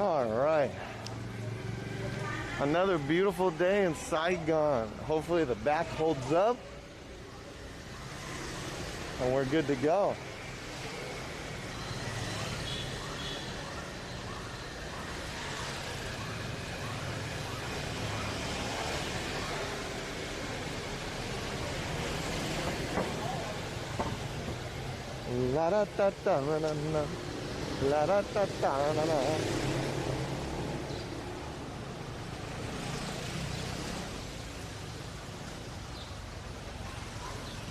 All right. Another beautiful day in Saigon. Hopefully the back holds up and we're good to go. La da da da na na na. La da da da na na.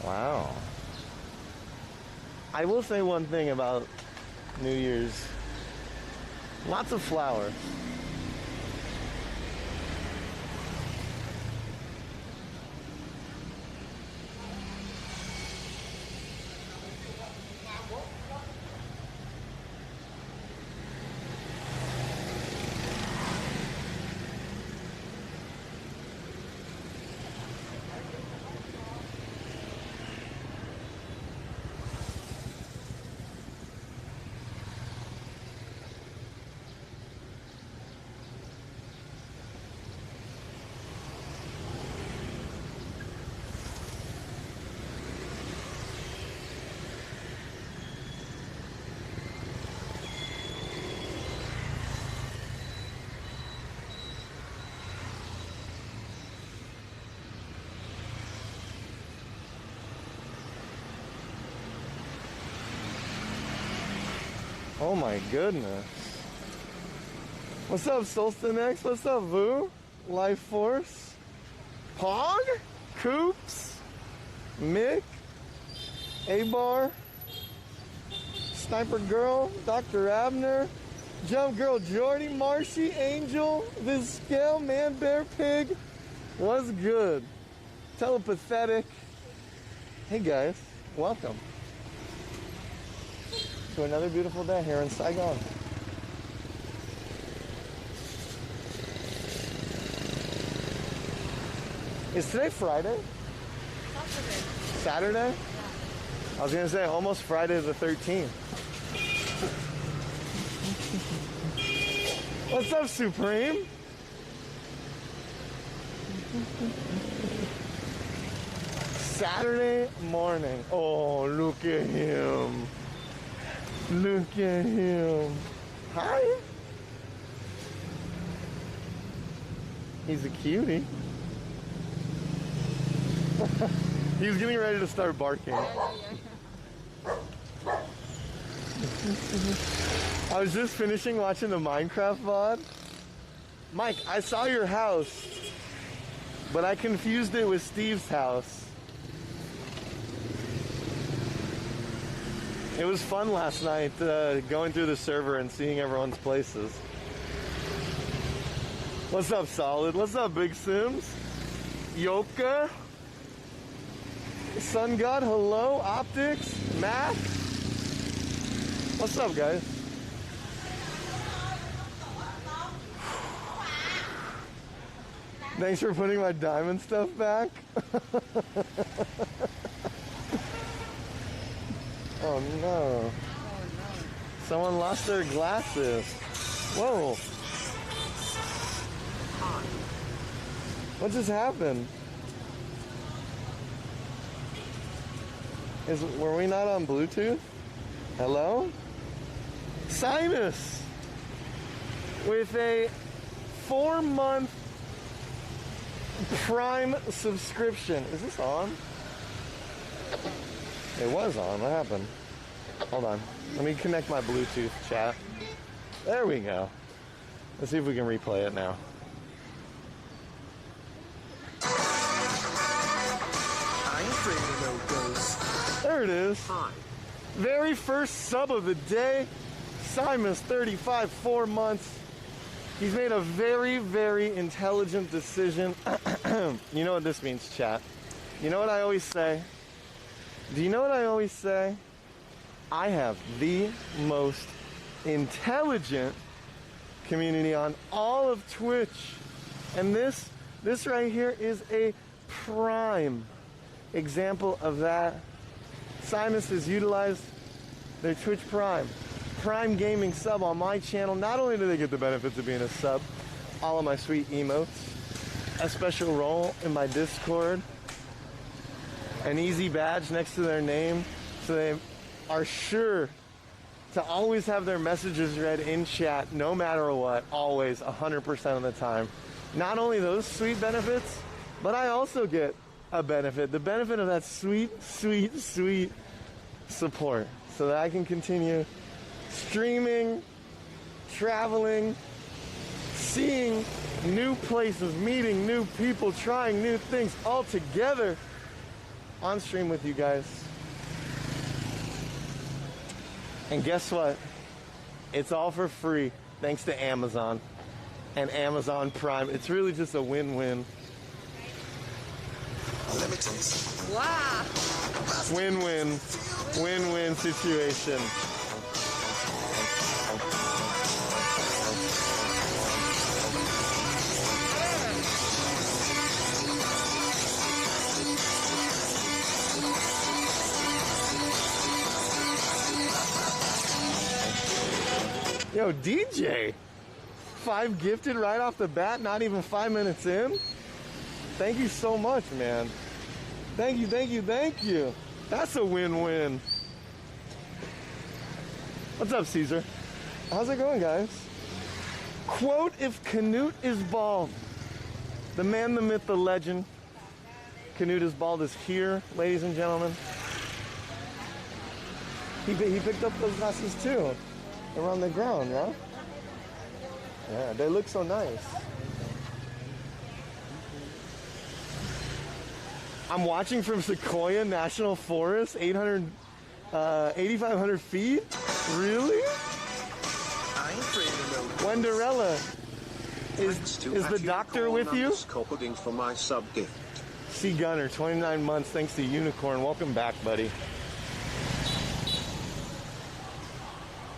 Wow. I will say one thing about New Year's. Lots of flowers. Oh my goodness. What's up, Solstinex? What's up, Vu? Life Force? Pog? Coops? Mick? A-Bar? Sniper Girl? Dr. Abner? Jump Girl Jordy? Marshy? Angel? Vizscale? Man Bear Pig? What's good? Telepathetic? Hey guys, welcome to another beautiful day here in Saigon. Is today Friday? Saturday? Yeah. I was gonna say almost Friday the 13th. What's up, Supreme? Saturday morning. Oh, look at him. Look at him. Hi. He's a cutie. He's getting ready to start barking. I was just finishing watching the Minecraft VOD. Mike, I saw your house, but I confused it with Steve's house. It was fun last night going through the server and seeing everyone's places. What's up, Solid? What's up, Big Sims? Yoka? Sun God, hello? Optics? Matt? What's up, guys? Thanks for putting my diamond stuff back. Oh no. Someone lost their glasses. Whoa. What just happened? Were we not on Bluetooth? Hello? Sinus! With a 4-month Prime subscription. Is this on? It was on. What happened? Hold on. Let me connect my Bluetooth chat. There we go. Let's see if we can replay it now. I ain't afraid of no ghosts. There it is. Hi. Very first sub of the day. Simus 35, 4 months. He's made a very, very intelligent decision. You know what this means, chat. You know what I always say? Do you know what I always say? I have the most intelligent community on all of Twitch. And this right here is a prime example of that. Simus has utilized their Twitch Prime Prime Gaming sub on my channel, not only do they get the benefits of being a sub, all of my sweet emotes, a special role in my Discord, an easy badge next to their name, so they are sure to always have their messages read in chat, no matter what, always, 100% of the time. Not only those sweet benefits, but I also get a benefit, the benefit of that sweet, sweet, sweet support, so that I can continue streaming, traveling, seeing new places, meeting new people, trying new things, all together on stream with you guys. And guess what? It's all for free, thanks to Amazon and Amazon Prime. It's really just a win-win. Let me tell you something. Wow. Win-win. Win-win situation. Yo, DJ, 5 gifted right off the bat, not even 5 minutes in. Thank you so much, man. Thank you, thank you, thank you. That's a win-win. What's up, Caesar? How's it going, guys? Quote, if Canute is bald. The man, the myth, the legend. Canute is bald is here, ladies and gentlemen. He picked up those glasses too. They're on the ground, yeah? Yeah, they look so nice. I'm watching from Sequoia National Forest, 8,500 feet? Really? I ain't afraid of no ghosts. Wenderella, is the doctor with you? Coping for my sub gift. C Gunner, 29 months, thanks to Unicorn. Welcome back, buddy.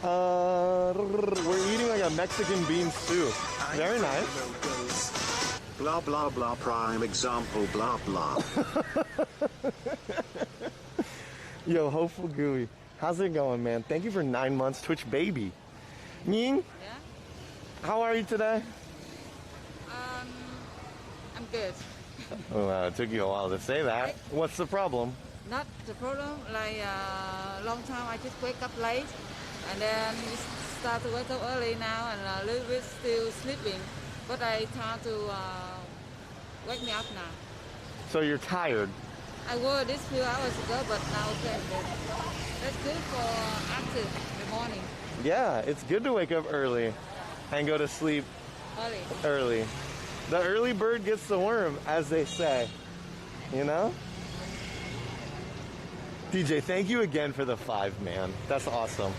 We're eating like a Mexican bean soup. Very nice. Blah blah blah prime example blah blah. Yo, Hopeful Gooey. How's it going, man? Thank you for 9 months, Twitch baby. Ming, Yeah. how are you today? I'm good. Oh, wow, it took you a while to say that. What's the problem? Not the problem. Like long time I just wake up late, and then start to wake up early now, and a little bit still sleeping. But I try to wake me up now. So you're tired. I worked this few hours ago, but now okay. That's good for active in the morning. Yeah, it's good to wake up early and go to sleep Early. early. The early bird gets the worm, as they say. You know? DJ, thank you again for the 5, man. That's awesome.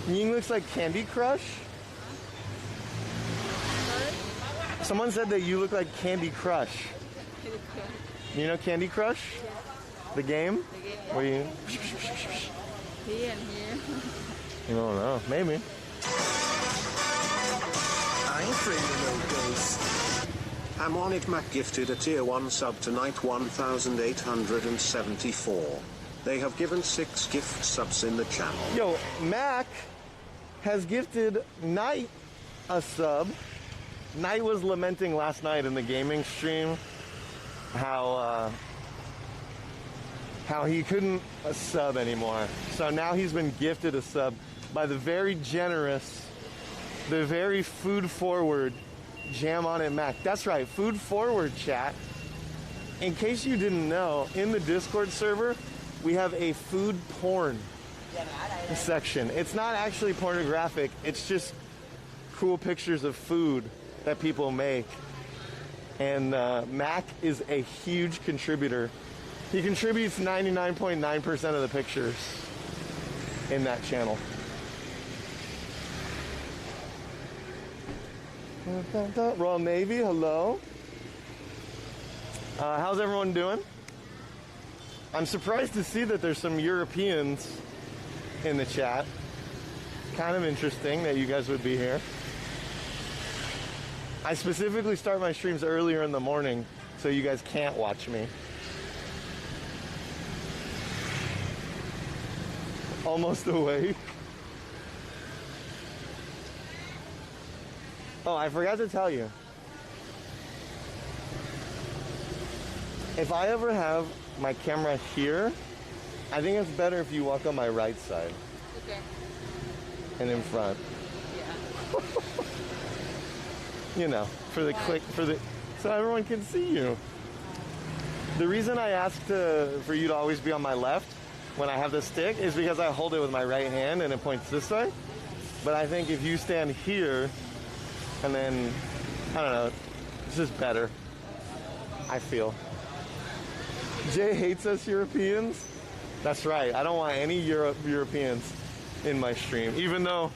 Ying looks like Candy Crush. Sorry? Someone said that you look like Candy Crush. You know Candy Crush? The game? The game, yeah. Where you... Here and here. You don't know. Maybe. I ain't afraid of no ghosts. Harmonic Mac gifted a tier 1 sub tonight 1874. They have given 6 gift subs in the channel. Yo, Mac has gifted Knight a sub. Knight was lamenting last night in the gaming stream how he couldn't sub anymore. So now he's been gifted a sub by the very generous, the very food forward Jam On It Mac. That's right, food forward, chat. In case you didn't know, in the Discord server, we have a food porn section. It's not actually pornographic, it's just cool pictures of food that people make. And Mac is a huge contributor. He contributes 99.9% of the pictures in that channel. Royal Navy, hello. How's everyone doing? I'm surprised to see that there's some Europeans in the chat. Kind of interesting that you guys would be here. I specifically start my streams earlier in the morning so you guys can't watch me. Almost awake. Oh, I forgot to tell you. If I ever have my camera here, I think it's better if you walk on my right side. Okay. And in front. Yeah. You know, for the click, so everyone can see you. The reason I asked for you to always be on my left when I have the stick is because I hold it with my right hand and it points this way. But I think if you stand here and then, I don't know, it's just better, I feel. Jay hates us Europeans. That's right. I don't want any Europeans in my stream, even though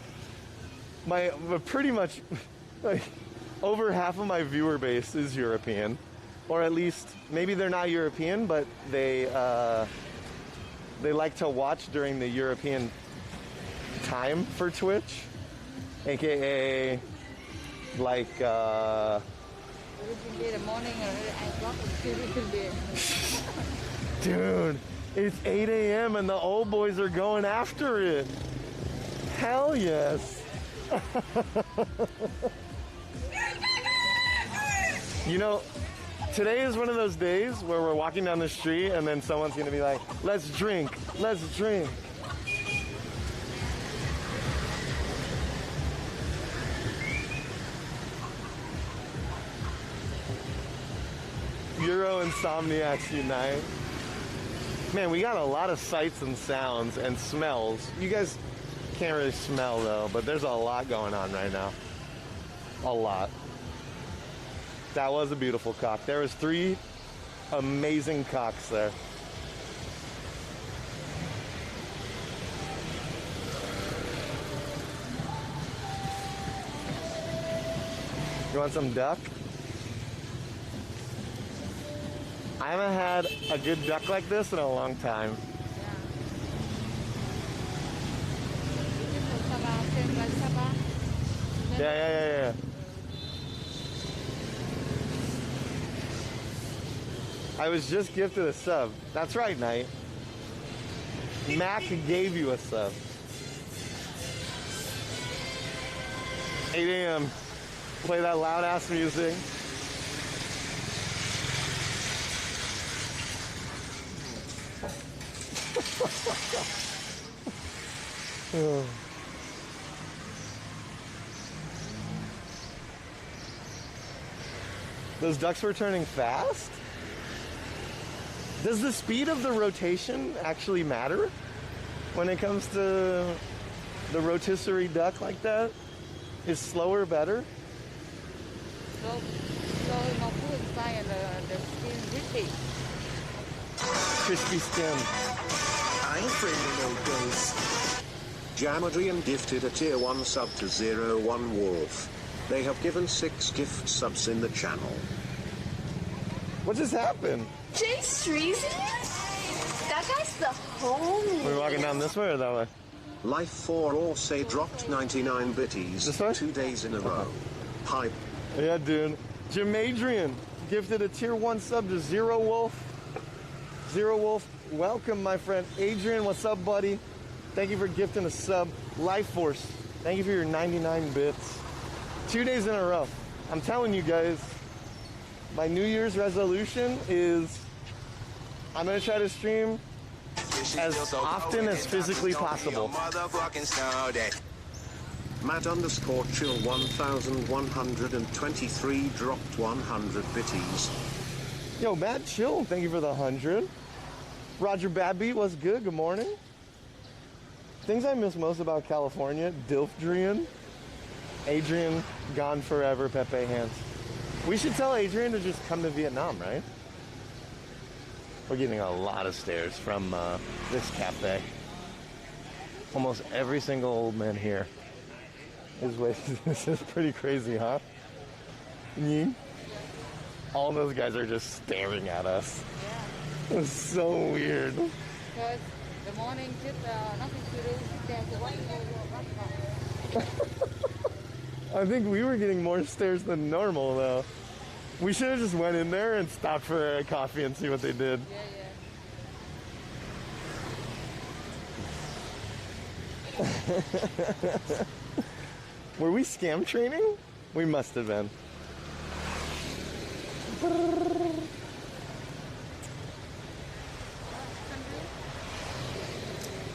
pretty much like over half of my viewer base is European, or at least maybe they're not European, but they like to watch during the European time for Twitch, aka like The morning I got dude, it's 8 a.m. and the old boys are going after it. Hell yes. You know, today is one of those days where we're walking down the street and then someone's gonna be like, let's drink, let's drink. Euro insomniacs unite. Man, we got a lot of sights and sounds and smells. You guys can't really smell though, but there's a lot going on right now. A lot. That was a beautiful cock. There was 3 amazing cocks there. You want some duck? I haven't had a good duck like this in a long time. Yeah. I was just gifted a sub. That's right, Knight. Mac gave you a sub. 8 a.m. Play that loud ass music. Oh. Those ducks were turning fast? Does the speed of the rotation actually matter when it comes to the rotisserie duck like that? Is slower better? So no food inside and the skin crispy. Crispy skin. I ain't afraid of no ghosts. Jamadrian gifted a tier 1 sub to 01 Wolf. They have given 6 gift subs in the channel. What just happened? Jay Streezy? That guy's the homie. We're walking down this way or that way? Life 4 also dropped 99 bitties This way? 2 days in a row. Hype. Yeah, dude. Jim Adrian gifted a tier 1 sub to Zero Wolf. Zero Wolf, welcome, my friend. Adrian, what's up, buddy? Thank you for gifting a sub. Life Force, thank you for your 99 bits. 2 days in a row. I'm telling you guys, my New Year's resolution is I'm going to try to stream as often as physically possible. Matt_chill 1123 dropped 100 bitties. Yo, Matt Chill, thank you for the 100. Roger Babby, what's good? Good morning. Things I miss most about California, Dilfdrian. Adrian, gone forever, Pepe Hands. We should tell Adrian to just come to Vietnam, right? We're getting a lot of stares from this cafe. Almost every single old man here is waiting. This is pretty crazy, huh? Yeah. All those guys are just staring at us. Yeah. It's so weird. Because the morning just nothing to do. There's a white I think we were getting more stares than normal, though. We should have just went in there and stopped for a coffee and see what they did. Yeah. Were we scam training? We must have been.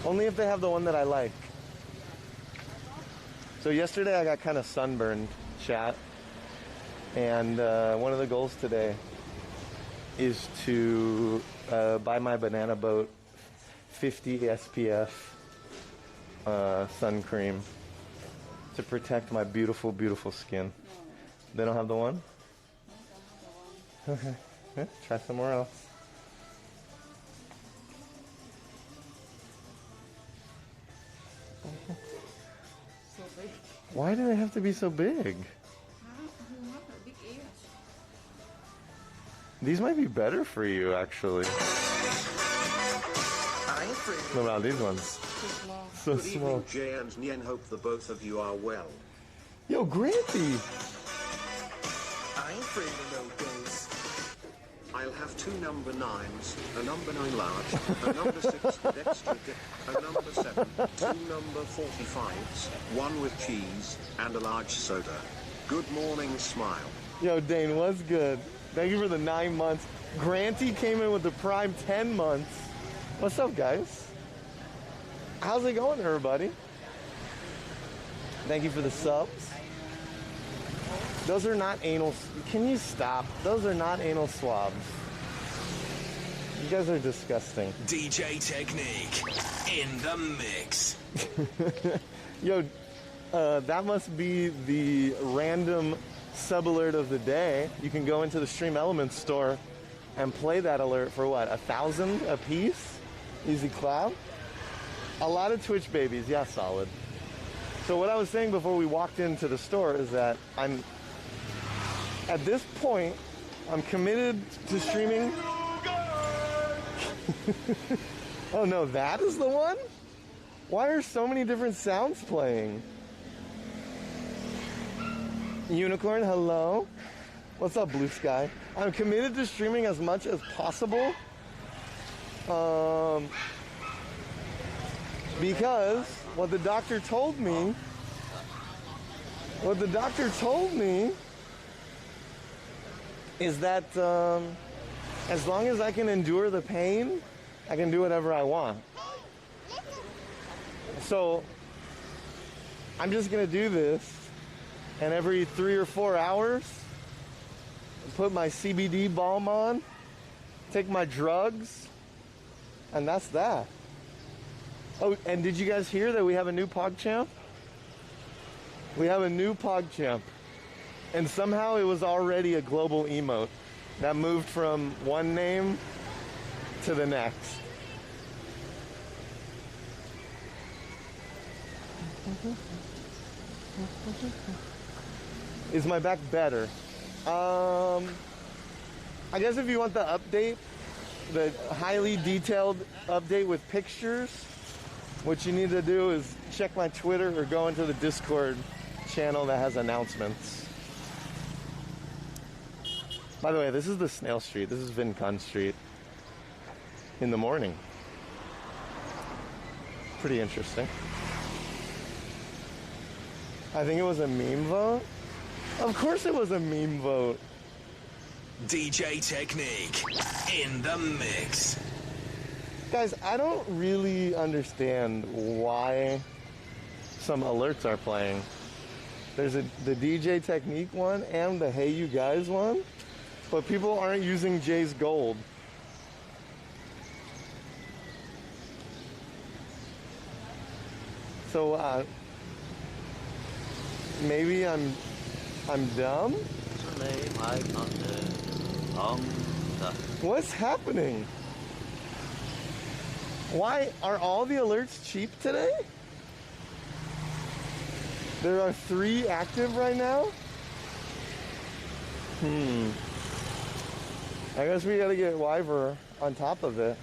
Only if they have the one that I like. So yesterday I got kind of sunburned, chat. And one of the goals today is to buy my banana boat 50 SPF sun cream to protect my beautiful, beautiful skin. They don't have the one? Okay. Yeah, try somewhere else. So big. Why do they have to be so big? Big ears. These might be better for you, actually. I ain't afraid What about these ones? Too small. So Good small. evening, Jay and Nien. Hope the both of you are well. Yo, Granty! I ain't afraid of no ghosts. I'll have 2 number 9s, a number 9 large, a number 6 with extra dip, a number 7, 2 number 45s, 1 with cheese, and a large soda. Good morning, smile. Yo, Dane, what's good? Thank you for the 9 months. Granty came in with the prime 10 months. What's up, guys? How's it going, everybody? Thank you for the subs. Those are not anal... Can you stop? Those are not anal swabs. You guys are disgusting. DJ Technique in the mix. Yo, that must be the random sub alert of the day. You can go into the Stream Elements store and play that alert for what, 1,000 a piece? Easy clap. A lot of Twitch babies, yeah, solid. So what I was saying before we walked into the store is that at this point, I'm committed to streaming. Oh no, that is the one? Why are so many different sounds playing? Unicorn, hello. What's up, Blue Sky? I'm committed to streaming as much as possible. Because what the doctor told me is that as long as I can endure the pain, I can do whatever I want. So I'm just gonna do this, and every 3 or 4 hours, put my CBD balm on, take my drugs, and that's that. Oh, and did you guys hear that we have a new PogChamp? We have a new PogChamp. And somehow it was already a global emote that moved from one name to the next. Is my back better? I guess if you want the update, the highly detailed update with pictures, what you need to do is check my Twitter or go into the Discord channel that has announcements. By the way, this is the Snail Street. This is Vincon Street in the morning. Pretty interesting. I think it was a meme vote. Of course it was a meme vote. DJ Technique in the mix. Guys, I don't really understand why some alerts are playing. There's the DJ Technique one and the Hey You Guys one, but people aren't using Jay's Gold. So, maybe I'm dumb? What's happening? Why are all the alerts cheap today? There are 3 active right now? I guess we gotta get Wyver on top of it.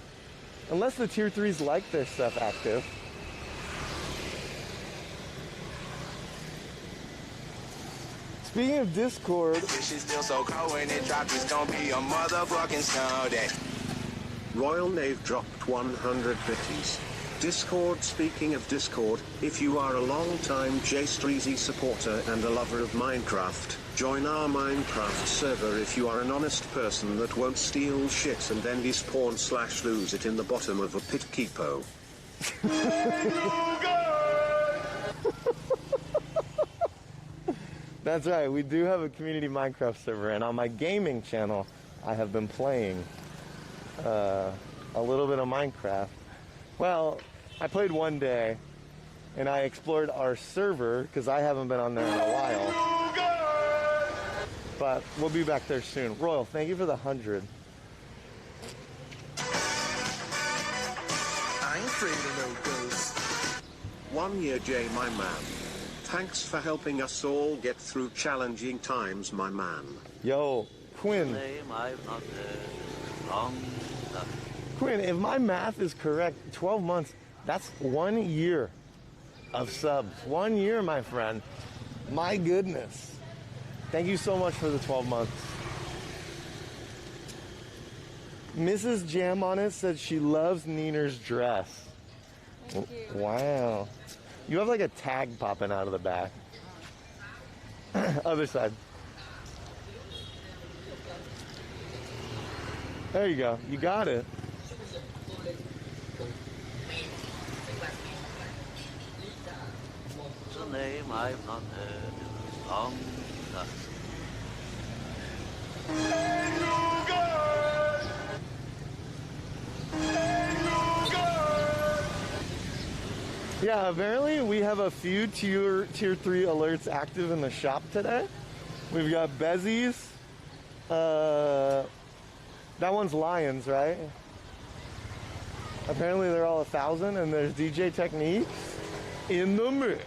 Unless the tier 3s like their stuff active. Speaking of Discord, She's still so cold when it drops, it's gonna be a motherfucking snow day. Royal Knave dropped 100 bitties. Discord. Speaking of Discord, if you are a long-time J-Streezy supporter and a lover of Minecraft, join our Minecraft server if you are an honest person that won't steal shit and then despawn / lose it in the bottom of a pit keepo. That's right, we do have a community Minecraft server, and on my gaming channel, I have been playing a little bit of Minecraft. Well, I played one day, and I explored our server, because I haven't been on there in a while. But we'll be back there soon. Royal, thank you for the 100. I ain't afraid of no ghosts. 1 year, Jay, my man. Thanks for helping us all get through challenging times, my man. Yo, Quinn. Quinn, if my math is correct, 12 months, that's 1 year of subs. 1 year, my friend. My goodness. Thank you so much for the 12 months. Mrs. Jam on it said she loves Neener's dress. Thank you. Wow. You have like a tag popping out of the back. Other side. There you go. You got it. Yeah, apparently we have a few tier 3 alerts active in the shop today. We've got Bezzies. That one's Lions, right? Apparently they're all 1,000, and there's DJ Techniques in the mix.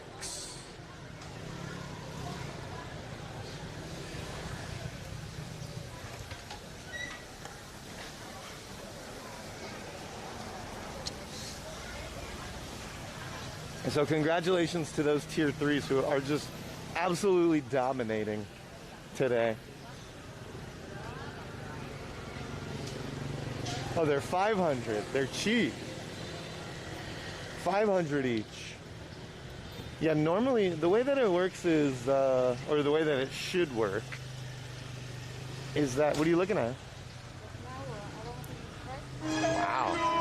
And so congratulations to those tier 3s who are just absolutely dominating today. Oh, they're 500. They're cheap. 500 each. Yeah, normally the way that it works is, or the way that it should work, is that, what are you looking at? Wow.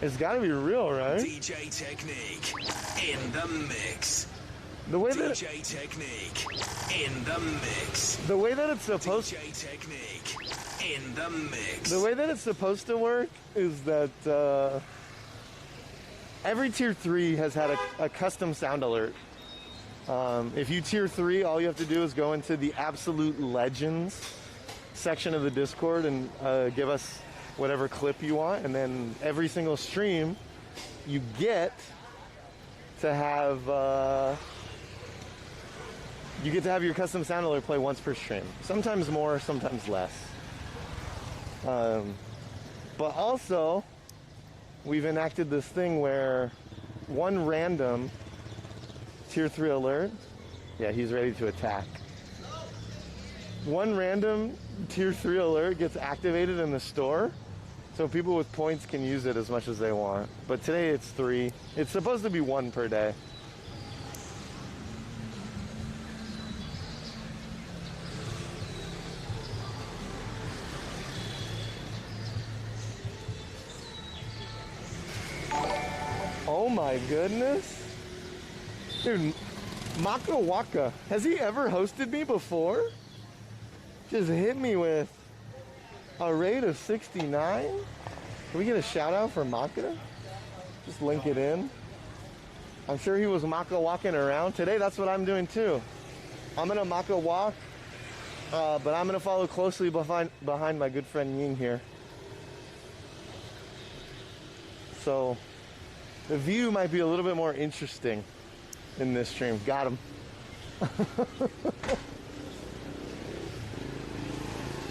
It's gotta be real, right? DJ Technique in the mix. The way that DJ Technique in the mix. the way that it's supposed DJ Technique in the mix. the way that it's supposed to work is that every tier 3 has had a custom sound alert. If you tier 3, all you have to do is go into the Absolute Legends section of the Discord and give us whatever clip you want, and then every single stream you get to have your custom sound alert play once per stream. Sometimes more, sometimes less. But also, we've enacted this thing where one random tier 3 alert, yeah, he's ready to attack. One random tier 3 alert gets activated in the store, so people with points can use it as much as they want. But today it's 3. It's supposed to be 1 per day. Oh my goodness. Dude, Maka Waka, has he ever hosted me before? Just hit me with a rate of 69. Can we get a shout out for Maka? Just link it in. I'm sure he was Maka walking around. Today, that's what I'm doing too. I'm gonna Maka walk, but I'm gonna follow closely behind my good friend Ying here. So the view might be a little bit more interesting in this stream. Got him.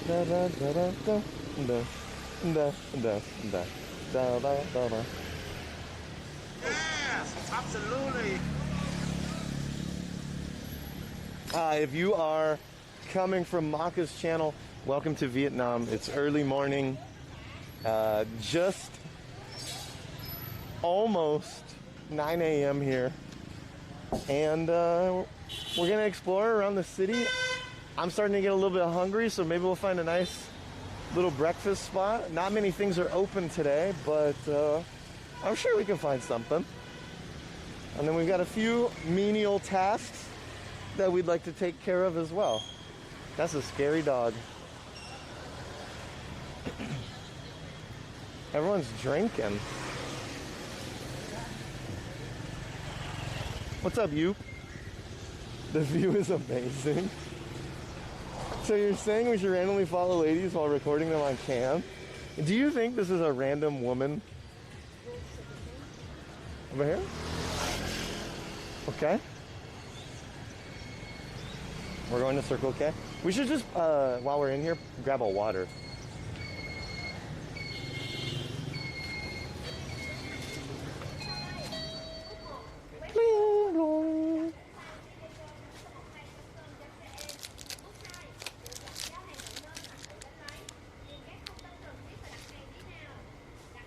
Da, da, da, da, da, da, da, da, da, da, da, da, da. Yes, absolutely. If you are coming from Maka's channel, Welcome to Vietnam. It's early morning. Just almost 9 a.m. here. And we're going to explore around the city. I'm starting to get a little bit hungry, so maybe we'll find a nice little breakfast spot. Not many things are open today, but I'm sure we can find something. And then we've got a few menial tasks that we'd like to take care of as well. That's a scary dog. Everyone's drinking. What's up, you? The view is amazing. So you're saying we should randomly follow ladies while recording them on cam? Do you think this is a random woman? Over here? Okay. We're going to Circle K. We should just, while we're in here, grab a water.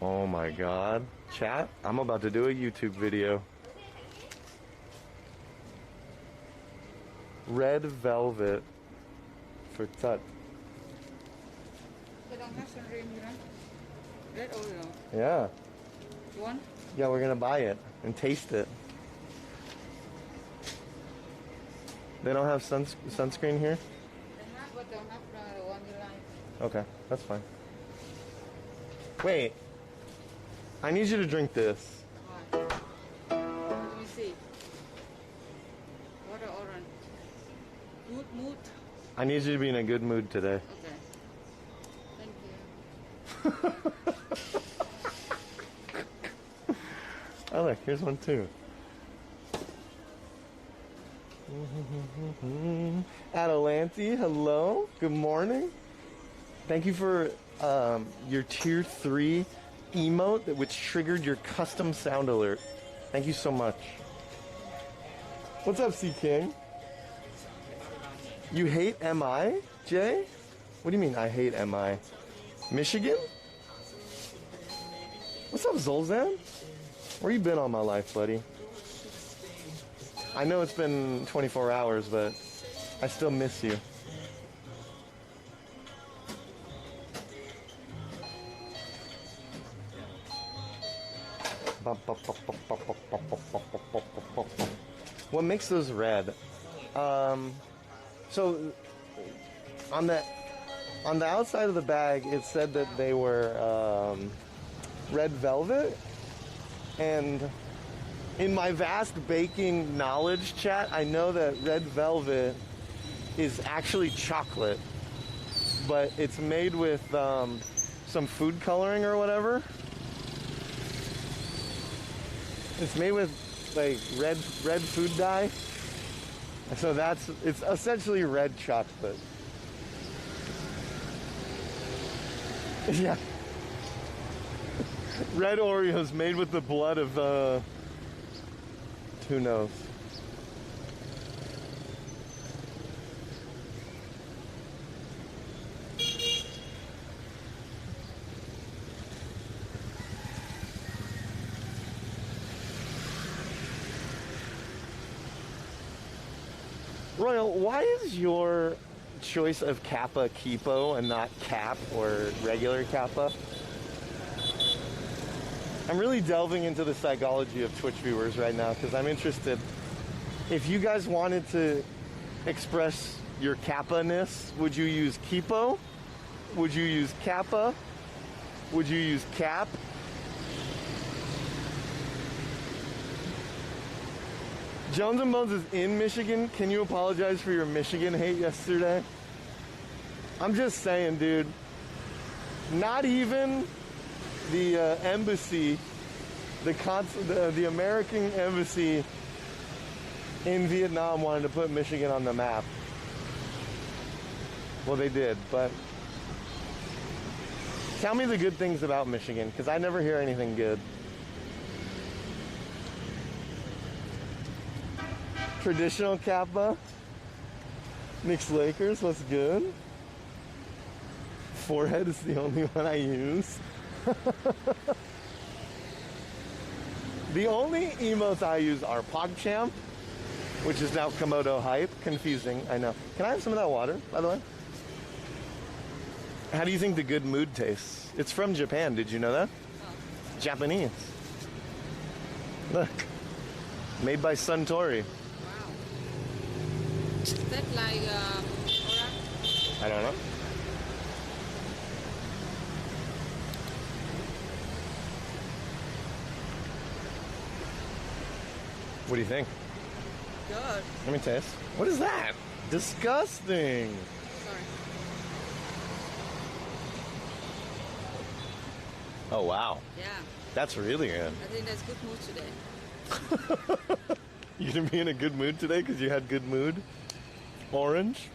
Oh my God. Chat, I'm about to do a YouTube video. Red velvet for tut. They don't have some cream here. Red Oreo. Yeah. You want? Yeah, we're gonna buy it and taste it. They don't have sunscreen here? They have, but don't have the one you like. Okay, that's fine. Wait. I need you to drink this. Why? Let me see. Water orange. Good mood. I need you to be in a good mood today. Okay. Thank you. Oh look, here's one too. Adelanti, hello. Good morning. Thank you for your tier 3 emote which triggered your custom sound alert. Thank you so much. What's up, C King? You hate MI, Jay? What do you mean I hate MI? Michigan? What's up, Zolzan? Where you been all my life, buddy? I know it's been 24 hours, but I still miss you. What makes those red? So on the outside of the bag, it said that they were red velvet, and in my vast baking knowledge, chat, I know that red velvet is actually chocolate, but it's made with some food coloring or whatever. It's made with like red food dye. So it's essentially red chocolate. Yeah. Red Oreos made with the blood of who knows? Royal, why is your choice of Kappa Kipo and not Cap or regular Kappa? I'm really delving into the psychology of Twitch viewers right now because I'm interested. If you guys wanted to express your Kappa-ness, would you use Kipo? Would you use Kappa? Would you use Cap? Jones and Bones is in Michigan. Can you apologize for your Michigan hate yesterday? I'm just saying, dude. Not even the embassy, the American embassy in Vietnam wanted to put Michigan on the map. Well, they did, but tell me the good things about Michigan, because I never hear anything good. Traditional Kappa. Knicks Lakers, what's good? forehead is the only one I use. The only emotes I use are PogChamp, which is now Komodo Hype. Confusing, I know. Can I have some of that water, by the way? How do you think the good mood tastes? It's from Japan, did you know that? Oh. Japanese. Look. Made by Suntory. Wow. Is that like orange? I don't know. What do you think? Good. Let me taste. What is that? Disgusting. Sorry. Oh, wow. Yeah. That's really good. I think that's good mood today. You gonna be in a good mood today because you had good mood? Orange?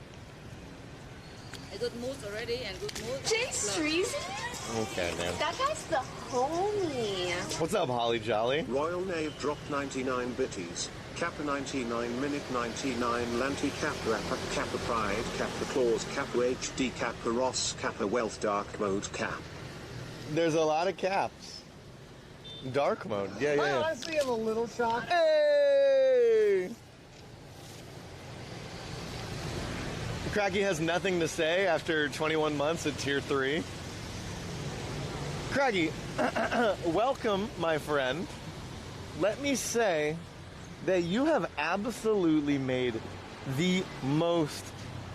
A good mood already and good mood. Jace Love. Treason? Okay, man. That guy's the homie. What's up, Holly Jolly? Royal Knave dropped 99 bitties. Kappa 99 minute 99 Lanty Kappa Appa Kappa Pride Kappa Claus Kappa HD Kappa Ross Kappa Wealth Dark Mode Cap. There's a lot of caps. Dark mode. Yeah, yeah, I yeah. honestly am a little shocked. Hey! Cracky has nothing to say after 21 months at Tier 3. Craggy, welcome, my friend. Let me say that you have absolutely made the most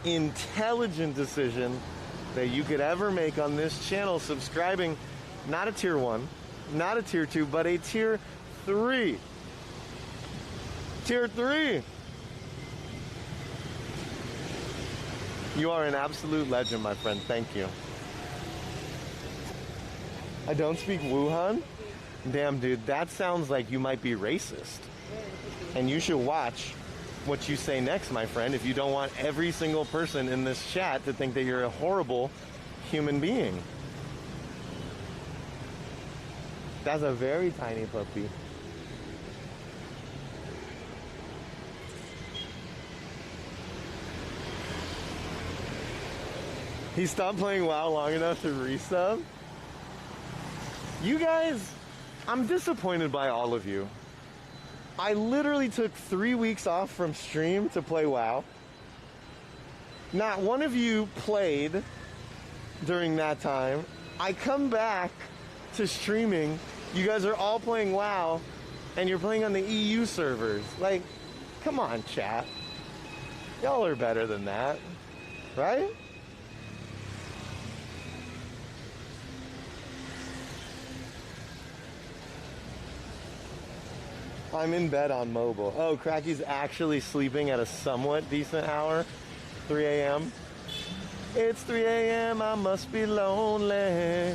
intelligent decision that you could ever make on this channel, subscribing not a Tier 1, not a Tier 2, but a Tier 3. Tier 3. You are an absolute legend, my friend. Thank you. I don't speak Wuhan? Damn, dude, that sounds like you might be racist. And you should watch what you say next, my friend, if you don't want every single person in this chat to think that you're a horrible human being. That's a very tiny puppy. He stopped playing WoW long enough to resub? You guys, I'm disappointed by all of you. I literally took 3 weeks off from stream to play WoW. Not one of you played during that time. I come back to streaming. You guys are all playing WoW, and you're playing on the EU servers. Like, come on, chat. Y'all are better than that, right? I'm in bed on mobile. Oh, Cracky's actually sleeping at a somewhat decent hour. 3 a.m. It's 3 a.m. I must be lonely.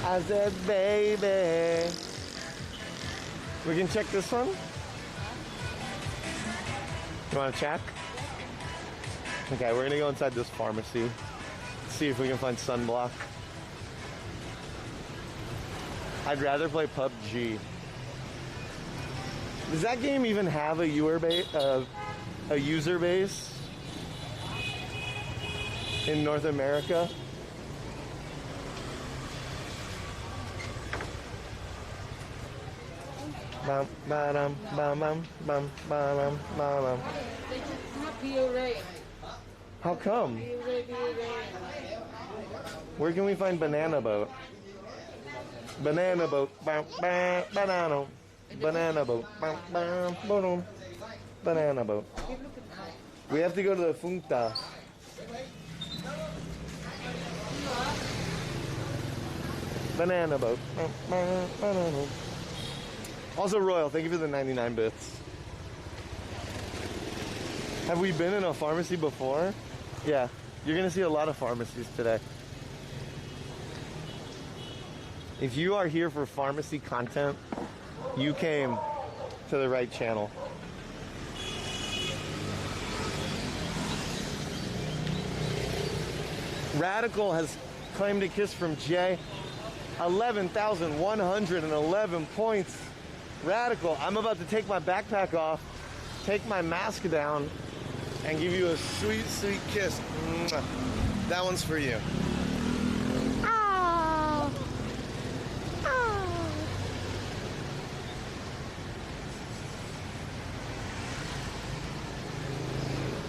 I said, baby. We can check this one? You want to check? Okay, we're going to go inside this pharmacy. See if we can find sunblock. I'd rather play PUBG. Does that game even have a user base in North America? Bum, ba-dum, bum, bum, ba-dum, ba-dum. Not puree. How come? Where can we find Banana Boat? Banana Boat, banana, banana boat, banana boat. We have to go to the Funta. Banana boat. Also, Royal, thank you for the 99 bits. Have we been in a pharmacy before? Yeah, you're gonna see a lot of pharmacies today. If you are here for pharmacy content, you came to the right channel. Radical has claimed a kiss from Jay. 11,111 points. Radical, I'm about to take my backpack off, take my mask down, and give you a sweet, sweet kiss. Mwah. That one's for you.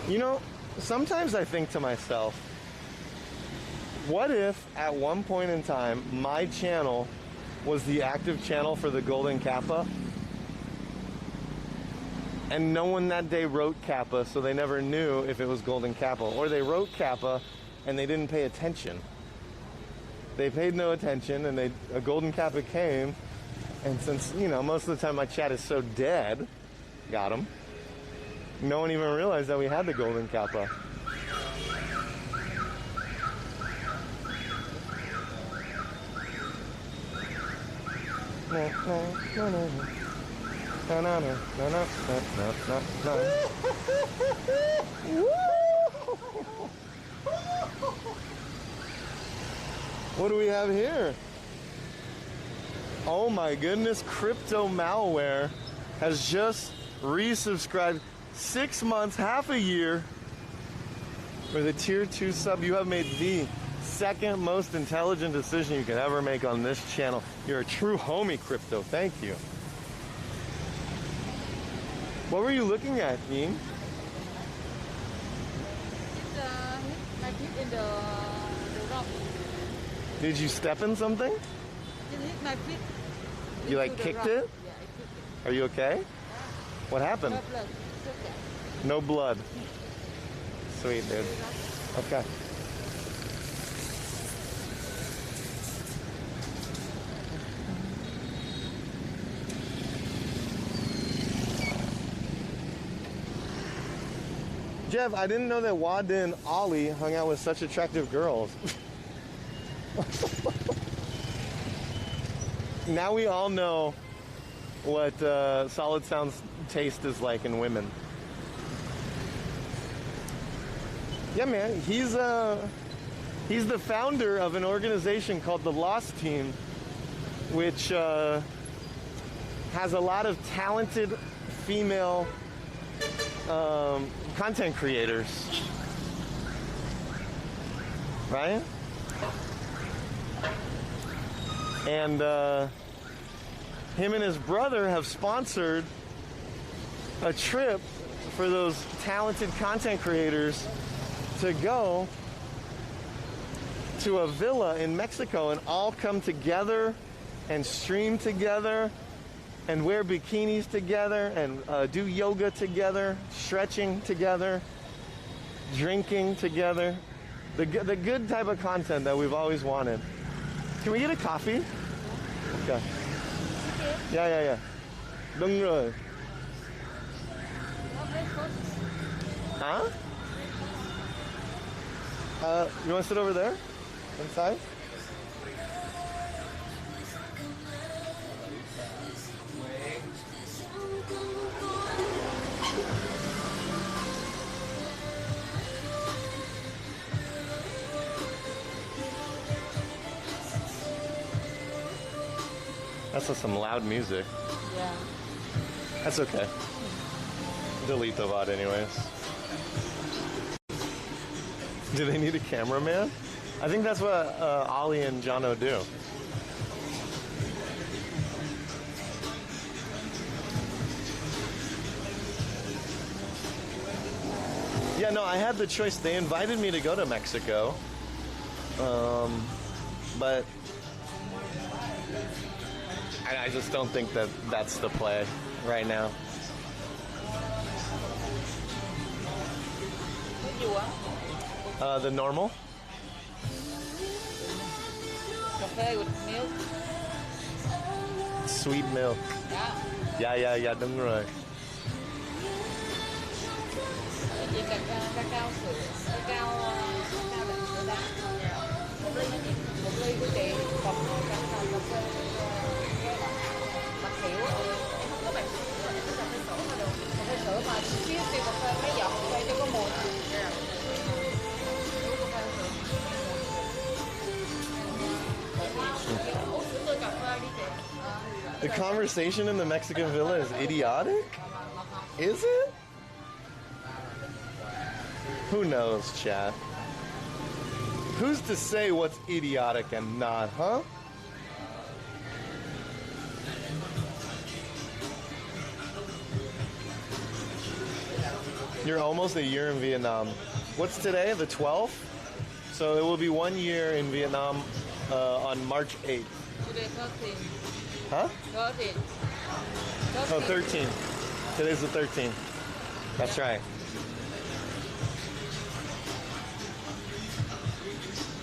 You know, sometimes I think to myself, what if at one point in time my channel was the active channel for the Golden Kappa and no one that day wrote Kappa, so they never knew if it was Golden Kappa, or they wrote Kappa and they didn't pay attention. They paid no attention and a Golden Kappa came, and since, you know, most of the time my chat is so dead, got them. No one even realized that we had the Golden Kappa. What do we have here? Oh my goodness, Crypto Malware has just resubscribed 6 months, half a year with a tier 2 sub. You have made the second most intelligent decision you can ever make on this channel. You're a true homie, Crypto. Thank you. What were you looking at, Ying? My feet in the rock. Did you step in something? It hit my feet. You like into the kicked rock. it? Yeah, I kicked it. Are you okay? Yeah. What happened? No blood. It's okay. No blood. Sweet, dude. Okay. Jeff, I didn't know that Wada and Ollie hung out with such attractive girls. Now we all know what Solid Sound's taste is like in women. Yeah, man, he's the founder of an organization called the Lost Team, which has a lot of talented female content creators, right? And him and his brother have sponsored a trip for those talented content creators to go to a villa in Mexico and all come together and stream together and wear bikinis together and do yoga together, stretching together, drinking together. The good type of content that we've always wanted. Can we get a coffee? Okay. Yeah. Đúng rồi. Huh? You want to sit over there? Inside? That's some loud music. Yeah. That's okay. Delete the VOD anyways. Do they need a cameraman? I think that's what Ollie and Jono do. Yeah, no, I had the choice. They invited me to go to Mexico. But I just don't think that that's the play right now. What do you want? The normal. Cafe with milk. Sweet milk. Yeah, đúng rồi. Chỉ cần cacao sữa, cacao đậm sữa đá. Một ly của chị, còn cà phê bạc xỉu. Em không có bạc xỉu, em có cà phê sữa mà được. Cà phê sữa mà xíu tiêu cà phê mấy giọt đây cho có mùi. The conversation in the Mexican villa is idiotic? Is it? Who knows, chat? Who's to say what's idiotic and not, huh? You're almost a year in Vietnam. What's today? The 12th? So it will be 1 year in Vietnam on March 8th. Today 13. Huh? 13. Oh, 13. Today's the 13th. That's right.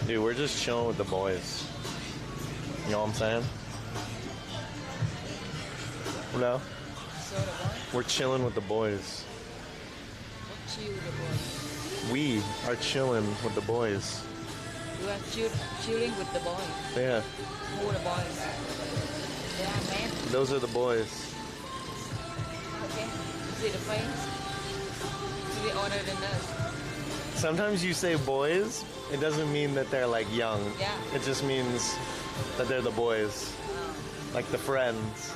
Dude, we're just chilling with the boys. You know what I'm saying? No? So the boy? We're chilling with the boys. What chill with the boy? We are chilling with the boys. You are chilling with the boys. Yeah, Who are the boys? They are men. those are the boys. Okay. You see the face? To be older than us. Sometimes you say boys, it doesn't mean that they're like young. Yeah. It just means that they're the boys. Like the friends.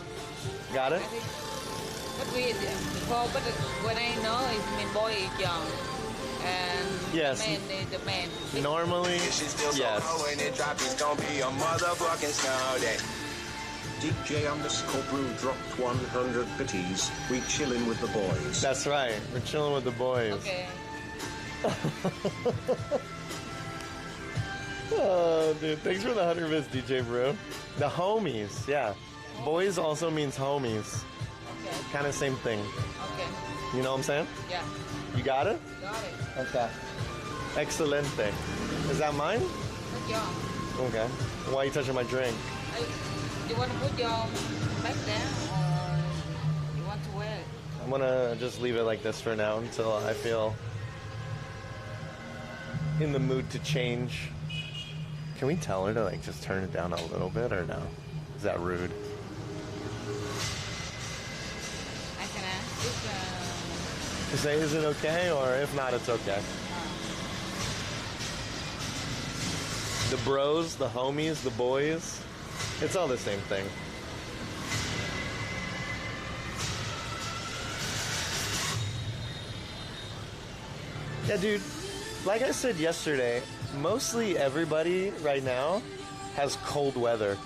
Got I it? think. But we before, but when I know it mean boy is young. And Yes. the man. Normally, Shit still so yes. cold when it drop, it's gonna be a motherfucking snow day. DJ_brew dropped 100 bitties. We chillin' with the boys. That's right. We're chilling with the boys. Okay. Oh, dude. Thanks for the 100 bits, DJ Bro. The homies, yeah. Boys also means homies. Okay. Kind of same thing. Okay. You know what I'm saying? Yeah. You got it? Got it. Okay. Excelente. Is that mine? Good job. Okay. Why are you touching my drink? You want to put your back there or you want to wear it? I'm gonna just leave it like this for now until I feel in the mood to change. Can we tell her to like just turn it down a little bit or no? Is that rude? I can ask if To say is it okay or if not it's okay. The bros, the homies, the boys, it's all the same thing. Yeah, dude, like I said yesterday, mostly everybody right now has cold weather.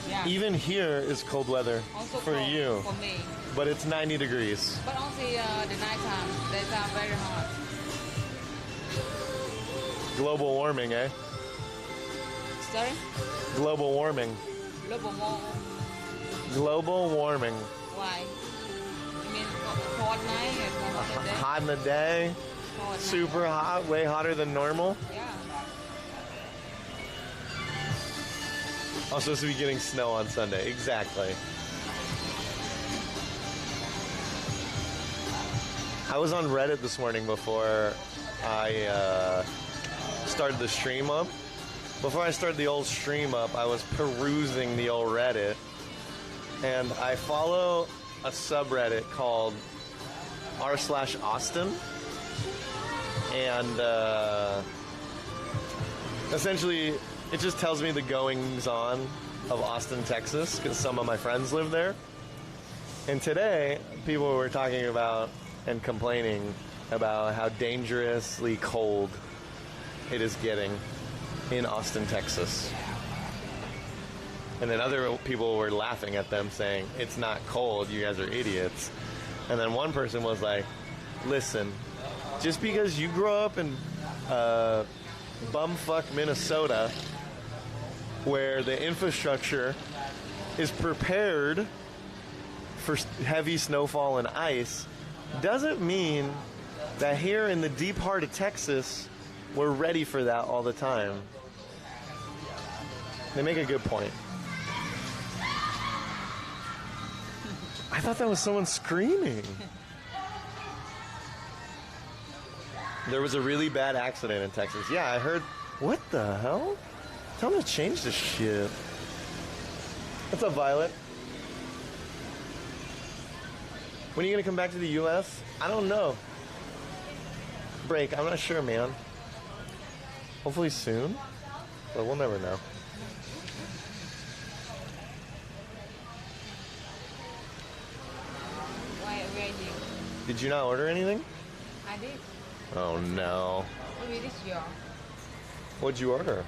yeah. Even here is cold weather Also for cold you, For me. but it's 90 degrees. But also the nighttime, daytime very hot. Global warming, eh? Sorry? Global warming. Global more. Global warming. Why? You mean hot night and hot day? Hot in the day, Hot night. super hot, way hotter than normal. Yeah. I'm supposed to be getting snow on Sunday. Exactly. I was on Reddit this morning before I started the stream up. Before I started the old stream up, I was perusing the old Reddit, and I follow a subreddit called r/Austin, and essentially it just tells me the goings on of Austin, Texas, because some of my friends live there. And today, people were talking about and complaining about how dangerously cold it is getting in Austin, Texas. And then other people were laughing at them saying, it's not cold, you guys are idiots. And then one person was like, listen, just because you grow up in bumfuck Minnesota, where the infrastructure is prepared for heavy snowfall and ice, doesn't mean that here in the deep heart of Texas, we're ready for that all the time. They make a good point. I thought that was someone screaming. There was a really bad accident in Texas. Yeah, I heard. What the hell? Tell them to change this shit. What's up, Violet? When are you gonna come back to the U.S.? I don't know. Break, I'm not sure, man. Hopefully soon, but we'll never know. Why are you? Did you not order anything? I did. Oh no. Maybe this year. What'd you order?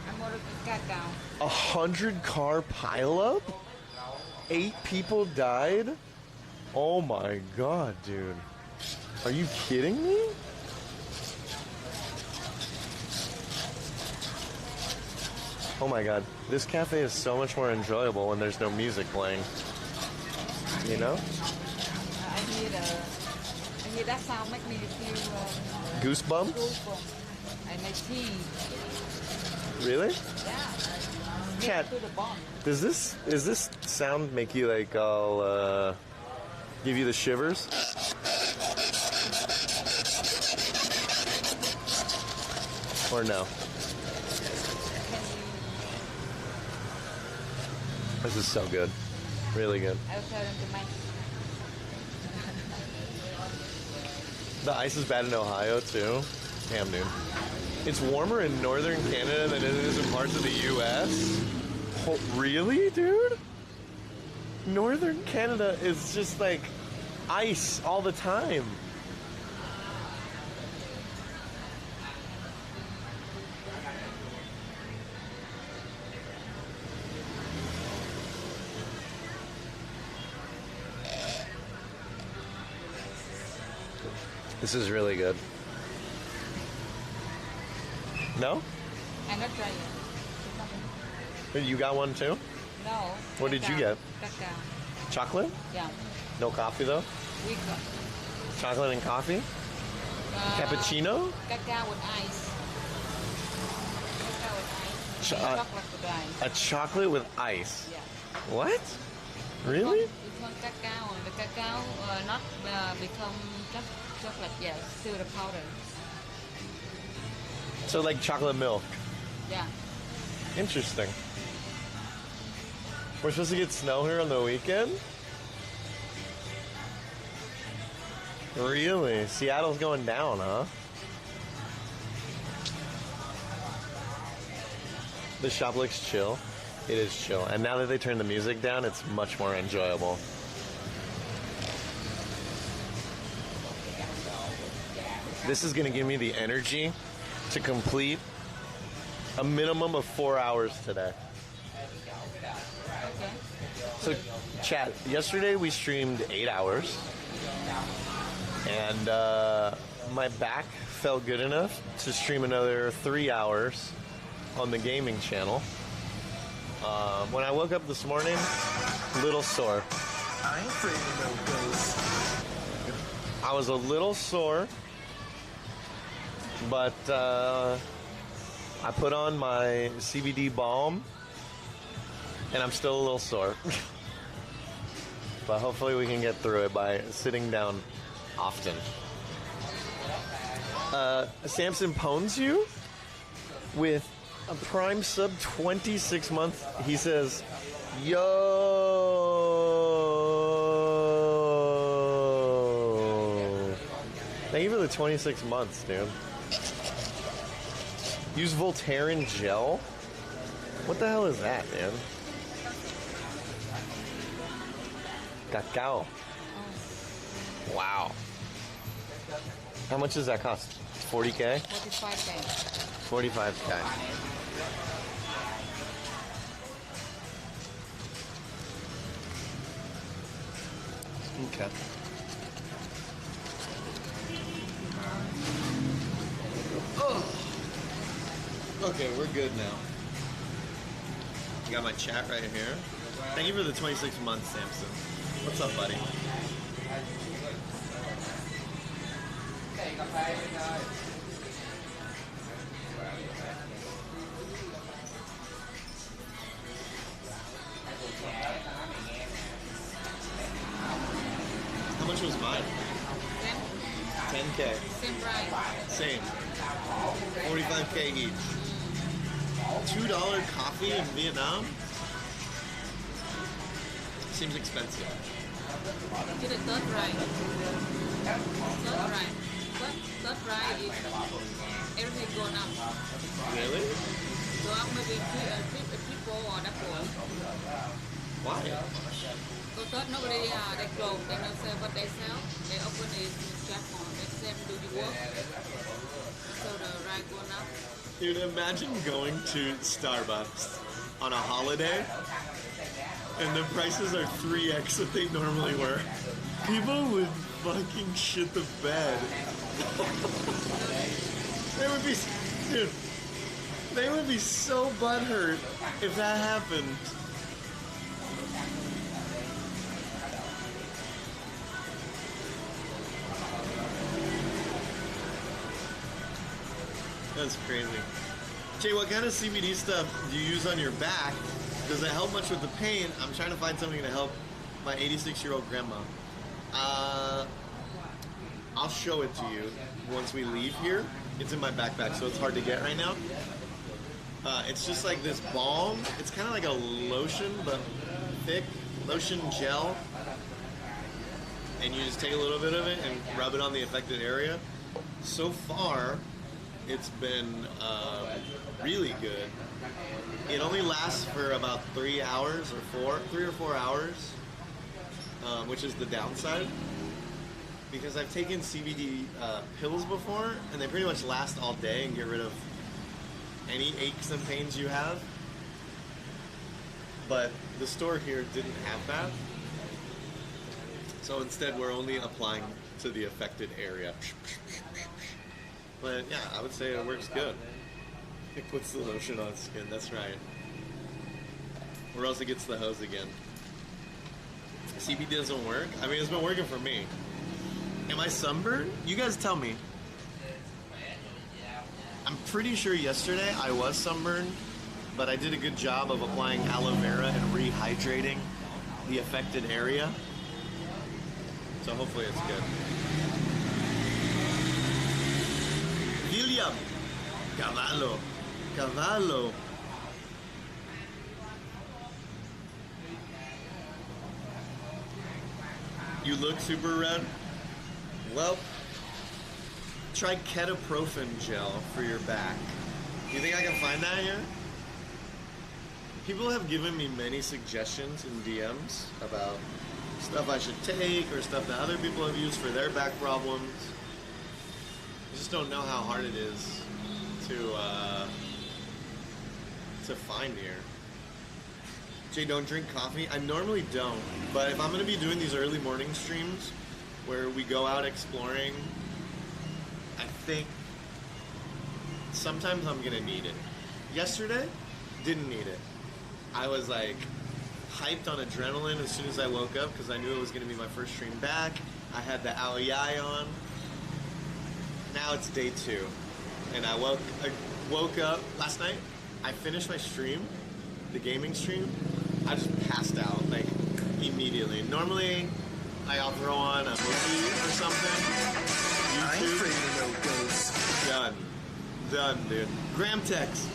I'm ordering cacao. 100-car pileup? 8 people died? Oh my god, dude. Are you kidding me? Oh my god. This cafe is so much more enjoyable when there's no music playing. You know? I hear that sound make me feel Goosebumps? goosebumps. I make tea. Really? Yeah. Cat, To the bone. does this sound make you like all give you the shivers? Or no? This is so good. Really good. I'll tell them to make. The ice is bad in Ohio too. Damn, dude. It's warmer in northern Canada than it is in parts of the U.S. Oh, really, dude? Northern Canada is just like ice all the time. This is really good. No? I'm not trying it. You got one too? No. What did you cacao. get? Cacao. Chocolate? Yeah. No coffee though? We got Chocolate and coffee? Cappuccino? cacao with ice. Cacao with ice. Ch- Chocolate with ice. A chocolate with ice. Yeah. What? Really? It's one cacao. The cacao not become chocolate yet. Still the powder. So like chocolate milk. Yeah. Interesting. We're supposed to get snow here on the weekend? Really? Seattle's going down, huh? The shop looks chill. It is chill. And now that they turn the music down, it's much more enjoyable. This is going to give me the energy to complete a minimum of 4 hours today. Okay. So, chat, yesterday we streamed 8 hours. And my back felt good enough to stream another 3 hours on the gaming channel. When I woke up this morning, a little sore. I ain't afraid of no ghosts. I was a little sore, but I put on my CBD balm, and I'm still a little sore. But hopefully we can get through it by sitting down often. Samson Pones you with a Prime sub 26 months. He says, yo. Thank you for the 26 months, dude. Use Voltaren gel? What the hell is that, man? Cacao. Wow. How much does that cost? 40K? 45 days. 45K. Okay. Oh. Okay, we're good now. Got my chat right here. Thank you for the 26 months, Samson. What's up, buddy? How much was mine? 10K. Same price. Same. 45K each. $2 coffee in Vietnam? Seems expensive. To the third price. Third price. Third price is everything going up. Really? Go up maybe triple or double. Why? Because nobody they close, they don't sell what they sell. They open it just for they sell do the work. So the right going up. Dude, imagine going to Starbucks on a holiday and the prices are 3x what they normally were. People would fucking shit the bed. They would be, dude, they would be so butthurt if that happened. That's crazy. Jay, what kind of CBD stuff do you use on your back? Does it help much with the pain? I'm trying to find something to help my 86-year-old grandma. I'll show it to you once we leave here. It's in my backpack, so it's hard to get right now. It's just like this balm. It's kind of like a lotion, but thick lotion gel. And you just take a little bit of it and rub it on the affected area. So far, it's been really good. It only lasts for about 3 hours or 3 or 4 hours, which is the downside. Because I've taken CBD pills before, and they pretty much last all day and get rid of any aches and pains you have. But the store here didn't have that. So instead, we're only applying to the affected area. But yeah, I would say it works good. It puts the lotion on skin, that's right. Or else it gets the hose again. CBD doesn't work? I mean, it's been working for me. Am I sunburned? You guys tell me. I'm pretty sure yesterday I was sunburned, but I did a good job of applying aloe vera and rehydrating the affected area. So hopefully it's good. William! Cavallo! Cavallo! You look super red? Well, try ketoprofen gel for your back. You think I can find that here? People have given me many suggestions in DMs about stuff I should take or stuff that other people have used for their back problems. I just don't know how hard it is to find here. Jay, don't drink coffee? I normally don't, but if I'm going to be doing these early morning streams where we go out exploring, I think sometimes I'm going to need it. Yesterday, didn't need it. I was like hyped on adrenaline as soon as I woke up because I knew it was going to be my first stream back. I had the Aoyai on. Now it's day 2, and I woke up last night. I finished my stream, the gaming stream. I just passed out like immediately. Normally, I'll throw on a movie or something. YouTube. Done, dude. Gramtex,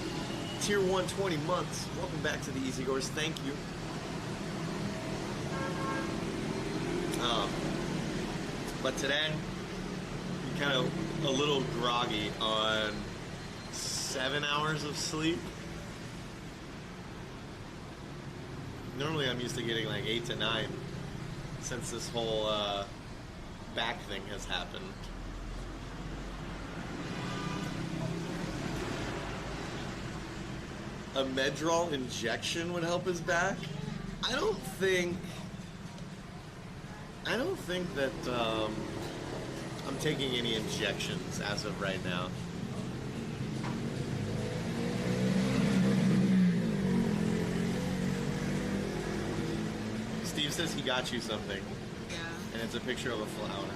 tier 120 months. Welcome back to the Easy Goers. Thank you. But today, I'm kind of a little groggy on 7 hours of sleep. Normally I'm used to getting like 8 to 9 since this whole back thing has happened. A Medrol injection would help his back? I don't think that I'm taking any injections as of right now. Steve says he got you something. Yeah. And it's a picture of a flower.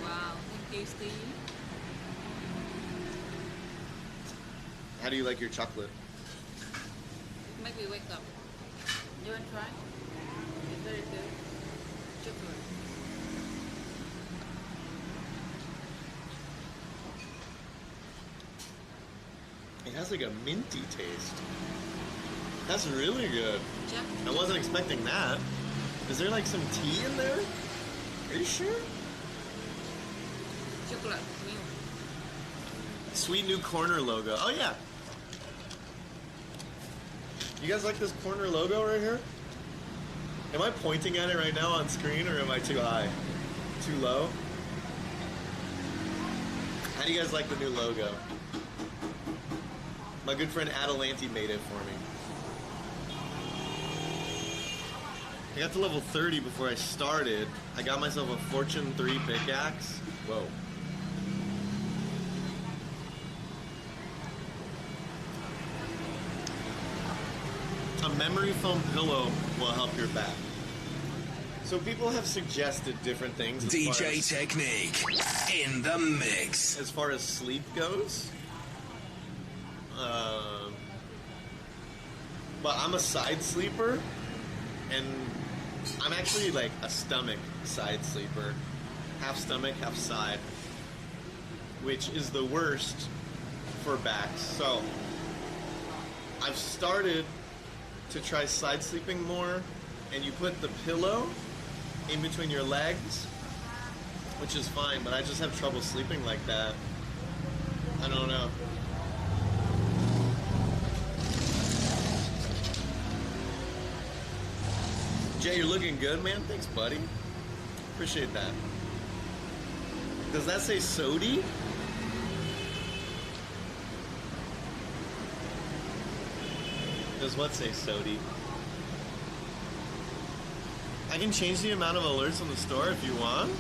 Wow. Thank you, Steve. How do you like your chocolate? Make me wake up. You want to try? It's very good. Chocolate. It has like a minty taste. That's really good. Check. I wasn't expecting that. Is there like some tea in there? Are you sure? Chocolate milk. Sweet new corner logo. Oh yeah. You guys like this corner logo right here? Am I pointing at it right now on screen, or am I too high? Too low? How do you guys like the new logo? My good friend Adelanti made it for me. I got to level 30 before I started. I got myself a Fortune 3 pickaxe. Whoa. A memory foam pillow will help your back. So people have suggested different things. DJ Technique in the mix. As far as sleep goes. But I'm a side sleeper, and I'm actually like a stomach side sleeper. Half stomach, half side. Which is the worst for backs. So I've started to try side sleeping more, and you put the pillow in between your legs, which is fine, but I just have trouble sleeping like that. I don't know. Jay, you're looking good, man. Thanks, buddy. Appreciate that. Does that say Sodi? Does what say Sodi? I can change the amount of alerts on the store if you want.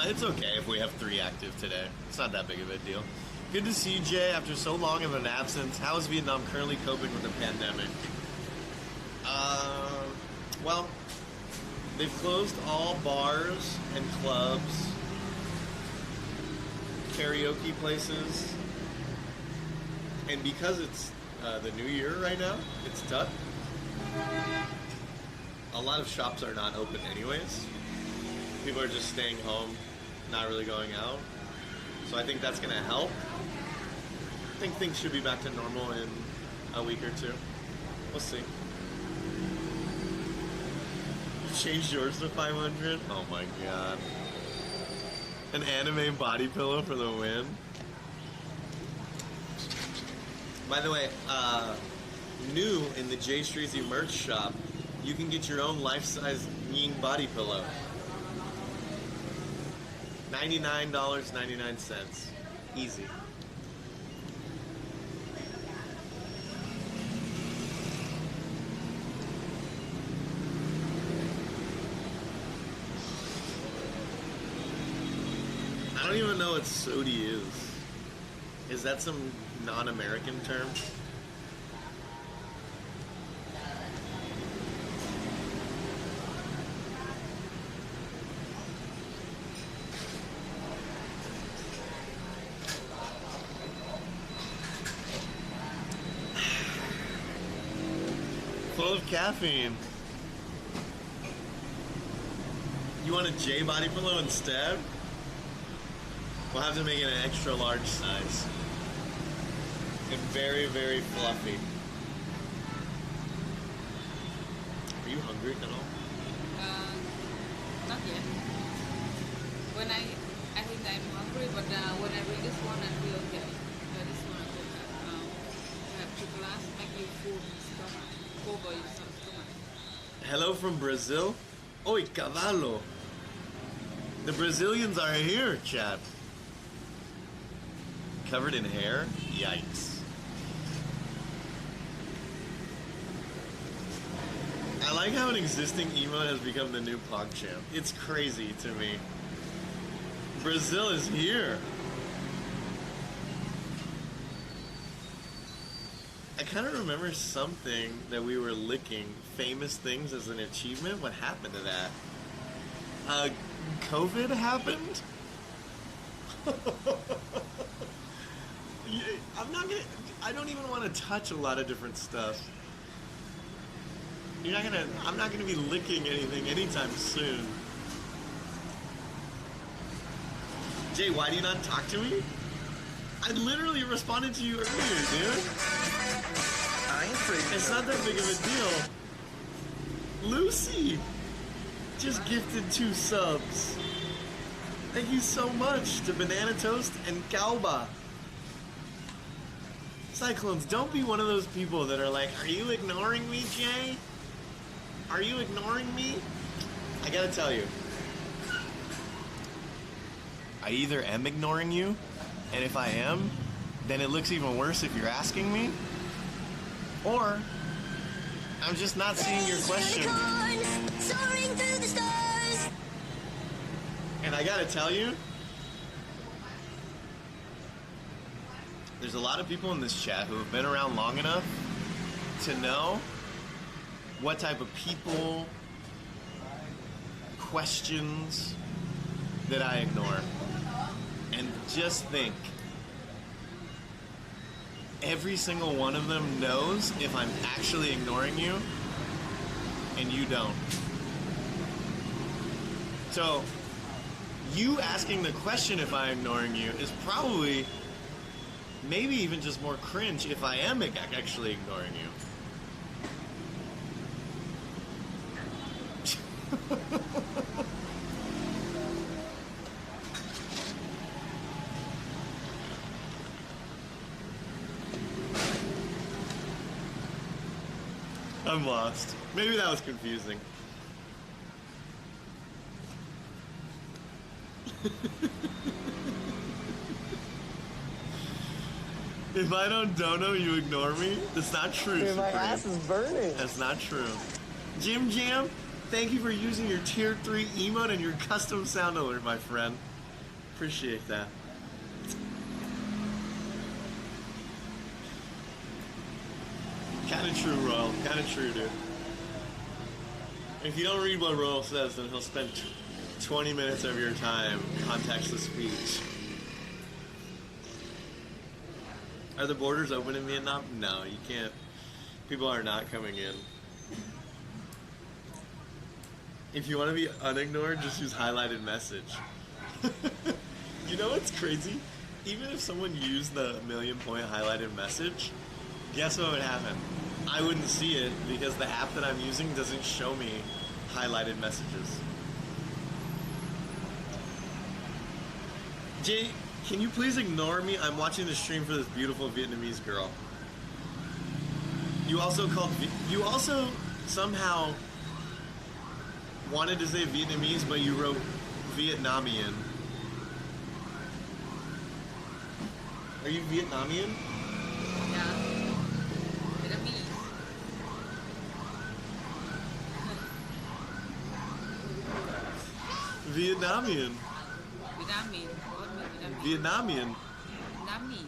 It's okay if we have 3 active today. It's not that big of a deal. Good to see you, Jay, after so long of an absence. How is Vietnam currently coping with the pandemic? Well, they've closed all bars and clubs, karaoke places, and because it's the new year right now, it's tough. A lot of shops are not open anyways. People are just staying home, not really going out. So I think that's going to help. I think things should be back to normal in a week or two. We'll see. You changed yours to 500? Oh my god. An anime body pillow for the win. By the way, new in the Jay Streezy merch shop, you can get your own life-size Ying body pillow. $99.99. Easy. I don't even know what Sodi is. Is that some non-American term? Full of caffeine. You want a J body pillow instead? We'll have to make it an extra large size. And very, very fluffy. Are you hungry at all? Not yet. When I think I'm hungry, but when I read this one, I feel okay. This one I feel have chocolate, make you full stomach, cover your stomach. Hello from Brazil. Oi, cavalo. The Brazilians are here, chat. Covered in hair? Yikes. I like how an existing emote has become the new PogChamp. It's crazy to me. Brazil is here. I kind of remember something that we were licking, famous things as an achievement. What happened to that? COVID happened? I don't even want to touch a lot of different stuff. I'm not gonna be licking anything anytime soon. Jay, why do you not talk to me? I literally responded to you earlier, dude. I ain't afraid. It's not that big of a deal. Lucy just gifted 2 subs. Thank you so much to Banana Toast and Calba. Cyclones, don't be one of those people that are like, are you ignoring me, Jay? Are you ignoring me? I gotta tell you. I either am ignoring you, and if I am, then it looks even worse if you're asking me, or I'm just not seeing your question. Soaring through the stars. And I gotta tell you, there's a lot of people in this chat who have been around long enough to know what type of people, questions that I ignore. And just think, every single one of them knows if I'm actually ignoring you, and you don't. So, you asking the question if I'm ignoring you is probably, maybe even just more cringe if I am actually ignoring you. I'm lost. Maybe that was confusing. If I don't dono, you ignore me? That's not true, Dude, my Supreme. ass is burning. That's not true. Jim Jam, thank you for using your tier 3 emote and your custom sound alert, my friend. Appreciate that. Kinda true, Royal. Kinda true, dude. If you don't read what Royal says, then he'll spend 20 minutes of your time context of speech. Are the borders open in Vietnam? No, you can't. People are not coming in. If you want to be unignored, just use highlighted message. You know what's crazy? Even if someone used the 1,000,000-point highlighted message, guess what would happen? I wouldn't see it because the app that I'm using doesn't show me highlighted messages. Jay, can you please ignore me? I'm watching the stream for this beautiful Vietnamese girl. You also somehow wanted to say Vietnamese, but you wrote Vietnamian. Are you Vietnamian? Yeah. Vietnamese. Vietnamian. Vietnamese. What mean Vietnamian. Vietnamese?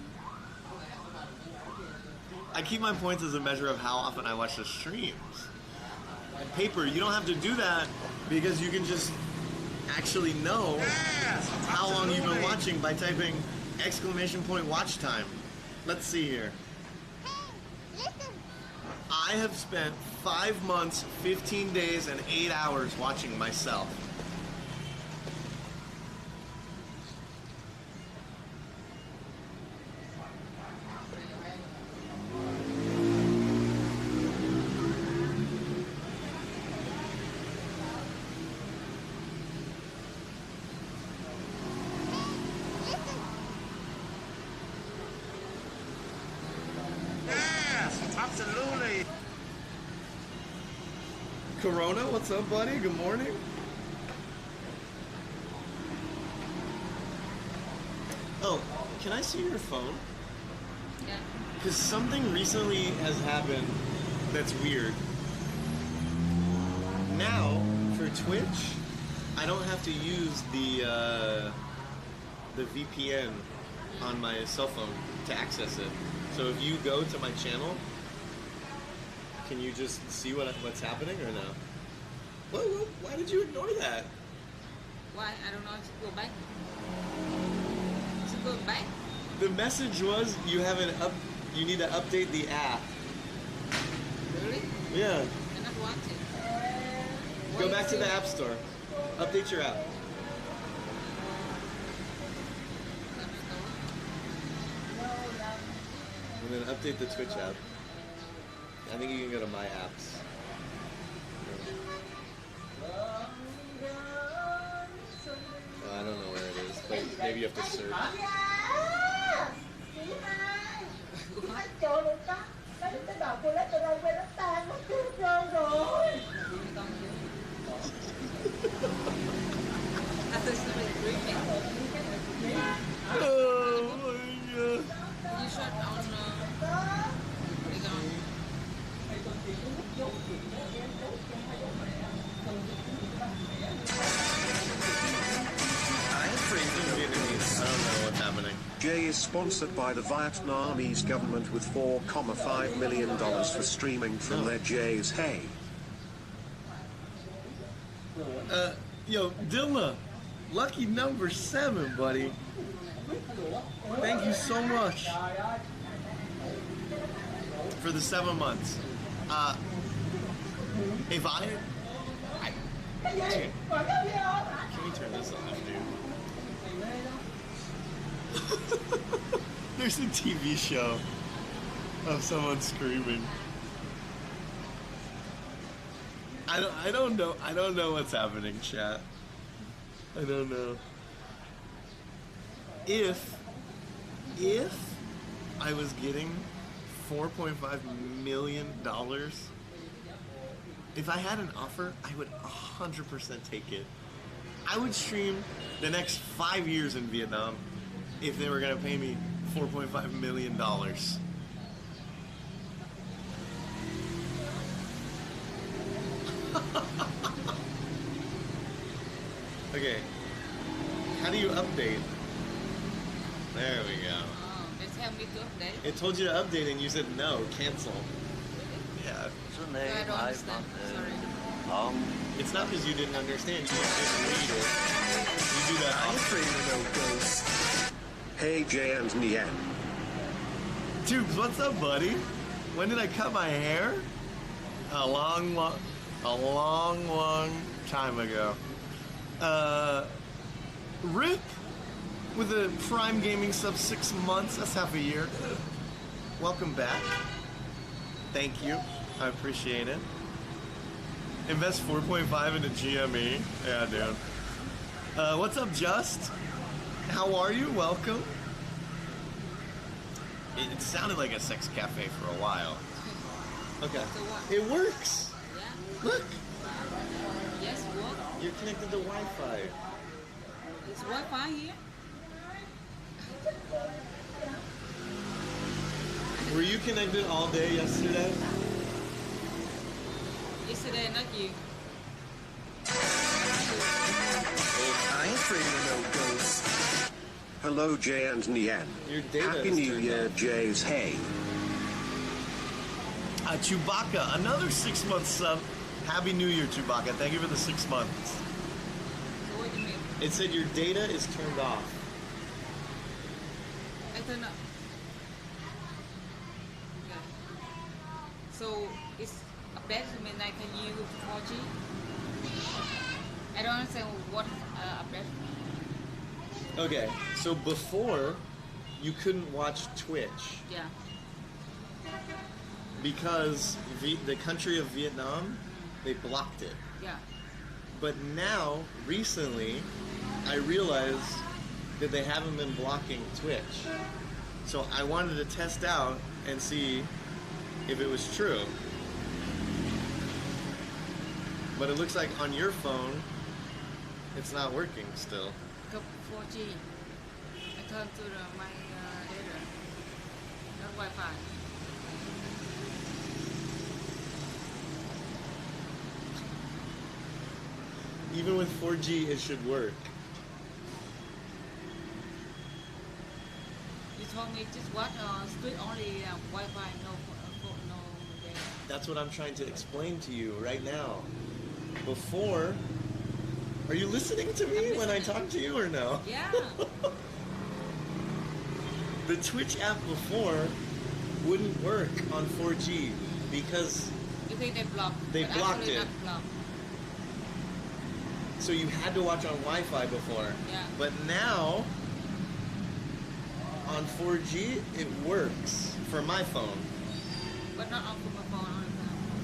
I keep my points as a measure of how often I watch the streams. And Paper, you don't have to do that because you can just actually know how long you've been watching by typing !! watch time. Let's see here. I have spent 5 months, 15 days, and 8 hours watching myself. Absolutely. Corona, what's up, buddy? Good morning. Oh, can I see your phone? Yeah. Because something recently has happened that's weird. Now, for Twitch, I don't have to use the VPN on my cell phone to access it. So if you go to my channel, can you just see what's happening or no? Whoa, why did you ignore that? Why? I don't know. I should go back. I should go back. The message was you need to update the app. Really? Yeah. I'm not watching. Go back to the App Store. Update your app. And then update the Twitch app. I think you can go to My Apps. I don't know where it is, but maybe you have to search. streaming. Oh my god. You shot on Saigon. Vietnamese. I don't know what's happening. Jay is sponsored by the Vietnamese government with $4.5 million for streaming from their Jay's Hey. Yo, Dilma, lucky number 7, buddy. Thank you so much for the 7 months. If I can we turn this off, dude? There's a TV show of someone screaming. I don't know what's happening, chat. I don't know. If I was getting $4.5 million, if I had an offer, I would 100% take it. I would stream the next 5 years in Vietnam if they were gonna pay me $4.5 million. Okay, how do you update? There we go. Oh, they tell me to update. It told you to update and you said no, cancel. Yeah. I don't understand. Sorry. It's not because you didn't understand, you just didn't read it. You do that I'm often. afraid of no ghosts. Hey Jay and Nien. Tubes, what's up, buddy? When did I cut my hair? A long time ago. Rip with a Prime Gaming sub 6 months. That's half a year. Welcome back. Thank you. I appreciate it. Invest 4.5 into GME. Yeah, dude. What's up, Just? How are you? Welcome. It sounded like a sex cafe for a while. Okay. It works. Yeah. Look. Yes, what? You're connected to Wi-Fi. Is Wi-Fi here? Were you connected all day yesterday? Yesterday, not you. I ain't afraid of no ghosts. Hello Jay and Nien. Your data Happy is New turned Year, off. Jay's Hey. Chewbacca, another 6 month sub. Happy New Year, Chewbacca. Thank you for the 6 months. So what do you mean? It said your data is turned off. I turn up. Yeah. So it's update. I mean, I can use 4G. I don't understand what update. Okay, so before you couldn't watch Twitch Yeah. because the country of Vietnam, they blocked it. Yeah. But now, recently, I realized that they haven't been blocking Twitch. So I wanted to test out and see if it was true. But it looks like on your phone, it's not working still. Go 4G. I turn to my data, not Wi-Fi. Even with 4G, it should work. You told me just watch street only Wi-Fi, no data. That's what I'm trying to explain to you right now. Before, are you listening to me when I talk to you or no? Yeah. The Twitch app before wouldn't work on 4G because You think they blocked? They but blocked actually it. Not blocked. so you had to watch on Wi-Fi before. Yeah. But now on 4G it works for my phone. But not on my phone all the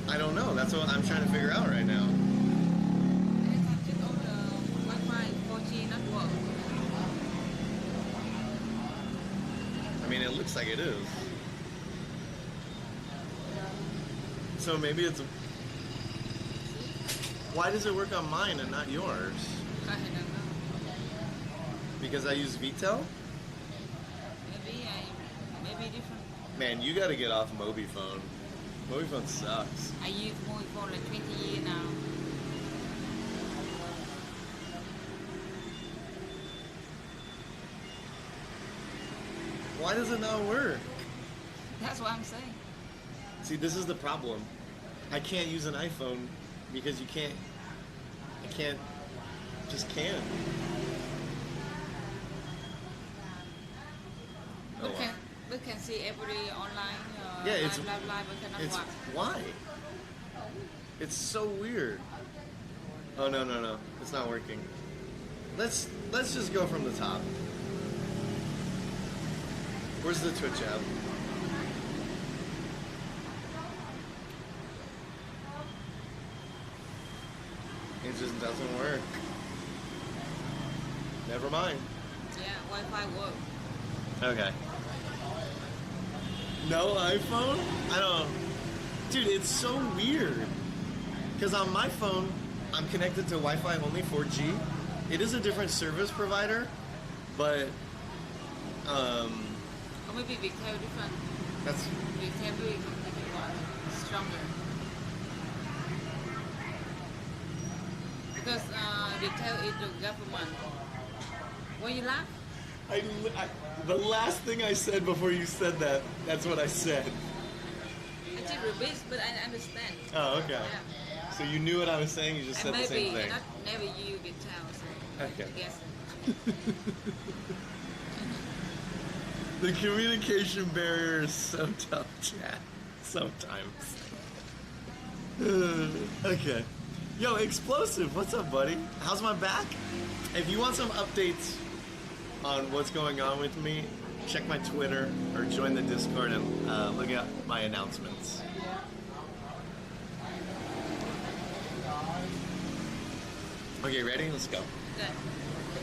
time. I don't know. That's what I'm trying to figure out right now. Anytime check on the Wi-Fi 4G not work. I mean, it looks like it is. So maybe it's. Why does it work on mine and not yours? I don't know. Because I use VTEL? Maybe different. Man, you gotta get off Mobifone. Mobifone sucks. I use mobile phone like 20 years now. Why does it not work? That's what I'm saying. See, this is the problem. I can't use an iPhone because you can't. I can't. Just can't. Oh, wow. We can see every online. Yeah, it's live, we cannot it's watch. why? It's so weird. Oh no, it's not working. Let's just go from the top. Where's the Twitch app? It just doesn't work. Never mind. Yeah, Wi-Fi work. Okay. No iPhone? I don't. Dude, it's so weird. Because on my phone, I'm connected to Wi-Fi only 4G. It is a different service provider, but Or maybe Viettel different. that's Viettel very stronger. Because Viettel is the government. When you laugh, the last thing I said before you said that. That's what I said. I just repeat, but I understand. Oh, okay. Yeah. So you knew what I was saying. You just And said the maybe same thing. not never use Viettel, so Okay. I guess. The communication barrier is so tough, chat. Sometimes. Okay. Yo, Explosive, what's up, buddy? How's my back? If you want some updates on what's going on with me, check my Twitter or join the Discord and look at my announcements. Okay, ready? Let's go.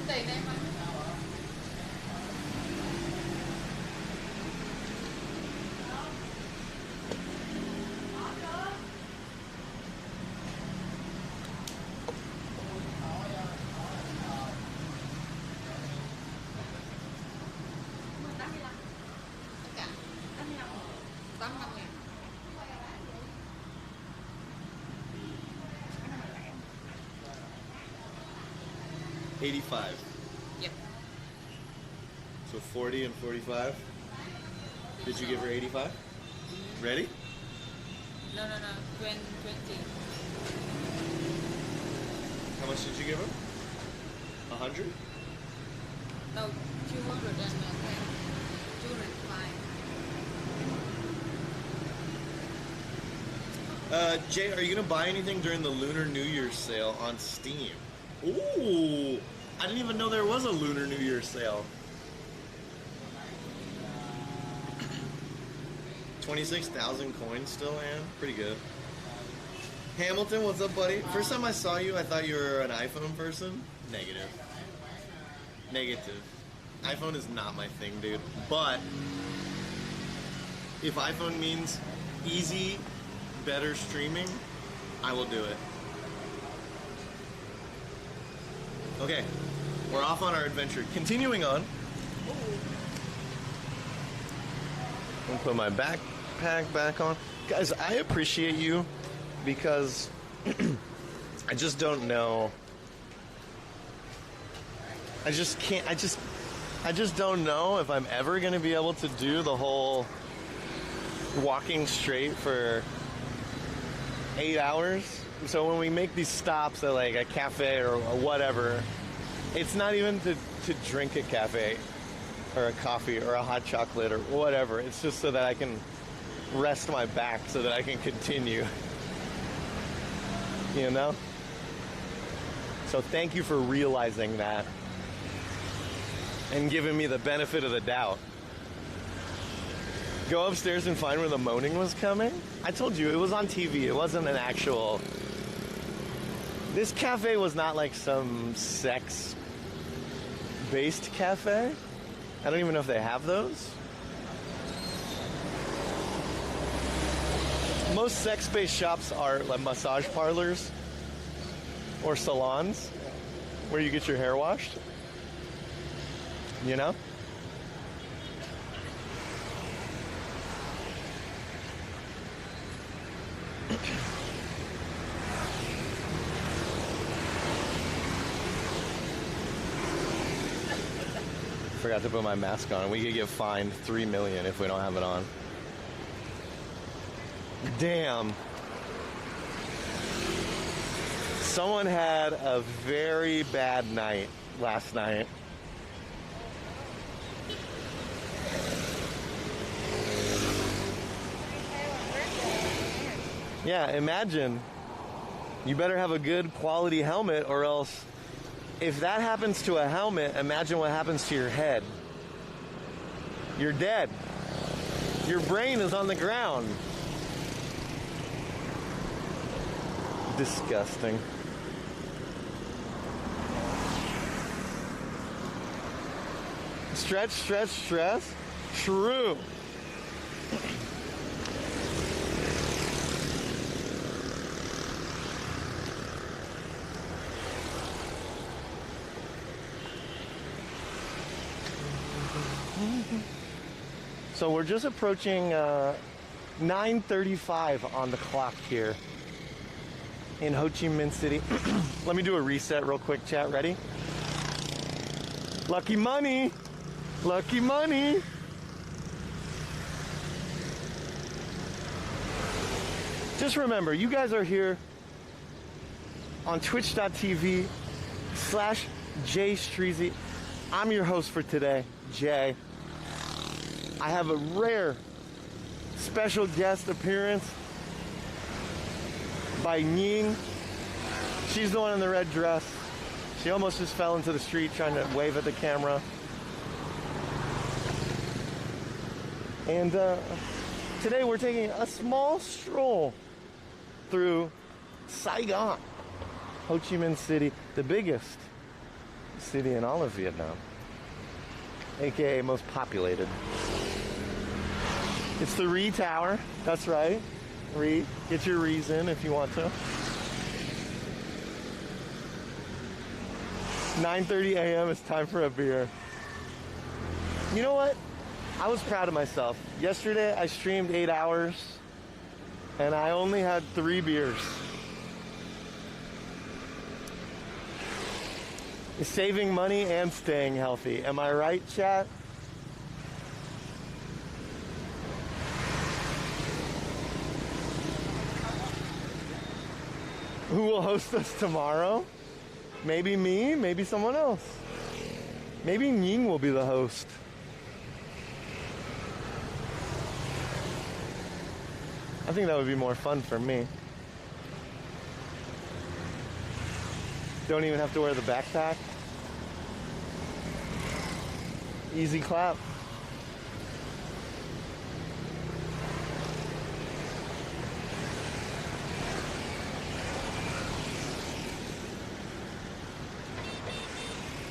Stay there, man. $85. Yep. So 40 and 45. Did you give her 85? Ready? No, 20. How much did you give her? 100? No, 210. 205. Jay, are you gonna buy anything during the Lunar New Year sale on Steam? Ooh, I didn't even know there was a Lunar New Year sale. 26,000 coins still, man. Pretty good. Hamilton, what's up, buddy? First time I saw you, I thought you were an iPhone person. Negative. Negative. iPhone is not my thing, dude. But if iPhone means easy, better streaming, I will do it. Okay, we're off on our adventure. Continuing on. I'll put my backpack back on. Guys, I appreciate you because I just don't know. I just don't know if I'm ever going to be able to do the whole walking straight for 8 hours. So when we make these stops at like a cafe or whatever, it's not even to drink a cafe or a coffee or a hot chocolate or whatever. It's just so that I can rest my back so that I can continue. You know? So thank you for realizing that and giving me the benefit of the doubt. Go upstairs and find where the moaning was coming? I told you, it was on TV. It wasn't an actual... This cafe was not like some sex-based cafe. I don't even know if they have those. Most sex-based shops are like massage parlors or salons where you get your hair washed. you know? Forgot to put my mask on. We could get fined $3 million if we don't have it on. Damn. Someone had a very bad night last night. Yeah, imagine. You better have a good quality helmet, or else if that happens to a helmet, imagine what happens to your head. You're dead. Your brain is on the ground. Disgusting. Stretch, stretch, stress. True. So we're just approaching 9:35 on the clock here in Ho Chi Minh City. Let me do a reset real quick, chat. Ready? Lucky money! Lucky money! Just remember, you guys are here on twitch.tv/JStreezy. I'm your host for today, Jay. I have a rare special guest appearance by Ning. She's the one in the red dress. She almost just fell into the street trying to wave at the camera. And today we're taking a small stroll through Saigon, Ho Chi Minh City, the biggest city in all of Vietnam, aka most populated. It's the Re Tower. That's right. Re. Get your Re's in if you want to. 9:30 a.m. It's time for a beer. You know what? I was proud of myself. Yesterday I streamed 8 hours and I only had 3 beers. Saving money and staying healthy. Am I right, chat? Who will host us tomorrow? Maybe me, maybe someone else. Maybe Ning will be the host. I think that would be more fun for me. Don't even have to wear the backpack. Easy clap.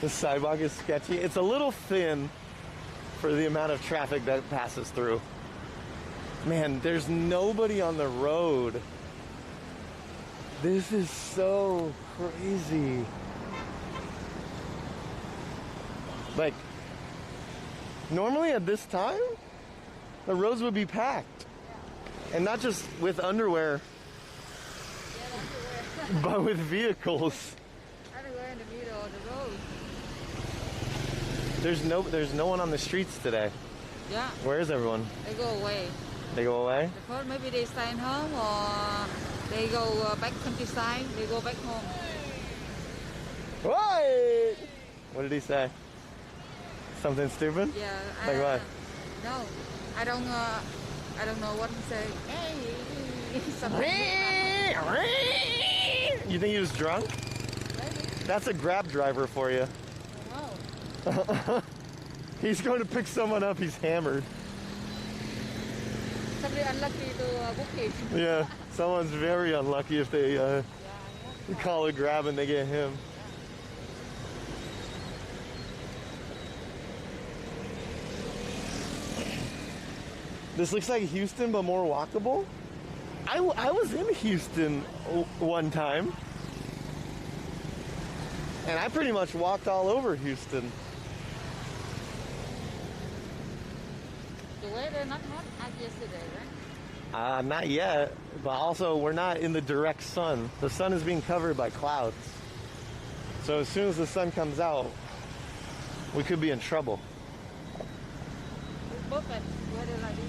The sidewalk is sketchy. It's a little thin for the amount of traffic that passes through. Man, there's nobody on the road. This is so crazy. Like, normally at this time, the roads would be packed. And not just with underwear, but with vehicles. Underwear in the middle of the road. There's no one on the streets today. Yeah. Where is everyone? They go away. They go away? Because maybe they stay at home or they go back countryside. They go back home. What? What did he say? Something stupid? Yeah. Like what? No, I don't know what he said. Hey, something. You think he was drunk? Maybe. That's a Grab driver for you. Oh. He's going to pick someone up. He's hammered. Somebody unlucky to book him. Yeah, someone's very unlucky if they call a Grab and they get him. This looks like Houston, but more walkable. I was in Houston one time, and I pretty much walked all over Houston. the weather not hot as yesterday, right? Not yet, but also we're not in the direct sun. The sun is being covered by clouds. So as soon as the sun comes out, we could be in trouble. It's perfect weather like this.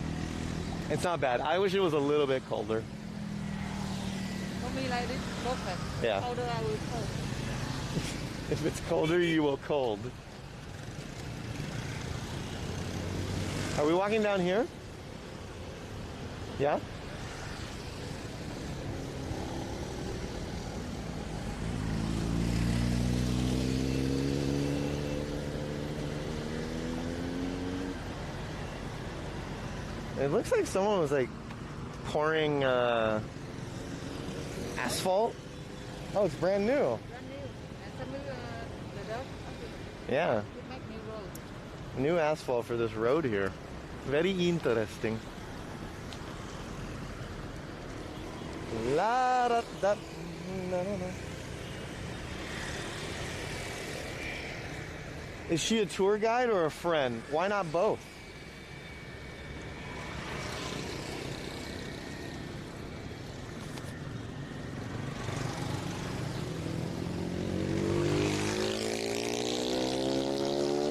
It's not bad. I wish it was a little bit colder. For me like this, perfect. Yeah. Colder I will cold. If it's colder, you will cold. Are we walking down here? Yeah? It looks like someone was like pouring asphalt. Oh, it's brand new. Brand new. And some of the dog Yeah, to make new road. new asphalt for this road here. Very interesting. La da da. No, no, no. Is she a tour guide or a friend? Why not both?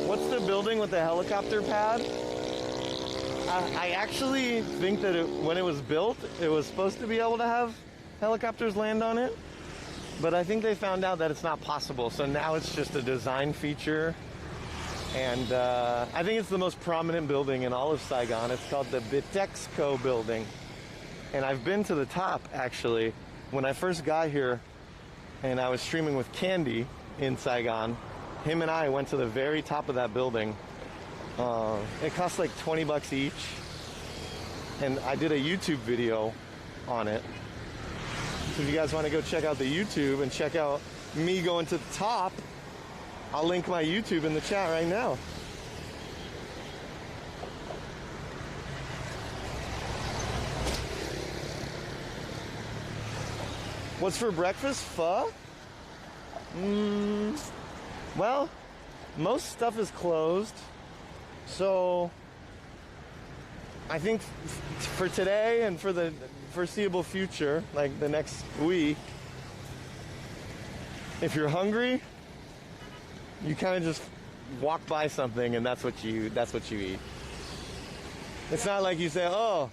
What's the building with the helicopter pad? I actually think that when it was built, it was supposed to be able to have helicopters land on it. But I think they found out that it's not possible. So now it's just a design feature. And I think it's the most prominent building in all of Saigon. It's called the Bitexco building. And I've been to the top, actually. When I first got here and I was streaming with Candy in Saigon, him and I went to the very top of that building. It cost like 20 bucks each. And I did a YouTube video on it. So if you guys want to go check out the YouTube and check out me going to the top, I'll link my YouTube in the chat right now. What's for breakfast? Pho? Well, most stuff is closed. So I think for today and for the foreseeable future, like the next week, if you're hungry, you kind of just walk by something and that's what you eat. It's not like you say, "Oh,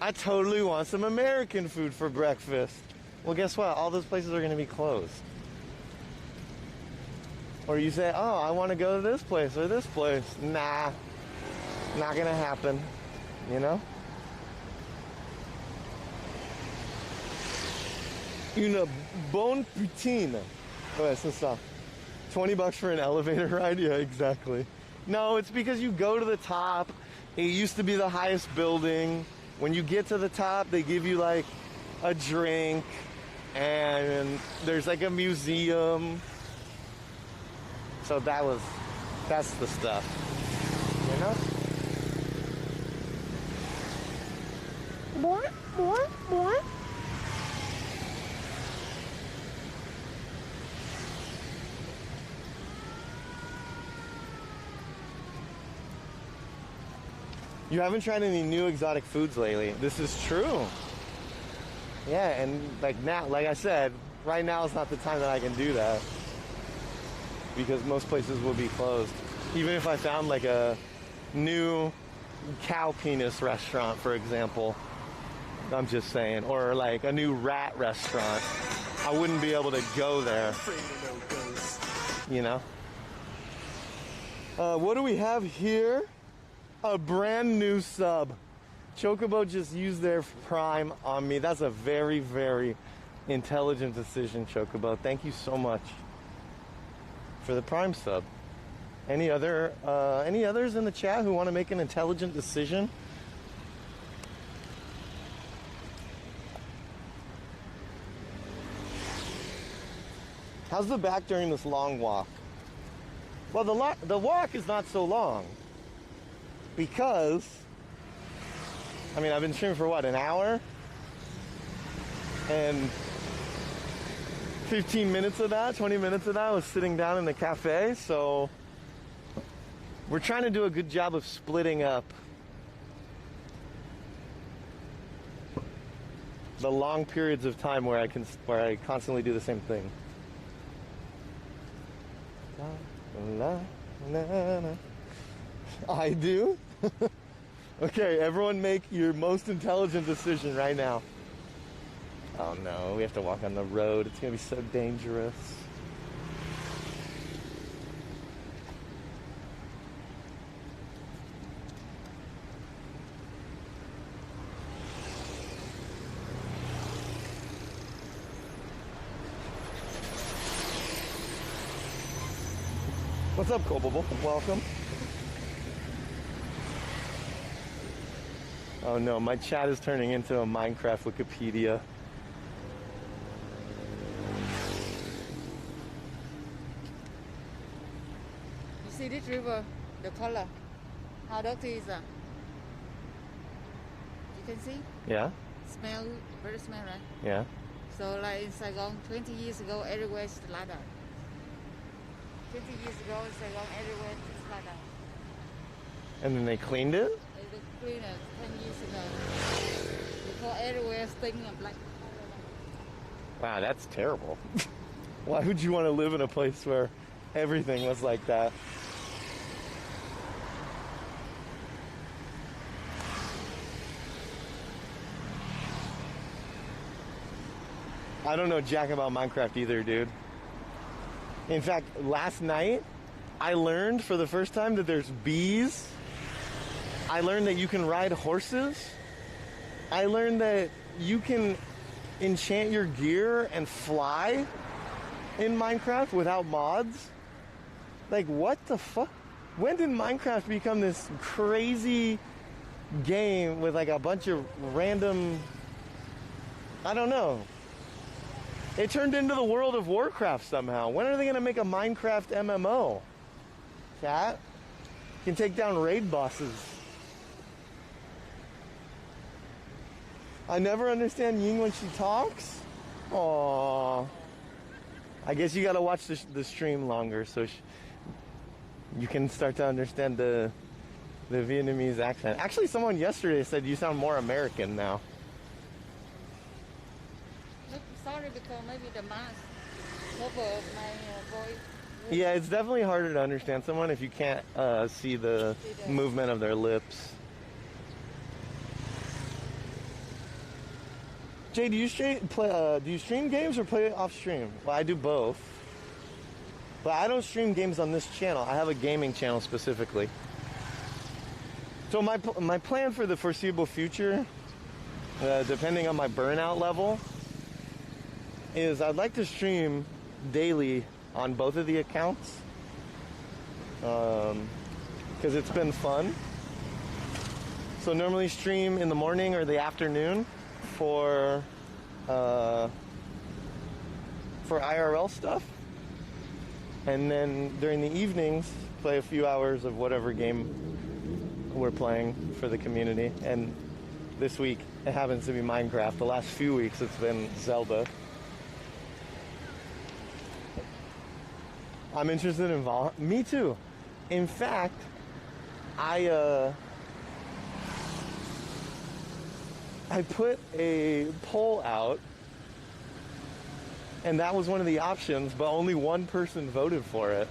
I totally want some American food for breakfast." Well, guess what? All those places are going to be closed. Or you say, "Oh, I want to go to this place or this place." Nah, not going to happen, you know? Une bonne poutine. Ouais, c'est ça. 20 bucks for an elevator ride? Yeah, exactly. No, it's because you go to the top. It used to be the highest building. When you get to the top, they give you like a drink and there's like a museum. So that's the stuff, you know? Boy. You haven't tried any new exotic foods lately. This is true. Yeah, and like now, like I said, right now is not the time that I can do that because most places will be closed. Even if I found like a new cow penis restaurant, for example, I'm just saying, or like a new rat restaurant, I wouldn't be able to go there, you know? What do we have here? A brand new sub. Chocobo just used their Prime on me. That's a very, very intelligent decision, Chocobo. Thank you so much for the Prime sub. Any others in the chat who want to make an intelligent decision? How's the back during this long walk? Well, the walk is not so long because, I mean, I've been streaming for what, an hour? And 15 minutes of that, 20 minutes of that was sitting down in the cafe, so we're trying to do a good job of splitting up the long periods of time where I constantly do the same thing. La, la, la. I do? Okay, everyone make your most intelligent decision right now. Oh no, we have to walk on the road. It's gonna be so dangerous. What's up, Cobable? Welcome. Oh no, my chat is turning into a Minecraft Wikipedia. You see this river, the color, how dirty is that? You can see? Yeah? Smell, very smell, right? Yeah. So like in Saigon, 20 years ago, everywhere is like that. 20 years ago in Saigon, everywhere is like that. And then they cleaned it? They cleaned it 10 years ago. Before everywhere stinking of black. Wow, that's terrible. Why would you want to live in a place where everything was like that? I don't know jack about Minecraft either, dude. In fact, last night, I learned for the first time that there's bees. I learned that you can ride horses. I learned that you can enchant your gear and fly in Minecraft without mods. Like, what the fuck? When did Minecraft become this crazy game with like a bunch of random... I don't know. It turned into the World of Warcraft somehow. When are they going to make a Minecraft MMO? Chat? You can take down raid bosses. I never understand Ying when she talks. Aww. I guess you gotta watch the stream longer so you can start to understand the Vietnamese accent. Actually, someone yesterday said you sound more American now. Sorry, because maybe the mask cover my voice. Yeah, it's definitely harder to understand someone if you can't see the movement of their lips. Jay, do you stream games or play off stream? Well, I do both. But I don't stream games on this channel. I have a gaming channel specifically. So my plan for the foreseeable future, depending on my burnout level, is I'd like to stream daily on both of the accounts. Because it's been fun. So normally stream in the morning or the afternoon for IRL stuff, and then during the evenings play a few hours of whatever game we're playing for the community. And this week it happens to be Minecraft. The last few weeks it's been Zelda. I'm interested in me too. In fact, I put a poll out, and that was one of the options, but only one person voted for it.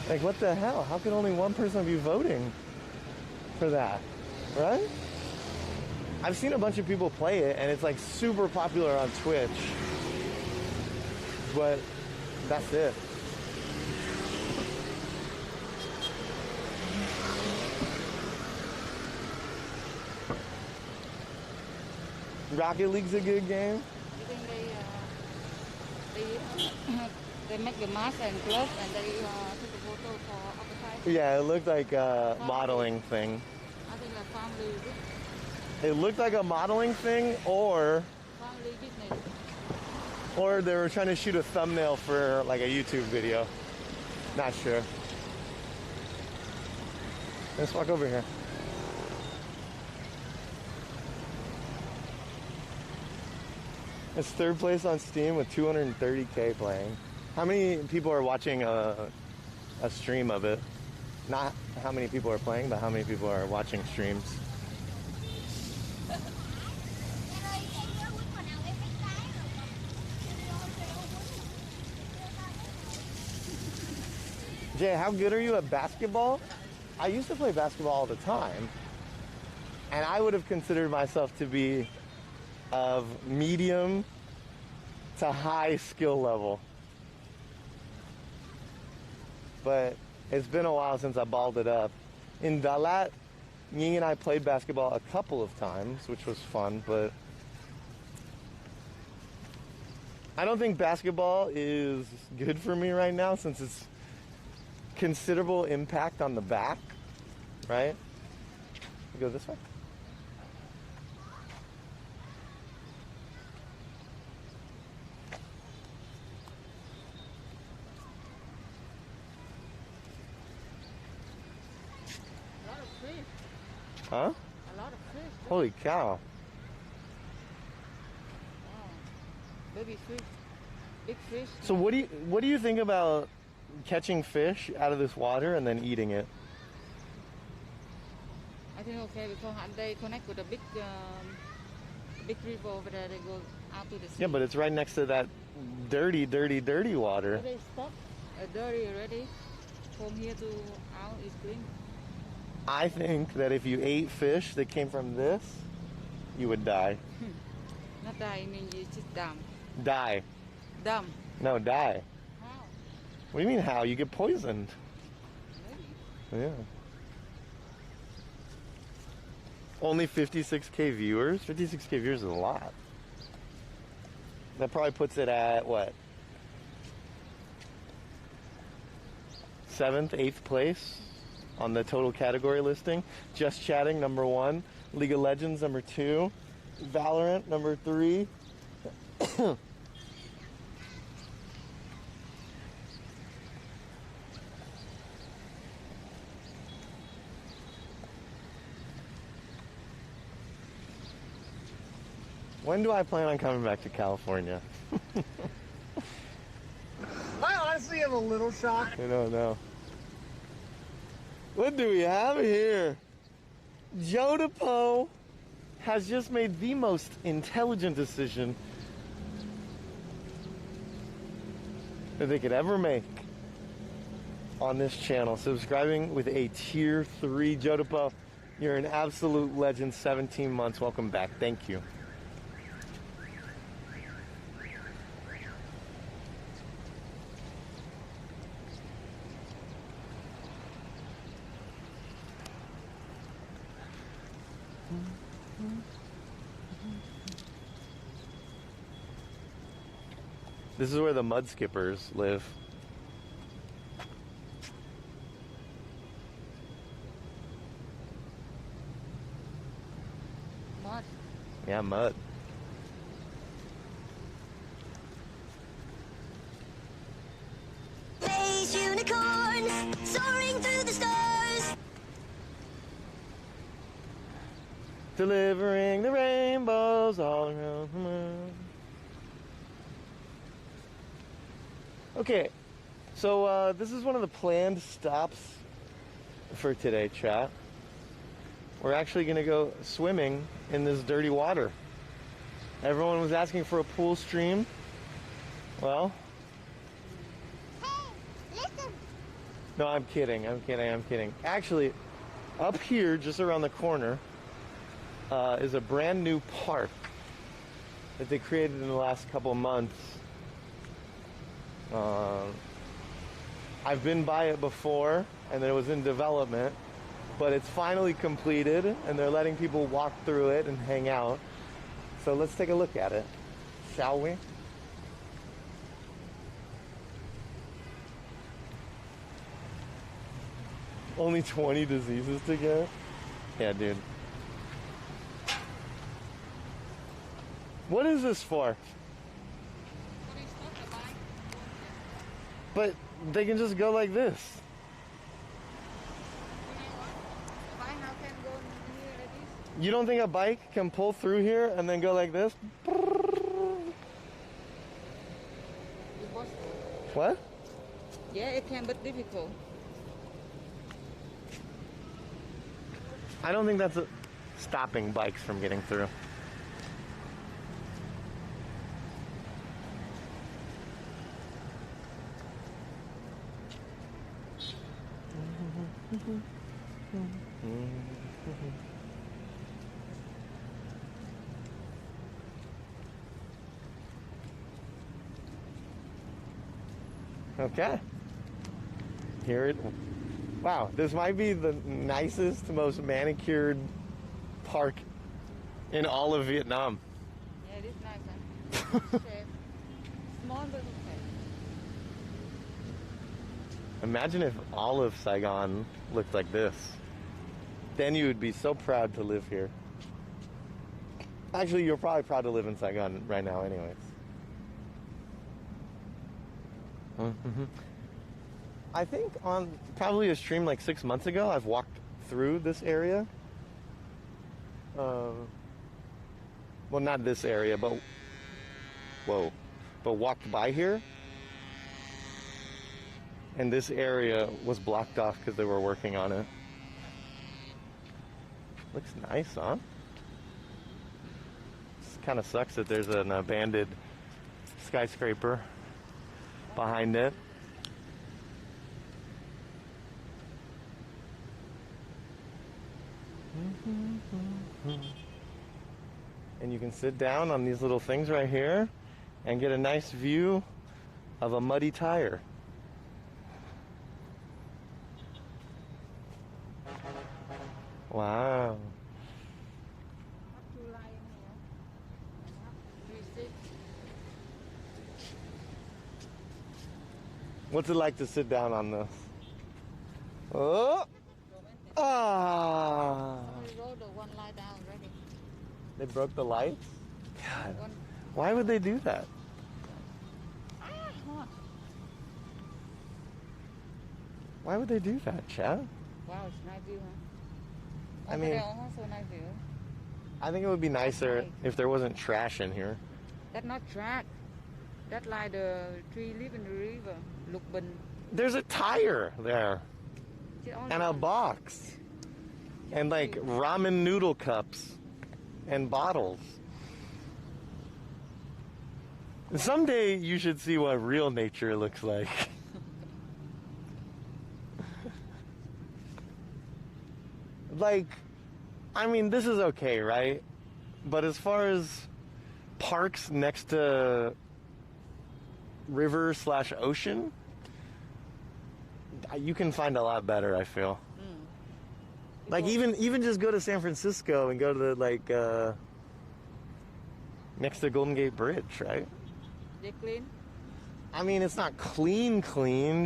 Like, what the hell? How could only one person be voting for that, right? I've seen a bunch of people play it, and it's like super popular on Twitch, but that's it. Rocket League's a good game. You think they make the mask and gloves and they take a photo for advertising? Yeah, it looked like a modeling thing. I think like family. It looked like a modeling thing, or Family business. or they were trying to shoot a thumbnail for like a YouTube video. Not sure. Let's walk over here. It's third place on Steam with 230K playing. How many people are watching a stream of it? Not how many people are playing, but how many people are watching streams. Jay, how good are you at basketball? I used to play basketball all the time, and I would have considered myself to be of medium to high skill level. But it's been a while since I balled it up. In Dalat, Ying and I played basketball a couple of times, which was fun, but I don't think basketball is good for me right now since it's considerable impact on the back, right? You go this way. A lot of fish. Huh? A lot of fish. Holy cow. Wow. Baby fish. Big fish. So what do you think about catching fish out of this water and then eating it? I think okay because they connect with a big river over there. They go out to the sea. Yeah, but it's right next to that dirty, dirty, dirty water. They stop. Dirty already. From here to out is clean. I think that if you ate fish that came from this, you would die. Not die, I mean you just dumb. Die. Dumb. No, die. How? What do you mean how? You get poisoned. Maybe. Yeah. Only 56K viewers? 56K viewers is a lot. That probably puts it at what? 7th, 8th place on the total category listing. Just Chatting, number 1. League of Legends, number 2. Valorant, number 3. When do I plan on coming back to California? I honestly am a little shocked. I don't know. What do we have here? Jodapo has just made the most intelligent decision that they could ever make on this channel. Subscribing with a tier 3. Jodapo, you're an absolute legend. 17 months. Welcome back. Thank you. This is where the mud skippers live. Mud. Yeah, mud. Space unicorn soaring through the stars. Delivering the rainbows all around the moon. Okay, so this is one of the planned stops for today, chat. We're actually going to go swimming in this dirty water. Everyone was asking for a pool stream. Well, Hey, listen. no, I'm kidding. Actually, up here, just around the corner, is a brand new park that they created in the last couple months. I've been by it before, and it was in development, but it's finally completed, and they're letting people walk through it and hang out. So let's take a look at it, shall we? Only 20 diseases to get? Yeah, dude. What is this for? But they can just go like this. You don't think a bike can pull through here and then go like this? What? Yeah, it can, but difficult. I don't think that's stopping bikes from getting through. Okay. Here it. Wow, this might be the nicest, most manicured park in all of Vietnam. Yeah, it is nice, huh? Shape. Small but okay. Imagine if all of Saigon looked like this. Then you would be so proud to live here. Actually, you're probably proud to live in Saigon right now anyways. Mm-hmm. I think on probably a stream like 6 months ago, I've walked through this area. Well, not this area, but walked by here. And this area was blocked off because they were working on it. Looks nice, huh? It kind of sucks that there's an abandoned skyscraper behind it. And you can sit down on these little things right here and get a nice view of a muddy tire. Wow. What's it like to sit down on this? Oh! Ah! Rolled the one lie down already. They broke the lights? God. Why would they do that? Hot. Why would they do that, Chad? Wow, it's nice view, huh? I mean, also nice view. I think it would be nicer if there wasn't trash in here. That's not track. That's like the tree live in the river. Look, bin. There's a tire there. And a box. And like ramen noodle cups. And bottles. Someday you should see what real nature looks like. Like, I mean, this is okay, right? But as far as parks next to river/ocean, you can find a lot better, I feel. Like even just go to San Francisco and go to the next to Golden Gate Bridge, right? They clean? I mean, it's not clean,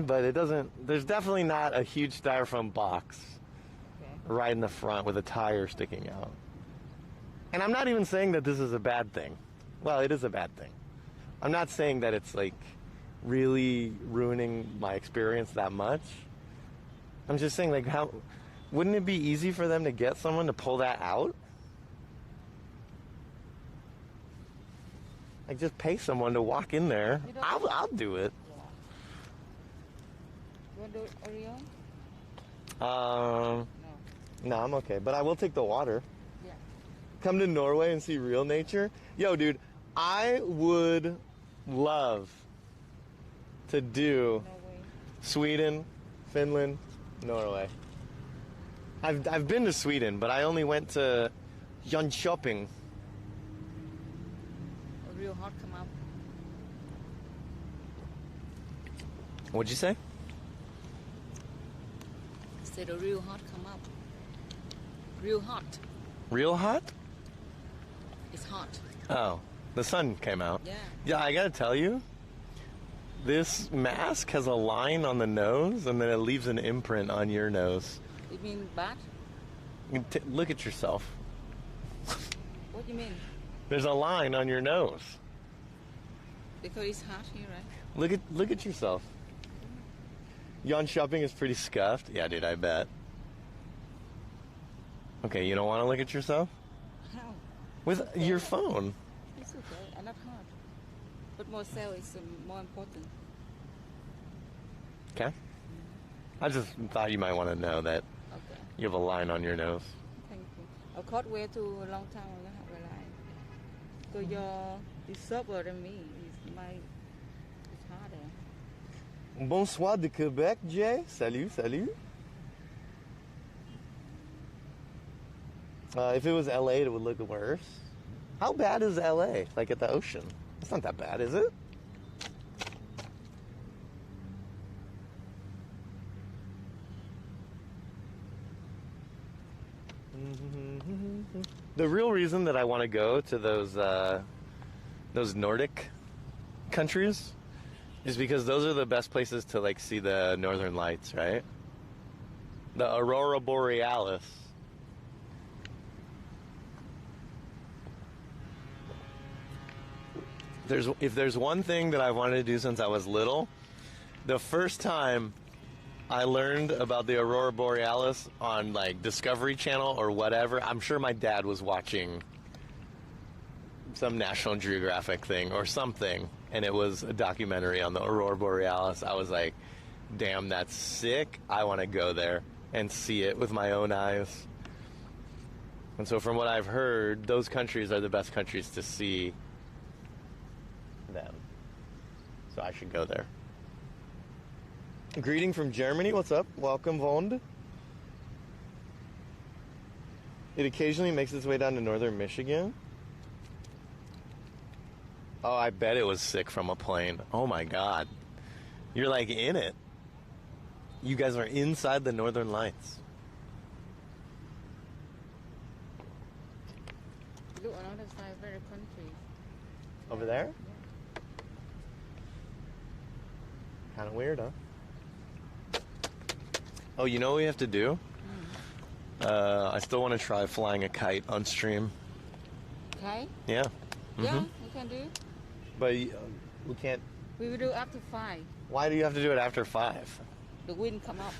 but it doesn't. There's definitely not a huge styrofoam box right in the front with a tire sticking out. And I'm not even saying that this is a bad thing. Well, it is a bad thing. I'm not saying that it's like really ruining my experience that much. I'm just saying, like, how wouldn't it be easy for them to get someone to pull that out? Like, just pay someone to walk in there. I'll do it. You want to do Oreo? No, I'm okay. But I will take the water. Yeah. Come to Norway and see real nature. Yo, dude, I would love to do Sweden, Finland, Norway. I've been to Sweden, but I only went to Jönköping. A real hot come up. What'd you say? Said a real hot come up. Real hot. Real hot? It's hot. Oh, the sun came out. Yeah. Yeah, I gotta tell you, this mask has a line on the nose, and then it leaves an imprint on your nose. You mean bad? Look at yourself. What do you mean? There's a line on your nose. Because it's hot here, right? Look at yourself. Jönköping is pretty scuffed. Yeah, dude, I bet. Okay, you don't want to look at yourself? How? With your phone. It's okay. I'm not hot. But more cell is more important. Okay. I just thought you might want to know that you have a line on your nose. Thank you. Of course, wear to a long time I have a line. So your is sober than me. It's harder. Bonsoir de Québec, Jay. Salut, salut. If it was LA, it would look worse. How bad is LA? Like at the ocean? It's not that bad, is it? The real reason that I want to go to those Nordic countries is because those are the best places to like see the northern lights, right? The Aurora Borealis. If there's one thing that I wanted to do since I was little, the first time I learned about the Aurora Borealis on like Discovery Channel or whatever, I'm sure my dad was watching some National Geographic thing or something, and it was a documentary on the Aurora Borealis. I was like, damn, that's sick. I want to go there and see it with my own eyes. And so from what I've heard, those countries are the best countries to see them. So I should go there. Greeting from Germany. What's up? Welcome, Vond. It occasionally makes its way down to northern Michigan. Oh, I bet it was sick from a plane. Oh my God. You're like in it. You guys are inside the northern lights. Look on other side, very country. Over there? Kind of weird, huh? Oh, you know what we have to do? I still want to try flying a kite on stream. Okay? Yeah. Yeah, we can do. But we can't. We will do after 5. Why do you have to do it after 5? The wind come up.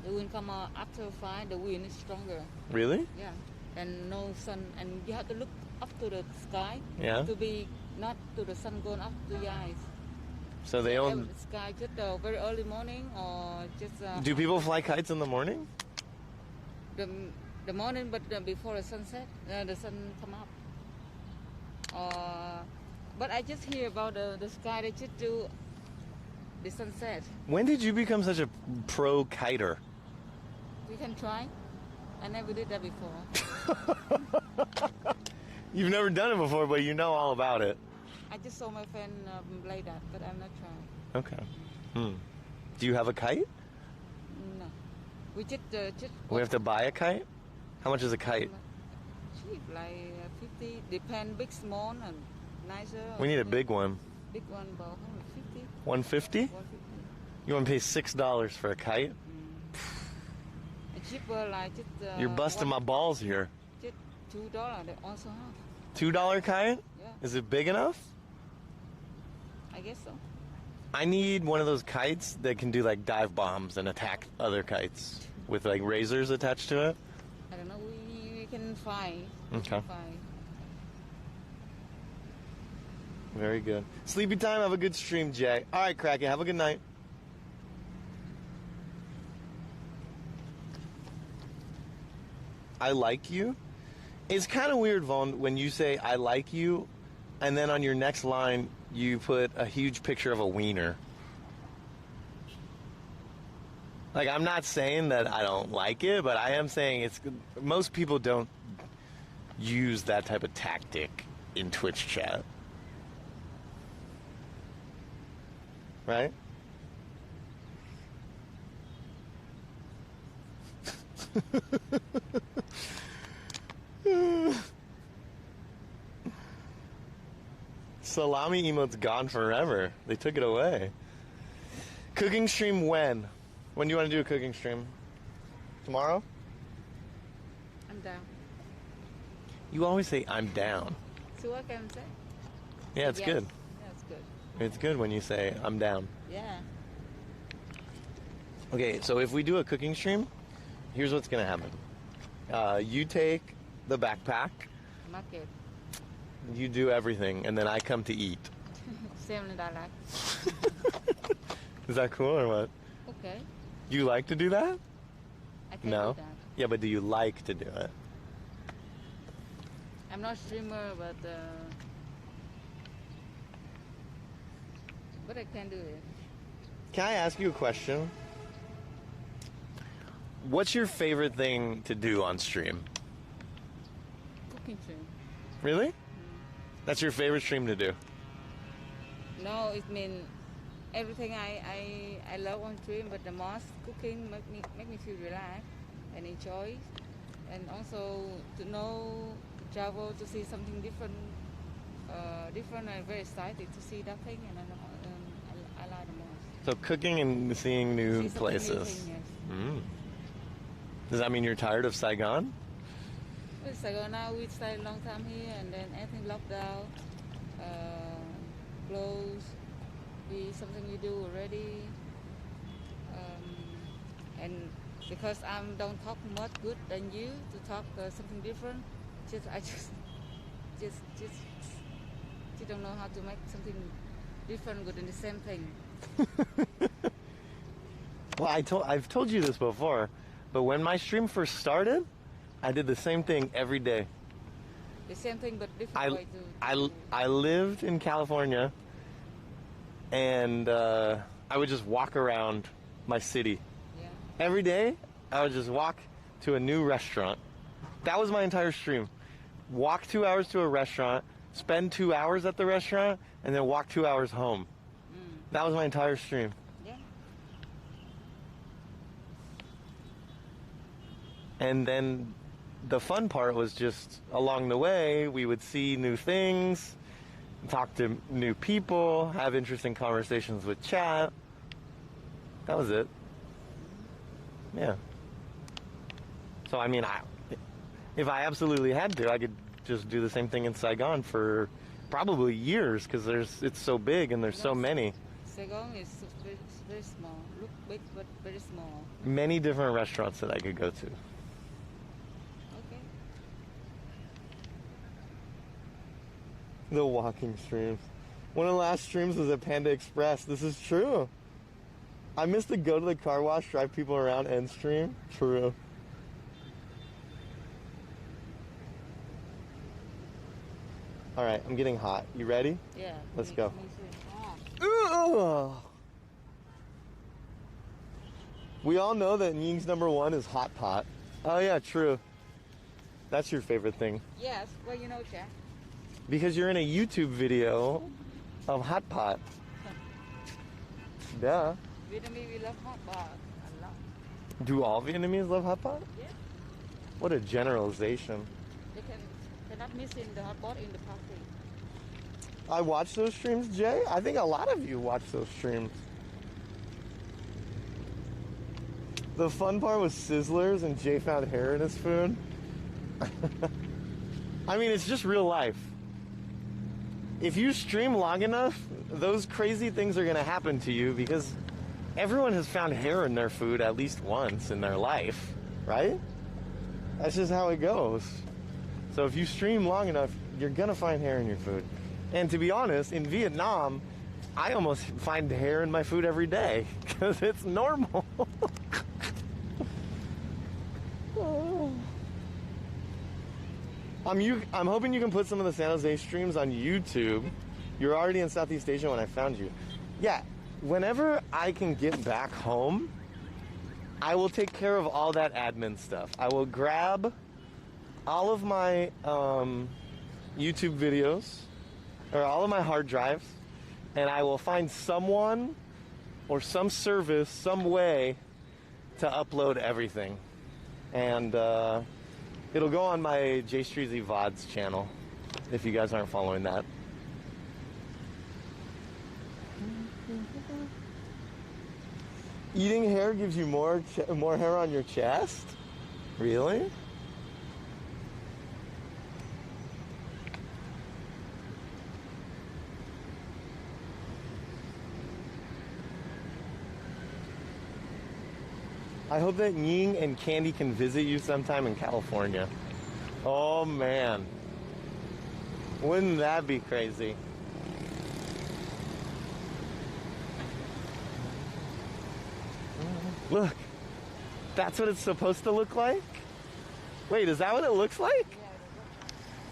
The wind come up after 5. The wind is stronger. Really? Yeah. And no sun. And you have to look up to the sky. Yeah. To be not to the sun going up to your eyes. So they Every own. sky just very early morning or just. Do people fly kites in the morning? The morning, but before the sunset, the sun come up. But I just hear about the sky. They just do the sunset. When did you become such a pro kiter? We can try. I never did that before. You've never done it before, but you know all about it. I just saw my friend play that, but I'm not trying. Okay. Do you have a kite? No. We just We have to buy a kite? How much is a kite? cheap, like 50. Depend big, small, and nicer. We need a big one. Big one, about 150. 150? 150. You want to pay $6 for a kite? And cheaper, like just. You're busting my balls here. Just $2. They also have. $2 kite? Yeah. Is it big enough? I guess so. I need one of those kites that can do like dive bombs and attack other kites with like razors attached to it. I don't know. We can find. Okay. Very good. Sleepy time. Have a good stream, Jay. All right, Kraken. Have a good night. I like you. It's kind of weird, Vaughn, when you say I like you, and then on your next line you put a huge picture of a wiener. Like, I'm not saying that I don't like it, but I am saying it's most people don't use that type of tactic in Twitch chat. Right? Salami emote's gone forever. They took it away. Cooking stream when? When do you want to do a cooking stream? Tomorrow? I'm down. You always say I'm down. So what can I say? Yeah, it's Yes. good. That's good. It's good when you say I'm down. Yeah. Okay, so if we do a cooking stream, here's what's gonna happen. You take the backpack, Market. you do everything, and then I come to eat. $7. Is that cool or what? Okay. You like to do that? I can No. do that. Yeah, but do you like to do it? I'm not streamer, but I can do it. Can I ask you a question? What's your favorite thing to do on stream? walking stream. Really? That's your favorite stream to do? No, it means everything I love on stream, but the most cooking make me feel relaxed and enjoy, and also to know, to travel, to see something different. I'm very excited to see that thing, and I like the most. So cooking and seeing new See something places. new thing, yes. Mm. Does that mean you're tired of Saigon? In Saigon now we stay a long time here, and then everything locked down, closed. Something we do already, and because I don't talk much good than you to talk something different, I just don't know how to make something different good in the same thing. Well, I've told you this before, but when my stream first started, I did the same thing every day. The same thing but different way to I lived in California, and I would just walk around my city. Yeah. Every day, I would just walk to a new restaurant. That was my entire stream. Walk 2 hours to a restaurant, spend 2 hours at the restaurant, and then walk 2 hours home. That was my entire stream. Yeah. And then the fun part was just along the way, we would see new things, talk to new people, have interesting conversations with chat. That was it. Yeah. So, I mean, if I absolutely had to, I could just do the same thing in Saigon for probably years, because it's so big and there's so many. Saigon is very small. Look big, but very small. Many different restaurants that I could go to. Okay. The walking streams. One of the last streams was at Panda Express. This is true. I miss the go to the car wash, drive people around, and stream. True. All right, I'm getting hot. You ready? Yeah. Let's go. Me too. Ugh. We all know that Ying's #1 is hot pot. Oh yeah, true. That's your favorite thing. Yes. Well, you know, Jack. Because you're in a YouTube video of hot pot. Duh. Vietnamese, we love hot pot a lot. Do all Vietnamese love hot pot? Yeah. What a generalization. They cannot miss in the hot pot in the party. I watch those streams, Jay. I think a lot of you watch those streams. The fun part was Sizzlers and Jay found hair in his food. I mean, it's just real life. If you stream long enough, those crazy things are going to happen to you, because everyone has found hair in their food at least once in their life, right? That's just how it goes. So if you stream long enough, you're going to find hair in your food. And to be honest, in Vietnam, I almost find hair in my food every day because it's normal. I'm hoping you can put some of the San Jose streams on YouTube. You're already in Southeast Asia when I found you. Yeah, whenever I can get back home, I will take care of all that admin stuff. I will grab all of my YouTube videos, or all of my hard drives, and I will find someone or some service, some way to upload everything. And it'll go on my J Streezy VODs channel, if you guys aren't following that. Eating hair gives you more hair on your chest? Really? I hope that Ying and Candy can visit you sometime in California. Oh man. Wouldn't that be crazy? Look. That's what it's supposed to look like? Wait, is that what it looks like?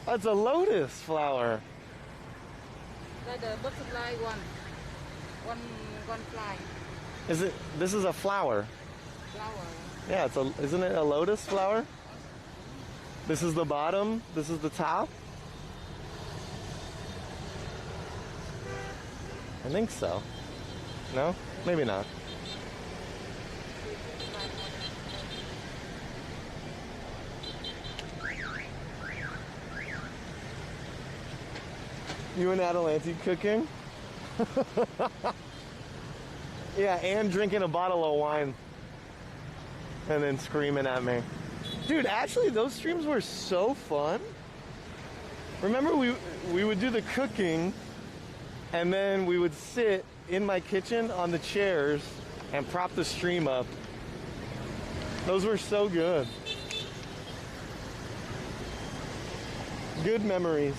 That's a lotus flower. Like the butterfly one fly. This is a flower. Flower. Yeah, isn't it a lotus flower? This is the bottom. This is the top. I think so. No? Maybe not. You and Adelante cooking? Yeah, and drinking a bottle of wine. And then screaming at me. Dude, actually, those streams were so fun. Remember, we would do the cooking, and then we would sit in my kitchen on the chairs and prop the stream up. Those were so good. Good memories.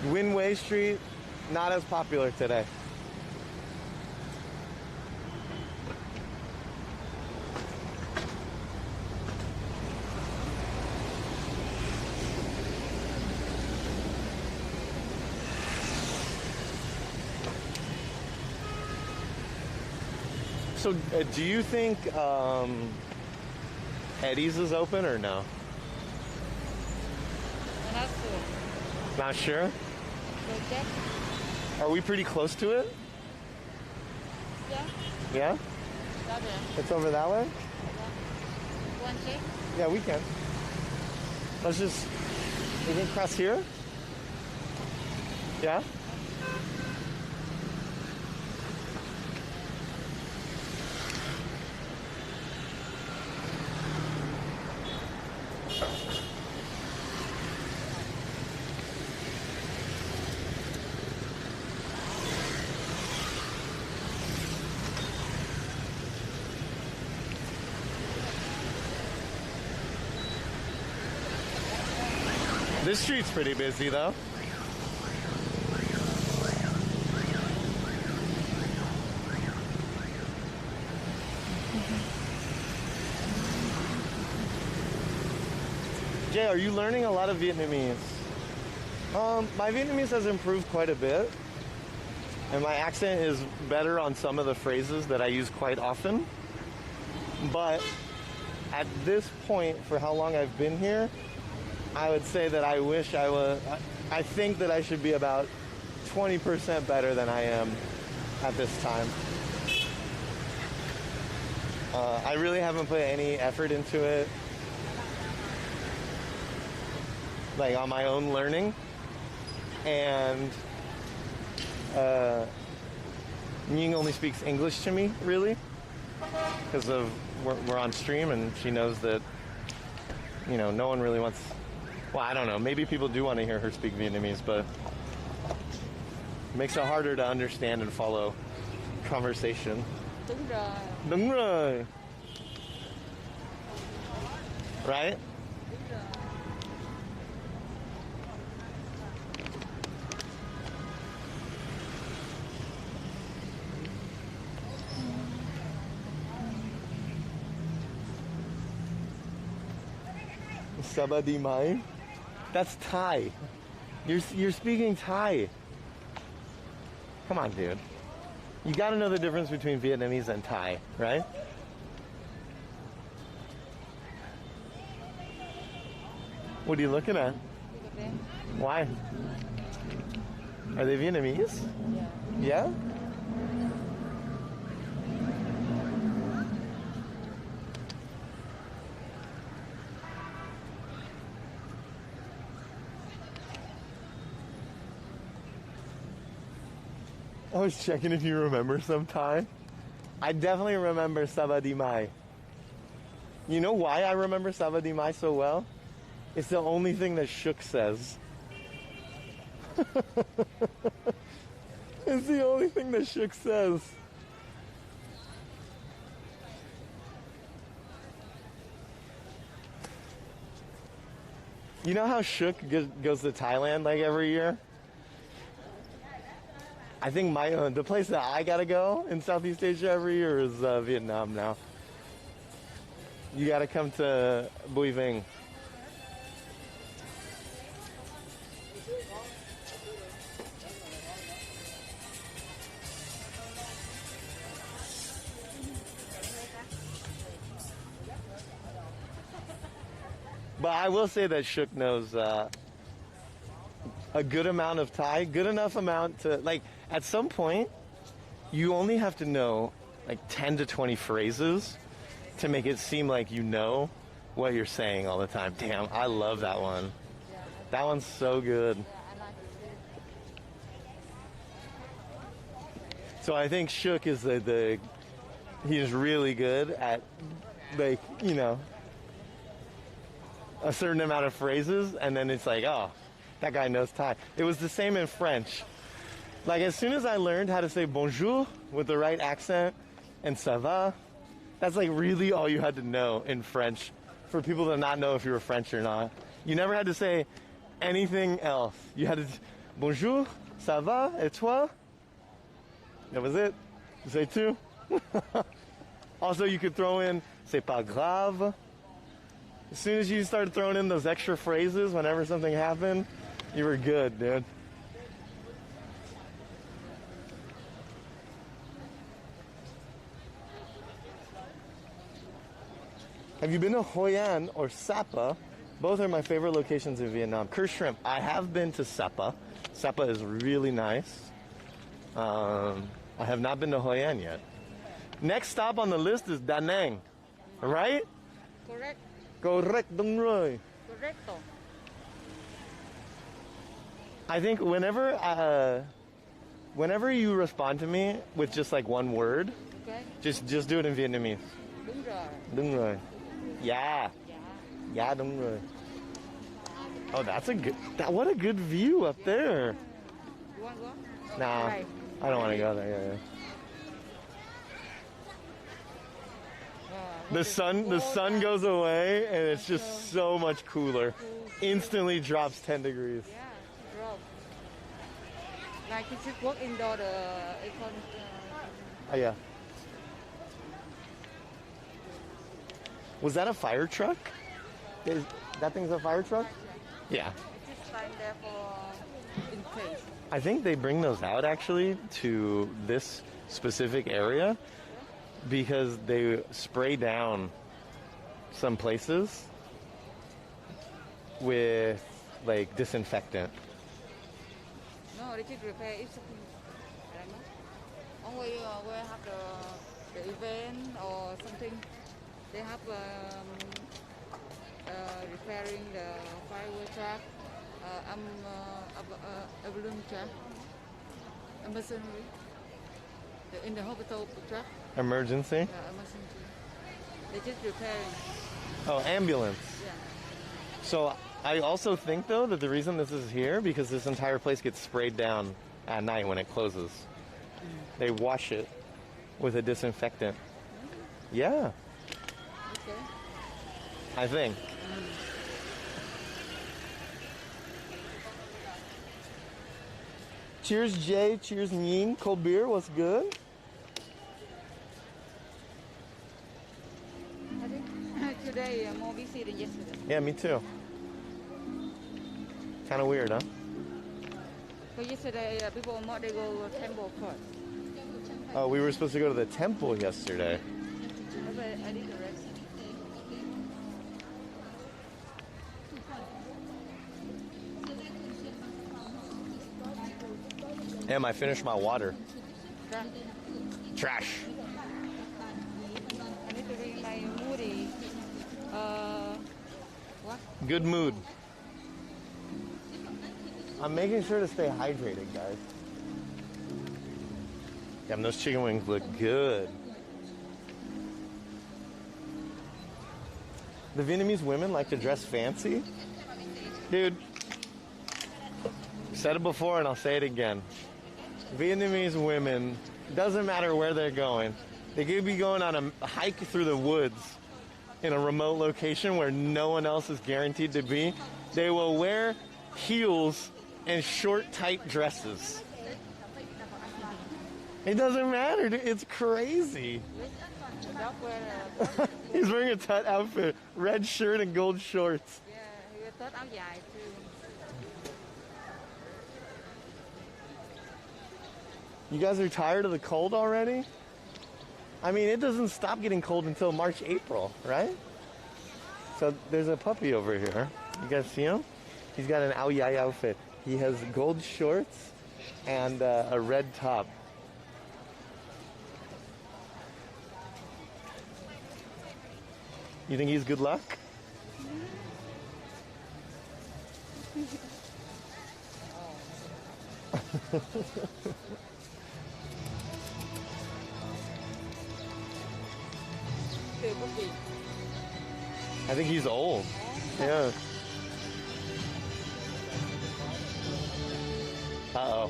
Winway Street, not as popular today. So, do you think Eddie's is open or no? Not sure. Not sure? So check. Are we pretty close to it? Yeah. Yeah? That way. It's over that way? One check. Yeah, we can. Let's just, we can cross here? Yeah? This street's pretty busy though. Jay, are you learning a lot of Vietnamese? My Vietnamese has improved quite a bit. And my accent is better on some of the phrases that I use quite often. But at this point, for how long I've been here, I would say that I wish I was, I think that I should be about 20% better than I am at this time. I really haven't put any effort into it, like on my own learning. And Ying only speaks English to me, really, because of we're on stream and she knows that, you know, no one really wants. Well, I don't know. Maybe people do want to hear her speak Vietnamese, but it makes it harder to understand and follow conversation. Đúng rồi. Đúng rồi. Right? Sabadi Mai? That's Thai. You're speaking Thai. Come on, dude. You gotta know the difference between Vietnamese and Thai, right? What are you looking at? Why? Are they Vietnamese? Yeah? Yeah? I was checking if you remember some Thai. I definitely remember Savadi Mai. You know why I remember Savadi Mai so well? It's the only thing that Shook says. It's the only thing that Shook says. You know how Shook goes to Thailand like every year? I think the place that I gotta go in Southeast Asia every year is Vietnam now. You gotta come to Bui Vinh. But I will say that Shook knows a good amount of Thai, good enough amount to, like, at some point, you only have to know like 10 to 20 phrases to make it seem like you know what you're saying all the time. Damn, I love that one. That one's so good. So I think Shook is he's really good at, like, you know, a certain amount of phrases, and then it's like, oh, that guy knows Thai. It was the same in French. Like, as soon as I learned how to say bonjour with the right accent and ça va, that's like really all you had to know in French for people to not know if you were French or not. You never had to say anything else. You had to, bonjour, ça va, et toi? That was it. You say two. Also, you could throw in, c'est pas grave. As soon as you started throwing in those extra phrases whenever something happened, you were good, dude. Have you been to Hoi An or Sapa? Both are my favorite locations in Vietnam. Cur Shrimp, I have been to Sapa. Sapa is really nice. I have not been to Hoi An yet. Next stop on the list is Da Nang, right? Correct. Correct, đúng rồi. Correcto. I think whenever you respond to me with just like one word, Okay. just do it in Vietnamese. Đúng rồi. Đúng rồi. Yeah. Yeah. Yeah, đúng rồi. Oh, that's a good. What a good view up there. You want to go? Nah, Right. I don't want to go there. Yeah. The sun goes away and it's just so much cooler. Instantly drops 10 degrees. Yeah, drop. Like you should work indoor the aircon. Oh yeah. Was that a fire truck? That thing's a fire truck? Yeah. Just stand there for in case. I think they bring those out actually to this specific area because they spray down some places with like disinfectant. No, they just repair it. I don't know. Only where have the event or something, they have repairing the firework truck, balloon truck, emergency. In the hospital truck. Emergency? Emergency. They just repairing. Oh, ambulance. Yeah. So I also think though that the reason this is here because this entire place gets sprayed down at night when it closes. They wash it with a disinfectant. Yeah, Okay. I think. Cheers, Jay. Cheers, Yin. Cold beer. What's good? I think today more busy than yesterday. Yeah, me too. Kind of weird, huh? But yesterday people more they go temple first. Oh, we were supposed to go to the temple yesterday. But I did the rest. Em, I finished my water. Done. Trash. I need to bring my moody. What? Good mood. I'm making sure to stay hydrated, guys. Damn, those chicken wings look good. The Vietnamese women like to dress fancy. Dude, said it before and I'll say it again. Vietnamese women, doesn't matter where they're going. They could be going on a hike through the woods in a remote location where no one else is guaranteed to be. They will wear heels and short, tight dresses. It doesn't matter. It's crazy. He's wearing a Tut outfit, red shirt and gold shorts. Yeah, he wear Tut áo dài too. You guys are tired of the cold already? I mean, it doesn't stop getting cold until March, April, right? So there's a puppy over here. You guys see him? He's got an Ao Yai outfit. He has gold shorts and a red top. You think he's good luck? I think he's old. Yeah. Uh-oh.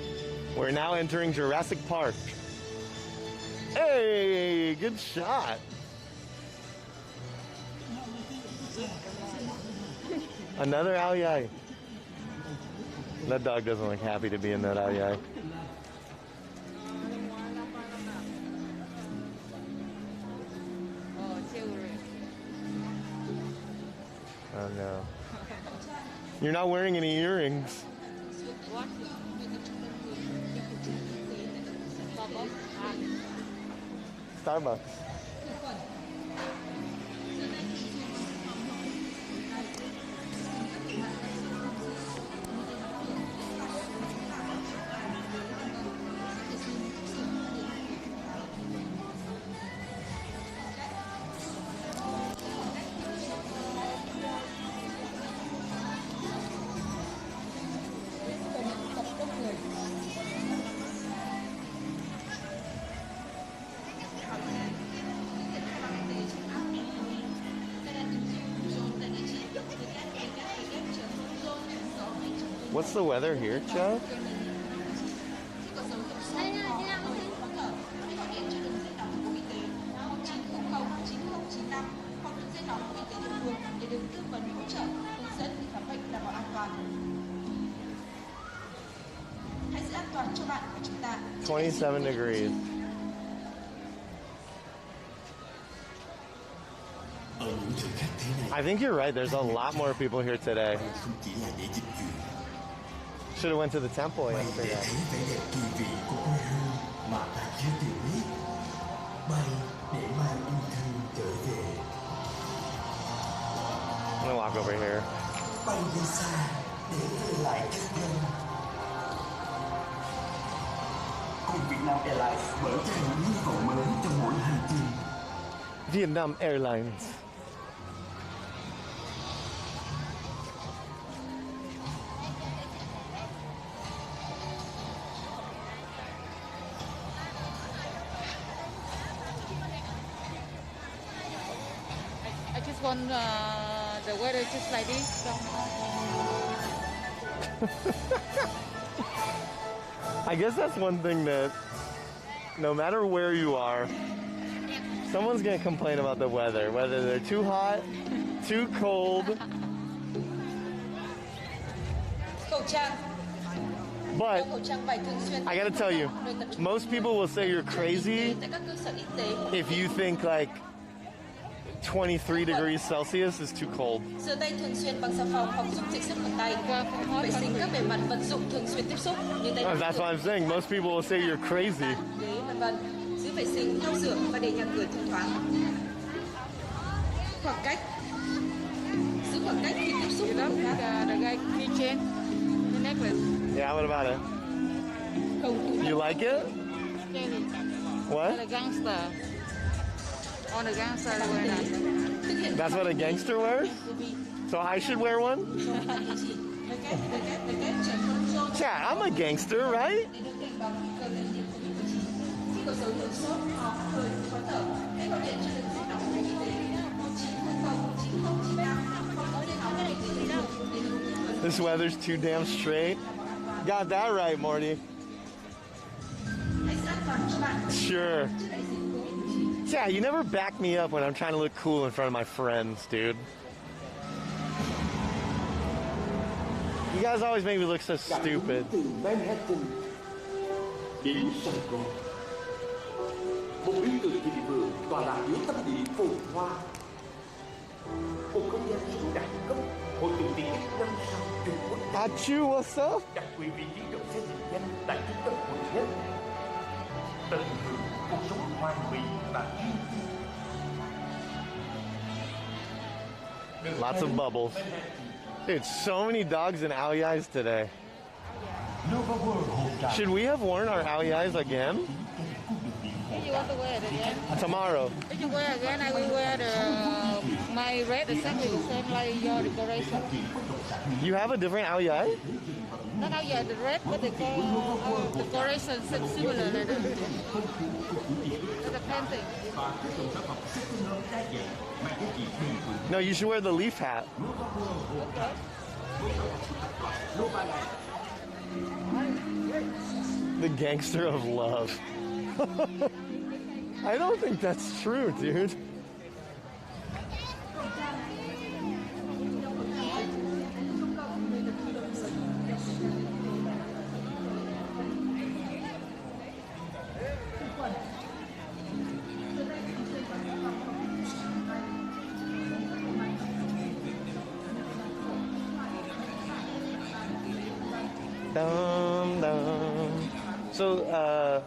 We're now entering Jurassic Park. Hey, good shot. Another Ao Yai. That dog doesn't look happy to be in that Ao Yai. Oh no. You're not wearing any earrings. What? Starbucks. What's the weather here, Joe? Hãy giữ an toàn cho bạn và chúng ta. 27 degrees. I think you're right. There's a lot more people here today. Should have went to the temple yesterday. I'm gonna walk over here. Vietnam Airlines. I just want the weather just like this. I guess that's one thing that no matter where you are, someone's gonna complain about the weather, whether they're too hot, too cold. But I gotta tell you, most people will say you're crazy if you think like 23 degrees Celsius is too cold. Rửa tay thường xuyên bằng xà phòng hoặc dung dịch sát khuẩn tay. Vệ sinh các bề mặt vật dụng thường xuyên tiếp xúc như tay. That's what I'm saying. Most people will say you're crazy. Ghế, vân vân. Giữ vệ sinh, lau rửa và để nhà cửa thông thoáng. Khoảng cách. Giữ khoảng cách khi tiếp xúc với người khác. The guy keychain, the necklace. Yeah, what about it? You like it? What? The gangster. On the gangster, they wear that. That's what a gangster wears? So I should wear one? Chat, I'm a gangster, right? This weather's too damn straight. Got that right, Morty. sure. Yeah, you never back me up when I'm trying to look cool in front of my friends, dude. You guys always make me look so stupid. Từ Manhattan đến Saigon, một biểu tượng thịnh vượng tọa lạc giữa tâm địa phồn hoa, một không gian số đẳng cấp hội tụ tiện ích 5 sao Trung Quốc. Achu, what's up? Đặc quyền vị trí được xây dựng danh tại trung tâm quận nhất, tận hưởng cuộc sống hoàn mỹ và riêng tư. Lots of bubbles. Dude, so many dogs and owie eyes today. Should we have worn our owie eyes again? If you want to wear it again, Tomorrow. if you wear again, I will wear my red exactly the same like your decoration. You have a different owie eye? Not how you the red, but the decoration is similar like that. It's a painting. No, you should wear the leaf hat. The gangster of love. I don't think that's true, dude. Dum, dum. So,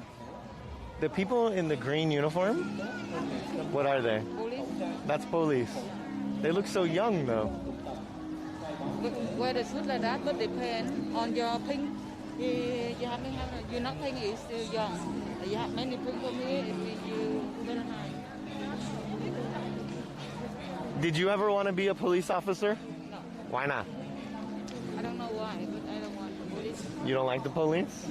the people in the green uniform, what are they? Police. That's police. They look so young, though. Wear the suit like that, but depend on your pink. You have you're not pink is still young. You have many pink from here. You better hide. Did you ever want to be a police officer? No, Why not? I don't know why, but I don't want the police. You don't like the police?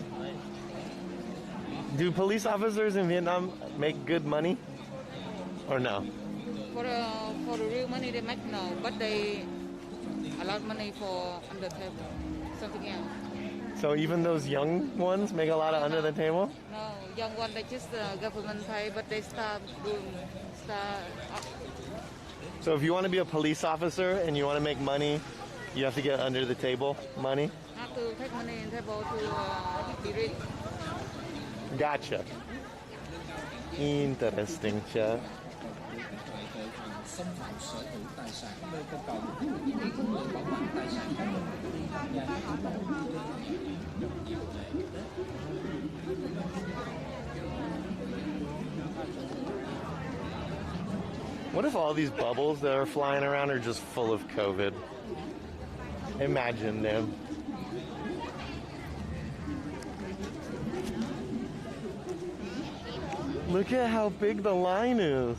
Do police officers in Vietnam make good money? Or no? For the real money they make no, but they a lot of money for under table, something else. So even those young ones make a lot of under the table? No, young one they just government pay, but they start up. So if you want to be a police officer and you want to make money, you have to get under the table money? Have to take money in table to be rich. Gotcha. Interesting, chat. What if all these bubbles that are flying around are just full of COVID? Imagine them. Look at how big the line is.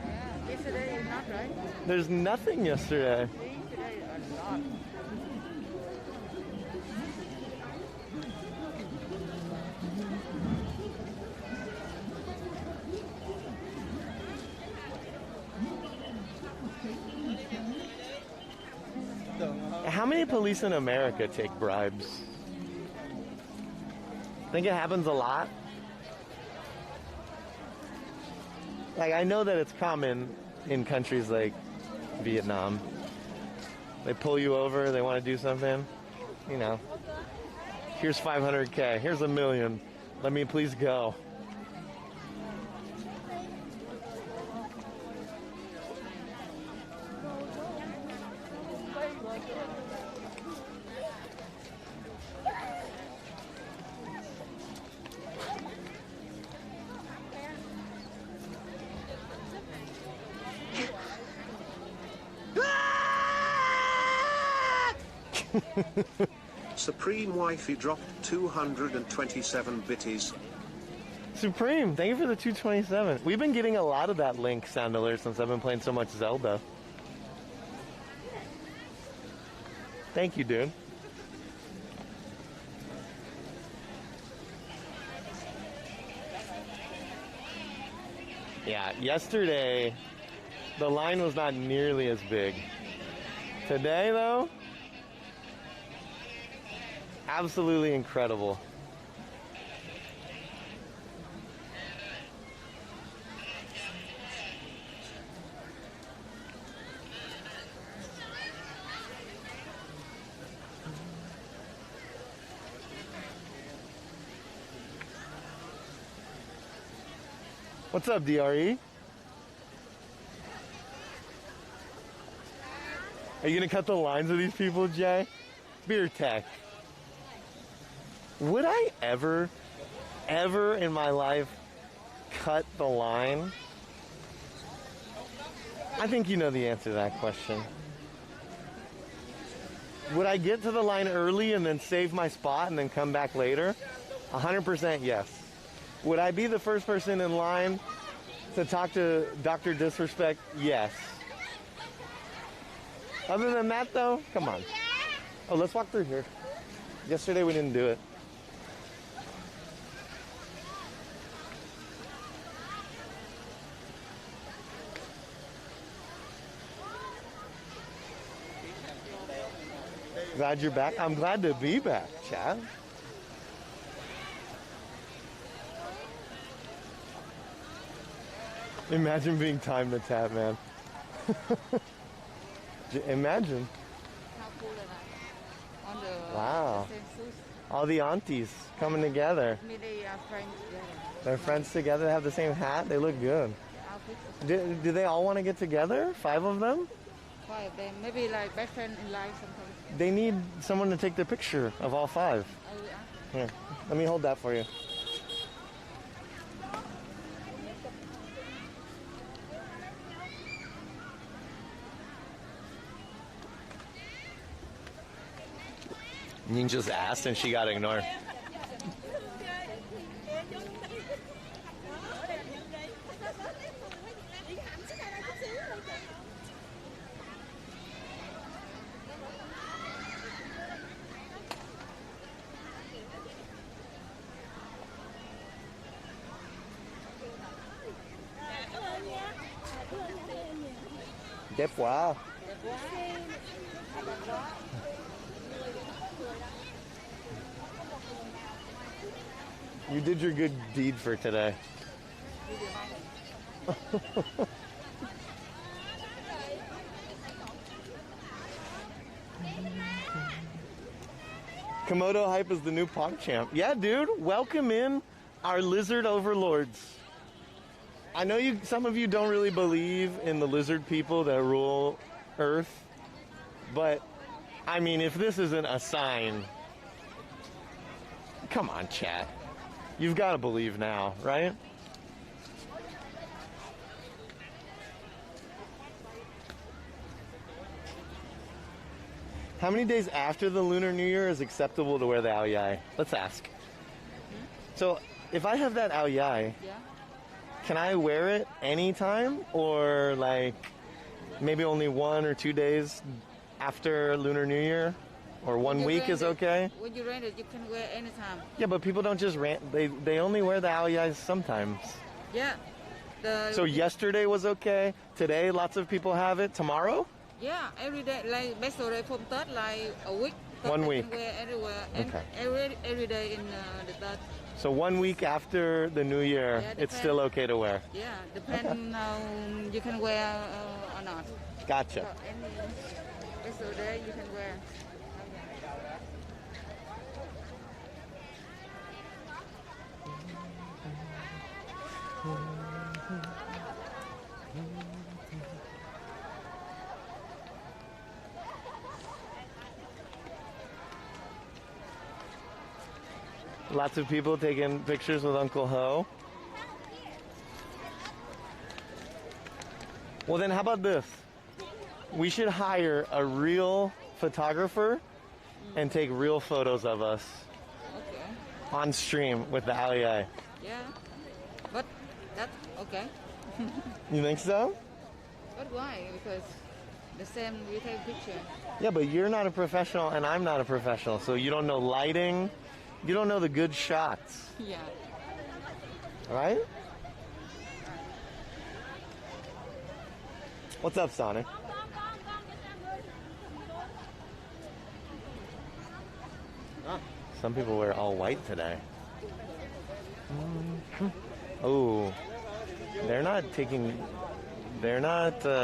Yeah, yesterday is not right. There's nothing yesterday. Today a lot. How many police in America take bribes? Think it happens a lot? Like, I know that it's common in countries like Vietnam. They pull you over, they want to do something, you know. Here's 500K, here's $1 million. Let me please go. Supreme Wifey dropped 227 bitties. Supreme, thank you for the 227. We've been getting a lot of that link sound alert since I've been playing so much Zelda. Thank you, dude. Yeah, yesterday the line was not nearly as big. Today, though, absolutely incredible. What's up, DRE? Are you gonna cut the lines with these people, Jay? Beer tech. Would I ever in my life cut the line? I think you know the answer to that question. Would I get to the line early and then save my spot and then come back later? 100% yes. Would I be the first person in line to talk to Dr. Disrespect? Yes. Other than that, though, come on. Oh, let's walk through here. Yesterday we didn't do it. Glad you're back. I'm glad to be back, Chad. Imagine being time to tap, man. Imagine. How cool are they? On the Wow. same shoes. All the aunties coming together. Maybe they are friends together. They're friends together, have the same hat. They look good. Outfits. Do they all want to get together? 5 of them? 5 of them. Maybe like best friend in life sometimes. They need someone to take the picture of all 5. I will ask them. Here, let me hold that for you. You just asked and she got ignored. Đẹp quá. You did your good deed for today. Komodo Hype is the new punk champ. Yeah, dude, welcome in our lizard overlords. I know some of you don't really believe in the lizard people that rule Earth, but I mean, if this isn't a sign, come on, chat. You've got to believe now, right? How many days after the Lunar New Year is acceptable to wear the ao yai? Let's ask. So, if I have that ao yai, Yeah. can I wear it anytime, or like maybe only 1 or 2 days after Lunar New Year, or When 1 you week rent is it- okay? When you rent it, you can wear anytime. Yeah, but people don't just rent. They only wear the ao yais sometimes. Yeah. So yesterday was okay. Today, lots of people have it. Tomorrow? Yeah, every day, like special day from Tết, like a week. Tết 1 you week. can wear everywhere, and Okay. every day in the Tết. So 1 week after the New Year, Yeah, it's still okay to wear. Yeah, depend you can wear or not. Gotcha. So any special day you can wear. Lots of people taking pictures with Uncle Ho. Well, then how about this? We should hire a real photographer and take real photos of us Okay. on stream with the ao yai. Yeah, but that's okay. You think so? But why? Because the same we take picture. Yeah, but you're not a professional and I'm not a professional, so you don't know lighting. You don't know the good shots, Yeah. right? What's up, Sonic? Some people wear all white today. Oh, they're not.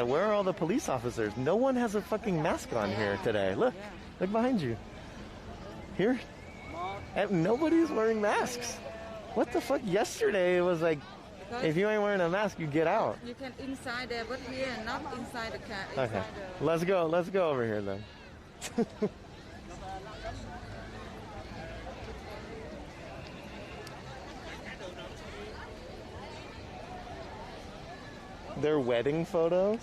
Where are all the police officers? No one has a fucking mask on here today. Look behind you. Here. And nobody's wearing masks. What the fuck? Yesterday it was like If you ain't wearing a mask, you get out. You can inside there, but here not inside the car. Inside Okay. the... Let's go. Let's go over here then. Their wedding photos.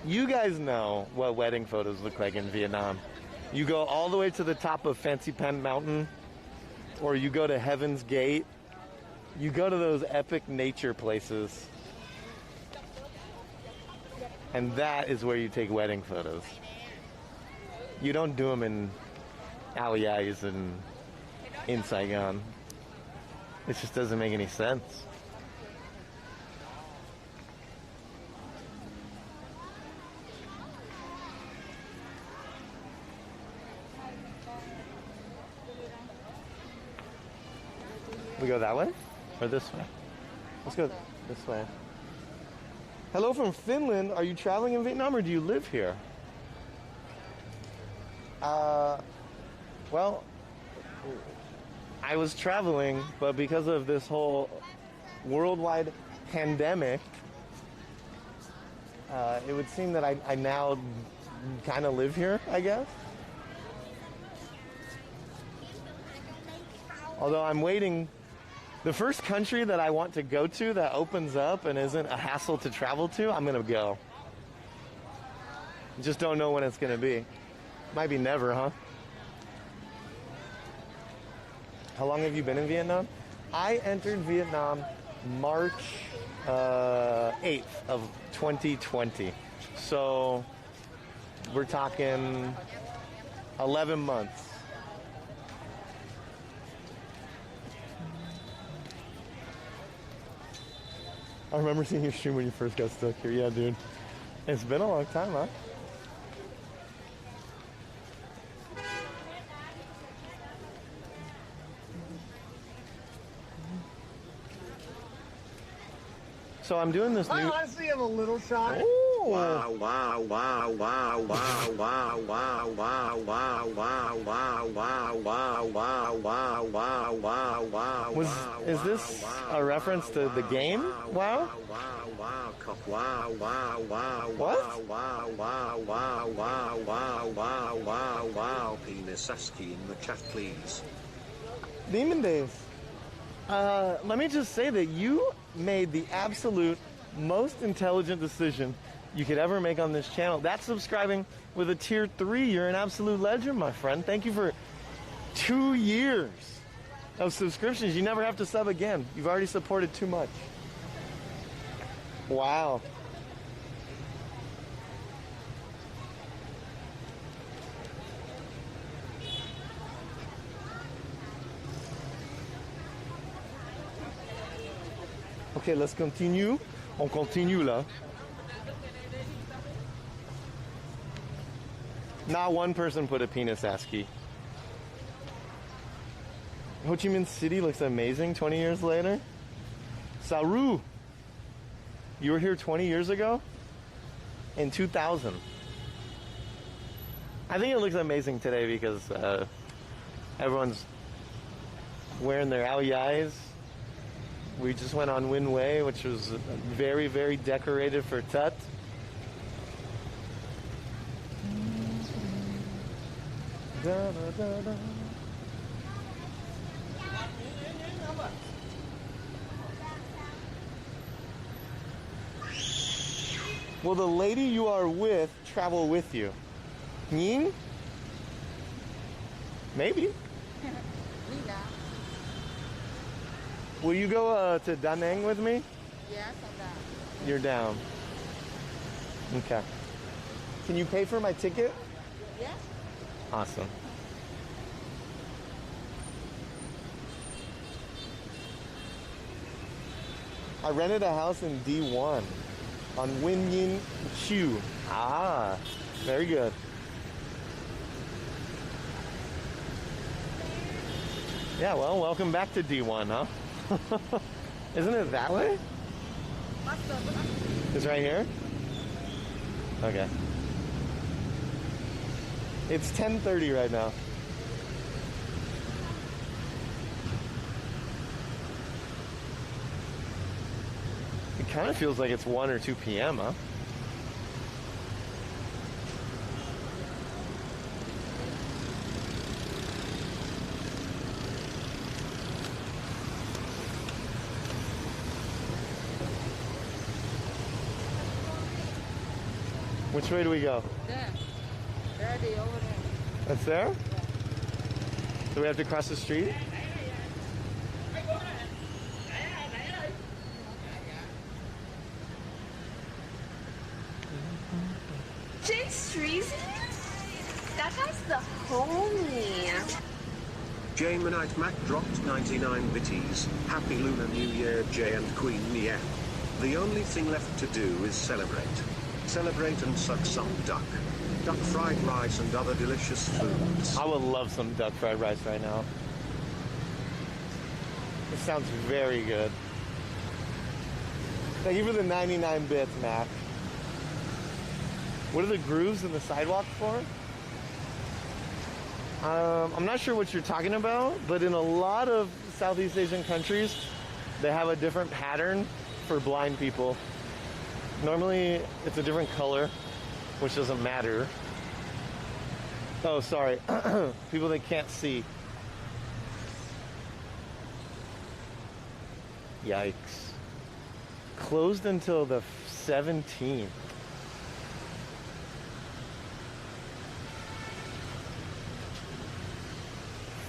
You guys know what wedding photos look like in Vietnam. You go all the way to the top of Fancy Pen Mountain, or you go to Heaven's Gate. You go to those epic nature places. And that is where you take wedding photos. You don't do them in alley eyes and in Saigon. It just doesn't make any sense. We go that way or this way? Let's go this way. Hello from Finland. Are you traveling in Vietnam or do you live here? Well, I was traveling, but because of this whole worldwide pandemic, it would seem that I now kind of live here, I guess. Although I'm waiting. The first country that I want to go to that opens up and isn't a hassle to travel to, I'm going to go. Just don't know when it's going to be. Might be never, huh? How long have you been in Vietnam? I entered Vietnam March 8th of 2020. So we're talking 11 months. I remember seeing your stream when you first got stuck here. Yeah, dude. It's been a long time, huh? So I'm doing this new... I honestly am a little shy. Wow, wow, wow, wow, wow, wow, wow, wow, wow, wow, wow, wow, wow, wow, wow, wow, wow, wow. Is this a reference to the game? Wow? Wow, wow, wow, What? wow, wow, wow, wow, wow, wow, wow, wow. Penis ASCII in the chat, please. Demon Days. Let me just say that you made the absolute most intelligent decision you could ever make on this channel. That's subscribing with a tier 3. You're an absolute legend, my friend. Thank you for 2 years of subscriptions. You never have to sub again. You've already supported too much. Wow. Okay, let's continue. On continue là. Not one person put a penis ASCII. Ho Chi Minh City looks amazing 20 years later. Saru, you were here 20 years ago? In 2000. I think it looks amazing today because everyone's wearing their ao dais. We just went on Win Way, which was very, very decorated for Tut. Da, da, da, da. Will the lady you are with travel with you? Ning? Maybe. Will you go to Da Nang with me? Yes, I'm down. You're down. Okay. Can you pay for my ticket? Yes. Awesome. I rented a house in D1 on Win Yin Chu. Ah, very good. Yeah, well, welcome back to D1, huh? Isn't it that way? It's right here? Okay. It's 10:30 right now. It kind of feels like it's 1 or 2 p.m., huh? Which way do we go? There. There, over there. That's there? Do we have to cross the street? Jake's treason? That guy's the homie. Jaminite Mac dropped 99 bitties. Happy Lunar New Year, Jay and Queen Nia. The only thing left to do is celebrate. Celebrate and suck some duck. Duck fried rice and other delicious foods. I would love some duck fried rice right now. It sounds very good. Thank you for the 99 bits, Mac. What are the grooves in the sidewalk for? I'm not sure what you're talking about, but in a lot of Southeast Asian countries, they have a different pattern for blind people. Normally, it's a different color, which doesn't matter. Oh, sorry. People that can't see. Yikes. Closed until the 17th.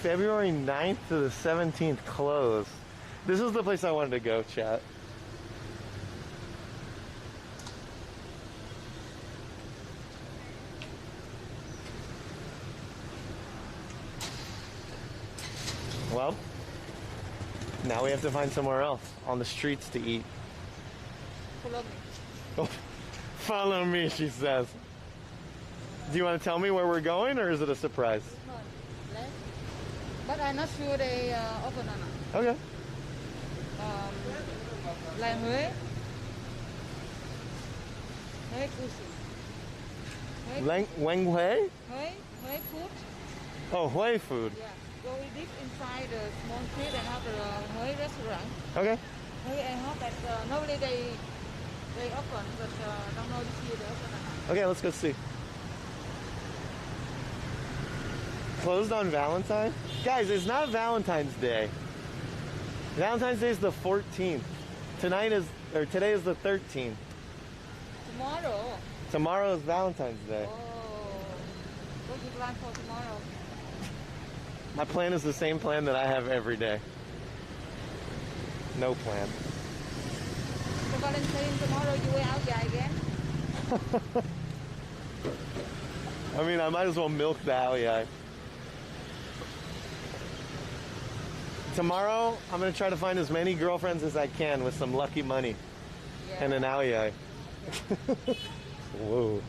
February 9th to the 17th closed. This is the place I wanted to go, chat. Well, now we have to find somewhere else on the streets to eat. Follow me. Oh, follow me, she says. Do you want to tell me where we're going, or is it a surprise? No, left. But I'm not sure they open or not. Okay. Like Huế. Huế cuisine. Wang Hui? Huế food. Oh, Hui food. Yeah. Go deep inside the small street and have the Huế restaurant. Okay. Huế, I hope that normally they open, but don't know this year they open or not. Okay, let's go see. Closed on Valentine's? Guys, it's not Valentine's Day. Valentine's Day is the 14th. Today is the 13th. Tomorrow. Tomorrow is Valentine's Day. Oh. What do you plan for tomorrow? My plan is the same plan that I have every day. No plan. For Valentine's tomorrow you way out there again? I mean, I might as well milk the alley. Tomorrow, I'm going to try to find as many girlfriends as I can with some lucky money and an alley. Whoa.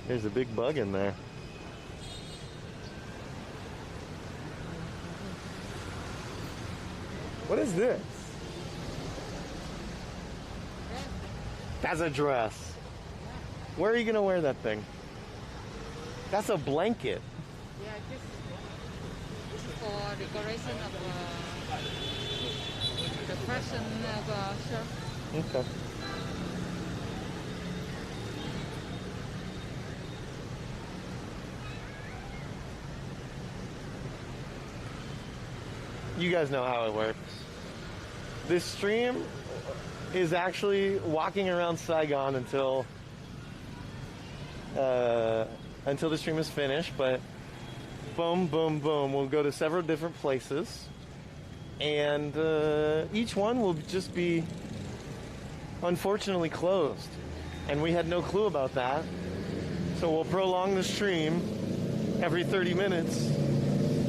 There's a big bug in there. What is this? That's a dress. Where are you going to wear that thing? That's a blanket. Yeah, this is for decoration of the fashion of shirt. Okay. You guys know how it works. This stream is actually walking around Saigon until the stream is finished, but boom, boom, boom. We'll go to several different places, and each one will just be unfortunately closed. And we had no clue about that. So we'll prolong the stream every 30 minutes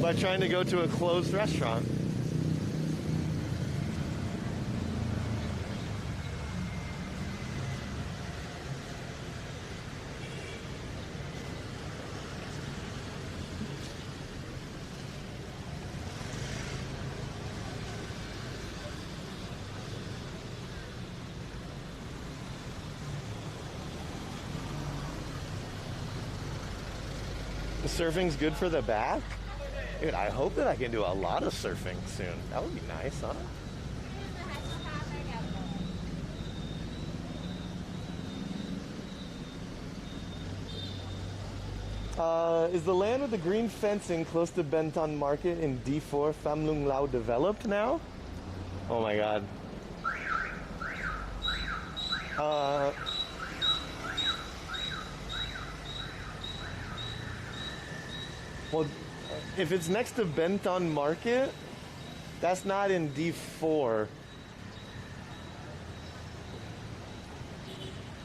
by trying to go to a closed restaurant. Surfing's good for the back? Dude, I hope that I can do a lot of surfing soon. That would be nice, huh? Is the land with the green fencing close to Benton Market in D4 Pham Lung Lao developed now? Oh my god. Well, if it's next to Benton Market, that's not in D4.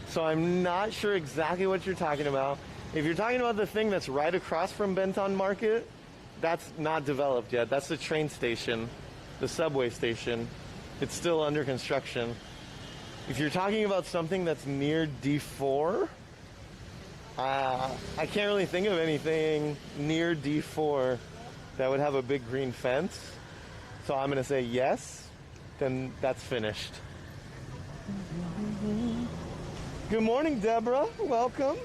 So I'm not sure exactly what you're talking about. If you're talking about the thing that's right across from Benton Market, that's not developed yet. That's the train station, the subway station. It's still under construction. If you're talking about something that's near D4, I can't really think of anything near D4 that would have a big green fence. So I'm going to say yes, then that's finished. Good morning, Deborah. Welcome.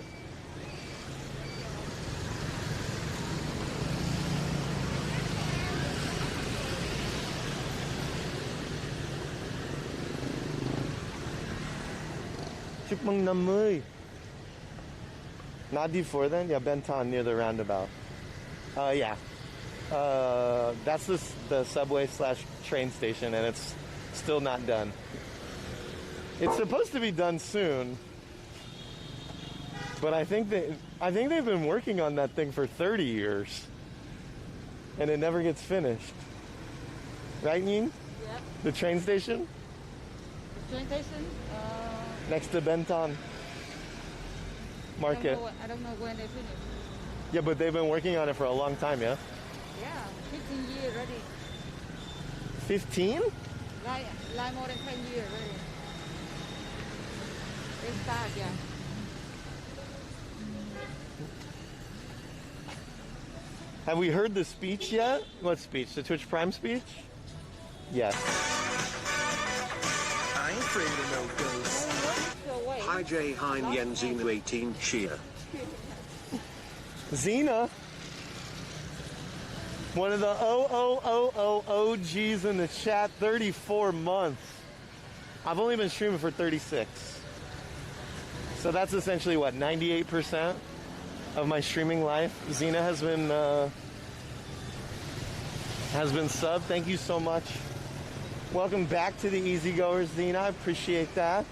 Chúc mừng 50. Not D4 then? Yeah, Benton near the roundabout. Yeah. That's the subway / train station, and it's still not done. It's supposed to be done soon, but I think they've been working on that thing for 30 years, and it never gets finished. Right, Ying? Yeah. The train station? The train station? Next to Benton Market. I don't know when they finish. Yeah, but they've been working on it for a long time, yeah? Yeah, 15 years already. 15? Like more than 10 years already. They start, yeah. Have we heard the speech yet? What speech? The Twitch Prime speech? Yes. I ain't afraid of no ghosts. Hi J. Hein Yen Zenu 18 cheer. Xena, one of the OGs in the chat, 34 months. I've only been streaming for 36. So that's essentially what, 98% of my streaming life. Xena has been subbed. Thank you so much. Welcome back to the Easygoers, Xena. I appreciate that.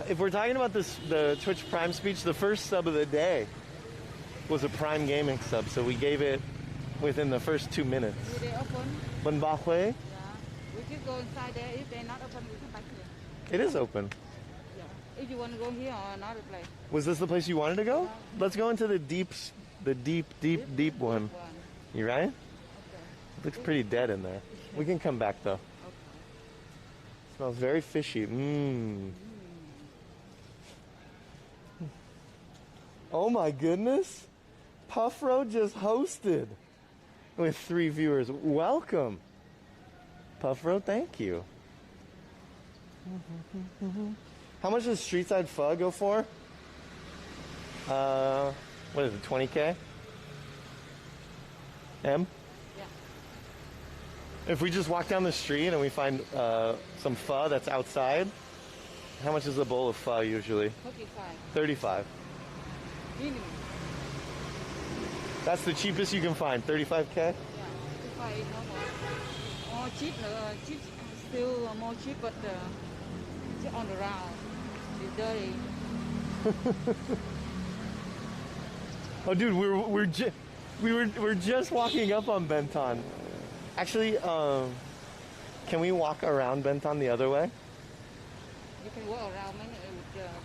If we're talking about the Twitch Prime speech, the first sub of the day was a Prime Gaming sub, so we gave it within the first 2 minutes. Do they open? Bon Bahue? Yeah. We could go inside there. If they're not open, we come back here. It is open. Yeah. If you want to go here or another place. Was this the place you wanted to go? Let's go into the deep one. You right? Okay. It looks pretty dead in there. We can come back though. Okay. Smells very fishy. Mmm. Oh my goodness. Puffro just hosted with 3 viewers. Welcome. Puffro, thank you. How much does Street Side Pho go for? What is it, 20K? M? Yeah. If we just walk down the street and we find some pho that's outside, how much is a bowl of pho usually? 35. 35. Minimum. That's the cheapest you can find, 35K? Yeah, 35 is normal. More cheap, cheap still more cheap, but just on the round. It's dirty. Oh, dude, we're just walking up on Benton. Actually, can we walk around Benton the other way? You can walk around.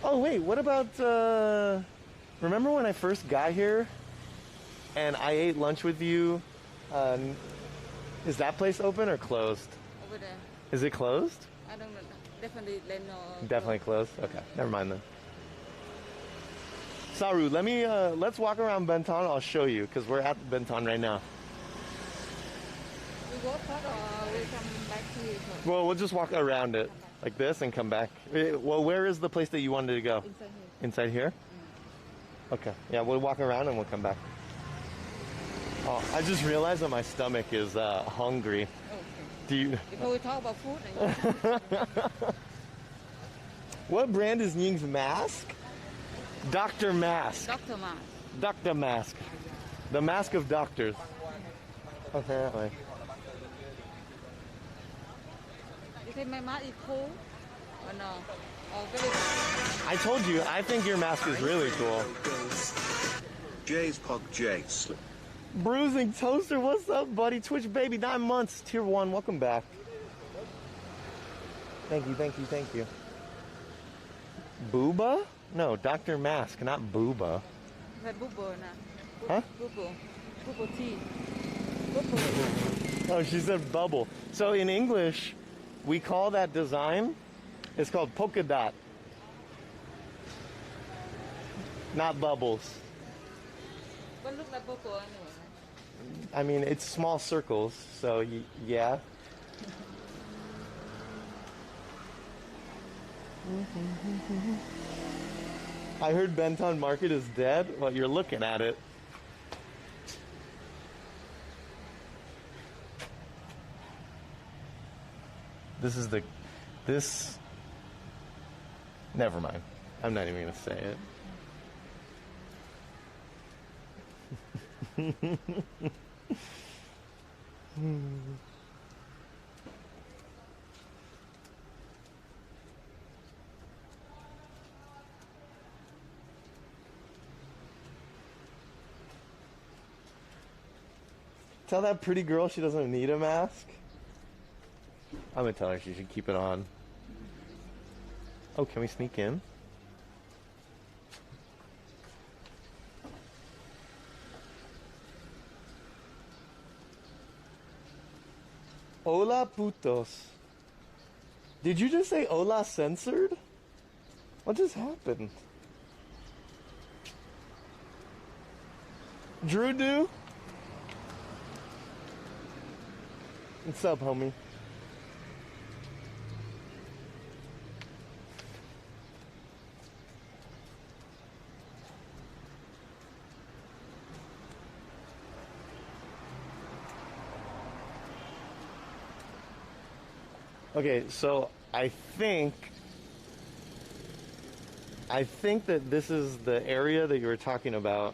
Oh wait, what about? Remember when I first got here, and I ate lunch with you? Is that place open or closed? Over there. Is it closed? I don't know. Definitely no. Definitely closed. Okay, never mind then. Saru, let's walk around Benton. I'll show you because we're at Benton right now. We walk out or we come back to you? Well, we'll just walk around it like this and come back. Well, where is the place that you wanted to go? Inside here. Inside here? Okay. Yeah, we'll walk around and we'll come back. Oh, I just realized that my stomach is hungry. Okay. Do you? Before we talk about food. What brand is Ying's mask? Dr. Mask. Dr. Mask. Dr. Mask. The mask of doctors. Apparently. You think my mask is cool? Or no? Or very I told you, I think your mask is really cool. Jay's Pog Jace. Bruising Toaster, what's up, buddy? Twitch baby, 9 months, tier 1, welcome back. Thank you, thank you, thank you. Booba? No, Dr. Mask, not Booba. Huh? Bubble tea. Oh, she said bubble. So in English, we call that design, it's called polka dot. Not bubbles. But look like bubble anyway. I mean, it's small circles, so yeah. I heard Benton Market is dead. Well, you're looking at it. This, never mind. I'm not even going to say it. Tell that pretty girl she doesn't need a mask. I'm gonna tell her she should keep it on. Oh, can we sneak in? Hola putos. Did you just say hola censored? What just happened? Drew do? What's up, homie? Okay, so I think that this is the area that you were talking about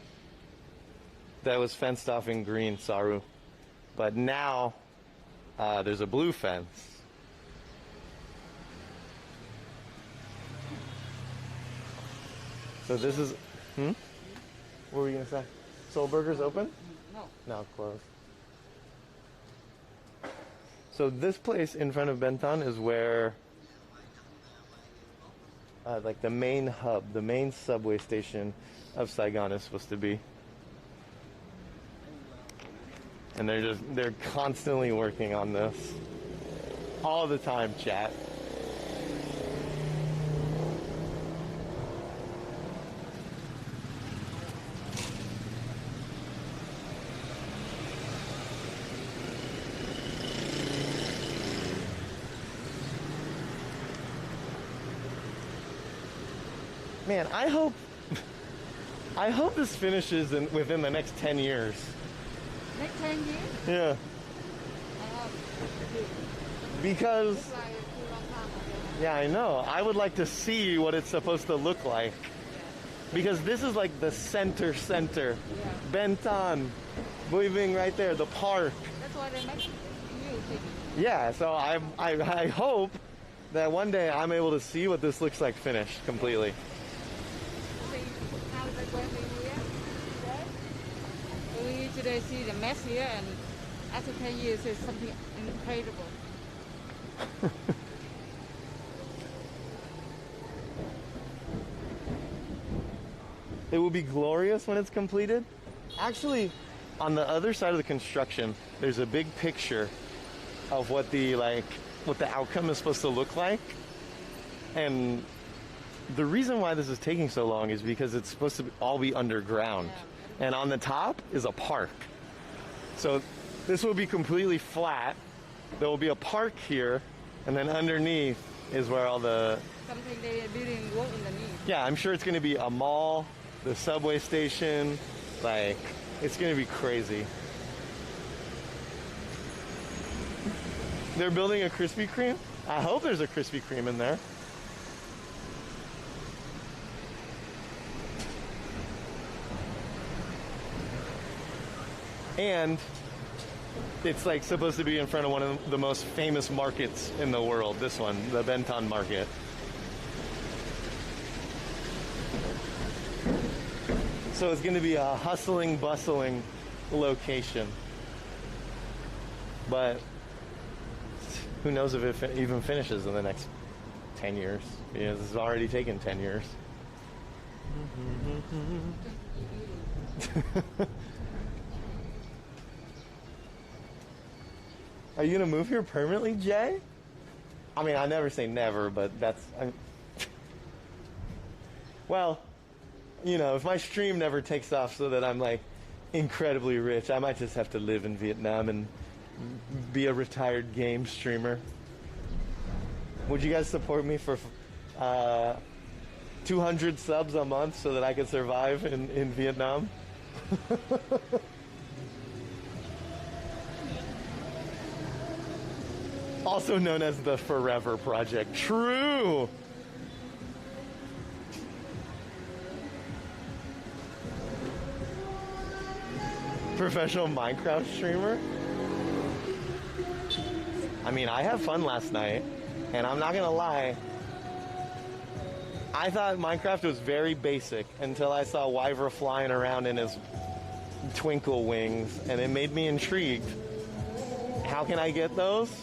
that was fenced off in green, Saru. But now there's a blue fence. So this is, What were you gonna say? Soul Burger's open? No. No, closed. So this place in front of Benton is where, like the main hub, the main subway station of Saigon is supposed to be. And they're constantly working on this. All the time, chat. Man, I hope this finishes within the next 10 years. Next 10 years? Yeah. Because, yeah, I know. I would like to see what it's supposed to look like. Because this is like the center. Yeah. Benton, moving right there, the park. That's why they make music. Yeah, so I hope that one day I'm able to see what this looks like finished completely. How is that going here? We today see the mess here, and after 10 years, it's something incredible. It will be glorious when it's completed. Actually, on the other side of the construction, there's a big picture of what the outcome is supposed to look like. And the reason why this is taking so long is because it's supposed to all be underground. Yeah. And on the top is a park. So this will be completely flat. There will be a park here, and then underneath is where all the... Something they are building work underneath. Yeah, I'm sure it's going to be a mall, the subway station, like, it's going to be crazy. They're building a Krispy Kreme? I hope there's a Krispy Kreme in there. And it's like supposed to be in front of one of the most famous markets in the world. This one, the Benton Market. So it's going to be a hustling, bustling location. But who knows if it even finishes in the next 10 years. Because it's already taken 10 years. Are you going to move here permanently, Jay? I mean, I never say never, but that's... Well, you know, if my stream never takes off so that I'm, like, incredibly rich, I might just have to live in Vietnam and be a retired game streamer. Would you guys support me for 200 subs a month so that I could survive in Vietnam? Also known as the Forever Project. True! Professional Minecraft streamer? I mean, I had fun last night, and I'm not gonna lie, I thought Minecraft was very basic until I saw Wyvern flying around in his twinkle wings, and it made me intrigued. How can I get those?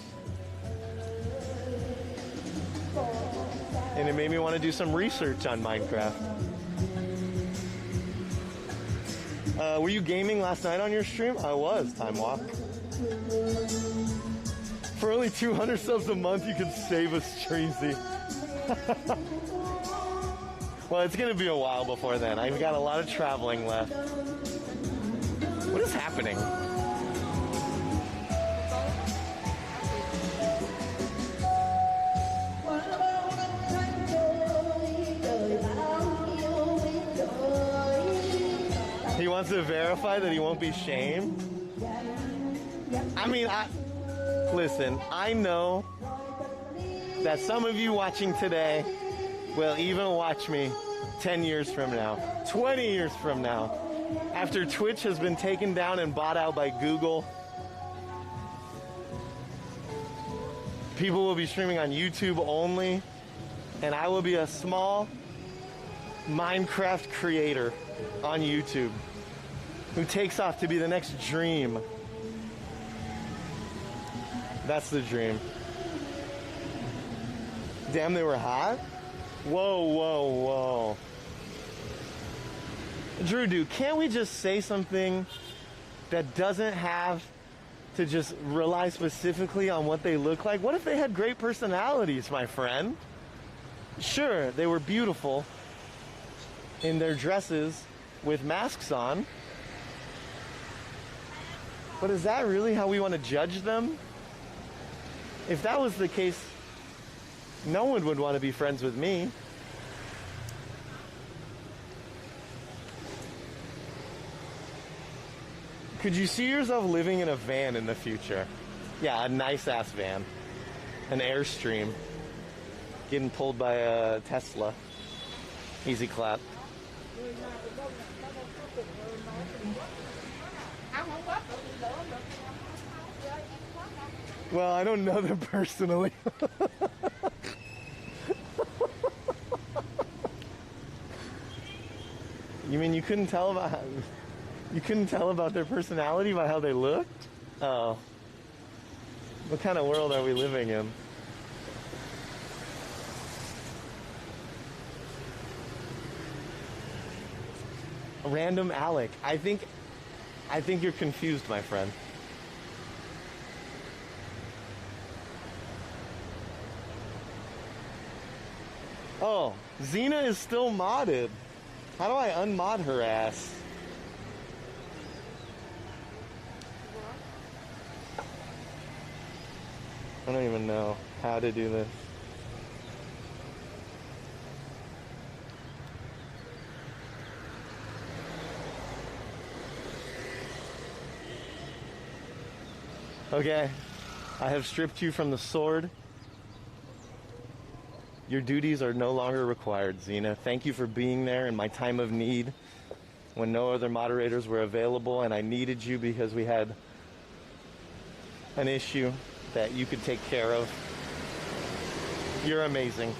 And it made me want to do some research on Minecraft. Were you gaming last night on your stream? I was, Time Walk. For only 200 subs a month, you can save us, Tracy. Well, it's going to be a while before then. I've got a lot of traveling left. What is happening? He wants to verify that he won't be shamed. I mean, listen, I know that some of you watching today will even watch me 10 years from now, 20 years from now, after Twitch has been taken down and bought out by Google. People will be streaming on YouTube only, and I will be a small Minecraft creator on YouTube who takes off to be the next dream. That's the dream. Damn, they were hot? Whoa, whoa, whoa. Drew, dude, can't we just say something that doesn't have to just rely specifically on what they look like? What if they had great personalities, my friend? Sure, they were beautiful in their dresses with masks on. But is that really how we want to judge them? If that was the case, no one would want to be friends with me. Could you see yourself living in a van in the future? Yeah, a nice-ass van. An Airstream. Getting pulled by a Tesla. Easy clap. Well, I don't know them personally. You mean you couldn't tell about their personality by how they looked? Oh. What kind of world are we living in? Random Alec. I think you're confused, my friend. Oh, Xena is still modded. How do I unmod her ass? I don't even know how to do this. Okay, I have stripped you from the sword. Your duties are no longer required, Xena. Thank you for being there in my time of need. when no other moderators were available and I needed you because we had an issue that you could take care of. You're amazing.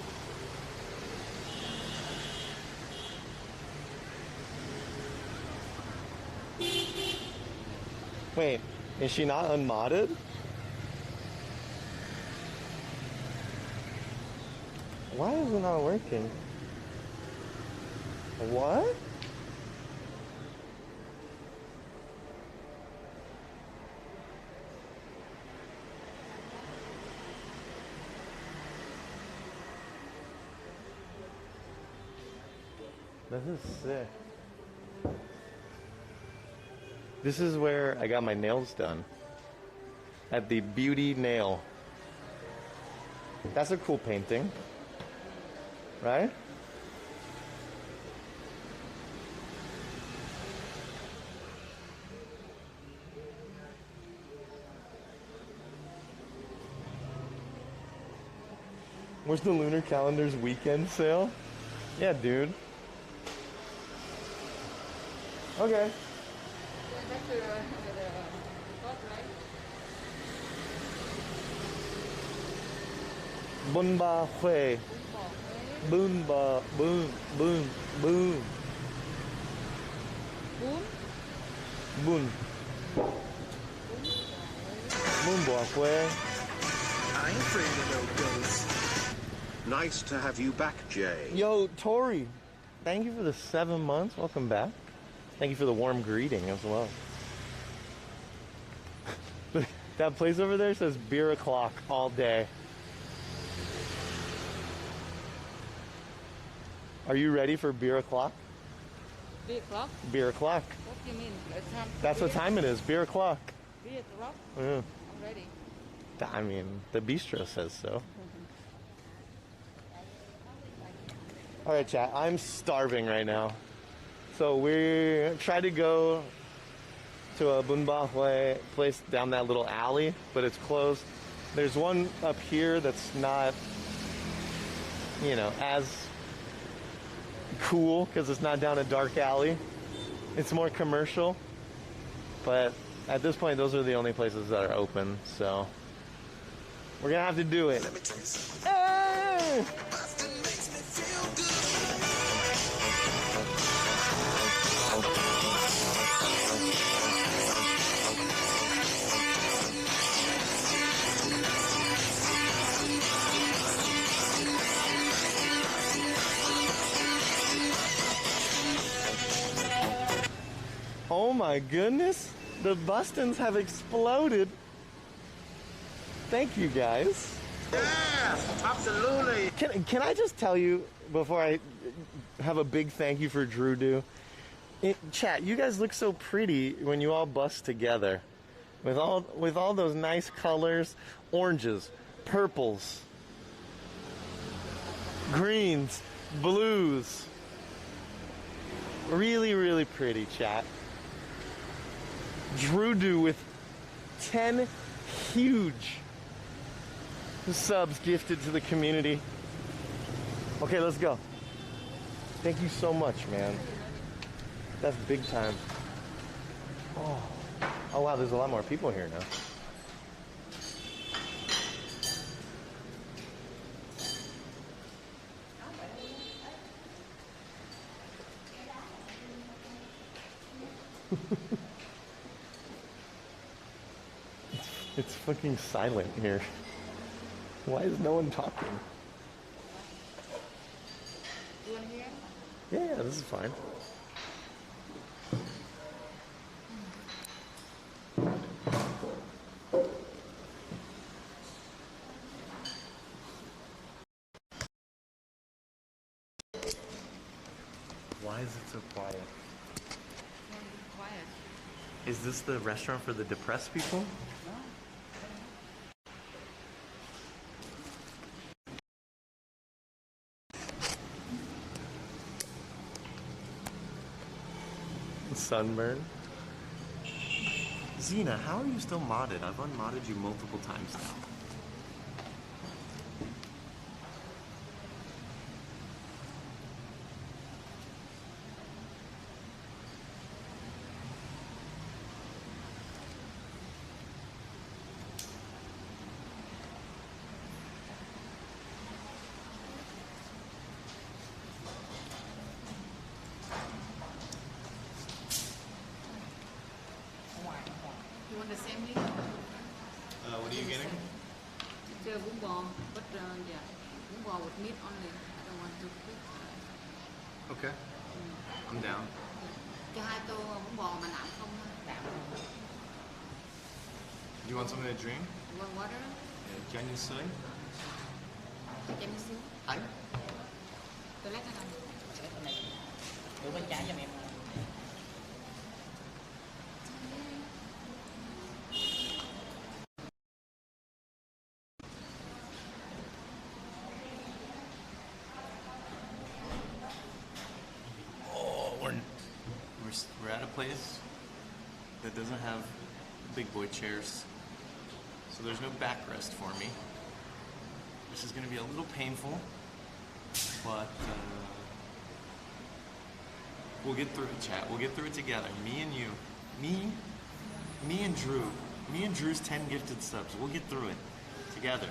Wait, is she not unmodded? Why is it not working? What? This is sick. This is where I got my nails done. At the Beauty Nail. That's a cool painting. Right? Where's the Lunar Calendar's weekend sale? Yeah, dude. Okay. Bunba Hui. Boomba, boom, boom, boom. Boom? Boom. Boomba Hui. I ain't afraid of no ghosts. Nice to have you back, Jay. Yo, Tori. Thank you for the 7 months. Welcome back. Thank you for the warm greeting as well. That place over there says beer o'clock all day. Are you ready for beer o'clock? Beer o'clock? Beer o'clock. What do you mean? That's what time it is. Beer o'clock. Beer o'clock? Yeah. I'm ready. I mean, the bistro says so. All right, chat. I'm starving right now. So we tried to go to a Bunba Hui place down that little alley, but it's closed. There's one up here that's not, you know, as cool because it's not down a dark alley. It's more commercial, but at this point, those are the only places that are open. So we're gonna have to do it. Hey! Oh my goodness, the Bustons have exploded. Thank you guys. Yeah, absolutely. Can I just tell you before I have a big thank you for Drew Do? Chat, you guys look so pretty when you all bust together. With all those nice colors, oranges, purples, greens, blues. Really, really pretty, chat. Drew Do with 10 huge subs gifted to the community. Okay, let's go. Thank you so much, man. That's big time. Oh wow, there's a lot more people here now. It's fucking silent here. Why is no one talking? You want to hear? Yeah, this is fine. Why is it so quiet? Quiet. Is this the restaurant for the depressed people? Sunburn. Xena, how are you still modded? I've unmodded you multiple times now. for with meat only. I don't want to cook. Okay. I'm down. Cho 2 tô bún bò mà nạm không thôi. Do you want something to drink? You want water? Can you soy? Cho em xíu. Hi. Tôi lấy cái này. Đưa bánh trái cho em. We're at a place that doesn't have big boy chairs, so there's no backrest for me. This is going to be a little painful, but we'll get through it, chat. We'll get through it together. Me and you. Me and Drew. Me and Drew's 10 gifted subs. We'll get through it together.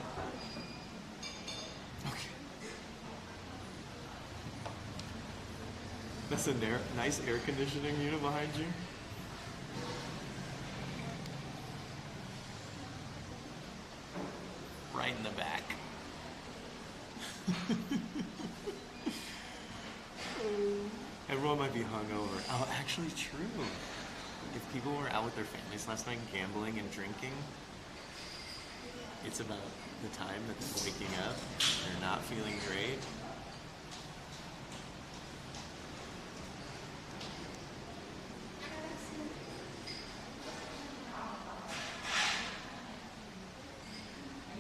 Okay. That's a nice air conditioning unit behind you. Right in the back. Everyone might be hungover. Oh, actually true. If people were out with their families last night gambling and drinking, it's about the time that they're waking up, they're not feeling great.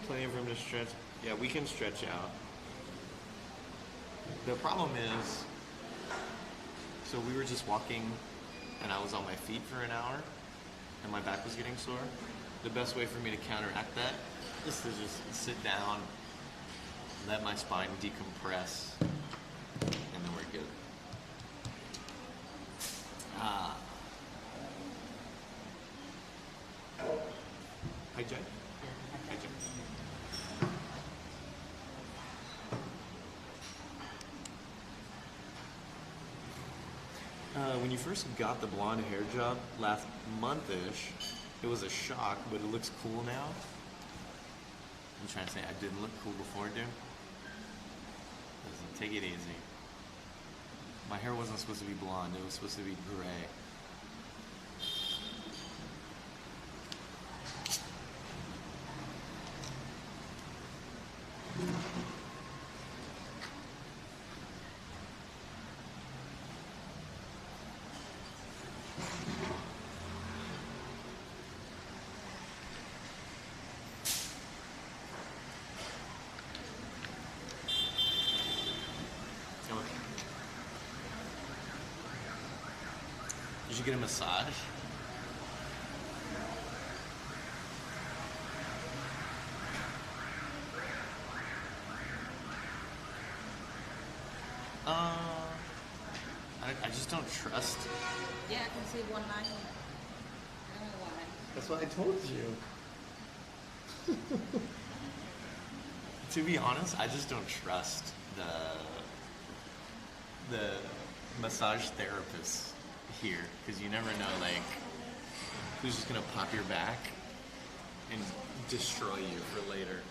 Plenty of room to stretch. Yeah, we can stretch out. The problem is, so we were just walking and I was on my feet for an hour and my back was getting sore. The best way for me to counteract that is to just sit down, let my spine decompress, and then we're good. Hi, Jay. Hi, Jay. When you first got the blonde hair job last month-ish, it was a shock, but it looks cool now. I'm trying to say I didn't look cool before, dude. Listen, take it easy. My hair wasn't supposed to be blonde, it was supposed to be gray. Did you get a massage? I just don't trust. Yeah, I can see one line. I don't know why. That's what I told you. To be honest, I just don't trust the massage therapists here, because you never know, like, who's just gonna pop your back and destroy you for later.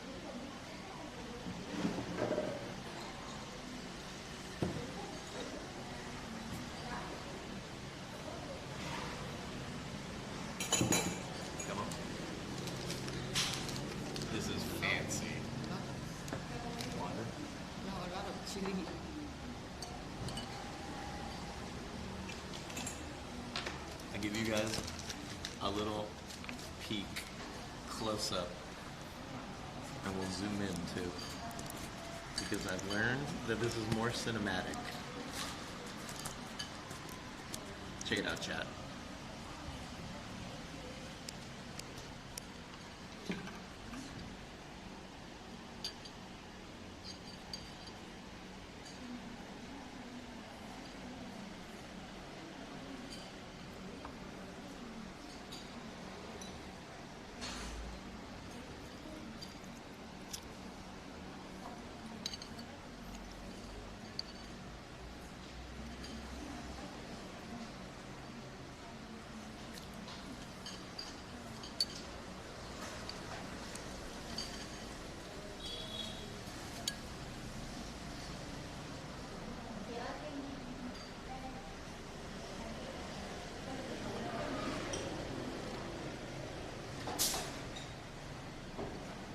Come on. This is fancy. Water? No, a lot of chili. I give you guys a little peek, close up, and we'll zoom in too, because I've learned that this is more cinematic. Check it out, chat.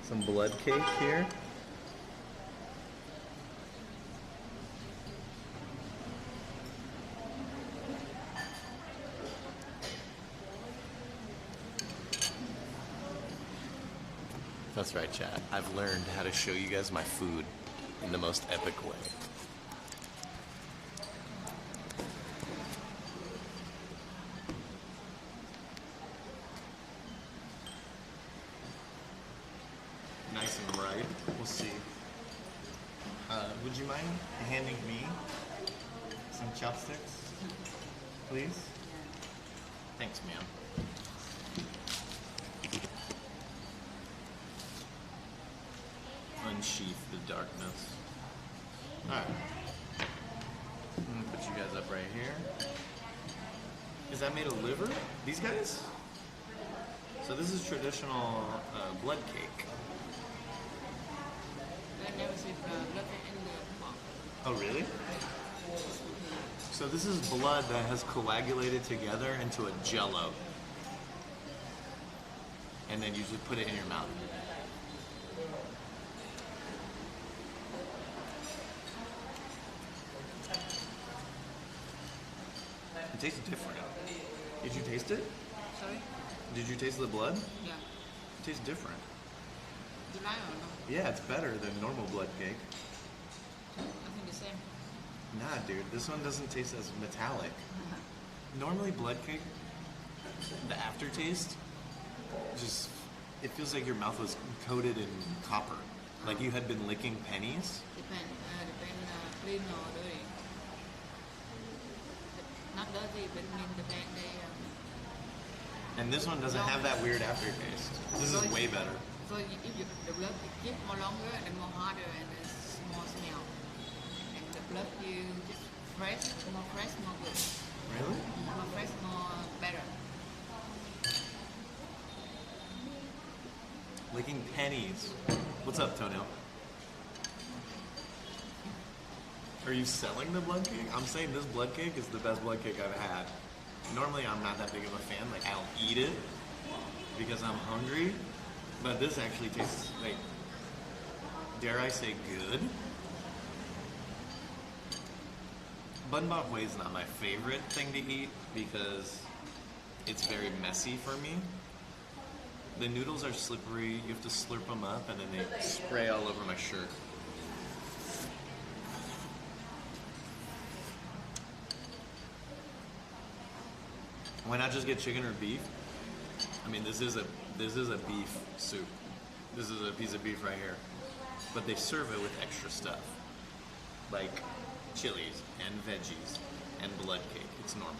Some blood cake here. That's right, chat. I've learned how to show you guys my food in the most epic way. Nice and ripe. We'll see. Would you mind handing me some chopsticks, please? Thanks, ma'am. Unsheath the darkness. Alright. I'm gonna put you guys up right here. Is that made of liver? These guys? So this is traditional blood cake. Oh, really? So this is blood that has coagulated together into a jello. And then you just put it in your mouth. It tastes different. Did you taste it? Sorry? Did you taste the blood? Yeah. It tastes different. You like or no? Yeah, it's better than normal blood cake. I think the same. Nah, dude, this one doesn't taste as metallic. Normally blood cake, the aftertaste, just, it feels like your mouth was coated in copper. Like you had been licking pennies. Depend clean or dirty. Not dirty, but mean depend And this one doesn't have that weird aftertaste. This is way better. So if you, the blood keep more longer and more harder and it's more smell. And the blood you just fresh, more good. Really? More fresh, more better. Licking pennies. What's up, Toenail? Are you selling the blood cake? I'm saying this blood cake is the best blood cake I've had. Normally I'm not that big of a fan, like I'll eat it because I'm hungry, but this actually tastes like, dare I say, good? Bun bok hui is not my favorite thing to eat because it's very messy for me. The noodles are slippery, you have to slurp them up and then they spray all over my shirt. Why not just get chicken or beef? I mean, this is a beef soup. This is a piece of beef right here. But they serve it with extra stuff. Like chilies and veggies and blood cake. It's normal.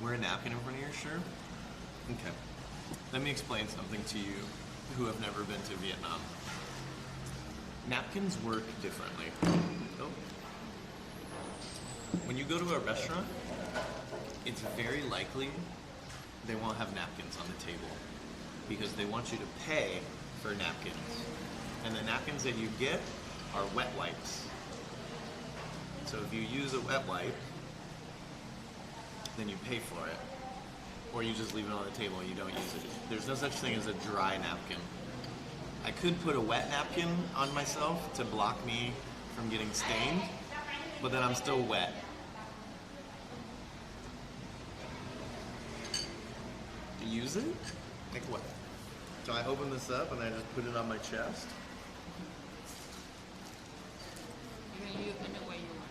Wear a napkin in front of your shirt? Okay. Let me explain something to you who have never been to Vietnam. Napkins work differently. Oh. When you go to a restaurant, it's very likely they won't have napkins on the table because they want you to pay for napkins. And the napkins that you get are wet wipes. So if you use a wet wipe, then you pay for it. Or you just leave it on the table and you don't use it. There's no such thing as a dry napkin. I could put a wet napkin on myself to block me from getting stained, but then I'm still wet. Use it? Like what? So I open this up and I just put it on my chest? You can use it any way you want.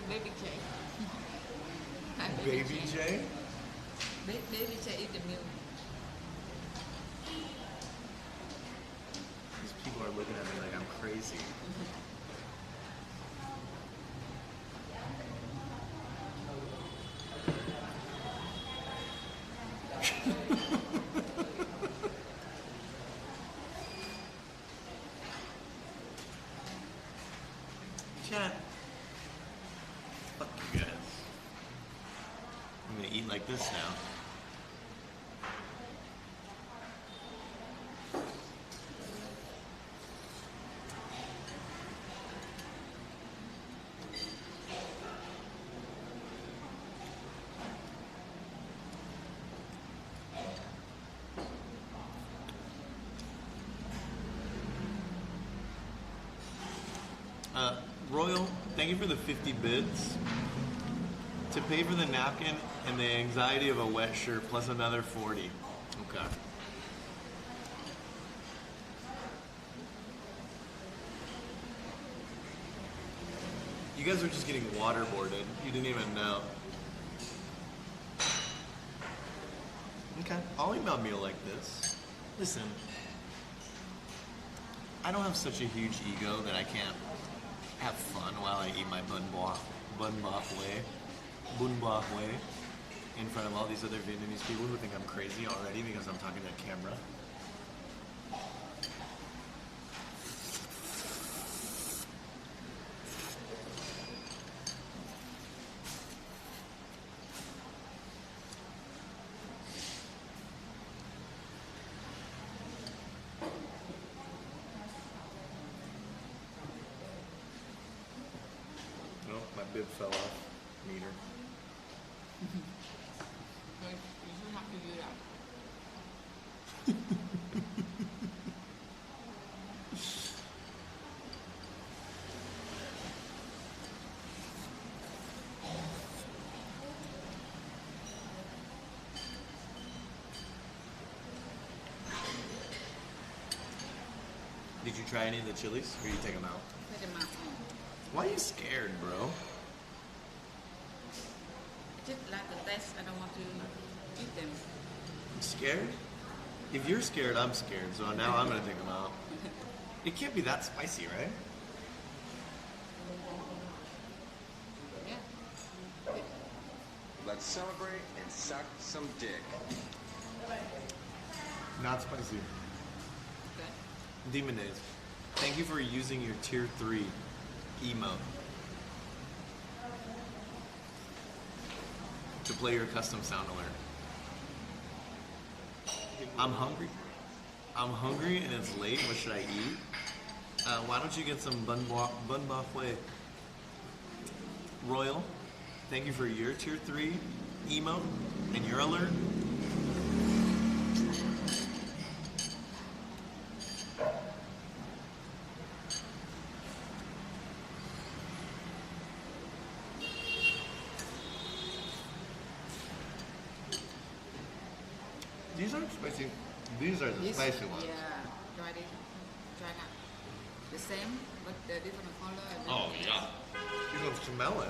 Baby J. Baby J? Baby J eat the milk. These people are looking at me like I'm crazy. Chat. Fuck you guys. I'm gonna eat like this now. Royal, thank you for the 50 bids. To pay for the napkin and the anxiety of a wet shirt plus another 40. Okay. You guys are just getting waterboarded. You didn't even know. Okay, I'll eat my meal like this. Listen, I don't have such a huge ego that I can't have fun while I eat my bun bok way in front of all these other Vietnamese people who think I'm crazy already because I'm talking to a camera. Oh, my bib fell off. Meter. You should have to do that. Did you try any of the chilies, or you take them out? Take them out. Why are you scared, bro? Just like the taste, I don't want to eat them. I'm scared? If you're scared, I'm scared, so now I'm gonna take them out. It can't be that spicy, right? Yeah. Let's celebrate and suck some dick. Not spicy. Okay. Demon Days, thank you for using your tier 3 emote to play your custom sound alert. I'm hungry. I'm hungry and it's late. What should I eat? Why don't you get some bun bok way? Royal, thank you for your tier 3 emote and your alert. These aren't spicy. These are the spicy ones. Yeah, try this. Try that. The same, but the different color. And Oh yeah. You can smell it.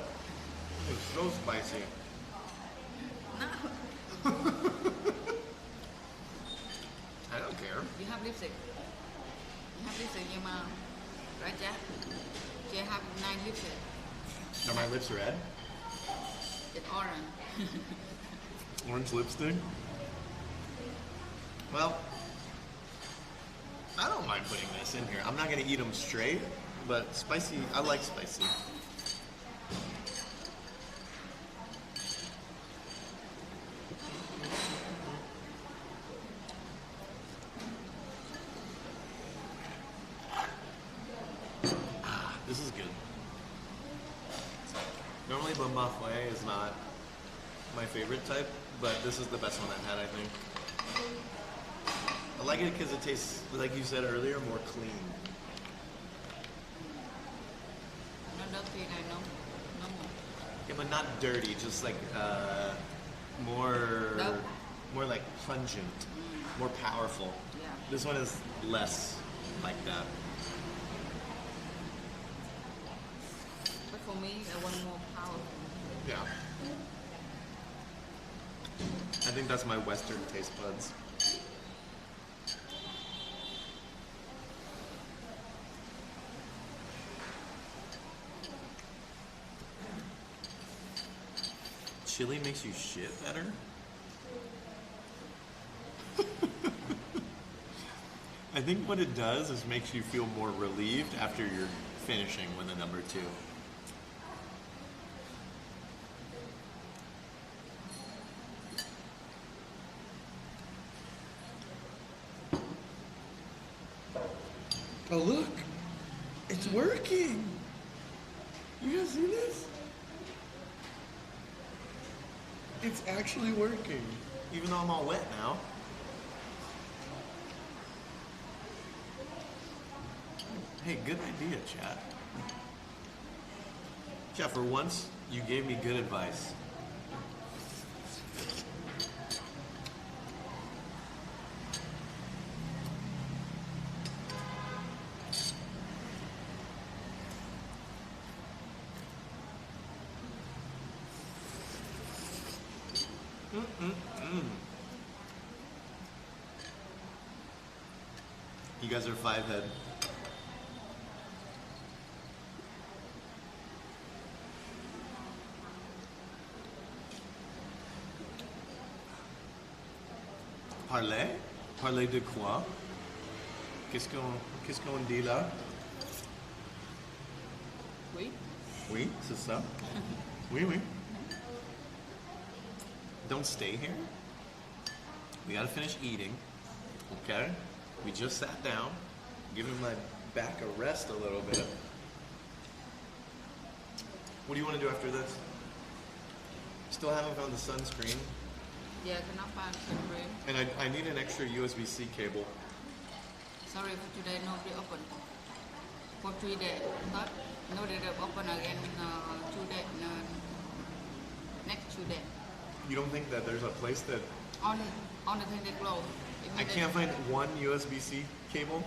It's so spicy. No. I don't care. You have lipstick. You have lipstick, nhưng mà right Jack? You have 9 lipstick. Are my lips red? It's orange. Orange lipstick? Well, I don't mind putting this in here. I'm not gonna eat them straight, but spicy, I like spicy. This is good. Normally bun bok way is not my favorite type, but this is the best one I've had, I think. I like it because it tastes, like you said earlier, more clean. No dirty, no more. Yeah, but not dirty, just like more, Nope. more like pungent, more powerful. Yeah. This one is less like that. But for me, I want more powerful. Yeah. I think that's my Western taste buds. Chili makes you shit better? I think what it does is makes you feel more relieved after you're finishing with a number 2. Oh look! It's working! You guys see this? It's actually working. Even though I'm all wet now. Hey, good idea, chat. Chef, for once, you gave me good advice. You guys are 5 head. Parler? Parler de quoi? Qu'est-ce qu'on dit là? Oui. Oui, c'est ça. Oui, oui. Don't stay here. We gotta finish eating. Okay? We just sat down, giving my back a rest a little bit. What do you want to do after this? Still haven't found the sunscreen. Yeah, cannot find sunscreen. And I need an extra USB-C cable. Sorry for today, nobody open. For 3 days. But no, they will open again 2 days. Next 2 days. You don't think that there's a place that... On the thing they close. I can't find one USB-C cable?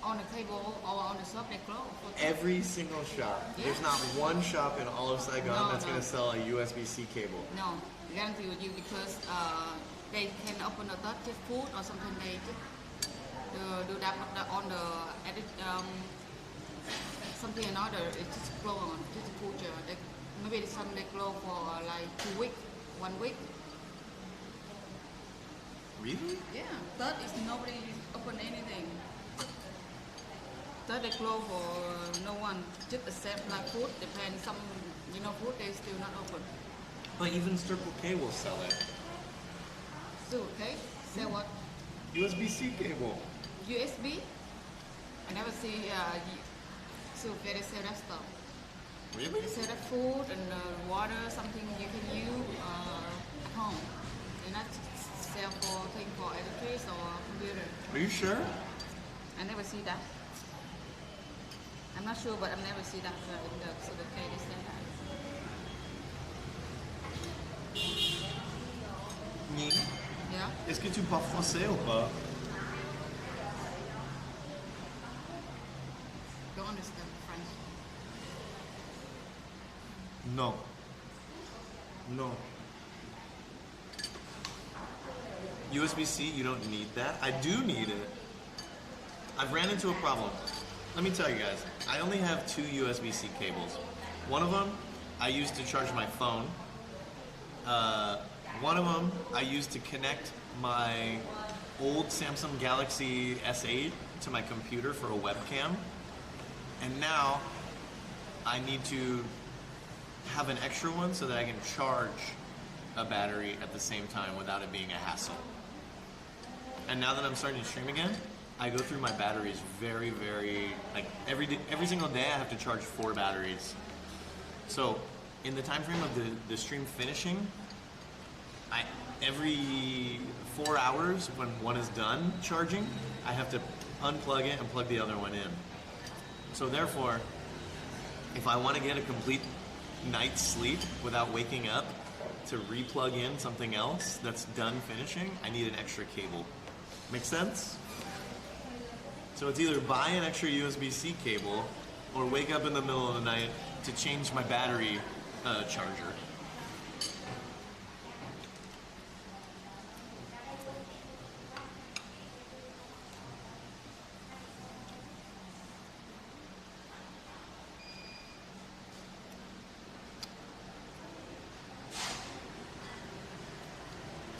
On the table or on the shop they close. Every single shop. Yeah. There's not one shop in all of Saigon No, that's no. going to sell a USB-C cable. No, guarantee with you because they can open a touch food or something they do that on the edit something another. It's just close on just food. Maybe some they close for like 2 weeks, 1 week. Really? Yeah, that is nobody open anything. That they close for no one, just accept like food. Depends some, food they still not open. But even Circle K will sell it. So okay, say what? USB-C cable. USB? I never see. So they sell that stuff. Really? They sell that food and water, something you can use at home. They not sell for thing for electricity or computer. Are you sure? I never see that. I'm not sure, but I've never seen that in the Circle K. They sell that. Minh, Yeah. est-ce que tu parles français ou pas? Don't understand French. No. No. USB-C, you don't need that. I do need it. I've ran into a problem. Let me tell you guys, I only have 2 USB-C cables. One of them I use to charge my phone. One of them I use to connect my old Samsung Galaxy S8 to my computer for a webcam. And now I need to have an extra one so that I can charge a battery at the same time without it being a hassle. And now that I'm starting to stream again, I go through my batteries very, like every single day I have to charge 4 batteries. So in the time frame of the stream finishing, every 4 hours when one is done charging, I have to unplug it and plug the other one in. So therefore, if I want to get a complete night's sleep without waking up to replug in something else that's done finishing, I need an extra cable. Make sense? So it's either buy an extra USB-C cable or wake up in the middle of the night to change my battery charger.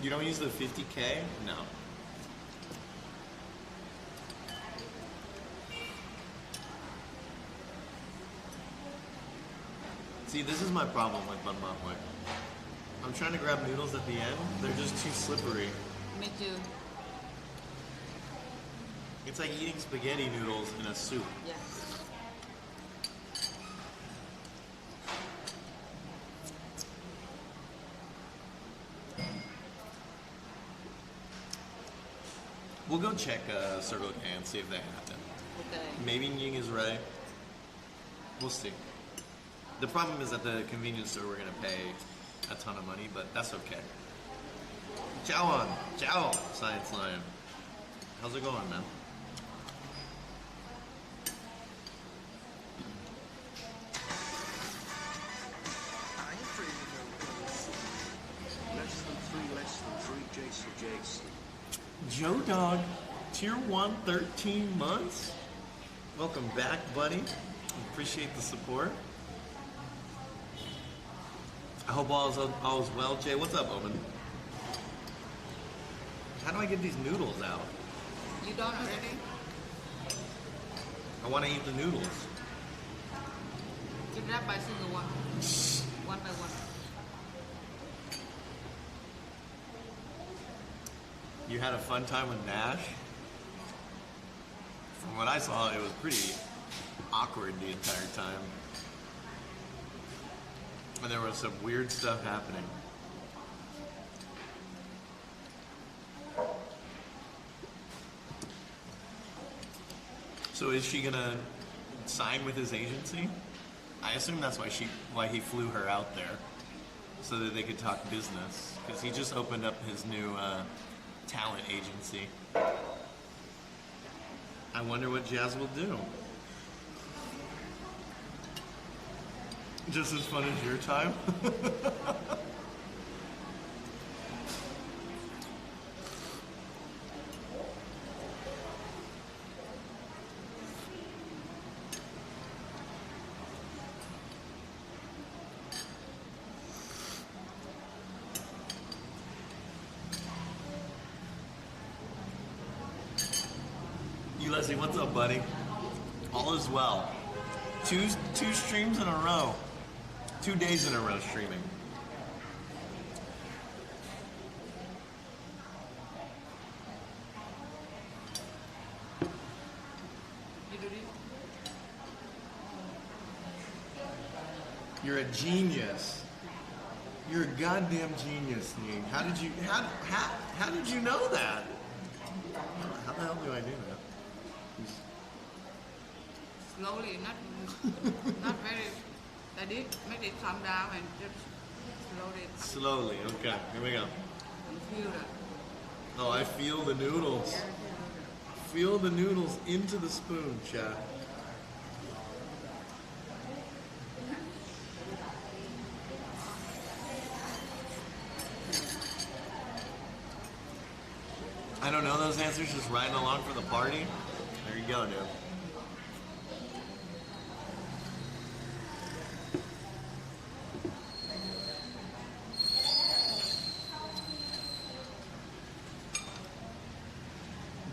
You don't use the 50K? No. See, this is my problem with Bun Mahoy. I'm trying to grab noodles at the end, they're just too slippery. Me too. It's like eating spaghetti noodles in a soup. Yeah. We'll go check Circle K and see if they have it. Okay. Maybe Ying is right. We'll see. The problem is at the convenience store we're gonna pay a ton of money, but that's okay. Ciao, Science Lion. How's it going, man? Less than 3, Jason. Joe Dog, Tier 1, 13 months. Welcome back, buddy. Appreciate the support. I hope all is well. Jay, what's up, Owen? How do I get these noodles out? You don't already? I want to eat the noodles. You grab by single one. One by one. You had a fun time with Nash? From what I saw, it was pretty awkward the entire time. And there was some weird stuff happening. So is she gonna sign with his agency? I assume that's why he flew her out there, so that they could talk business. Because he just opened up his new talent agency. I wonder what Jazz will do. Just as fun as your time? Leslie, what's up, buddy? All is well. Two streams in a row. 2 days in a row streaming. You're a genius. You're a goddamn genius, Ning. How did you know that? How the hell do I do that? Slowly, not very. I did make it calm down and just slowly. Okay, here we go. Feel that. Oh, I feel the noodles. Feel the noodles into the spoon, chat. I don't know those answers, just riding along for the party. There you go, dude.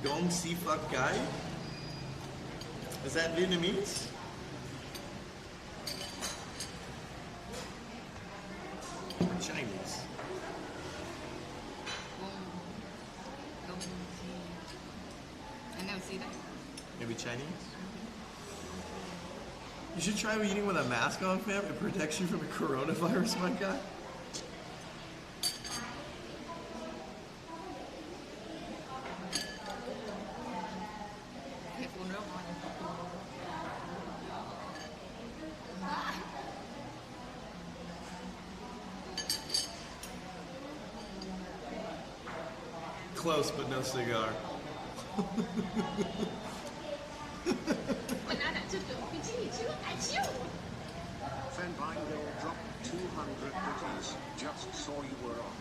Gong Si Fuck Guy? Is that Vietnamese? Or Chinese? I never see that. Maybe Chinese? You should try eating with a mask on, fam. It protects you from the coronavirus, my guy. Close, but no cigar. Fanbingo dropped 200 goodies. Just saw you were on.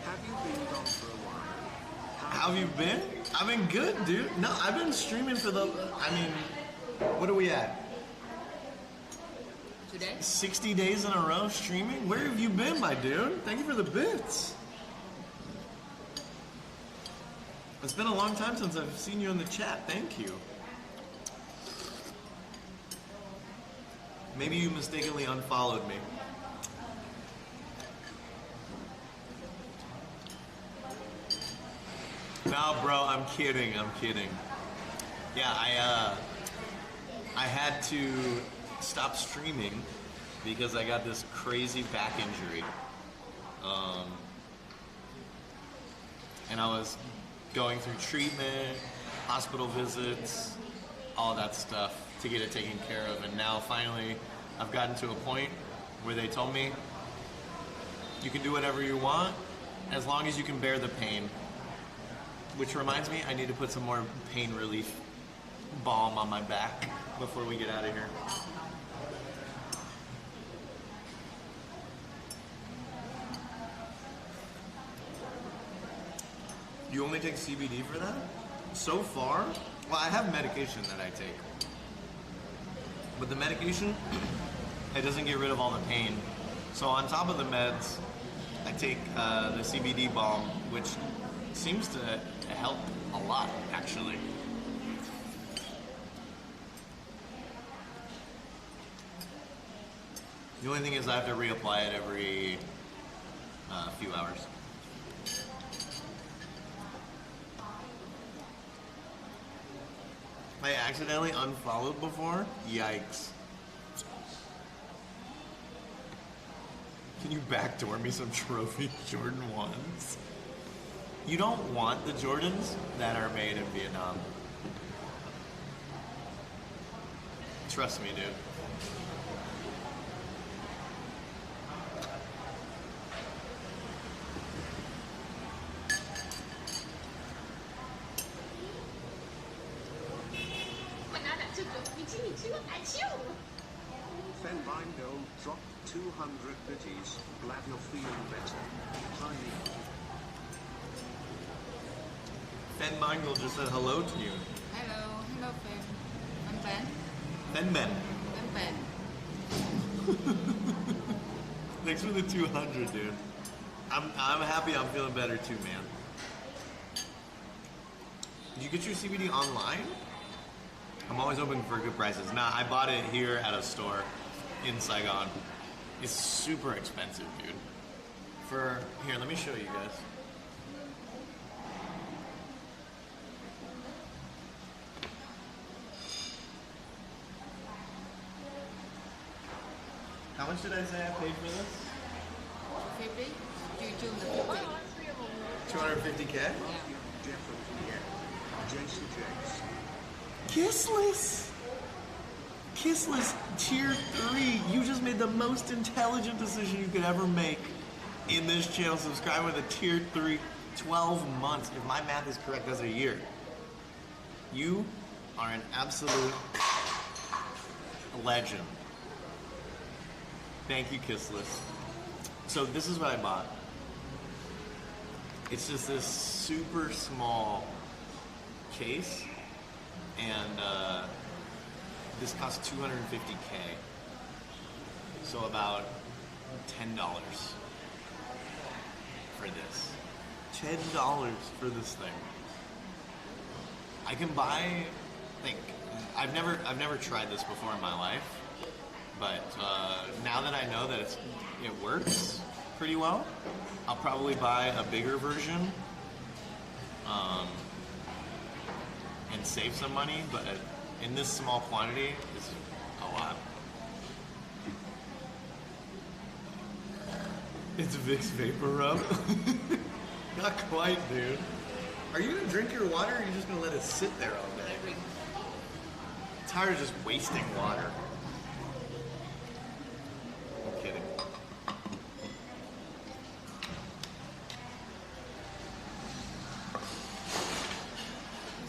Have you been gone for a while? How have you been? I've been good, dude. No, I've been streaming for what are we at? Today? 60 days in a row streaming? Where have you been, my dude? Thank you for the bits. It's been a long time since I've seen you in the chat. Thank you. Maybe you mistakenly unfollowed me. No, bro, I'm kidding. Yeah, I had to stop streaming because I got this crazy back injury. And I was going through treatment, hospital visits, all that stuff. to get it taken care of. And now finally I've gotten to a point where they told me you can do whatever you want as long as you can bear the pain. Which reminds me, I need to put some more pain relief balm on my back before we get out of here. You only take CBD for that? So far? Well, I have medication that I take. But the medication, it doesn't get rid of all the pain. So on top of the meds, I take the CBD balm, which seems to help a lot, actually. The only thing is I have to reapply it every few hours. I accidentally unfollowed before? Yikes. Can you backdoor me some trophy Jordan 1s? You don't want the Jordans that are made in Vietnam. Trust me, dude. Fenbingo dropped 200 bitties. Glad you're feeling better. Tiny. Fenbingo just said hello to you. Hello, hello, Fen. I'm Fenben. Ben. I'm Ben. Thanks for the 200, dude. I'm happy I'm feeling better too, man. Did you get your CBD online? I'm always hoping for good prices. Nah, I bought it here at a store in Saigon. It's super expensive, dude. Here, let me show you guys. How much did I say I paid for this? 50? June the 50. 250K? Yeah. Definitely, yeah. Jason Jakes. Kissless! Kissless Tier 3. You just made the most intelligent decision you could ever make in this channel. Subscribe with a Tier 3, 12 months. If my math is correct, that's a year. You are an absolute legend. Thank you, Kissless. So this is what I bought. It's just this super small case, and this costs $250K. So about $10 for this. $10 for this thing. I can buy, like, I've never tried this before in my life, but now that I know that it works pretty well, I'll probably buy a bigger version and save some money, but in this small quantity, it's a lot. It's Vicks Vapor Rub. Not quite, dude. Are you gonna drink your water, or are you just gonna let it sit there all day? I'm tired of just wasting water. I'm kidding.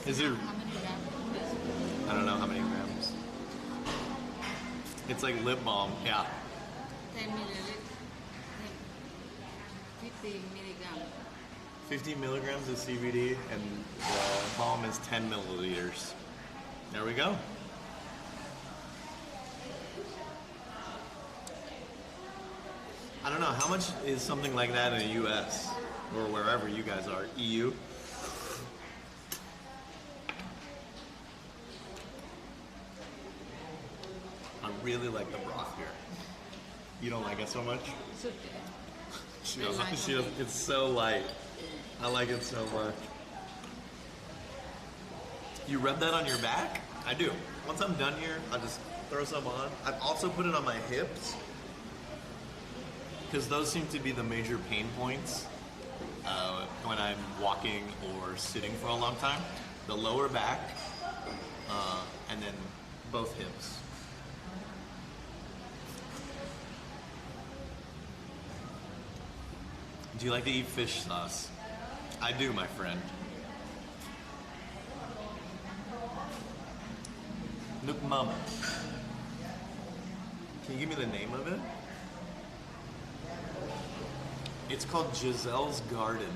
Is it? I don't know how many grams. It's like lip balm, yeah. 10 milliliters. 50 milligrams. 50 milligrams of CBD, and the balm is 10 milliliters. There we go. I don't know, how much is something like that in the US? Or wherever you guys are, EU? I really like the broth here. You don't like it so much? It's okay. She doesn't, it's so light. I like it so much. You rub that on your back? I do. Once I'm done here, I'll just throw some on. I've also put it on my hips, because those seem to be the major pain points when I'm walking or sitting for a long time. The lower back, and then both hips. Do you like to eat fish sauce? I do, my friend. Look, Mama. Can you give me the name of it? It's called Giselle's Garden.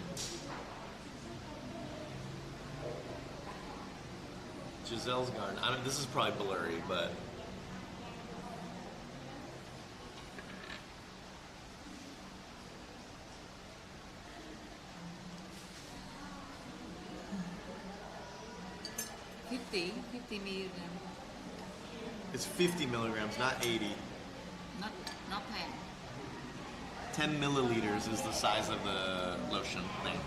Giselle's Garden. This is probably blurry, but... Fifty milligrams. It's 50 milligrams, not 80. Not 10. 10 milliliters is the size of the lotion thing.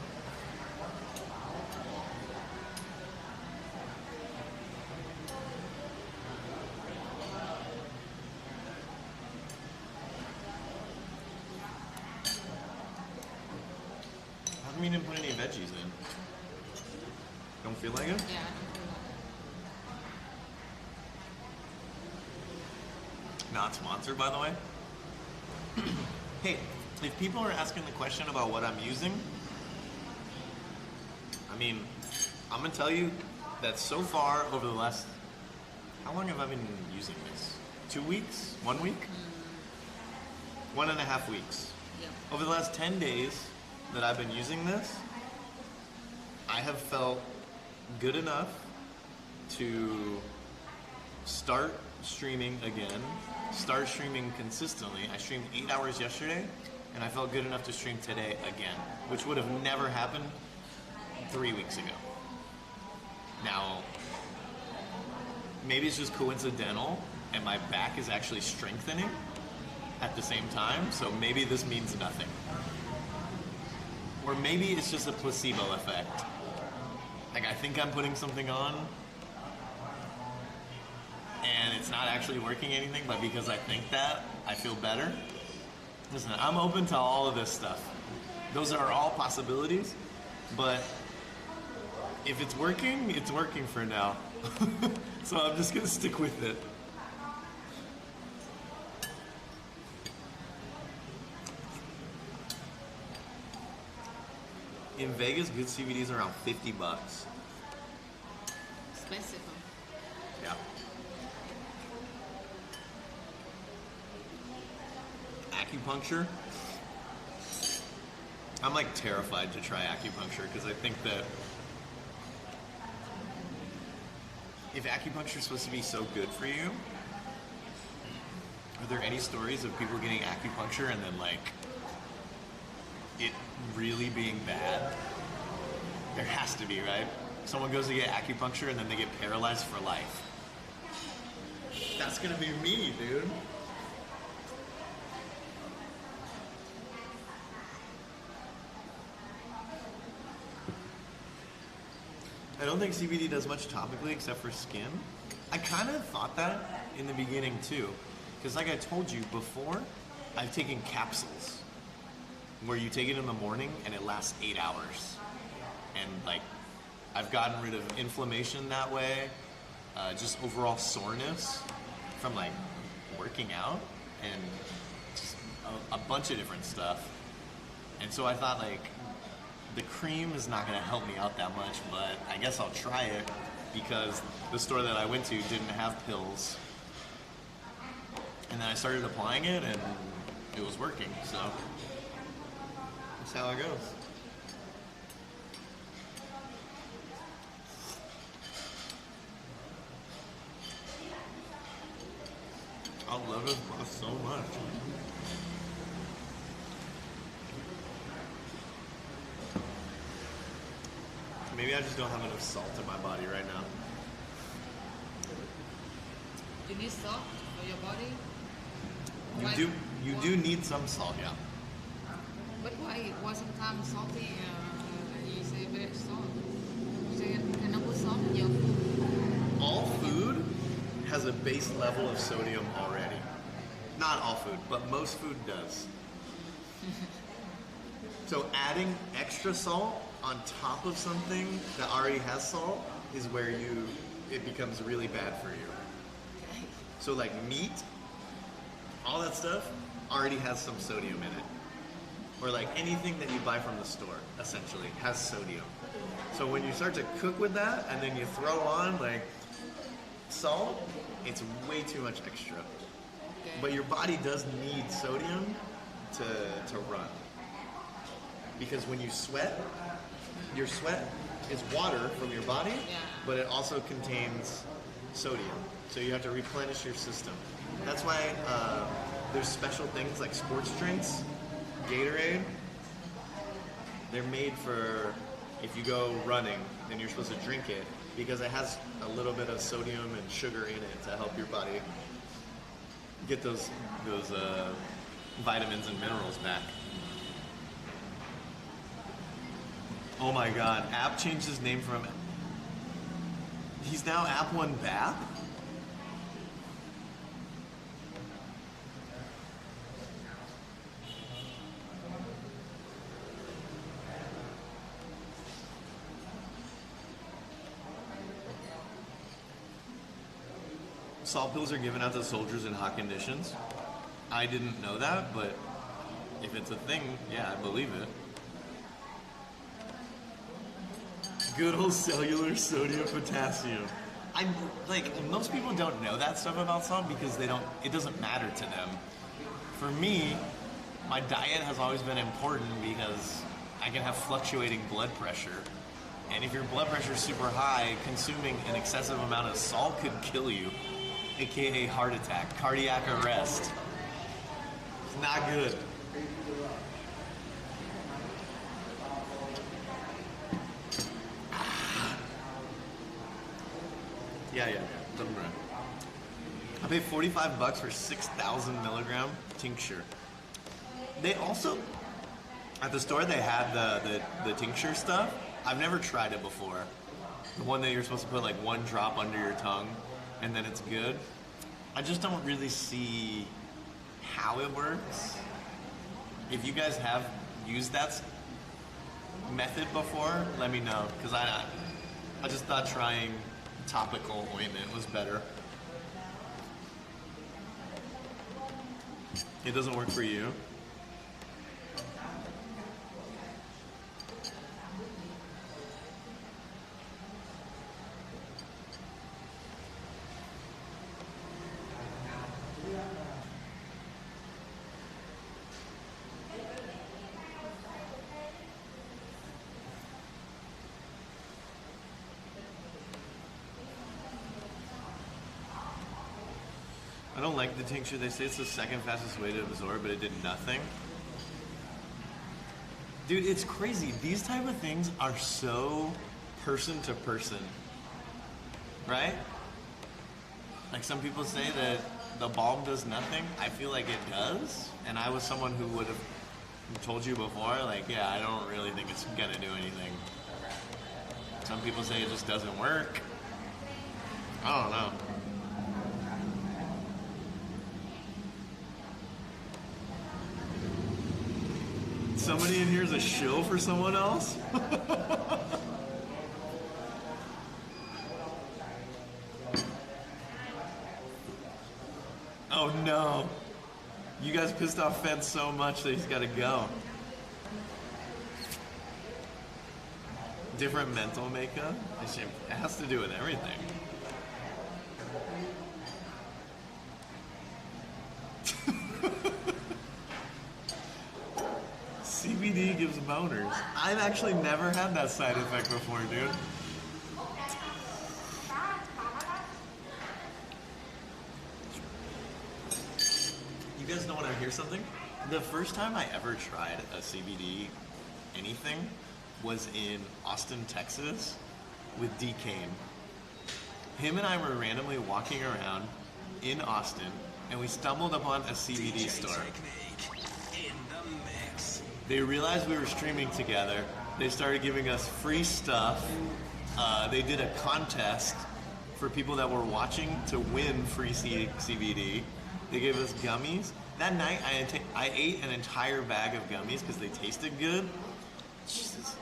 How come you didn't put any veggies in? Don't feel like it? Yeah, I don't feel like Not sponsored, by the way. Hey, if people are asking the question about what I'm using, I mean, I'm gonna tell you that so far over the last, how long have I been using this? 2 weeks? 1 week? 1.5 weeks. Yeah. Over the last 10 days that I've been using this, I have felt good enough to start streaming again, start streaming consistently. I streamed 8 hours yesterday, and I felt good enough to stream today again, which would have never happened 3 weeks ago. Now, maybe it's just coincidental, and my back is actually strengthening at the same time, so maybe this means nothing. Or maybe it's just a placebo effect. Like, I think I'm putting something on, and it's not actually working anything, but because I think that, I feel better. Listen, I'm open to all of this stuff. Those are all possibilities, but if it's working for now. So I'm just gonna stick with it. In Vegas, good CBDs are around $50. expensive. Yeah. Acupuncture. I'm like terrified to try acupuncture because I think that if acupuncture is supposed to be so good for you, are there any stories of people getting acupuncture and then like it really being bad? There has to be, right? Someone goes to get acupuncture and then they get paralyzed for life. That's gonna be me, dude. I don't think CBD does much topically except for skin. I kind of thought that in the beginning too, because like I told you before, I've taken capsules where you take it in the morning and it lasts 8 hours. And like, I've gotten rid of inflammation that way, just overall soreness from like working out and just a bunch of different stuff. And so I thought like, the cream is not gonna help me out that much, but I guess I'll try it because the store that I went to didn't have pills. And then I started applying it and it was working, so that's how it goes. I love this boss so much. Maybe I just don't have enough salt in my body right now. You need salt for your body? You do need some salt, yeah. But why sometimes salty you say very salt? You say you cannot put salt in your food. All food has a base level of sodium already. Not all food, but most food does. So adding extra salt on top of something that already has salt is where it becomes really bad for you. So like meat, all that stuff already has some sodium in it. Or like anything that you buy from the store, essentially, has sodium. So when you start to cook with that and then you throw on like salt, it's way too much extra. But your body does need sodium to run. Because when you sweat, your sweat is water from your body, but it also contains sodium. So you have to replenish your system. That's why there's special things like sports drinks, Gatorade. They're made for if you go running, then you're supposed to drink it because it has a little bit of sodium and sugar in it to help your body get those vitamins and minerals back. Oh my God, App changed his name from... He's now App1 Bap? Salt pills are given out to soldiers in hot conditions. I didn't know that, but if it's a thing, yeah, I believe it. Good old cellular sodium potassium. I'm like, most people don't know that stuff about salt because it doesn't matter to them. For me, my diet has always been important because I can have fluctuating blood pressure. And if your blood pressure is super high, consuming an excessive amount of salt could kill you, aka heart attack, cardiac arrest. It's not good. Yeah. I paid $45 for 6,000 milligram tincture. They also, at the store, they had the tincture stuff. I've never tried it before. The one that you're supposed to put like one drop under your tongue and then it's good. I just don't really see how it works. If you guys have used that method before, let me know, because I just thought trying topical ointment was better. It doesn't work for you? I don't like the tincture. They say it's the second fastest way to absorb, but it did nothing. Dude, it's crazy. These type of things are so person to person, right? Like some people say that the balm does nothing. I feel like it does. And I was someone who would have told you before, like, yeah, I don't really think it's gonna do anything. Some people say it just doesn't work. I don't know. Somebody in here is a shill for someone else? Oh no. You guys pissed off Fed so much that he's gotta go. Different mental makeup? It has to do with everything. CBD gives boners. I've actually never had that side effect before, dude. You guys don't want to hear something? The first time I ever tried a CBD anything was in Austin, Texas with D. Kane. Him and I were randomly walking around in Austin and we stumbled upon a CBD store. They realized we were streaming together. They started giving us free stuff. They did a contest for people that were watching to win free CBD. They gave us gummies. That night, I ate an entire bag of gummies because they tasted good. Jesus.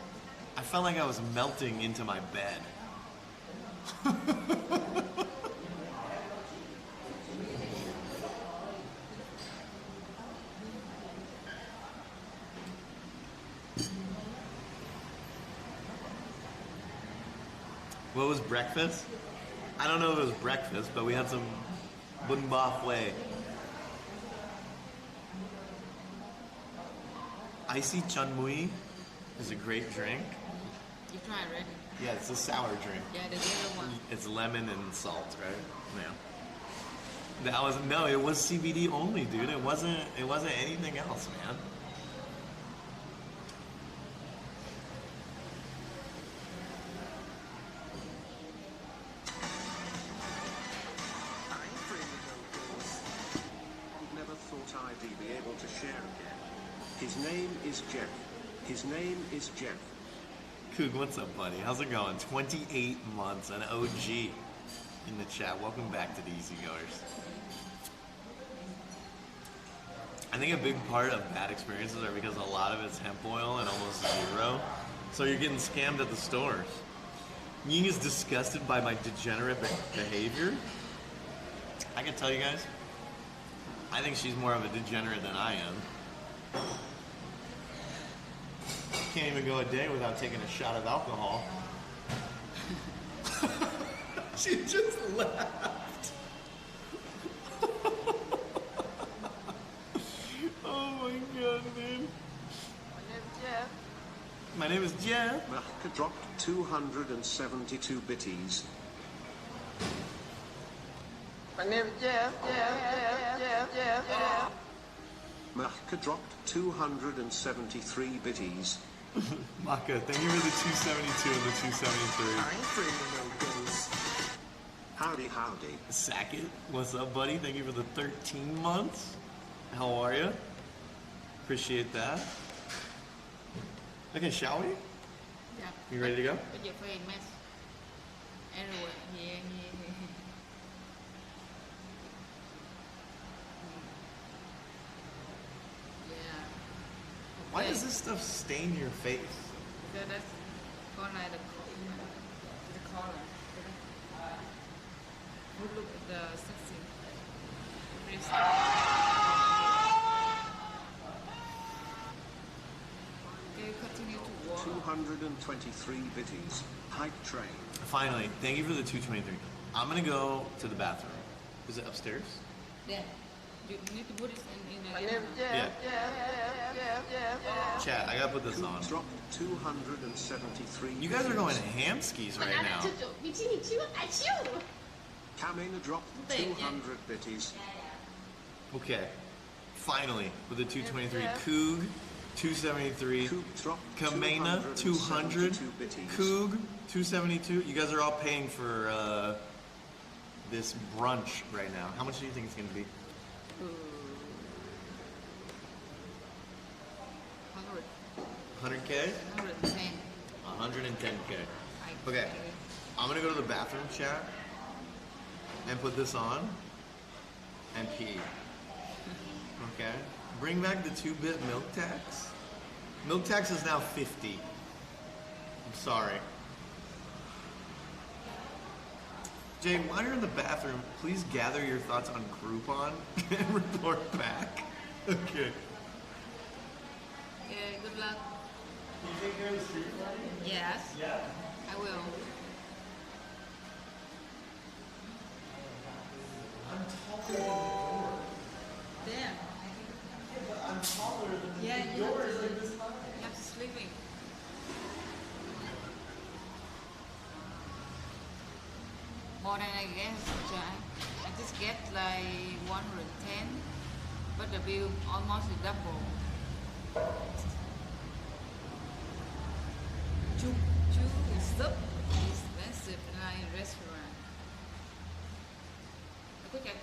I felt like I was melting into my bed. What was breakfast? I don't know if it was breakfast, but we had some bun ba hui. Icy chun mui is a great drink. You tried already? Yeah, it's a sour drink. Yeah, the yellow one. It's lemon and salt, right? Yeah. That was no, it was CBD only, dude. It wasn't anything else, man. Never thought I'd be able to share again. His name is Jeff. His name is Jeff. Coog, what's up, buddy? How's it going? 28 months, an OG in the chat. Welcome back to the Easy Goers. I think a big part of bad experiences are because a lot of it's hemp oil and almost zero. So you're getting scammed at the stores. Ying is disgusted by my degenerate behavior. I can tell you guys, I think she's more of a degenerate than I am. Can't even go a day without taking a shot of alcohol. She just laughed. Oh my god, man. My name is Jeff. Mahka dropped 272 bitties. My name is Jeff. Mahka dropped 273 bitties. Maka, thank you for the 272 and the 273. I'm afraid of no ghosts. Howdy, howdy. Sackett, what's up, buddy? Thank you for the 13 months. How are you? Appreciate that. Okay, shall we? Yeah. You ready to go? Put your face mask. Anyway, yeah. Why does this stuff stain your face? Because that's gonna the color. Look at the sexy. Okay, continue to walk. 223 bitties. Hype train. Finally, thank you for the 223. I'm gonna go to the bathroom. Is it upstairs? Yeah. You need to put it in My the name is Jeff. Yeah. Chat, I gotta put this on. Dropped 273. You guys are going ham skis right now. Kamina dropped 200 bitties. Okay. Finally, with the 223. Coog, 273. Kamena, 200. Coog, 272. You guys are all paying for this brunch right now. How much do you think it's going to be? 100K? 110K. Okay. I'm going to go to the bathroom, chat, and put this on and pee. Okay? Bring back the 2-bit milk tax. Milk tax is now 50. I'm sorry. Jay, while you're in the bathroom, please gather your thoughts on Groupon and report back. Okay. Yeah, good luck. Can you take care of the street lighting? Yes. Yeah. I will. I'm taller than the door. Damn. Yeah, but I'm taller than the door is like this high. You have to sleeping. More than I guess, I just get like 110, but the bill almost double. Chu is soup expensive like restaurant. I think I can.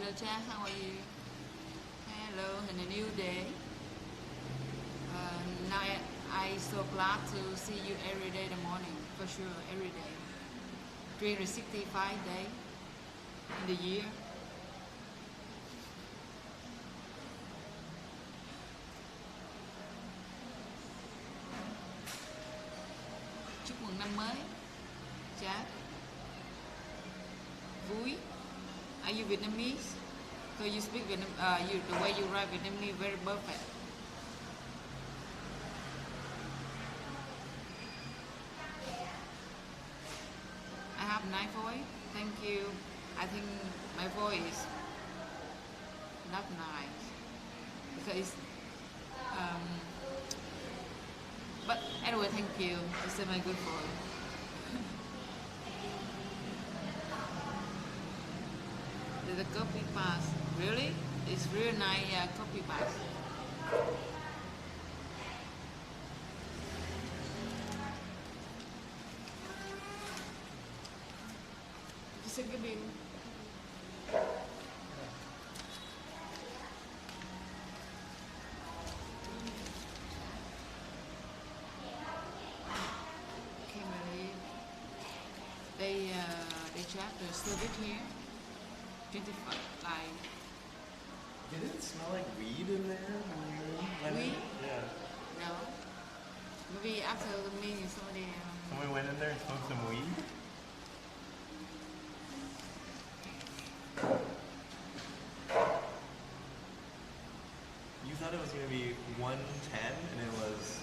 Hello, Jack. How are you? Hello, and a new day. Now I so glad to see you every day in the morning, for sure, every day. 365 days in the year. Chúc mừng năm mới, Jack. Vui. Are you Vietnamese? So you speak Vietnam. The way you write Vietnamese very perfect. I have nice voice. Thank you. I think my voice is not nice because. But anyway, thank you. It's my good voice. The copy pass. Really? It's really nice copy pass. Just a good bill. Can't believe they check the service here. 25, like. Did it smell like weed in there? Weed? Yeah. No. Maybe after the meeting, somebody. Someone went in there and smoked some weed? You thought it was going to be 110 and it was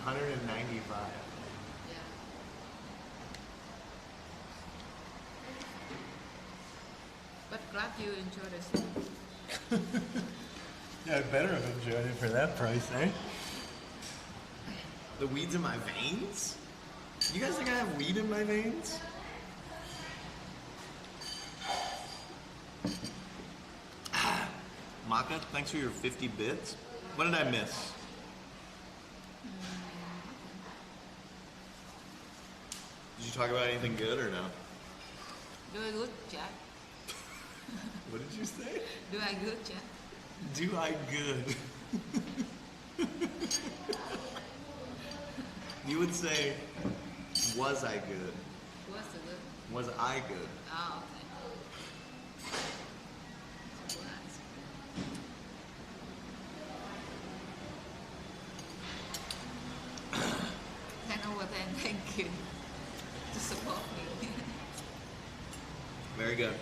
195. But glad you enjoyed it. Yeah, I better have enjoyed it for that price, eh? The weed's in my veins? You guys think I have weed in my veins? Maka, thanks for your 50 bits. What did I miss? Did you talk about anything good or no? Doing good, Jack. What did you say? Do I good, Jack? Do I good? You would say, was I good? What's the good? Was I good? Oh, okay. 10 over 10, thank you. To support me. Very good.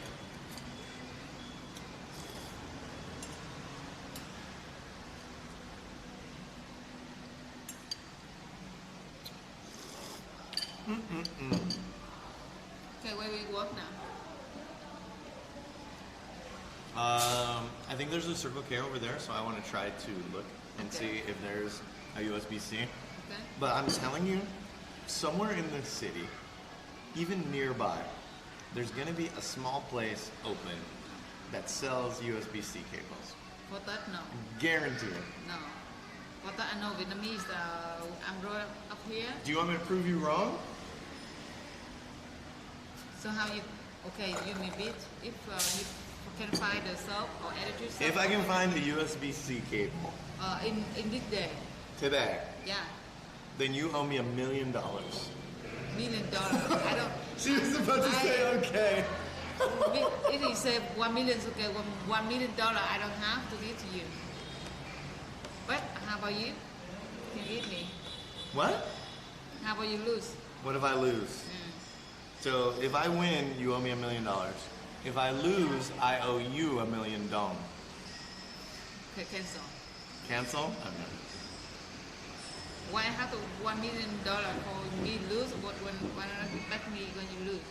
Okay, where we work now? I think there's a Circle K over there, so I want to try to look and see if there's a USB-C. Okay. But I'm telling you, somewhere in this city, even nearby, there's going to be a small place open that sells USB-C cables. For that, no. Guarantee it. No. For that, I know Vietnamese, I'm growing up here. Do you want me to prove you wrong? So how you, okay, you may bid if you can find the soap or energy soap. If I can find a USB-C cable. In this day. Today. Yeah. Then you owe me $1 million. $1 million. I don't. She was about to say okay. If you say $1 million, okay, $1 million, I don't have to give to you. But how about you? Can you give me? What? How about you lose? What if I lose? So if I win, you owe me $1 million. If I lose, I owe you $1 million. Okay, cancel. Cancel? Okay. Why have to $1 million for me lose? Why not bet me when you lose?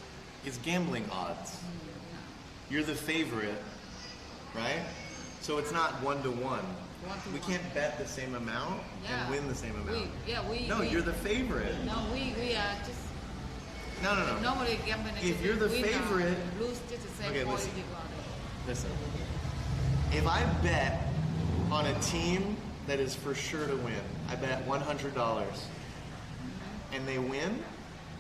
It's gambling odds. You're the favorite, right? So it's not 1-to-1. We can't bet the same amount and win the same amount. No, you're the favorite. No, we are just. No. Normally gambling. If you're the favorite, lose just the same okay, point listen. you got it. Listen. If I bet on a team that is for sure to win, I bet $100, and they win,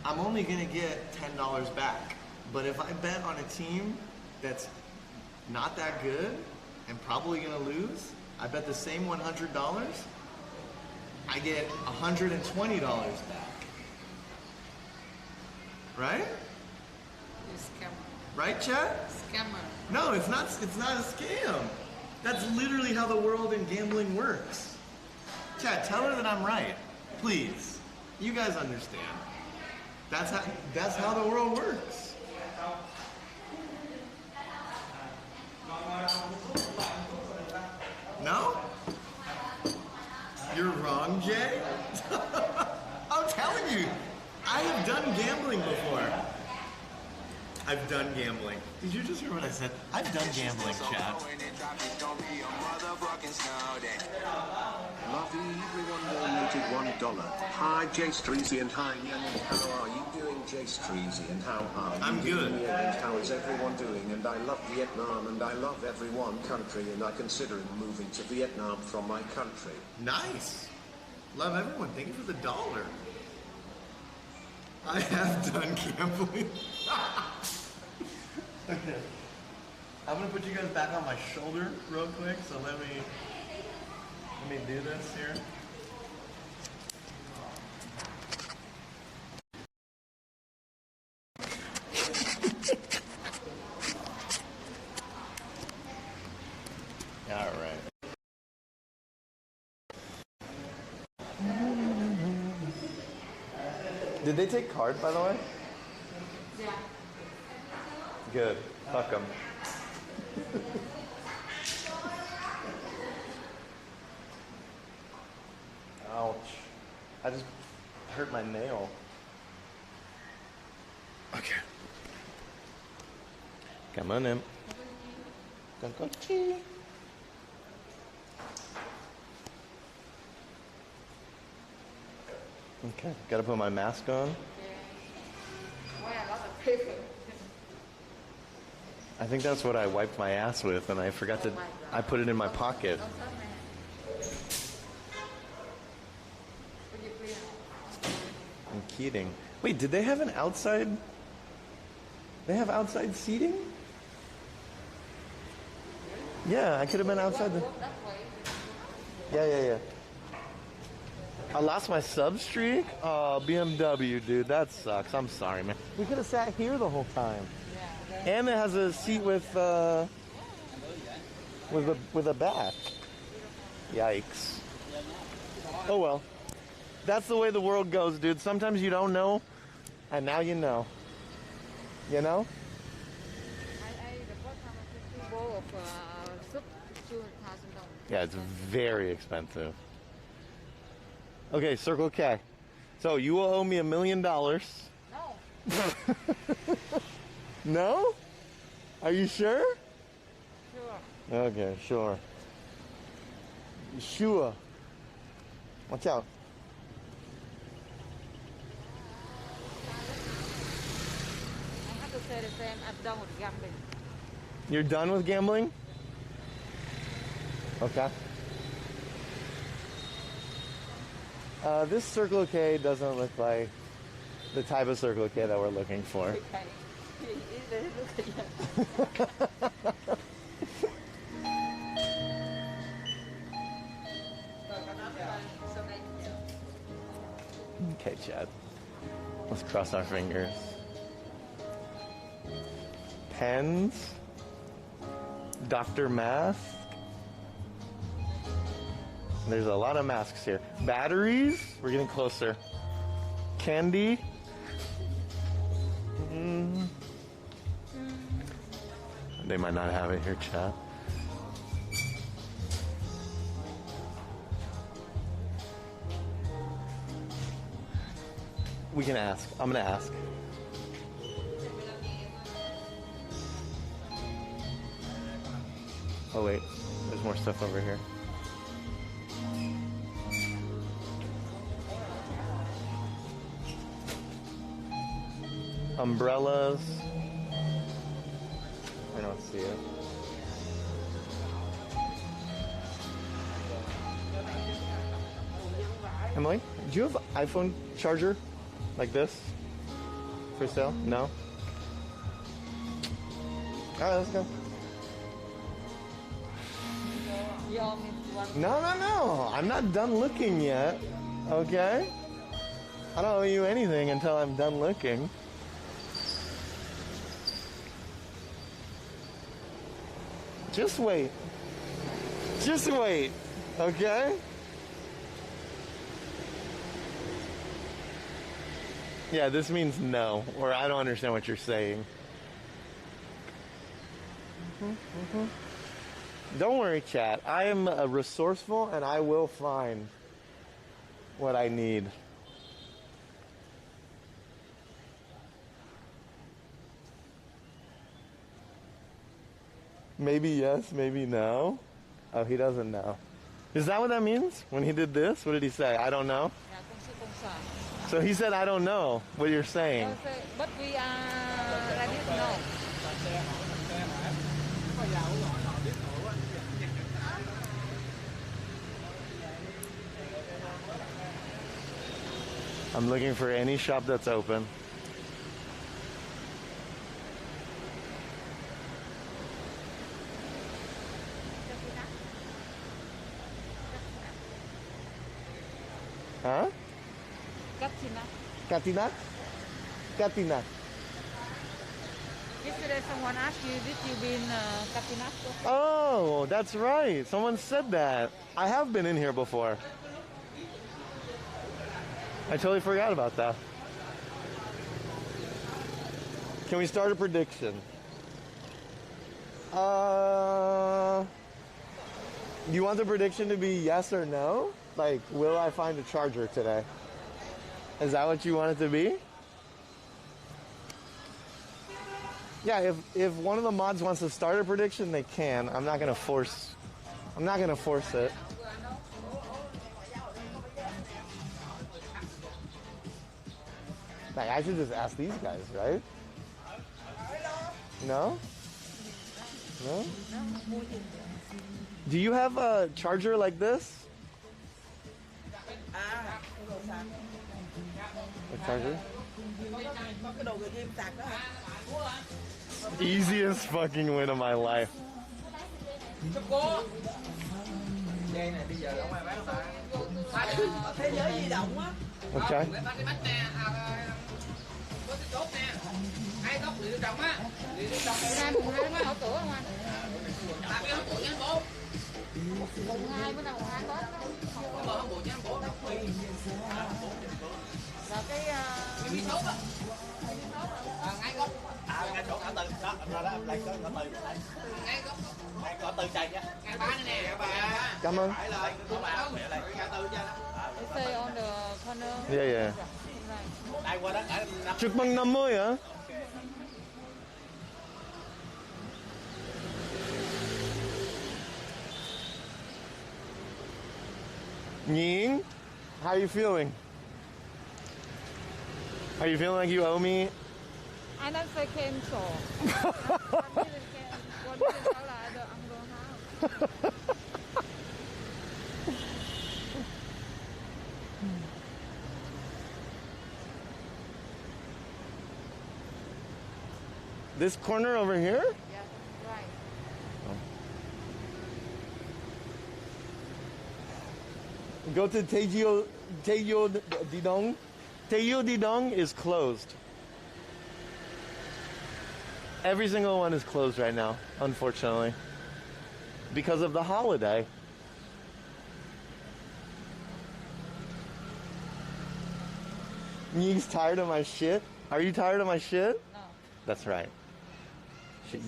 I'm only gonna get $10 back. But if I bet on a team that's not that good and probably gonna lose, I bet the same $100, I get $120 back. Right? You scammer. Right, Chad? Scammer. No, it's not a scam. That's literally how the world in gambling works. Chad, tell her that I'm right. Please. You guys understand. That's how the world works. No? You're wrong, Jay? I'm telling you, I have done gambling before. I've done gambling. Did you just hear what I said? I've done gambling, Chad. Love everyone donated $1. Hi Jay Streezy and hi Young, how are you doing Jay Streezy and how are you I'm good. doing, and how is everyone doing? And I love Vietnam and I love everyone country and I considering moving to Vietnam from my country. Nice. Love everyone. Thank you for the $1. I have done gambling. Okay. I'm gonna put you guys back on my shoulder real quick, so let me do this here. All right. Did they take cards, by the way? Yeah. Good. Fuck them. Ouch. I just hurt my nail. Okay. Come on in. Go tea. Okay, gotta put my mask on. I think that's what I wiped my ass with, and I forgot to. I put it in my pocket. I'm kidding. Wait, did they have an outside? They have outside seating? Yeah, I could have been outside the. Yeah. I lost my sub streak? Oh, BMW, dude, that sucks. I'm sorry, man. We could have sat here the whole time. And it has a seat with a back. Yikes. Oh well. That's the way the world goes, dude. Sometimes you don't know, and now you know. You know? Yeah, it's very expensive. Okay, Circle K. So you will owe me $1 million. No. No? Are you sure? Sure. Okay, sure. Sure. Watch out. I have to say the same. I'm done with gambling. You're done with gambling? Okay. This Circle K doesn't look like the type of Circle K that we're looking for. Okay, Chad. Let's cross our fingers. Pens. Dr. Mask. There's a lot of masks here. Batteries. We're getting closer. Candy. They might not have it here, Chad. We can ask. I'm gonna ask. Oh wait, there's more stuff over here. Umbrellas. I don't see it. Emily, do you have an iPhone charger like this for sale? No? Alright, let's go. You owe me one. No, no, no. I'm not done looking yet. Okay? I don't owe you anything until I'm done looking. Just wait. Just wait. Okay? Yeah, this means no, or I don't understand what you're saying. Don't worry, chat. I am resourceful and I will find what I need. Maybe yes, maybe no. Oh, he doesn't know. Is that what that means? When he did this, what did he say? I don't know? So he said, I don't know what you're saying. But we are ready to know. I'm looking for any shop that's open. Huh? Katina? Katina. Yesterday someone asked you, did you been Katina? Oh, that's right. Someone said that. I have been in here before. I totally forgot about that. Can we start a prediction? You want the prediction to be yes or no? Like, will I find a charger today? Is that what you want it to be? Yeah, if one of the mods wants to start a prediction, they can. I'm not gonna force it. Like, I should just ask these guys, right? No? No? Do you have a charger like this? A charger? Easiest fucking win of my life. Okay. Cảm ơn. Yeah, yeah. Trực bằng 50 hả? Ying, how are you feeling? Are you feeling like you owe me? I don't say came so. This corner over here? Yeah, right. Go to Taejo Didong. Taejo Didong is closed. Every single one is closed right now, unfortunately. Because of the holiday. Ying's tired of my shit? Are you tired of my shit? No. That's right.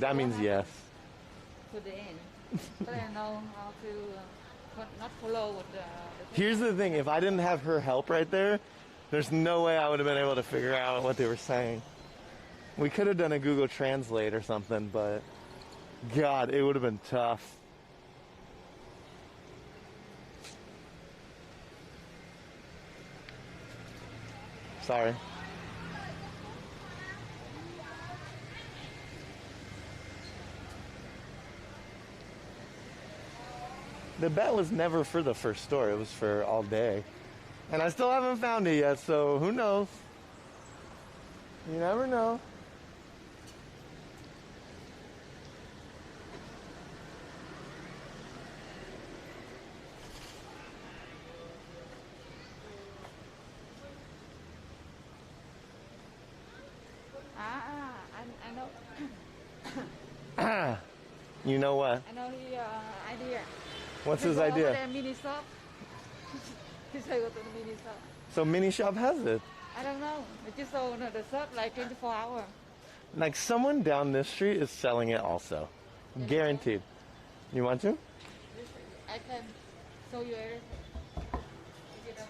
That means yes. To the end. But I know how to not follow what the Here's the thing, if I didn't have her help right there, there's no way I would have been able to figure out what they were saying. We could have done a Google Translate or something, but God, it would have been tough. Sorry. The bet was never for the first store, it was for all day. And I still haven't found it yet, so who knows? You never know. You know what? I know his idea. What's Just his go over idea? there, mini shop. He said go to the mini shop. So Mini Shop has it. I don't know. It just own the shop like 24 hours. Like someone down this street is selling it also. Guaranteed. You want to? I can show you everything. If you don't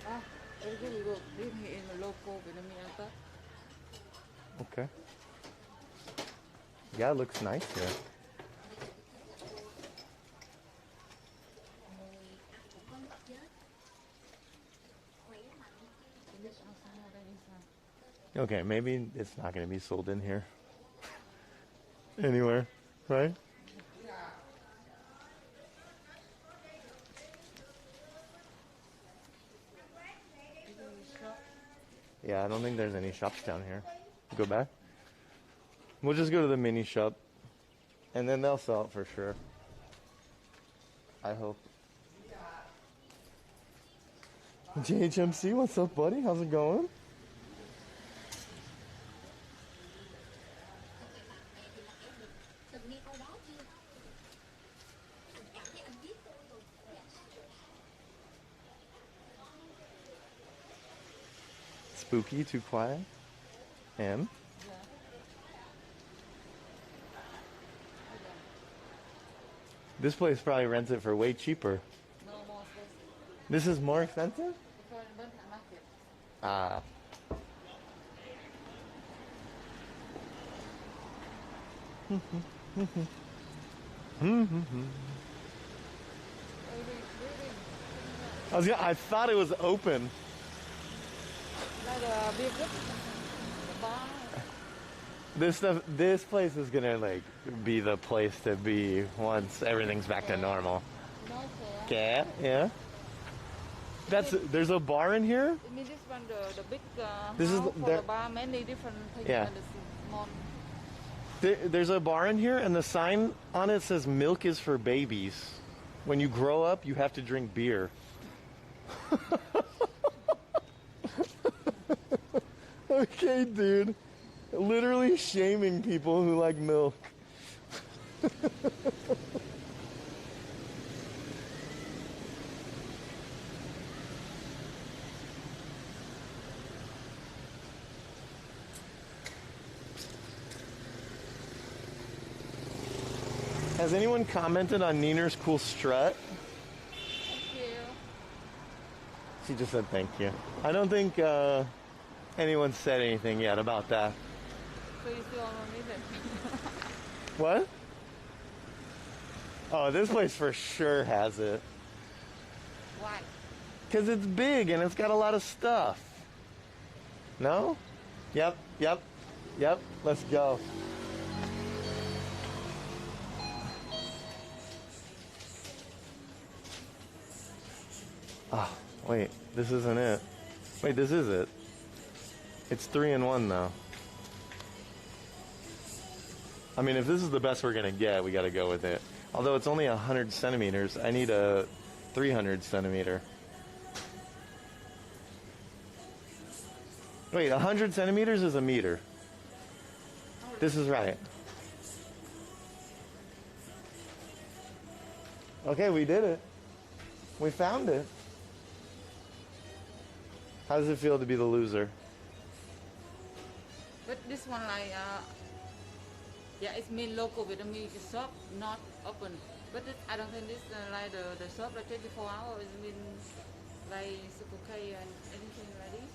believe. Very good. We will live here in the local Vietnamese Antar. Okay. Yeah, it looks nice here. Okay, maybe it's not going to be sold in here. Anywhere, right? Yeah, I don't think there's any shops down here. Go back. We'll just go to the mini shop. And then they'll sell it for sure. I hope. JHMC, what's up, buddy? How's it going? Spooky, too quiet? And? This place probably rents it for way cheaper. No more expensive. This is more expensive? Because in Bangkok market. Ah. I thought it was open. Like the big the bar. This place is gonna like be the place to be once everything's back to normal. Okay, yeah. There's a bar in here. I mean, this one the big This is house for the bar, many different things. Yeah. And the small. There's a bar in here, and the sign on it says "Milk is for babies. When you grow up, you have to drink beer." Okay, dude. Literally shaming people who like milk. Has anyone commented on Neener's cool strut? Thank you. She just said thank you. I don't think anyone said anything yet about that. So you still want me then? What? Oh, this place for sure has it. Why? Because it's big and it's got a lot of stuff. No? Yep. Let's go. Oh, wait. This isn't it. Wait, this is it. It's 3-in-1 though. I mean, if this is the best we're gonna get, we gotta go with it. Although it's only 100 centimeters, I need a 300 centimeter. Wait, 100 centimeters is a meter. This is right. Okay, we did it. We found it. How does it feel to be the loser? But this one like yeah, it's mean local Vietnamese shop, not open. But I don't think this like the shop like 24 hours. I mean like Super K and anything like this.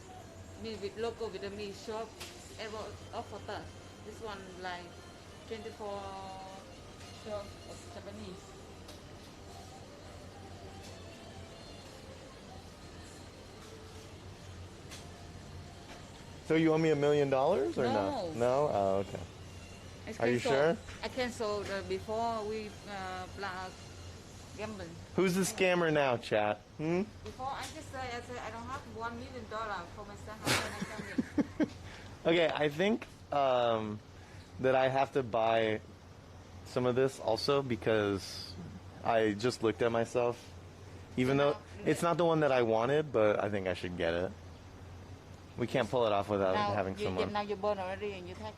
I mean with local Vietnamese shop ever offer that. This one like 24 shop of Japanese. So you owe me $1 million or no? No. No? Oh, okay. Are you sure? I canceled before we gambling. Who's the scammer now, chat? Hmm? Before I just say I don't have $1 million for myself. How can I gamble? Okay, I think that I have to buy some of this also because I just looked at myself Even though it's not the one that I wanted, but I think I should get it. We can't pull it off without having someone. Now you burn already and you take.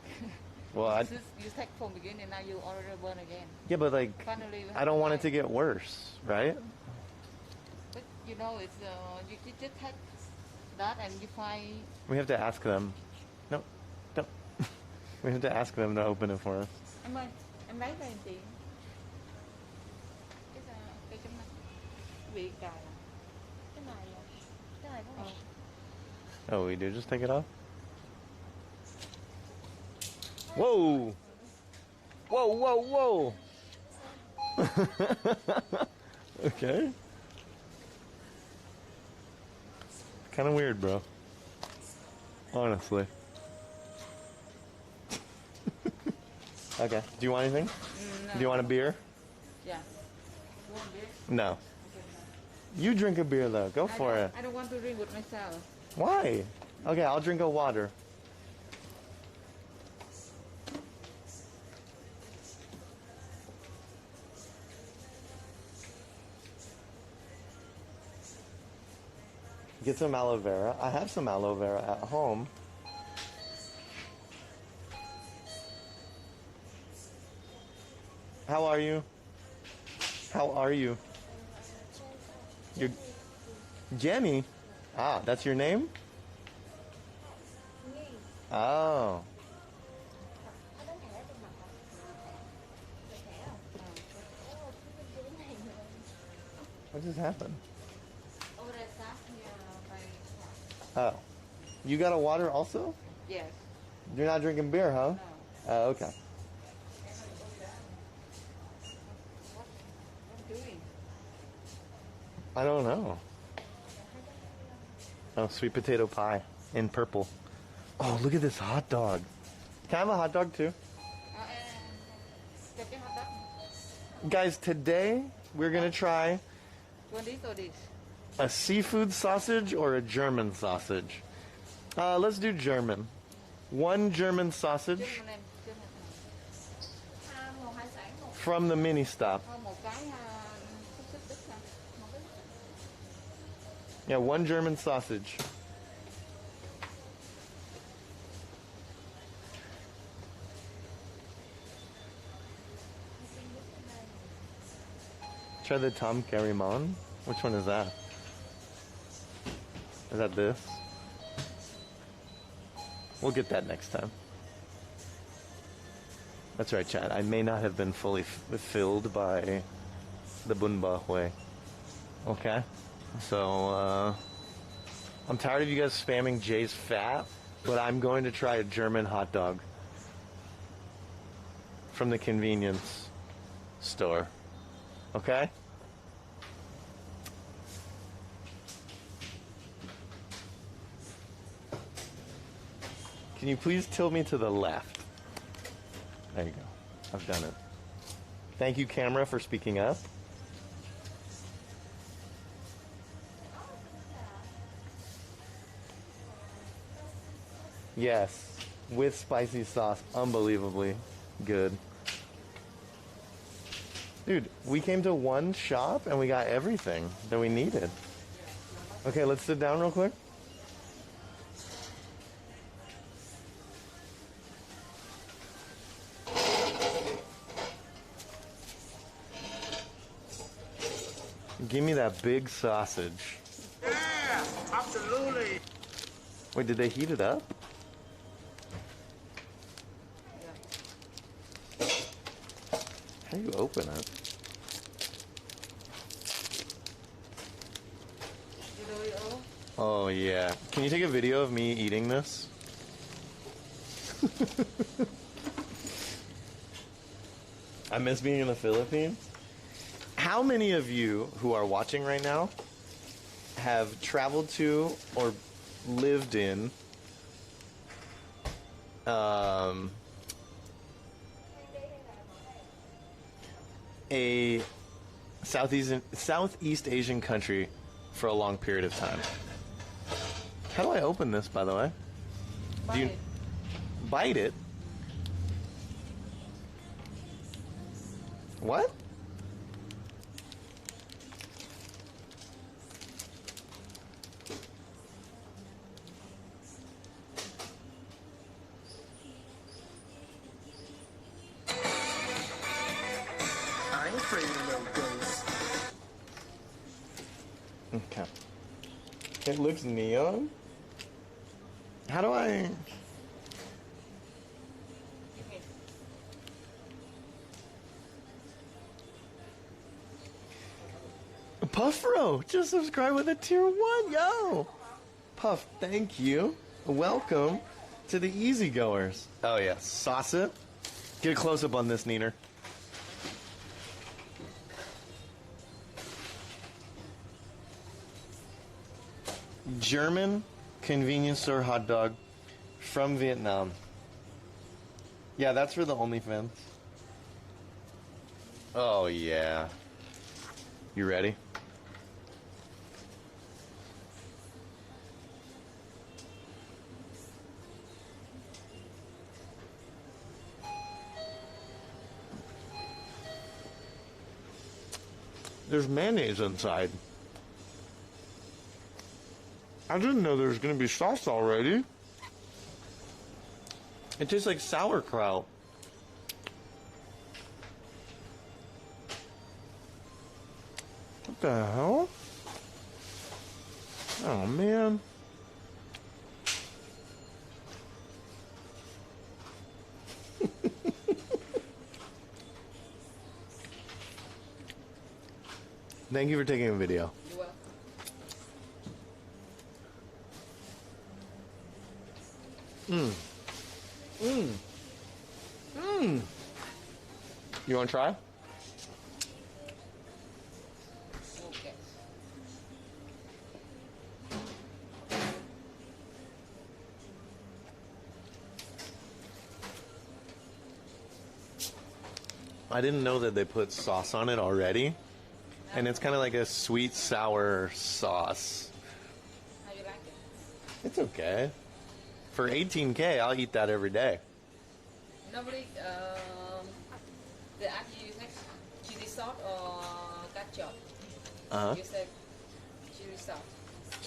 Well, you take from beginning, now you already burn again. yeah, but like, Finally, I don't want it to get worse, right? But you know, it's you just take that and you find. We have to ask them. No, no. We have to ask them to open it for us. Em ơi, em lấy về tiền. Cái chấm này bị cài à? Cái này có này. Oh, we do just take it off? Whoa! Whoa, whoa, whoa! Okay. Kind of weird, bro. Honestly. Okay. Do you want anything? No. Do you want a beer? Yeah. You want beer? No. You drink a beer though. Go for it. I don't want to drink with myself. Why? Okay, I'll drink a water. Get some aloe vera. I have some aloe vera at home. How are you? How are you? You're Jenny? Ah, that's your name? Oh. What just happened? Oh. You got a water also? Yes. You're not drinking beer, huh? No. Oh, okay. What are you doing? I don't know. Oh, sweet potato pie in purple. Oh, look at this hot dog. Can I have a hot dog too? Guys, today we're gonna try Want this or this? a seafood sausage or a German sausage. Let's do German. One German sausage from the mini stop. Yeah, one German sausage. Try the Tom Carrimon. Which one is that? Is that this? We'll get that next time. That's right, Chad. I may not have been fully filled by the Bunba way. Okay? So, I'm tired of you guys spamming Jay's fat, but I'm going to try a German hot dog from the convenience store. Okay? Can you please tilt me to the left? There you go. I've done it. Thank you, camera, for speaking up. Yes, with spicy sauce. Unbelievably good. Dude, we came to one shop and we got everything that we needed. Okay, let's sit down real quick. Give me that big sausage. Yeah, absolutely. Wait, did they heat it up? How do you open it? Oh yeah. Can you take a video of me eating this? I miss being in the Philippines. How many of you who are watching right now have traveled to or lived in a Southeast Asian country for a long period of time? How do I open this, by the way? Do you bite it? What? afraid of no ghosts. Okay. It looks neon? How do I... Puff Bro just subscribed with a tier 1, yo! Puff, thank you. Welcome to the Easygoers. Oh yeah, sauce it. Get a close-up on this, Neener. German convenience store hot dog from Vietnam. Yeah, that's for the OnlyFans. Oh yeah. You ready? There's mayonnaise inside. I didn't know there was going to be sauce already. It tastes like sauerkraut. What the hell? Oh, man. Thank you for taking a video. You're welcome. You want to try? Okay. I didn't know that they put sauce on it already. And it's kind of like a sweet sour sauce. How you like it? It's okay. For 18K, I'll eat that every day. Normally, they ask you take chili sauce or ketchup. Uh-huh. You said chili sauce.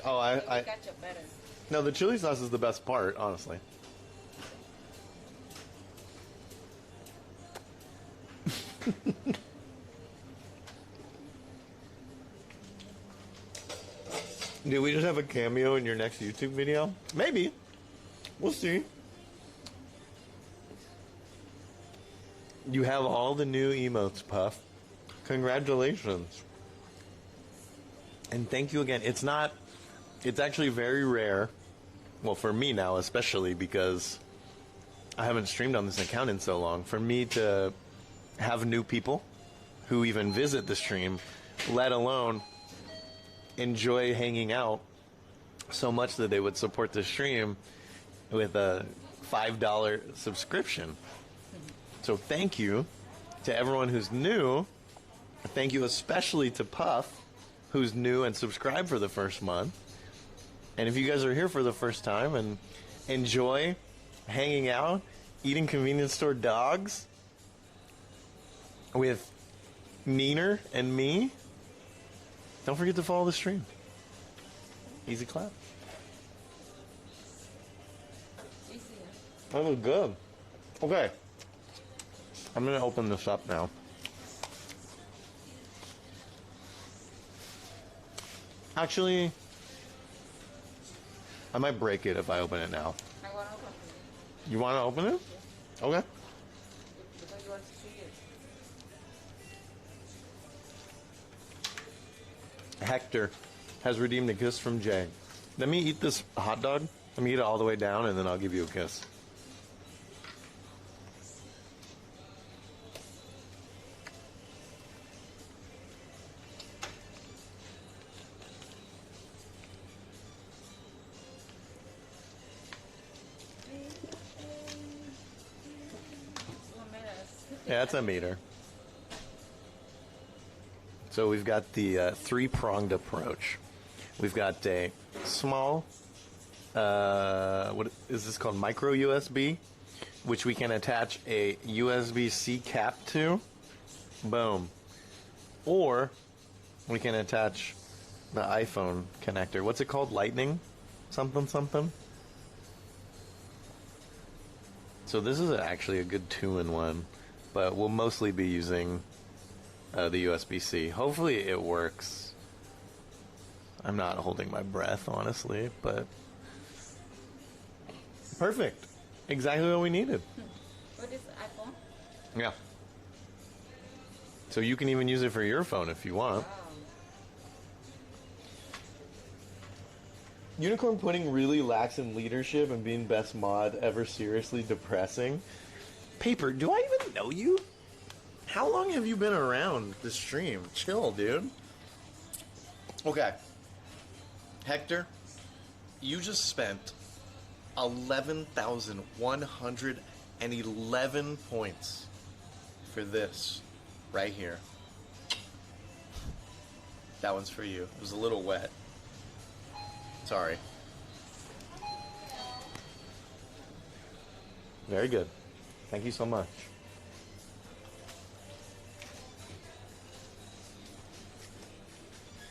Oh, I Ketchup better. No, the chili sauce is the best part, honestly. Do we just have a cameo in your next YouTube video? Maybe. We'll see. You have all the new emotes, Puff. Congratulations. And thank you again. It's actually very rare. Well, for me now, especially because I haven't streamed on this account in so long. For me to have new people who even visit the stream, let alone enjoy hanging out so much that they would support the stream with a $5 subscription. So thank you to everyone who's new. Thank you especially to Puff, who's new and subscribed for the first month. And if you guys are here for the first time and enjoy hanging out, eating convenience store dogs with Neener and me, don't forget to follow the stream. Easy clap. That was good. Okay. I'm going to open this up now. Actually, I might break it if I open it now. I want to open it. You want to open it? Okay. Because you want to see it. Hector has redeemed a kiss from Jay. Let me eat this hot dog. Let me eat it all the way down, and then I'll give you a kiss. Yeah, that's a meter. So we've got the three-pronged approach. We've got a small, what is this called? Micro USB, which we can attach a USB-C cap to. Boom. Or we can attach the iPhone connector. What's it called? Lightning? Something, something? So this is actually a good 2-in-1, but we'll mostly be using the USB-C. Hopefully it works. I'm not holding my breath, honestly, but perfect. Exactly what we needed. What is iPhone? Yeah. So you can even use it for your phone if you want. Unicorn Pudding really lacks in leadership and being best mod ever seriously depressing. Paper, do I even know you? How long have you been around the stream? Chill, dude. Okay. Hector, you just spent 11,111 points for this right here. That one's for you. It was a little wet. Sorry. Very good. Thank you so much.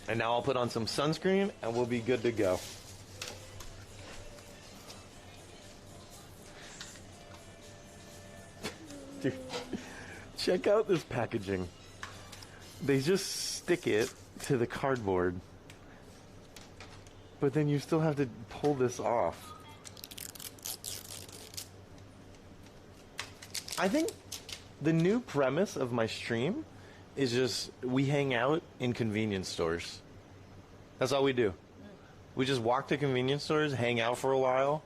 And now I'll put on some sunscreen and we'll be good to go. Dude, check out this packaging. They just stick it to the cardboard, but then you still have to pull this off. I think the new premise of my stream is just we hang out in convenience stores. That's all we do. We just walk to convenience stores, hang out for a while,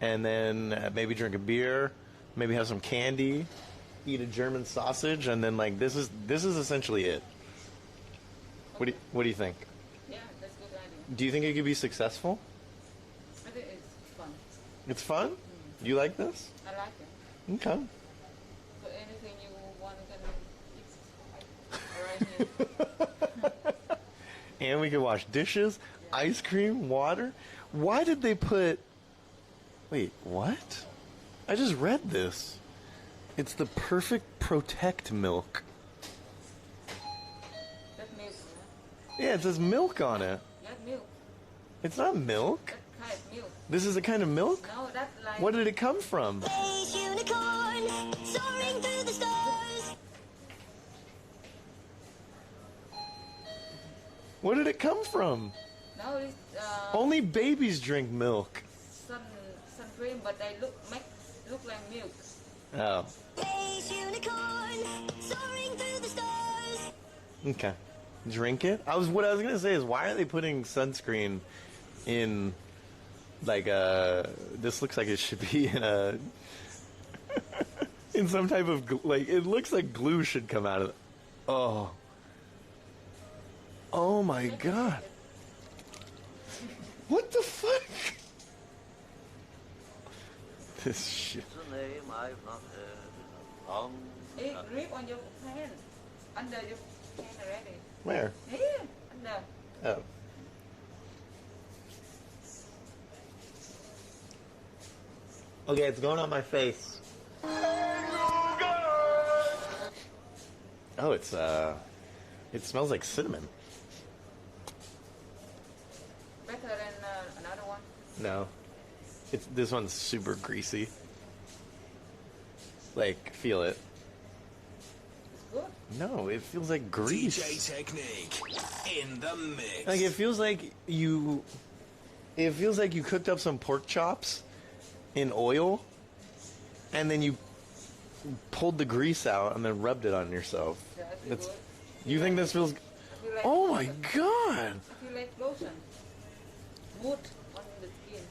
and then maybe drink a beer, maybe have some candy, eat a German sausage, and then like this is essentially it. What do you think? Yeah, that's a good idea. Do you think it could be successful? I think it's fun. It's fun? You like this? I like it. Okay. So anything you want to right here. And we can wash dishes, ice cream, water. Why did they put... Wait, what? I just read this. It's the perfect protect milk. That milk. Yeah, it says milk on it. That milk. It's not milk. That kind of milk. This is a kind of milk? No, that's like... What did it come from? Space unicorn, soaring through the stars. What did it come from? No, it's Only babies drink milk. sun cream, but they look like milk. Oh. Space unicorn, soaring through the stars. Okay. Drink it? What I was gonna say is, why are they putting sunscreen in like this looks like it should be in a in some type of it looks like glue should come out of it. Oh my god. What the fuck? This shit. It grip on your hand. Under your hand already. Where? Here, under. Oh. Okay, it's going on my face. Oh, it smells like cinnamon. Better than another one? No. This one's super greasy. Like, feel it. It's good. No, it feels like grease. DJ Technique in the mix. Like, it feels like you cooked up some pork chops in oil, and then you pulled the grease out and then rubbed it on yourself. You think this feels... Like oh my god! I feel like lotion. Wood on the skin.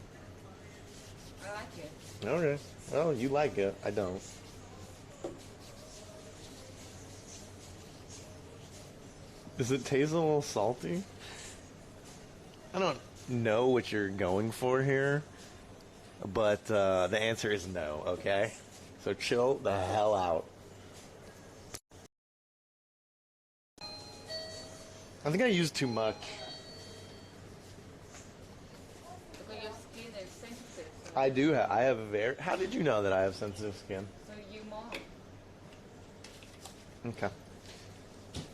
I like it. Okay. Well, you like it. I don't. Does it taste a little salty? I don't know what you're going for here, but the answer is no, okay? So chill the hell out. I think I used too much. Because your skin is sensitive. So I do have. I have a very... How did you know that I have sensitive skin? so you more. Okay.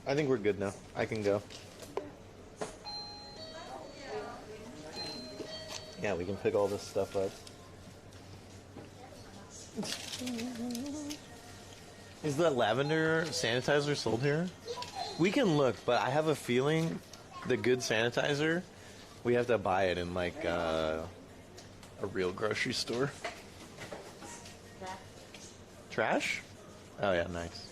I think we're good now. I can go. Yeah, we can pick all this stuff up. Is the lavender sanitizer sold here? We can look, but I have a feeling the good sanitizer, we have to buy it in like a real grocery store. Trash? Oh yeah, nice.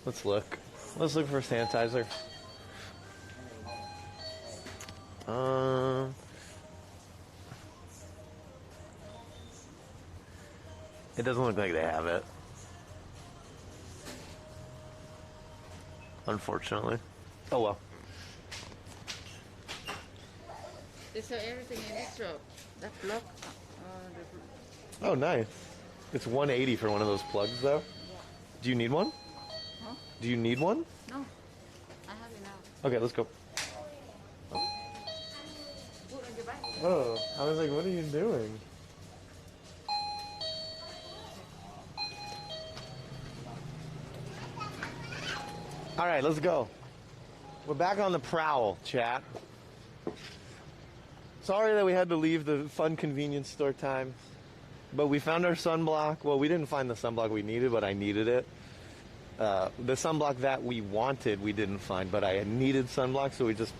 Let's look. Let's look for sanitizer. It doesn't look like they have it. Unfortunately. Oh well. They sell everything in this shop. That plug. Oh, nice. It's $180 for one of those plugs, though. Yeah. Do you need one? Huh? Do you need one? No. I have it now. Okay, let's go. Put on your back. Oh, I was like, what are you doing? All right, let's go. We're back on the prowl, chat. Sorry that we had to leave the fun convenience store time, but we found our sunblock. Well, we didn't find the sunblock we needed, but I needed it. The sunblock that we wanted, we didn't find, but I needed sunblock, so we just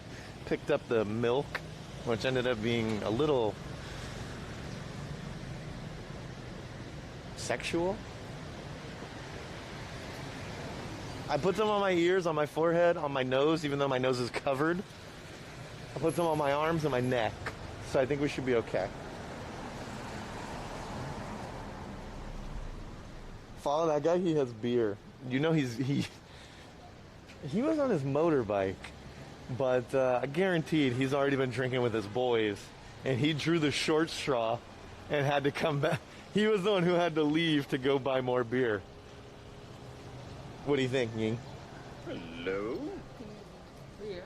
picked up the milk, which ended up being a little sexual. I put some on my ears, on my forehead, on my nose, even though my nose is covered. I put some on my arms and my neck, so I think we should be okay. Follow that guy, he has beer. You know he was on his motorbike, but guaranteed he's already been drinking with his boys, and he drew the short straw and had to come back. He was the one who had to leave to go buy more beer. What do you think, Ying? Hello? Beer.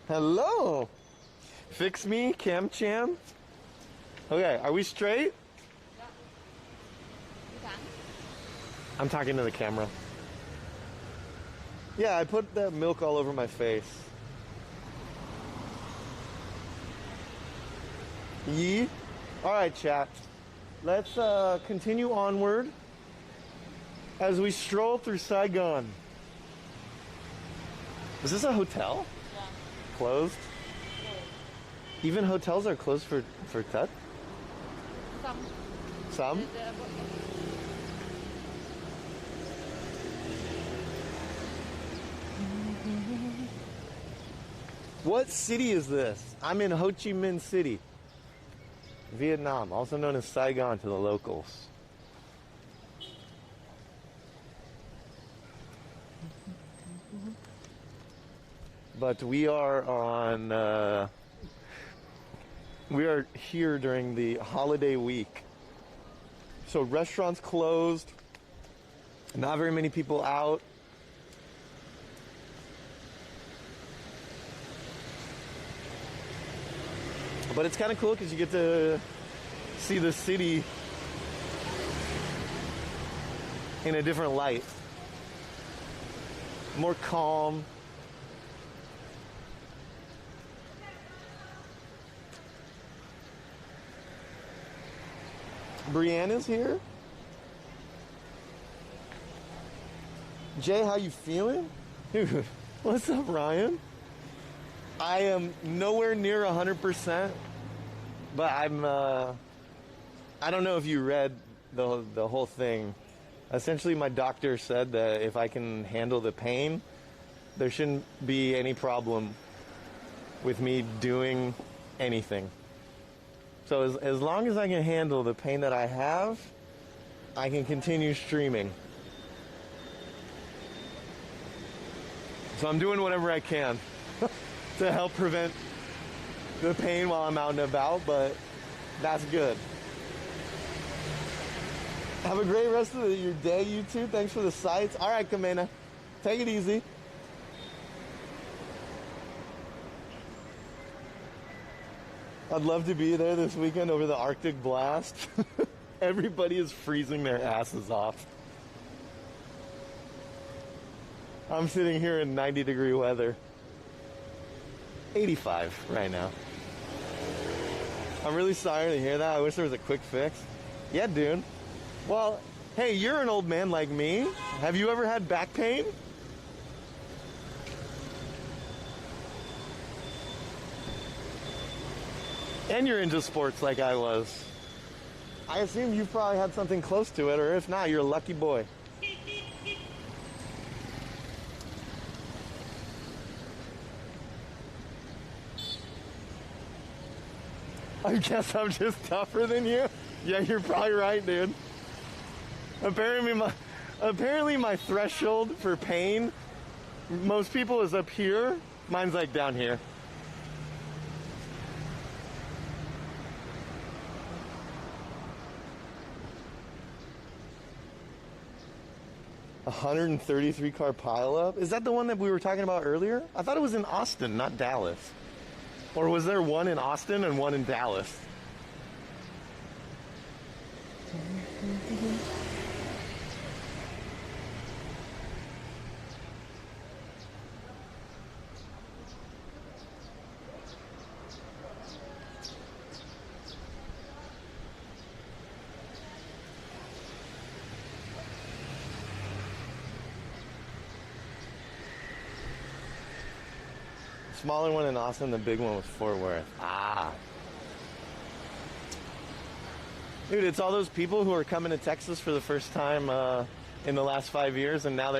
Hello! Fix me, Cam Cham. Okay, are we straight? Yeah. I'm talking to the camera. Yeah, I put that milk all over my face. Yee? Alright, chat. Let's continue onward as we stroll through Saigon. Is this a hotel? Yeah. Closed? Even hotels are closed for Tet? Some. Some? What city is this? I'm in Ho Chi Minh City, Vietnam, also known as Saigon to the locals. But we are on, we are here during the holiday week. So restaurants closed, not very many people out. But it's kind of cool because you get to see the city in a different light. More calm. Brianna's here. Jay, how you feeling? Dude, what's up, Ryan? I am nowhere near 100%, but I'm, I don't know if you read the whole thing. Essentially, my doctor said that if I can handle the pain, there shouldn't be any problem with me doing anything. So as long as I can handle the pain that I have, I can continue streaming. So I'm doing whatever I can to help prevent the pain while I'm out and about, but that's good. Have a great rest of your day, you two. Thanks for the sights. All right, Kamena, take it easy. I'd love to be there this weekend over the Arctic blast. Everybody is freezing their asses off. I'm sitting here in 90-degree weather. 85 right now. I'm really sorry to hear that. I wish there was a quick fix. Yeah, dude. Well, Hey, you're an old man like me. Have you ever had back pain? And you're into sports like I was. I assume you've probably had something close to it, or if not, you're a lucky boy. I guess I'm just tougher than you. Yeah, you're probably right, dude. Apparently my threshold for pain, most people is up here. Mine's like down here. A 133 car pileup? Is that the one that we were talking about earlier? I thought it was in Austin, not Dallas. Or was there one in Austin and one in Dallas? Smaller one in Austin, the big one was Fort Worth. Ah. Dude, it's all those people who are coming to Texas for the first time in the last 5 years, and now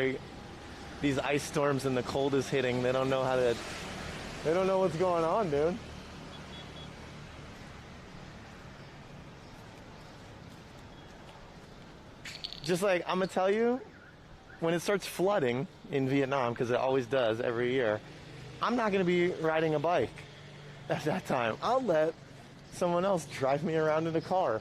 these ice storms and the cold is hitting. They don't know what's going on, dude. Just like, I'm gonna tell you, when it starts flooding in Vietnam, because it always does every year, I'm not going to be riding a bike at that time. I'll let someone else drive me around in a car.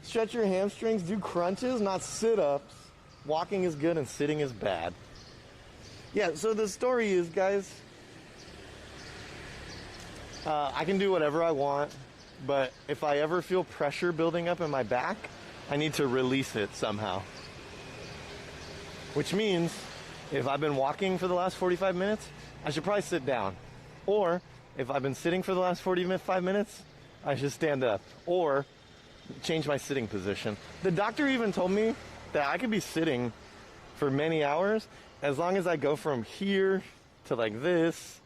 Stretch your hamstrings, do crunches, not sit-ups. Walking is good and sitting is bad. Yeah, so the story is, guys, I can do whatever I want, but if I ever feel pressure building up in my back, I need to release it somehow. Which means, if I've been walking for the last 45 minutes, I should probably sit down. Or, if I've been sitting for the last 45 minutes, I should stand up. Or, change my sitting position. The doctor even told me that I could be sitting for many hours as long as I go from here to like this,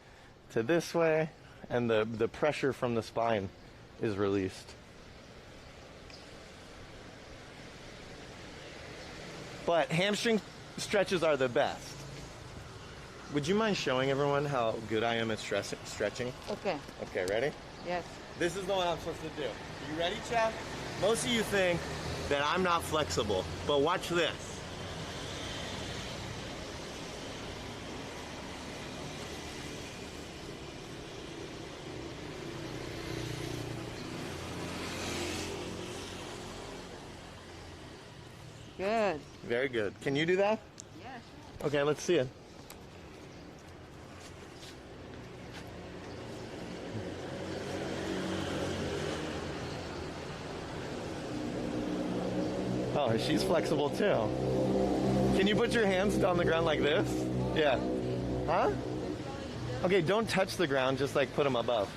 to this way, and the pressure from the spine is released. But hamstring stretches are the best. Would you mind showing everyone how good I am at stretching? Okay. Okay, ready? Yes. This is the one I'm supposed to do. You ready, Chad? Most of you think that I'm not flexible, but watch this. Good. Very good. Can you do that? Yeah, sure. Okay, let's see it. Oh, she's flexible too. Can you put your hands on the ground like this? Yeah. Huh? Okay, don't touch the ground, just like put them above.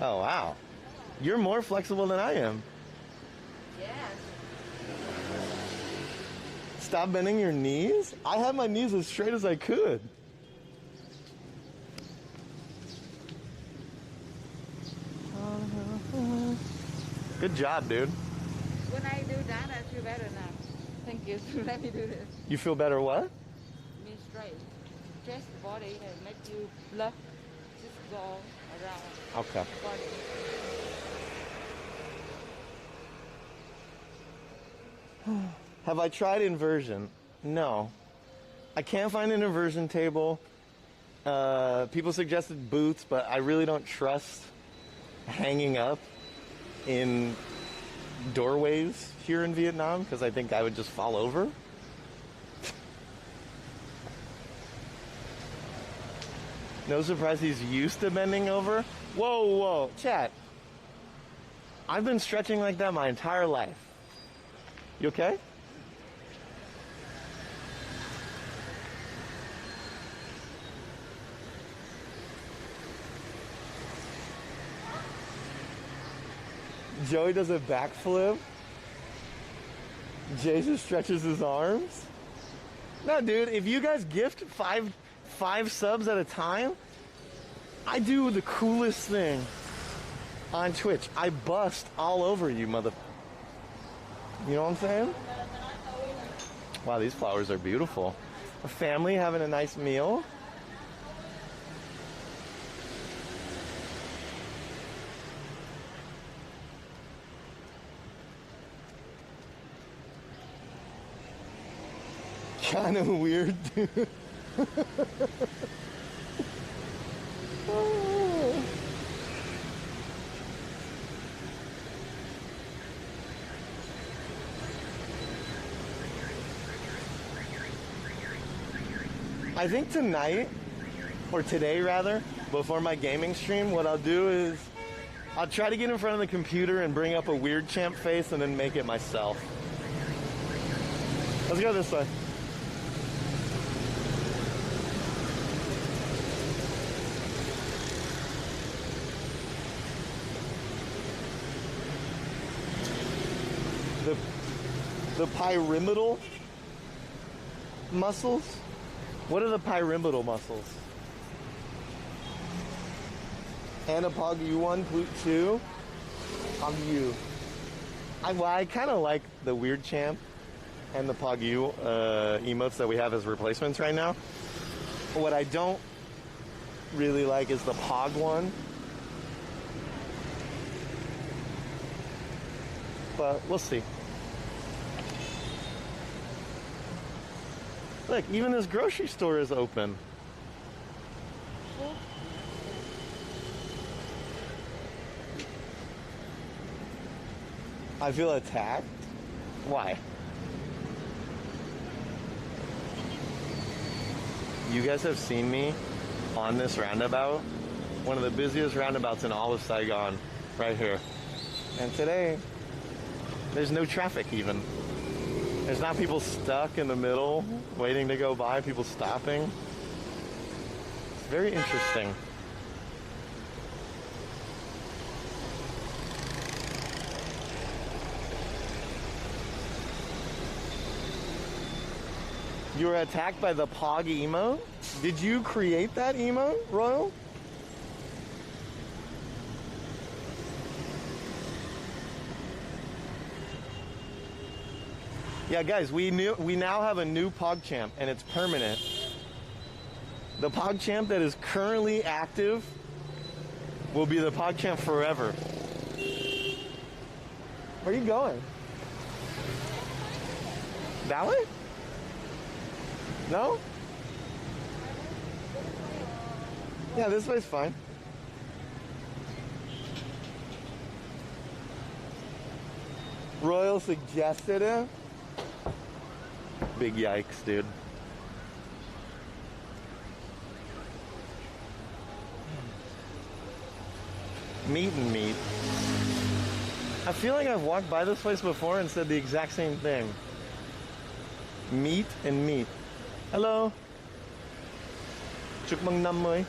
Oh, wow. You're more flexible than I am. Yes. Stop bending your knees? I had my knees as straight as I could. Good job, dude. When I do that, I feel better now. Thank you. Let me do this. You feel better what? Me straight. Stretch the body and make you blood just go around Okay. the body. Have I tried inversion? No. I can't find an inversion table. People suggested boots, but I really don't trust hanging up in doorways here in Vietnam because I think I would just fall over. No surprise he's used to bending over. Whoa, whoa, chat. I've been stretching like that my entire life. You okay? Joey does a backflip. Jay just stretches his arms. No, dude, if you guys gift five subs at a time, I do the coolest thing on Twitch. I bust all over you, mother. You know what I'm saying? Wow, these flowers are beautiful. A family having a nice meal. Kind of weird, dude. I think tonight, or today rather, before my gaming stream, what I'll do is I'll try to get in front of the computer and bring up a weird champ face and then make it myself. Let's go this way. The pyramidal muscles? What are the pyramidal muscles? And a Pog U1, Plute 2. Pog U. I kind of like the Weird Champ and the Pog U emotes that we have as replacements right now. What I don't really like is the Pog one. But we'll see. Look, even this grocery store is open. I feel attacked? Why? You guys have seen me on this roundabout. One of the busiest roundabouts in all of Saigon, right here. And today, there's no traffic even. There's not people stuck in the middle, waiting to go by, people stopping. It's very interesting. You were attacked by the Pog emote? Did you create that emote, Royal? Yeah, guys, we now have a new PogChamp, and it's permanent. The PogChamp that is currently active will be the PogChamp forever. Where are you going? That way? No? Yeah, this way's fine. Royal suggested it. Big yikes, dude. Meat and meat. I feel like I've walked by this place before and said the exact same thing. Meat and meat. Hello. Chúc mừng năm mới.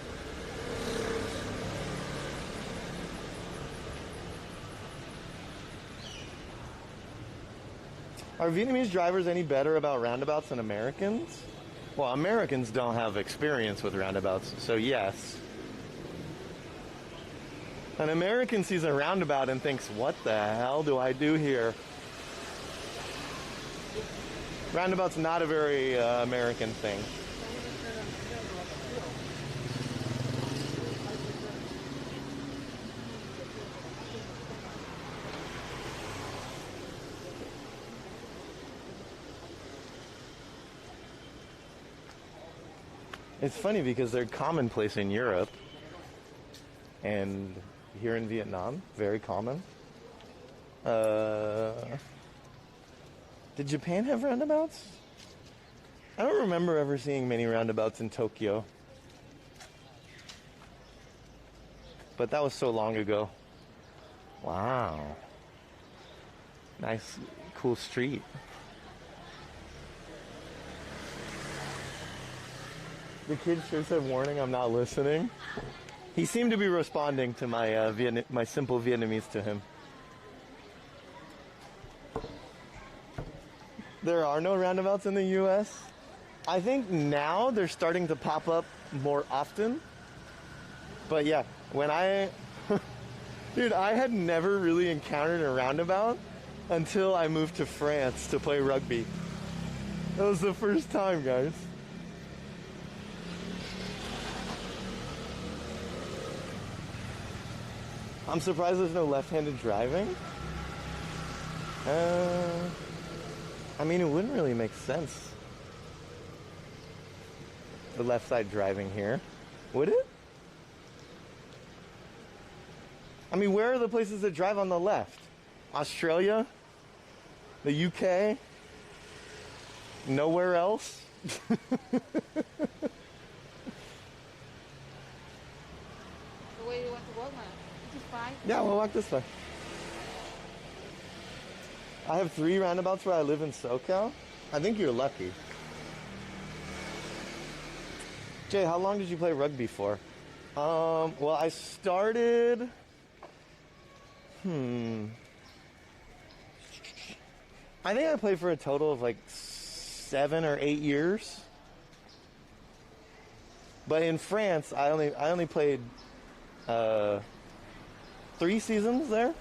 Are Vietnamese drivers any better about roundabouts than Americans? Well, Americans don't have experience with roundabouts, so yes. An American sees a roundabout and thinks, what the hell do I do here? Roundabout's not a very American thing. It's funny because they're commonplace in Europe and here in Vietnam, very common. Did Japan have roundabouts? I don't remember ever seeing many roundabouts in Tokyo. But that was so long ago. Wow. Nice, cool street. The kid sure said, warning, I'm not listening. He seemed to be responding to my my simple Vietnamese to him. there are no roundabouts in the U.S. I think now they're starting to pop up more often. But yeah, when dude, I had never really encountered a roundabout until I moved to France to play rugby. That was the first time, guys. I'm surprised there's no left-handed driving. I mean, it wouldn't really make sense. The left side driving here. Would it? I mean, where are the places that drive on the left? Australia? The UK? Nowhere else? The way you want to walk, man. Which is fine. Yeah, we'll walk this way. I have 3 roundabouts where I live in SoCal. I think you're lucky. Jay, how long did you play rugby for? Well, I started... I think I played for a total of like 7 or 8 years. But in France, I only played 3 seasons there.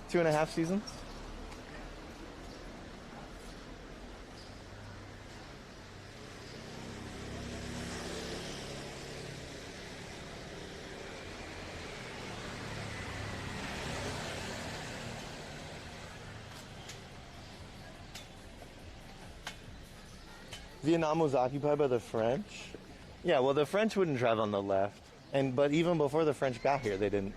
2.5 seasons. Vietnam was occupied by the French. Yeah, well, the French wouldn't drive on the left. But even before the French got here, they didn't.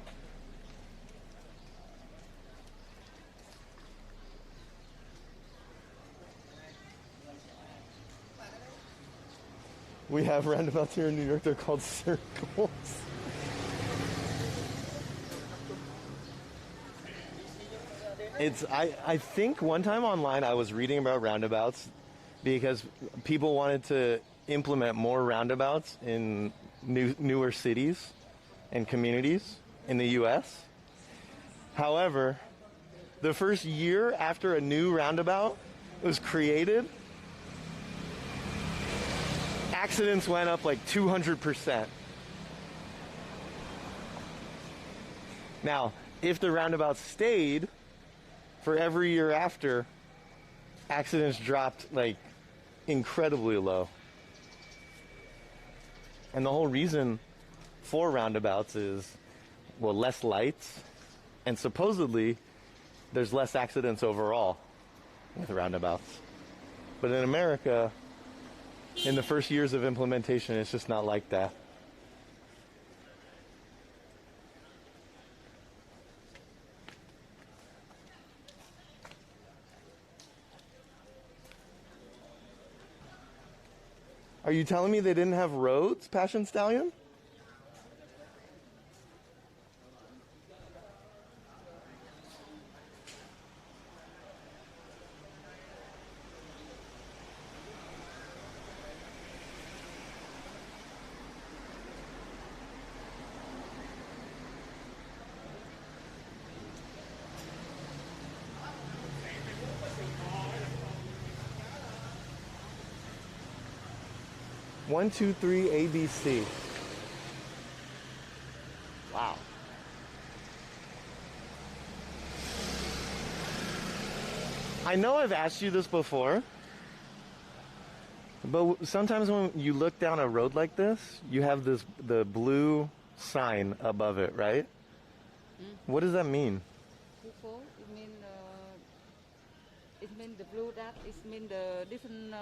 We have roundabouts here in New York. They're called circles. I think one time online I was reading about roundabouts because people wanted to implement more roundabouts in newer cities and communities in the U.S. However, the first year after a new roundabout was created, accidents went up like 200%. Now, if the roundabout stayed for every year after, accidents dropped like incredibly low. And the whole reason for roundabouts is, well, less lights, and supposedly there's less accidents overall with roundabouts. But in America, in the first years of implementation, it's just not like that. Are you telling me they didn't have roads, Passion Stallion? One, two, three, ABC. Wow. I know I've asked you this before, but sometimes when you look down a road like this, you have the blue sign above it, right? What does that mean? It means the blue that it means the different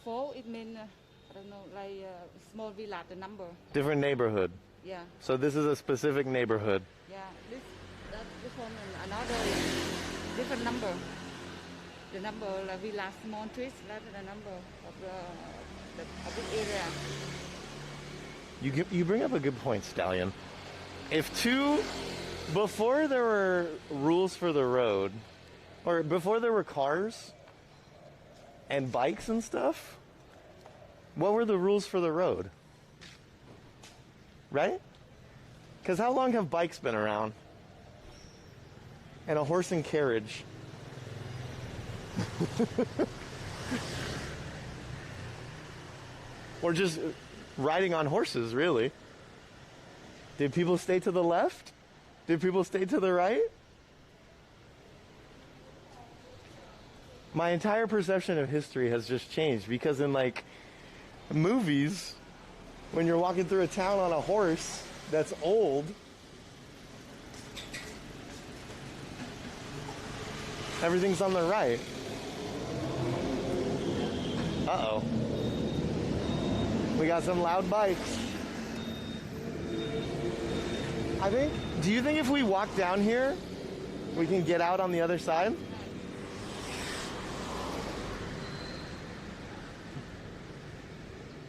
fall. It means I don't know, like small villa, the number. Different neighborhood. Yeah. So this is a specific neighborhood. Yeah. This one and another different number. The number like villa small trees, that's the number of the area. You bring up a good point, Stallion. Before there were rules for the road, or before there were cars and bikes and stuff, what were the rules for the road? Right? Because how long have bikes been around? And a horse and carriage. Or just riding on horses, really. Did people stay to the left? Did people stay to the right? My entire perception of history has just changed because in like movies, when you're walking through a town on a horse that's old, everything's on the right. Uh-oh. We got some loud bikes. Do you think if we walk down here, we can get out on the other side?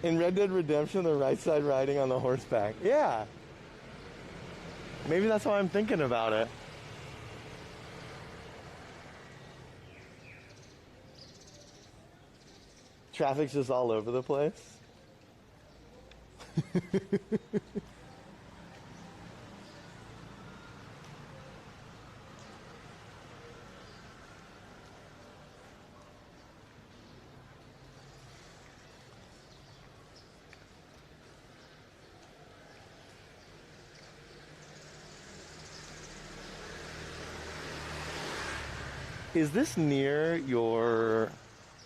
In Red Dead Redemption, the right side riding on the horseback. Yeah. Maybe that's why I'm thinking about it. Traffic's just all over the place. Is this near your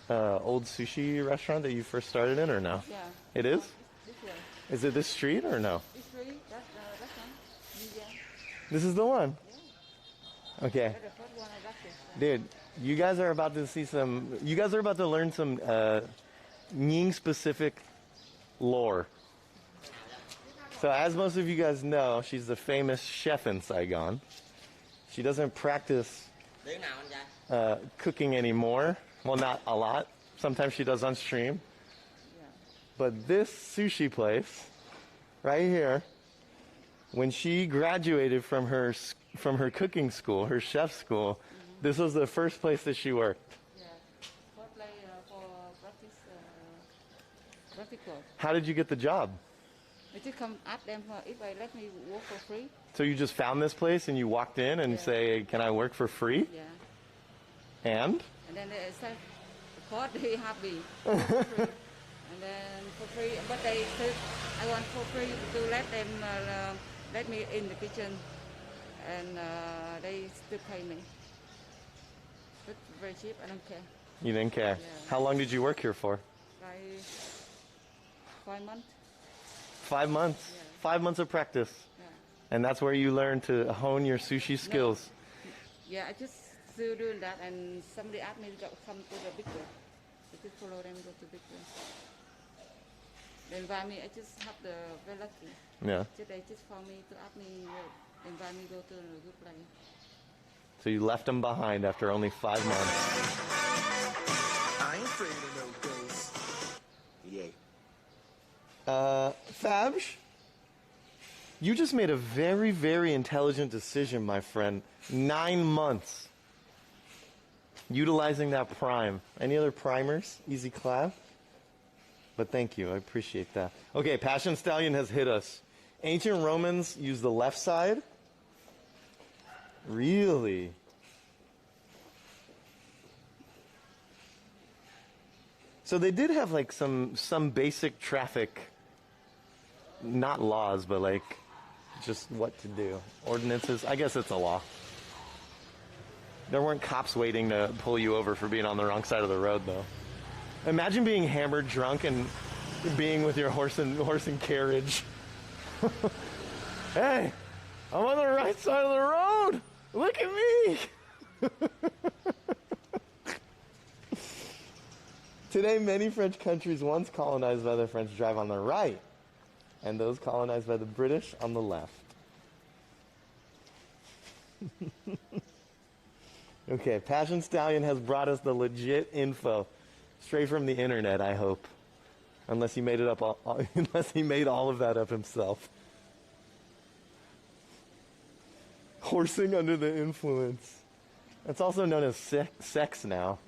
old sushi restaurant that you first started in, or no? Yeah. It is? This way. Is it this street or no? This street, that's the restaurant. Yeah. This is the one? Yeah. Okay. That's the first one I got this. Dude, you guys are about to see some, you guys are about to learn some Nying specific lore. So as most of you guys know, she's the famous chef in Saigon. She doesn't practice cooking anymore. Well, not a lot. Sometimes she does on stream. Yeah. But this sushi place, right here, when she graduated from her cooking school, her chef school, this was the first place that she worked. Yeah. First place for practical. How did you get the job? I just come ask them if they let me work for free. So you just found this place and you walked in and say, "Can I work for free?" Yeah. And then they said, of course, they happy. For free. And then for free, but they said, I want for free to let them let me in the kitchen, and they still pay me. But very cheap. I don't care. you didn't care. Yeah. How long did you work here for? Like 5 months. 5 months. Yeah. 5 months of practice. Yeah. And that's where you learn to hone your sushi skills. No. Yeah, I just still doing that, and somebody asked me to come to the big one. I just follow them go to big one. They invite me. I just have the very lucky. Yeah. They just found me to ask me, invite me to go to a good place. So you left them behind after only 5 months. I ain't afraid of no ghosts. Yay. Fabj, you just made a very, very intelligent decision, my friend. 9 months. Utilizing that prime. Any other primers? Easy clap? But thank you. I appreciate that. Okay, Passion Stallion has hit us. Ancient Romans used the left side? Really? So they did have like some basic traffic, not laws, but like just what to do. Ordinances. I guess it's a law. There weren't cops waiting to pull you over for being on the wrong side of the road, though. Imagine being hammered drunk and being with your horse and carriage. Hey, I'm on the right side of the road. Look at me. Today, many French countries once colonized by the French drive on the right, and those colonized by the British on the left. Okay, Passion Stallion has brought us the legit info, straight from the internet, I hope. Unless he made it up, unless he made all of that up himself. Horsing under the influence. That's also known as sex now.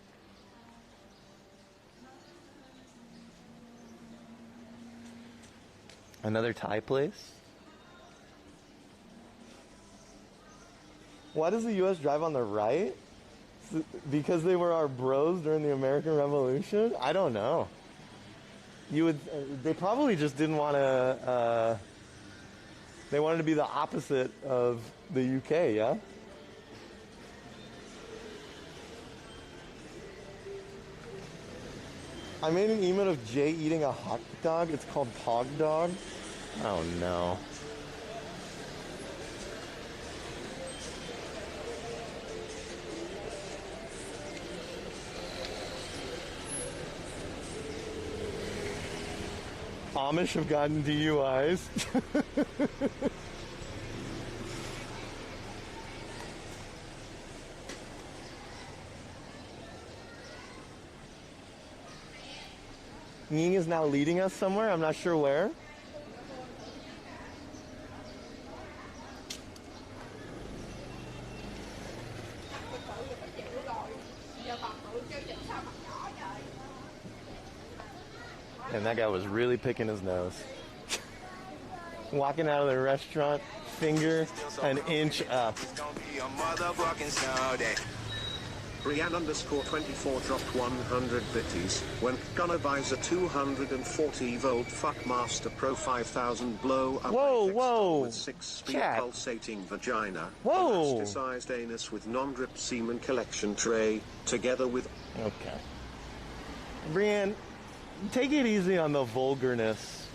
Another Thai place? Why does the U.S. drive on the right? Because they were our bros during the American Revolution? I don't know. They probably just didn't want to, they wanted to be the opposite of the UK, yeah? I made an emote of Jay eating a hot dog. It's called Pog Dog. Oh no. Amish have gotten DUIs. Ying is now leading us somewhere. I'm not sure where. And that guy was really picking his nose. Walking out of the restaurant, finger an inch up. It's gonna be a motherfucking snow day. Brian_24 dropped 100 bitties. When gonna buys a 240 volt Fuckmaster Pro 5000 blow up whoa, with 6-speed Chat. pulsating vagina. Whoa. Elasticized anus with non-drip semen collection tray, together with. Okay. Brian, take it easy on the vulgarness.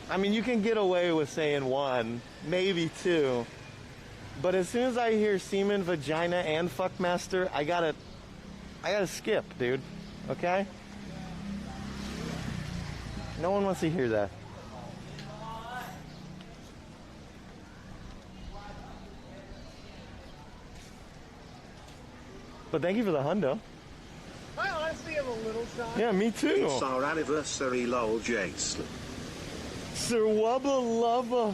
I mean, you can get away with saying one, maybe two. But as soon as I hear semen, vagina, and fuckmaster, I gotta skip, dude. Okay? No one wants to hear that. But thank you for the hundo. I honestly am a little shocked. Yeah, me too. It's our anniversary, lol, Jason. Sir Wubba Lubba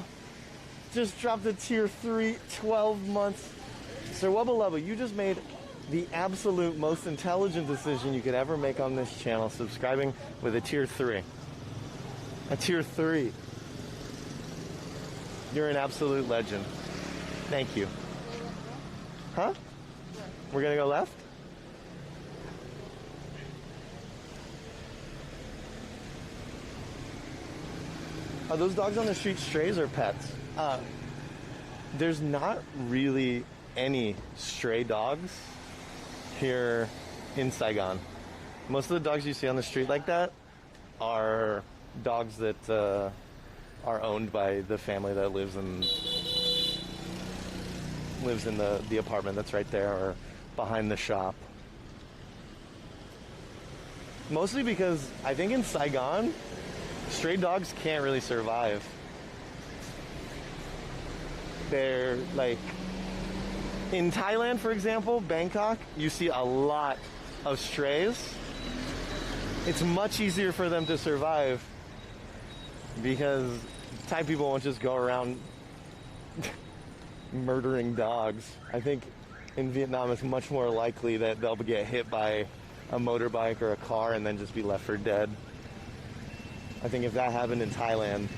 just dropped a tier 3, 12 months. Sir Wubba Lubba, you just made the absolute most intelligent decision you could ever make on this channel, subscribing with a tier 3. A tier 3. You're an absolute legend. Thank you. Huh? We're gonna go left? Are those dogs on the street strays or pets? There's not really any stray dogs here in Saigon. Most of the dogs you see on the street like that are dogs that are owned by the family that lives in the apartment that's right there or behind the shop. Mostly because I think in Saigon, stray dogs can't really survive. They're like, in Thailand, for example, Bangkok, you see a lot of strays. It's much easier for them to survive because Thai people won't just go around murdering dogs. I think in Vietnam it's much more likely that they'll get hit by a motorbike or a car and then just be left for dead. I think if that happened in Thailand,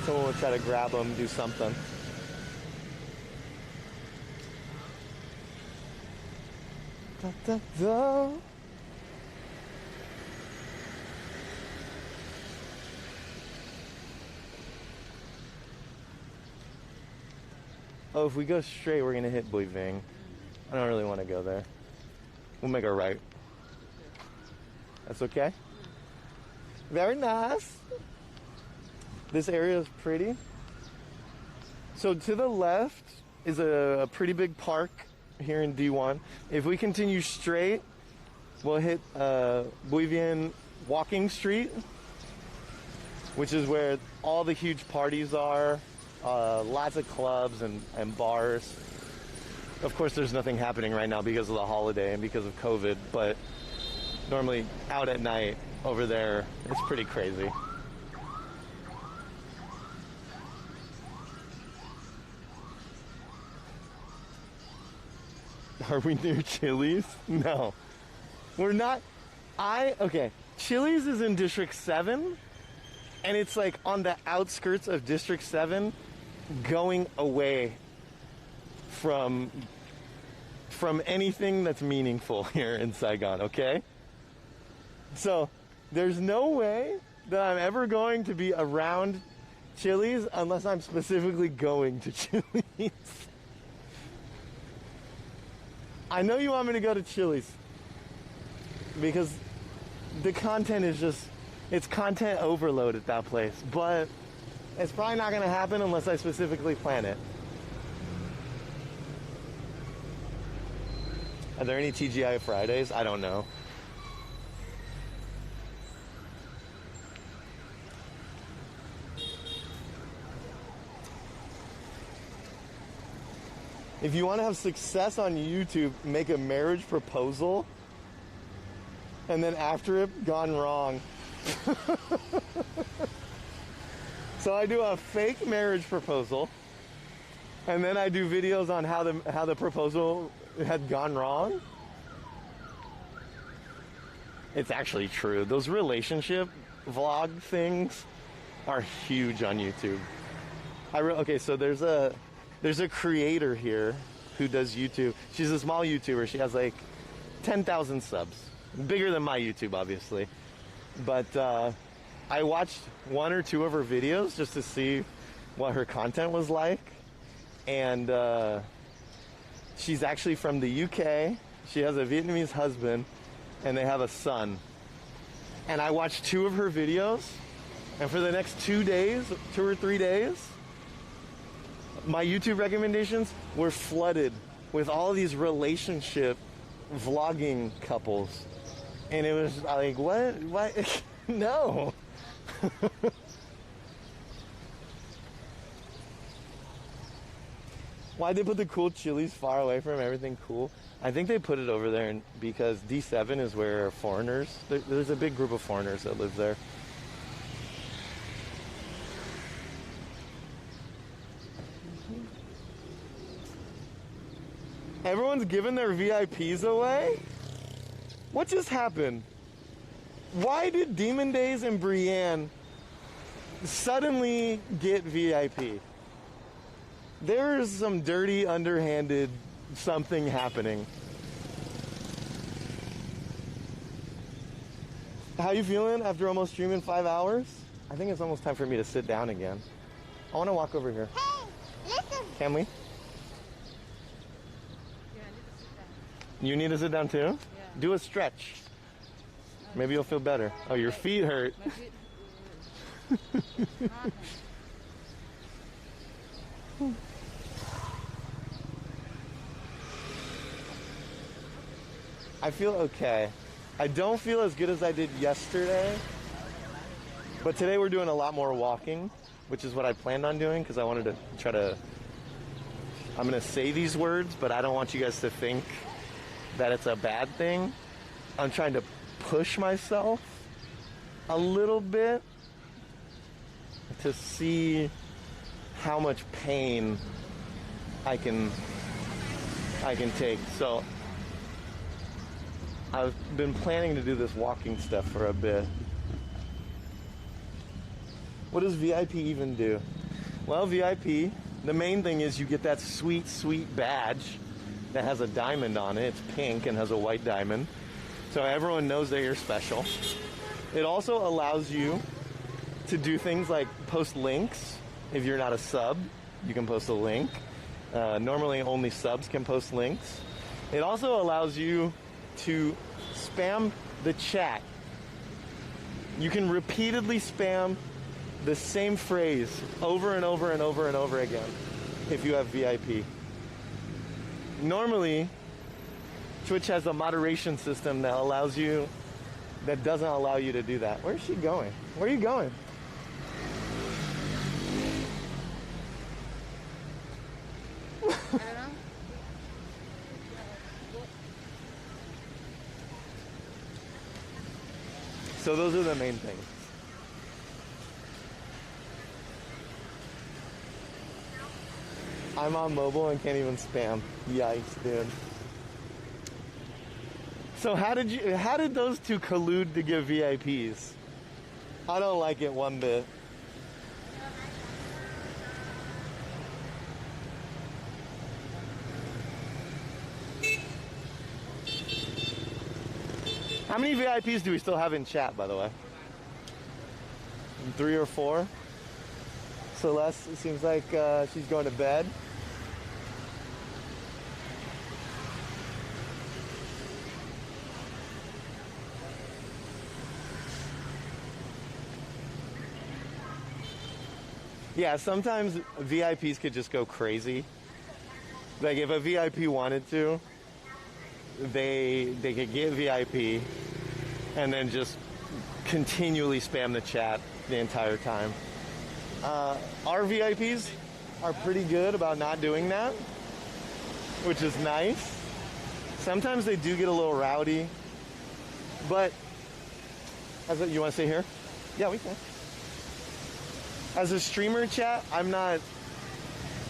someone would try to grab them, do something. Da, da, da. Oh, if we go straight, we're gonna hit Bui Ving. I don't really want to go there. We'll make a right. That's okay? Very nice. This area is pretty. So to the left is a pretty big park here in D1. If we continue straight, we'll hit Bui Vien Walking Street, which is where all the huge parties are. Lots of clubs and bars. Of course, there's nothing happening right now because of the holiday and because of COVID, but normally out at night over there, it's pretty crazy. Are we near Chili's? No. We're not. Okay. Chili's is in District 7, and it's like on the outskirts of District 7, going away from from anything that's meaningful here in Saigon, okay? So there's no way that I'm ever going to be around Chili's unless I'm specifically going to Chili's. I know you want me to go to Chili's because the content is just, it's content overload at that place, but it's probably not going to happen unless I specifically plan it. Are there any TGI Fridays? I don't know. If you want to have success on YouTube, make a marriage proposal, and then after it, gone wrong. So I do a fake marriage proposal, and then I do videos on how the proposal had gone wrong. It's actually true. Those relationship vlog things are huge on YouTube. Okay, so there's a creator here who does YouTube. She's a small YouTuber. She has like 10,000 subs. Bigger than my YouTube, obviously. But I watched one or two of her videos just to see what her content was like. And she's actually from the UK. She has a Vietnamese husband, and they have a son. And I watched two of her videos, and for the next 2 or 3 days, my YouTube recommendations were flooded with all these relationship vlogging couples. And it was like, what? No. Why'd they put the cool Chili's far away from everything cool? I think they put it over there because D7 is where foreigners, there's a big group of foreigners that live there. Everyone's giving their VIPs away? What just happened? Why did Demon Days and Brienne suddenly get VIP? There's some dirty, underhanded something happening. How you feeling after almost streaming 5 hours? I think it's almost time for me to sit down again. I want to walk over here. Hey, listen. Can we? You need to sit down too? Yeah. Do a stretch. Maybe you'll feel better. Oh, your feet hurt. I feel okay. I don't feel as good as I did yesterday, but today we're doing a lot more walking, which is what I planned on doing because I wanted to try to, I'm going to say these words, but I don't want you guys to think that it's a bad thing. I'm trying to push myself a little bit to see how much pain I can take. So I've been planning to do this walking stuff for a bit. What does VIP even do? Well, VIP, the main thing is you get that sweet, sweet badge that has a diamond on it. It's pink and has a white diamond. So everyone knows that you're special. It also allows you to do things like post links. If you're not a sub, you can post a link. Normally only subs can post links. It also allows you to spam the chat. You can repeatedly spam the same phrase over and over and over and over again if you have VIP. Normally, Twitch has a moderation system that doesn't allow you to do that. Where's she going? Where are you going? I don't know. So those are the main things. I'm on mobile and can't even spam. Yikes, dude. So how did those two collude to give VIPs? I don't like it one bit. How many VIPs do we still have in chat, by the way? 3 or 4. Celeste, it seems like she's going to bed. Yeah, sometimes VIPs could just go crazy. Like if a VIP wanted to, they could get VIP and then just continually spam the chat the entire time. Our VIPs are pretty good about not doing that, which is nice. Sometimes they do get a little rowdy, but you want to stay here? Yeah, we can. As a streamer chat, I'm not.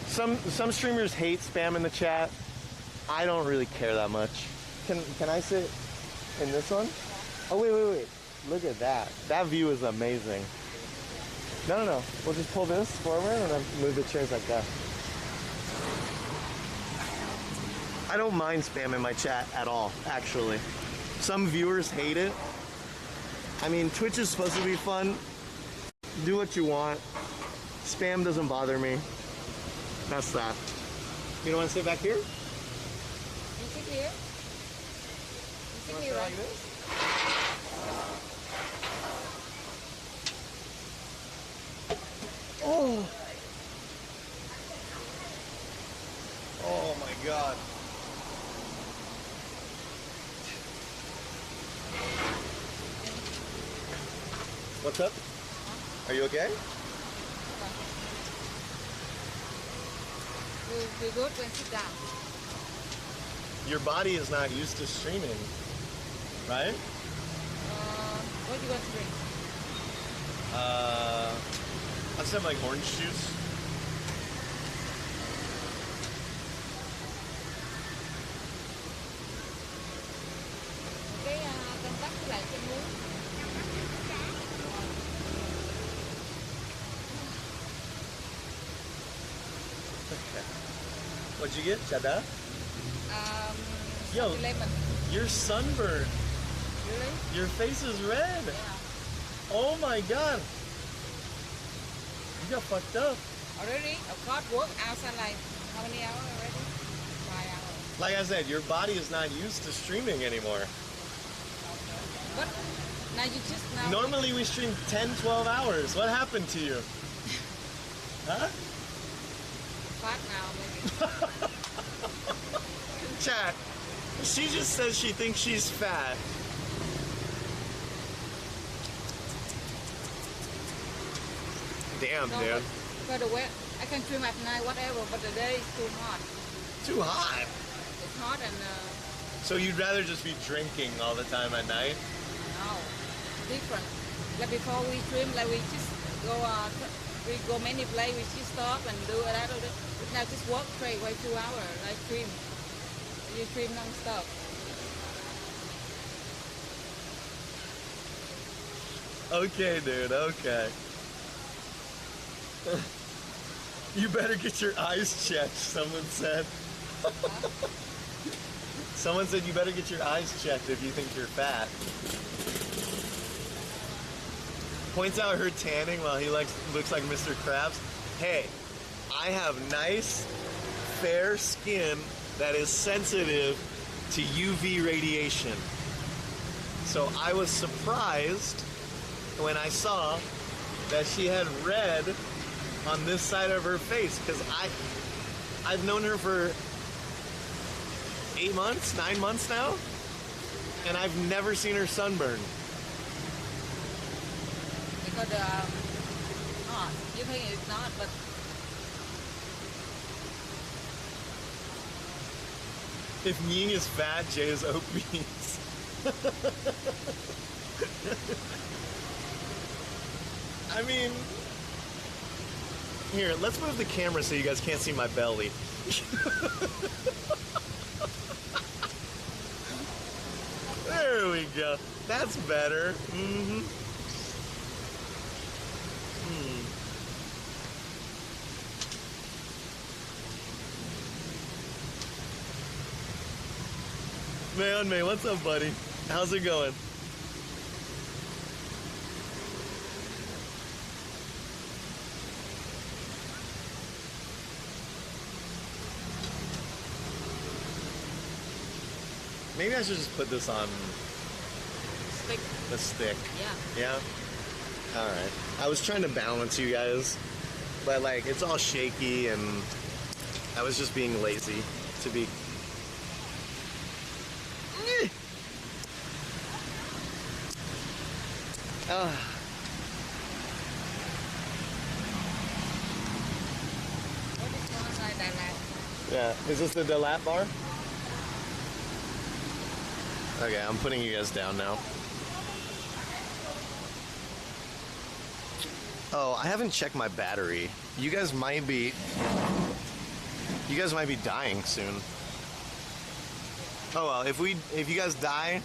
Some streamers hate spam in the chat. I don't really care that much. Can I sit in this one? Oh wait. Look at that. That view is amazing. No. We'll just pull this forward and then move the chairs like that. I don't mind spamming my chat at all, actually. Some viewers hate it. I mean, Twitch is supposed to be fun. Do what you want. Spam doesn't bother me. That's that. You don't want to sit back here? You sit here. You sit here, right? Oh. Oh my God. What's up? Are you okay? We go and sit down. Your body is not used to streaming, right? What do you want to drink? I'll just have like orange juice. Cái công tắc với lại kem muối. What'd you get, Chada? Yo, lemon. you're sunburned. Really? Your face is red. Yeah. Oh my God. You got fucked up. Already? Of course, work outside like how many hours already? 5 hours. Like I said, your body is not used to streaming anymore. But now you just now. Normally we stream 10, 12 hours. What happened to you? Huh? Fat now, maybe. Chat, she just says she thinks she's fat. Damn, No, dude. but the way I can swim at night, whatever, but the day is too hot. Too hot. It's hot and So you'd rather just be drinking all the time at night? no, different. Like before we swim, like we just go many places, we just stop and do that. But now just walk straight away 2 hours, like swim. You swim non-stop. Okay, dude, okay. You better get your eyes checked, someone said. Someone said you better get your eyes checked if you think you're fat. Points out her tanning while he looks like Mr. Krabs. Hey, I have nice, fair skin that is sensitive to UV radiation. So I was surprised when I saw that she had red on this side of her face, because I've known her for 8 months, 9 months now, and I've never seen her sunburn. Because you think it's not, but If Ying is fat, Jay is obese. I mean, here, let's move the camera so you guys can't see my belly. There we go. That's better. Mm-hmm. Man, what's up, buddy? How's it going? Maybe I should just put this on Stick. the stick. Yeah. Yeah? Alright. I was trying to balance you guys, but like it's all shaky and I was just being lazy to be. Yeah, is this the Dalat bar? Okay, I'm putting you guys down now. Oh, I haven't checked my battery. You guys might be dying soon. Oh well, if you guys die,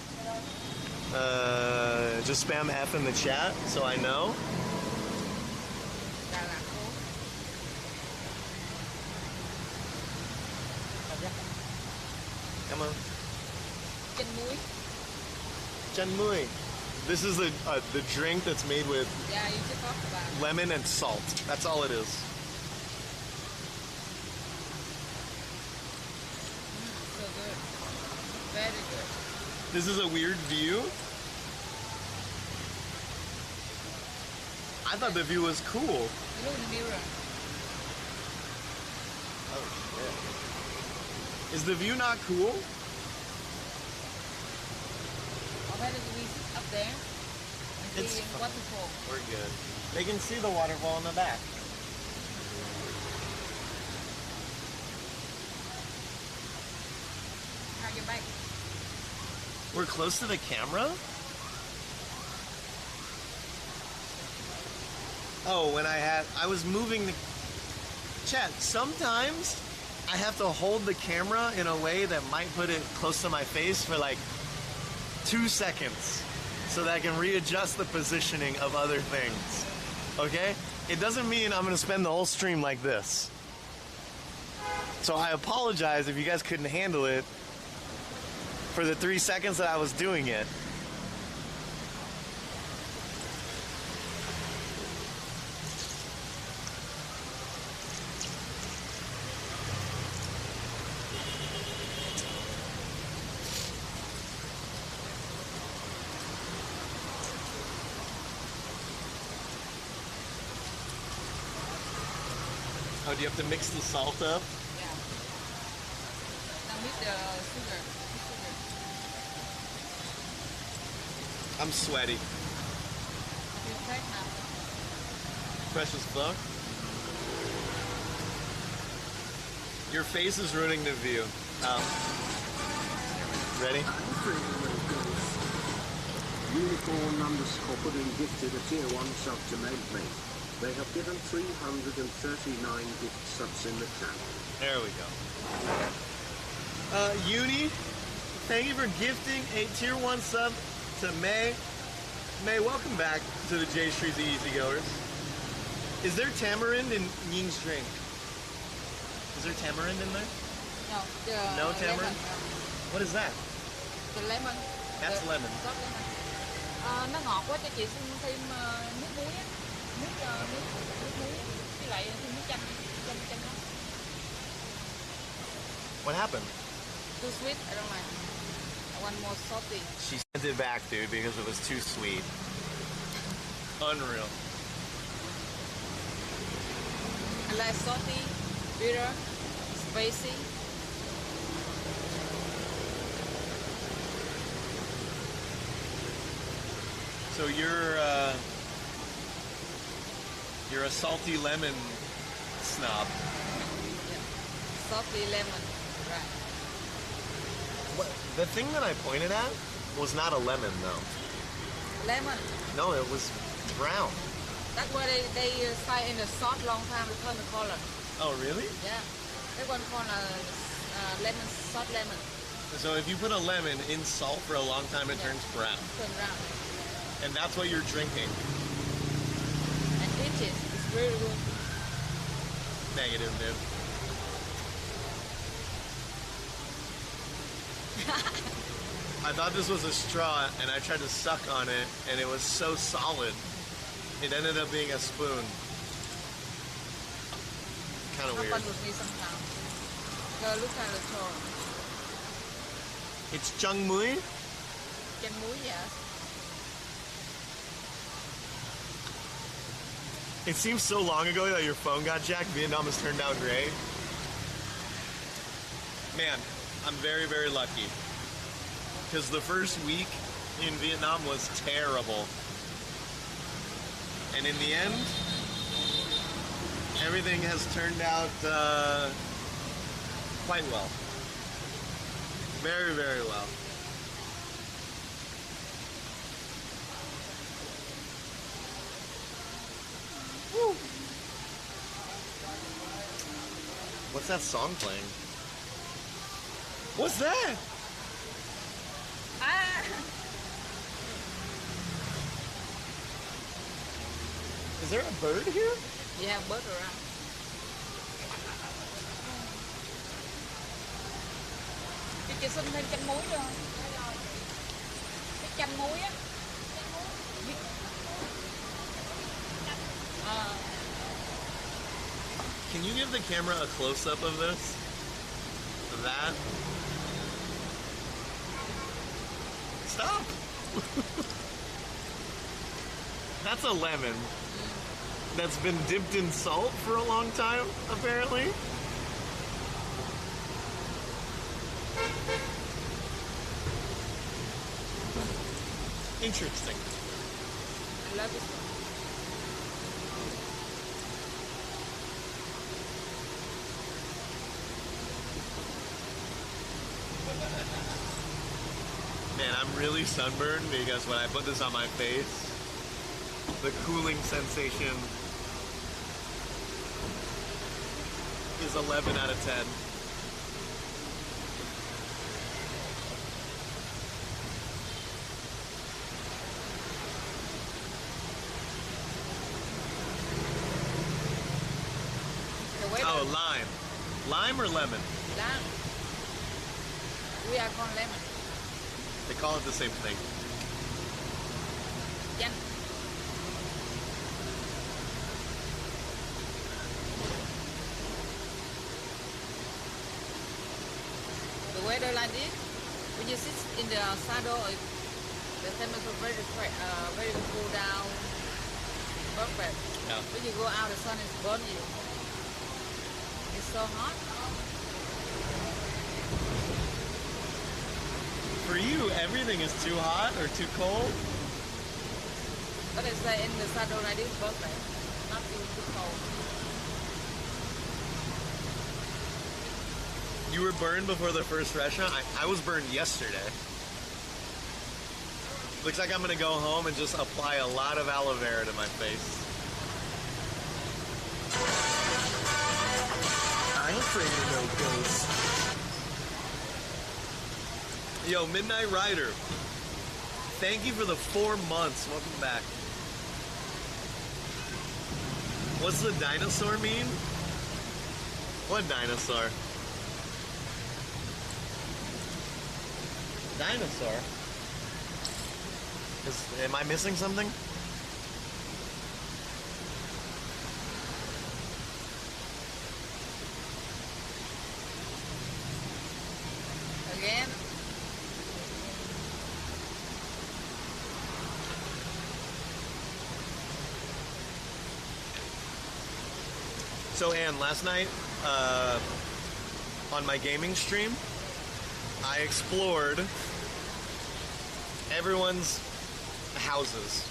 just spam F in the chat so I know. Come on. Chân muối. Chân muối. This is the drink that's made with Yeah, you just talked about it. lemon and salt. That's all it is. So good. Very good. This is a weird view. I thought the view was cool. You look in the mirror. Oh shit. Is the view not cool? Or better we sit up there and It's see fine. waterfall. We're good. They can see the waterfall in the back. How your back? We're close to the camera? Oh, when I was moving the chat. Sometimes I have to hold the camera in a way that might put it close to my face for like 2 seconds so that I can readjust the positioning of other things. Okay? It doesn't mean I'm gonna spend the whole stream like this. So I apologize if you guys couldn't handle it for the 3 seconds that I was doing it. Oh, do you have to mix the salt up? Yeah. Now with the sugar. I'm sweaty. You take now. Fresh as fuck. Your face is ruining the view. Ready? Unicorn _ and gifted a tier 1 sub to me. They have given 339 gift subs in the chat. There we go. Uni, thank you for gifting a tier 1 sub to May. May, welcome back to the J Street the Easygoers. Is there tamarind in Ying's drink? Is there tamarind in there? No, the No tamarind? lemon. What is that? The lemon. That's The lemon. soft lemon. Nó ngọt quá cho chị xin thêm nước muối á. Nước muối với lại thêm nước chanh nó. What happened? Too sweet, I don't like. I want more salty. She sent it back, dude, because it was too sweet. Unreal. I like salty, bitter, spicy. So you're a salty lemon snob. Yeah. Salty lemon, right. What, the thing that I pointed at was not a lemon, though. Lemon. No, it was brown. That's why they stay in the salt long time to turn the color. Oh, really? Yeah. That one called lemon, salt lemon. So if you put a lemon in salt for a long time, it turns brown. Turn brown. And that's what you're drinking. And it is. It's really good. Negative, dude. I thought this was a straw, and I tried to suck on it, and it was so solid. It ended up being a spoon. Kind of weird. Happens with me sometimes. Girl, look at the tone. It's Chiang Mai. Chân muối, yes. It seems so long ago that your phone got jacked. Vietnam has turned out great. Man, I'm very, very lucky. Because the first week in Vietnam was terrible. And in the end, everything has turned out quite well. Very, very well. Woo. What's that song playing? What's that? Is there a bird here? Yeah, bird around. Chị xin thêm chanh muối được không? Cái chanh muối á. Can you give the camera a close-up of this? Of that? Stop! That's a lemon that's been dipped in salt for a long time, apparently. Interesting. I love it. Man, I'm really sunburned because when I put this on my face, the cooling sensation is 11 out of 10. Oh, lime. Lime or lemon? Lime. We are called lemon. They call it the same thing. Chanh. The weather like this, when you sit in the saddle, the temperature very cool down, perfect. Yeah. When you go out, the sun is burning you. It's so hot. For you, everything is too hot or too cold? But it's like in the saddle like this, perfect. Not too cold. You were burned before the first restaurant? I was burned yesterday. Looks like I'm gonna go home and just apply a lot of aloe vera to my face. I ain't afraid of no ghosts. Yo, Midnight Rider. Thank you for the 4 months. Welcome back. What's the dinosaur mean? What dinosaur? Dinosaur? Am I missing something? Again. So Ann, last night on my gaming stream, I explored everyone's houses.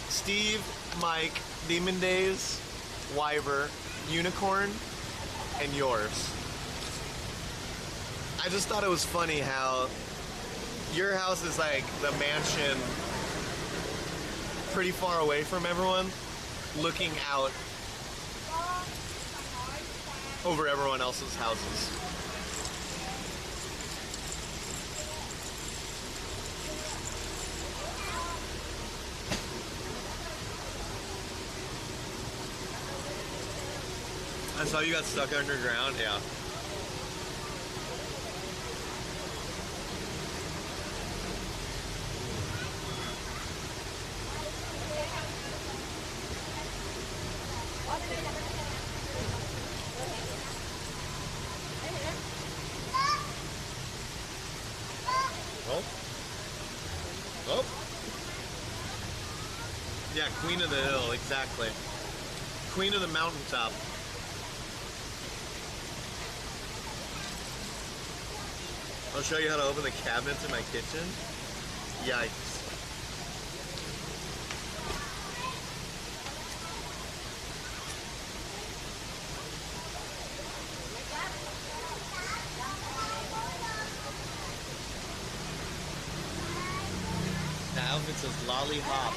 Steve, Mike, Demon Days, Wyver, Unicorn, and yours. I just thought it was funny how your house is like the mansion pretty far away from everyone, looking out over everyone else's houses. I saw you got stuck underground, yeah. Oh. Yeah, Queen of the Hill, exactly. Queen of the mountaintop. I'll show you how to open the cabinets in my kitchen. Yikes. The outfit says Lolly Hop.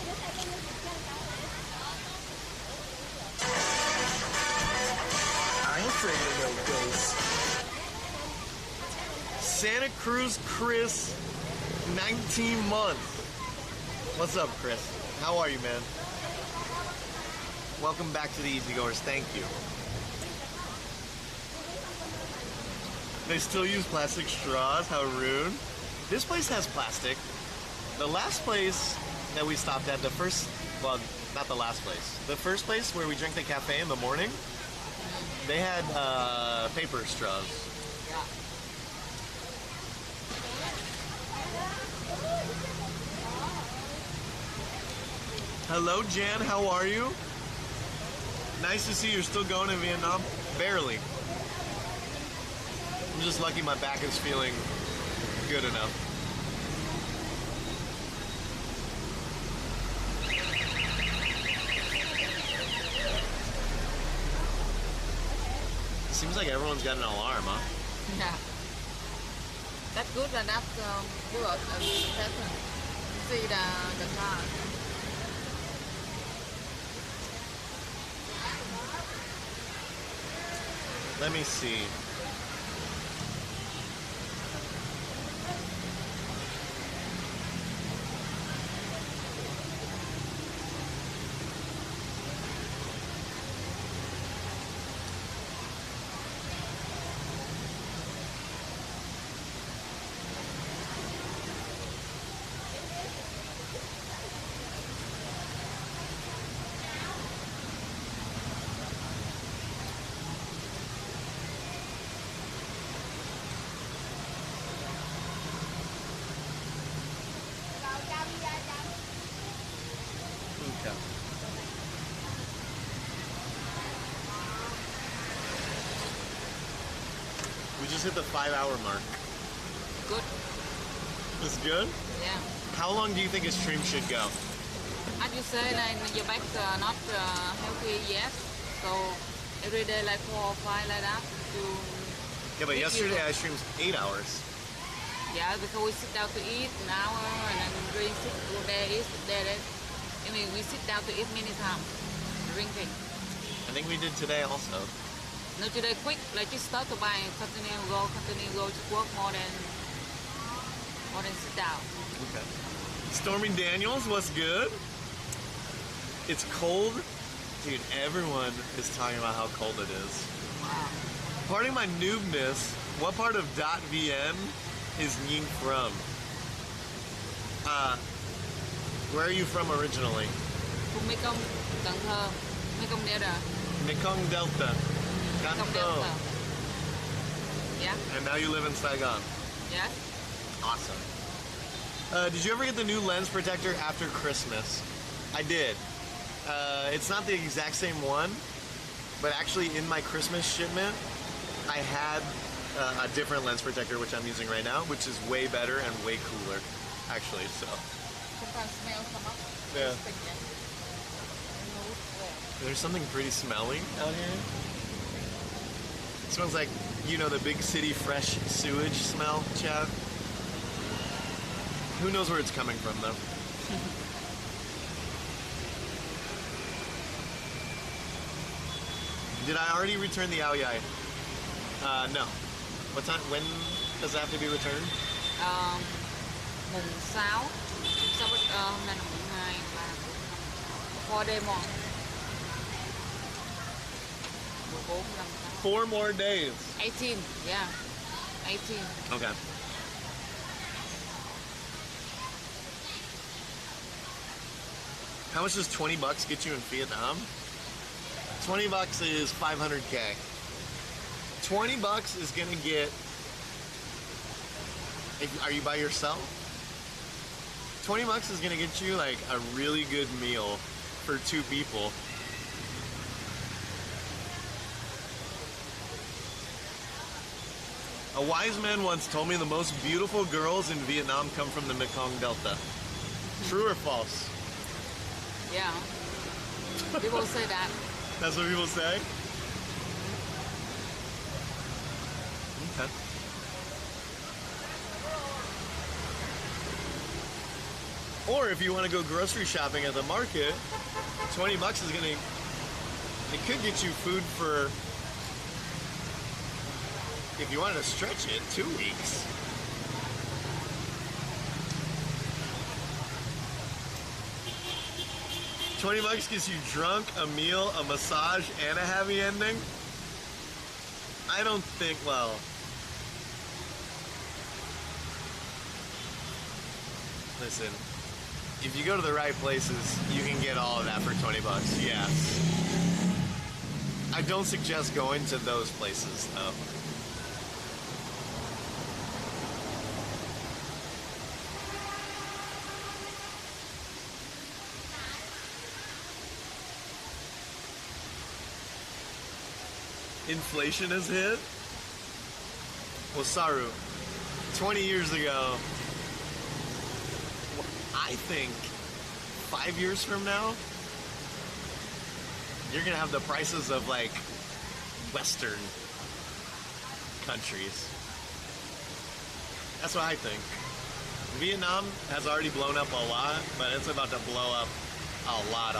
I ain't afraid of no ghosts. Santa Cruz Chris, 19 months. What's up, Chris? How are you, man? Welcome back to the Easygoers. Thank you. They still use plastic straws? How rude. This place has plastic. The last place that we stopped at, well, not the last place. The first place where we drink the cafe in the morning, they had paper straws. Yeah. Hello, Jan. How are you? Nice to see you're still going in Vietnam. Barely. I'm just lucky my back is feeling good enough. Seems like everyone's got an alarm, huh? Yeah. That's good enough to work and see the car. Let me see. Okay. We just hit the 5-hour mark. Good. It's good? Yeah. How long do you think a stream should go? As you say, like, your back not healthy yet, so every day like 4 or 5 like that. Yeah, but yesterday I streamed 8 hours. Yeah, because we sit down to eat an hour and then drink there. I mean, we sit down to eat many times, drinking. I think we did today also. No, today quick, like just start to buy, continue go, just work more than sit down. Okay. Stormy Daniels, what's good? It's cold. Dude, everyone is talking about how cold it is. Wow. Pardon my noobness, what part of .vn is Ying from? Where are you from originally? From Mekong, Cần Thơ, Mekong Delta. Mekong Delta. Mekong Delta. Yeah. And now you live in Saigon. Yes. Awesome. Did you ever get the new lens protector after Christmas? I did. It's not the exact same one, but actually in my Christmas shipment, I had a different lens protector, which I'm using right now, which is way better and way cooler, actually, so. Sometimes smell come up. Yeah. There's something pretty smelly out here. It smells like, you know, the big city fresh sewage smell, Chad. Who knows where it's coming from, though? Did I already return the Ao Yai? No. What time? When does it have to be returned? Mùng 6. Sau hôm nay là mùng 2 và 4 day more. 14, 15, 4 more days. 18, yeah. 18. Okay. How much does 20 bucks get you in Vietnam? 20 bucks is 500K. 20 bucks is gonna get, are you by yourself? $20 is gonna get you like a really good meal for 2 people. A wise man once told me the most beautiful girls in Vietnam come from the Mekong Delta. True or false? Yeah. People say that. That's what people say? Okay. Or if you want to go grocery shopping at the market, $20 is gonna, it could get you food for, if you wanted to stretch it, 2 weeks. $20 gets you drunk, a meal, a massage, and a happy ending? I don't think, well... Listen, if you go to the right places, you can get all of that for $20, yes. I don't suggest going to those places, though. Inflation has hit? Well, Saru, 20 years ago, I think 5 years from now, you're gonna have the prices of like Western countries. That's what I think. Vietnam has already blown up a lot, but it's about to blow up a lot.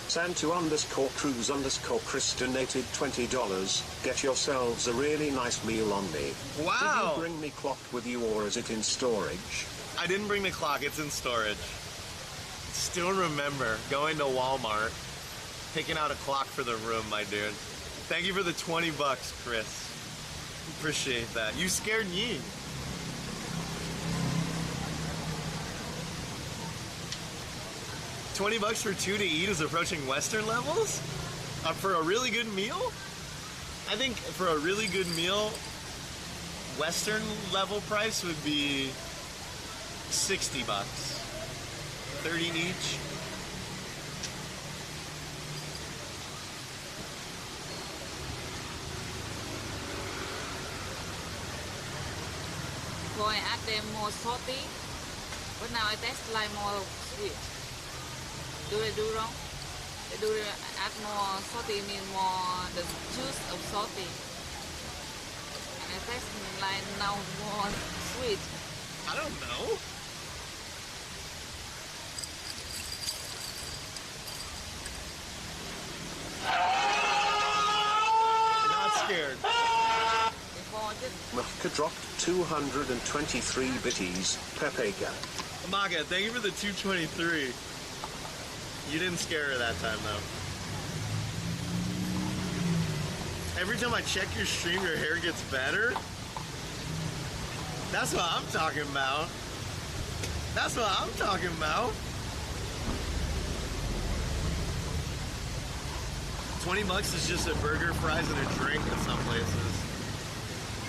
Santu_Cruz_Chris donated $20. Get yourselves a really nice meal on me. Wow. Did you bring me clock with you, or is it in storage? I didn't bring the clock, it's in storage. Still remember going to Walmart, picking out a clock for the room, my dude. Thank you for the $20, Chris. Appreciate that. You scared me. $20 for 2 to eat is approaching Western levels? For a really good meal? I think for a really good meal, Western level price would be $60. 30 each. Before I add them more salty, but now I taste like more sweet. Do I do wrong? Do I add more salty, mean more the juice of salty? And I taste like now more sweet. I don't know. Not scared. Mahka dropped 223 bitties. Pepega. Amaga, thank you for the 223. You didn't scare her that time, though. Every time I check your stream, your hair gets better. That's what I'm talking about. That's what I'm talking about. $20 is just a burger, fries, and a drink in some places.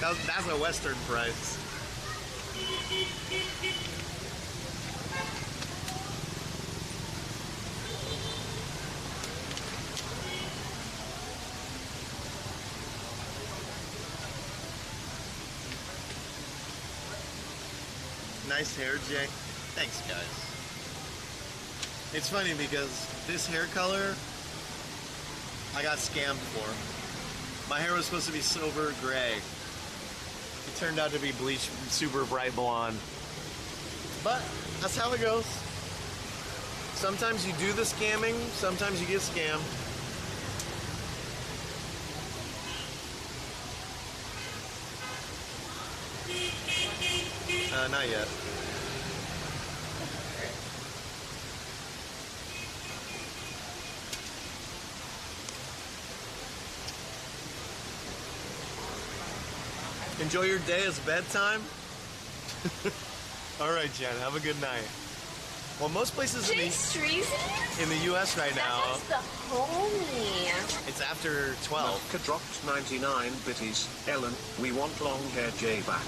That's a Western price. Nice hair, Jay. Thanks, guys. It's funny because this hair color, I got scammed for. My hair was supposed to be silver gray. It turned out to be bleached super bright blonde. But that's how it goes. Sometimes you do the scamming, sometimes you get scammed. Not yet. Enjoy your day as bedtime. All right, Jen, have a good night. Well, most places in the U.S. right now, That's the homie. it's after 12. Mahka dropped 99 bitties. Ellen, we want long hair Jay back.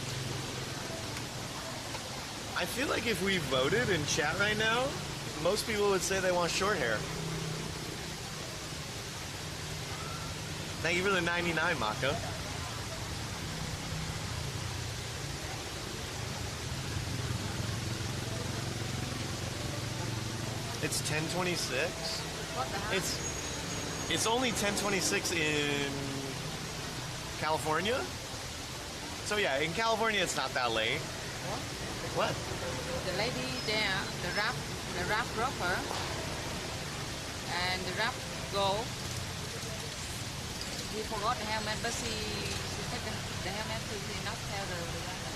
I feel like if we voted in chat right now, most people would say they want short hair. Thank you for the 99, Mako. It's 10:26. What the hell? It's only 10:26 in California. So yeah, in California it's not that late. What? The lady there, the rap rocker, and the rap girl. He forgot the helmet, but she took the helmet to not tell the runner.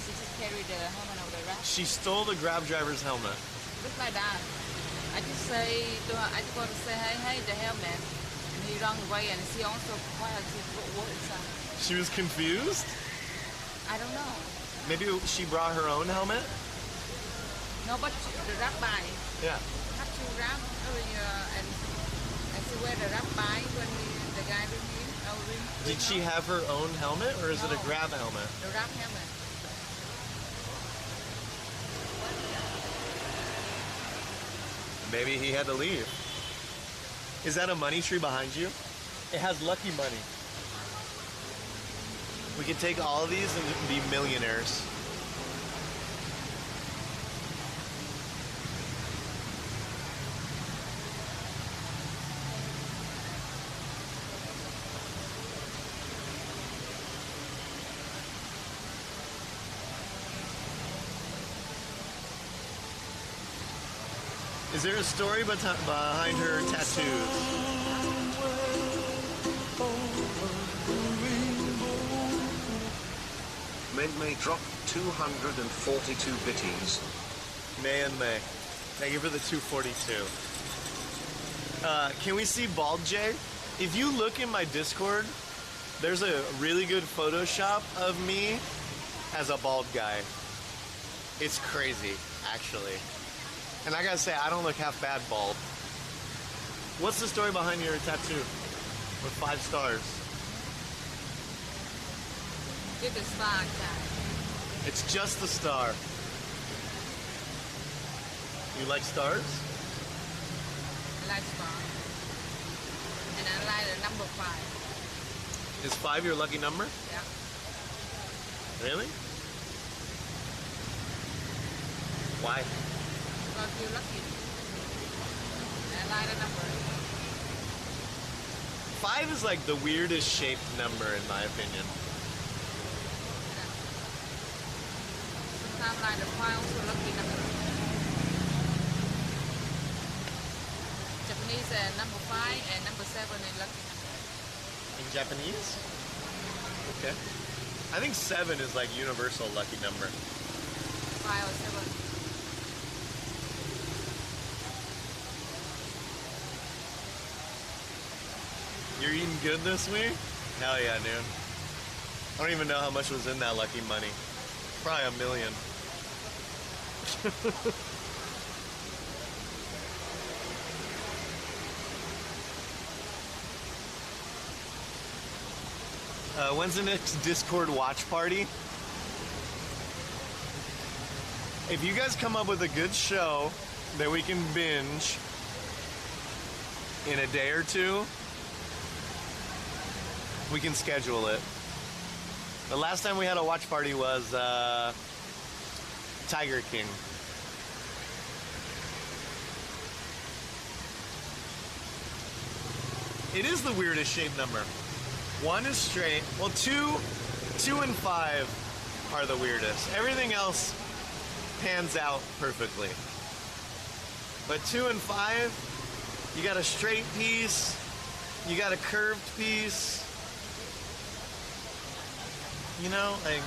She just carried the helmet of the rap. She stole the Grab driver's helmet. Looks like that. I just say to her, I just want to say, hey, the helmet. And he ran away, and she also quiet. She what inside. She was confused? I don't know. Maybe she brought her own helmet? No, but the rap bike. Yeah. Have to rap and she wear the rap bike when the guy with him. Did she have her own helmet, or is it a Grab helmet? The rap helmet. Maybe he had to leave. Is that a money tree behind you? It has lucky money. We could take all of these and be millionaires. Is there a story behind her tattoos? May drop 242 bitties. May and May. Thank you for the 242. Can we see Bald J? If you look in my Discord, there's a really good Photoshop of me as a bald guy. It's crazy, actually. And I gotta say, I don't look half bad bald. What's the story behind your tattoo with 5 stars? Get the star guy. It's just the star. You like stars? I like star. And I like the number 5. Is 5 your lucky number? Yeah. Really? Why? Because you're lucky. I like the number. 5 is like the weirdest shaped number in my opinion. Sometimes like the 5 also lucky number. Japanese number 5 and number 7 is lucky number. In Japanese? Okay. I think 7 is like universal lucky number. 5 or 7. You're eating good this week? Hell yeah, dude. I don't even know how much was in that lucky money. Probably $1 million. When's the next Discord watch party? If you guys come up with a good show that we can binge in a day or two, we can schedule it. The last time we had a watch party was Tiger King. It is the weirdest shaped number. 1 is straight. Well, 2 and 5 are the weirdest. Everything else pans out perfectly. But 2 and 5, you got a straight piece, you got a curved piece. You know, like,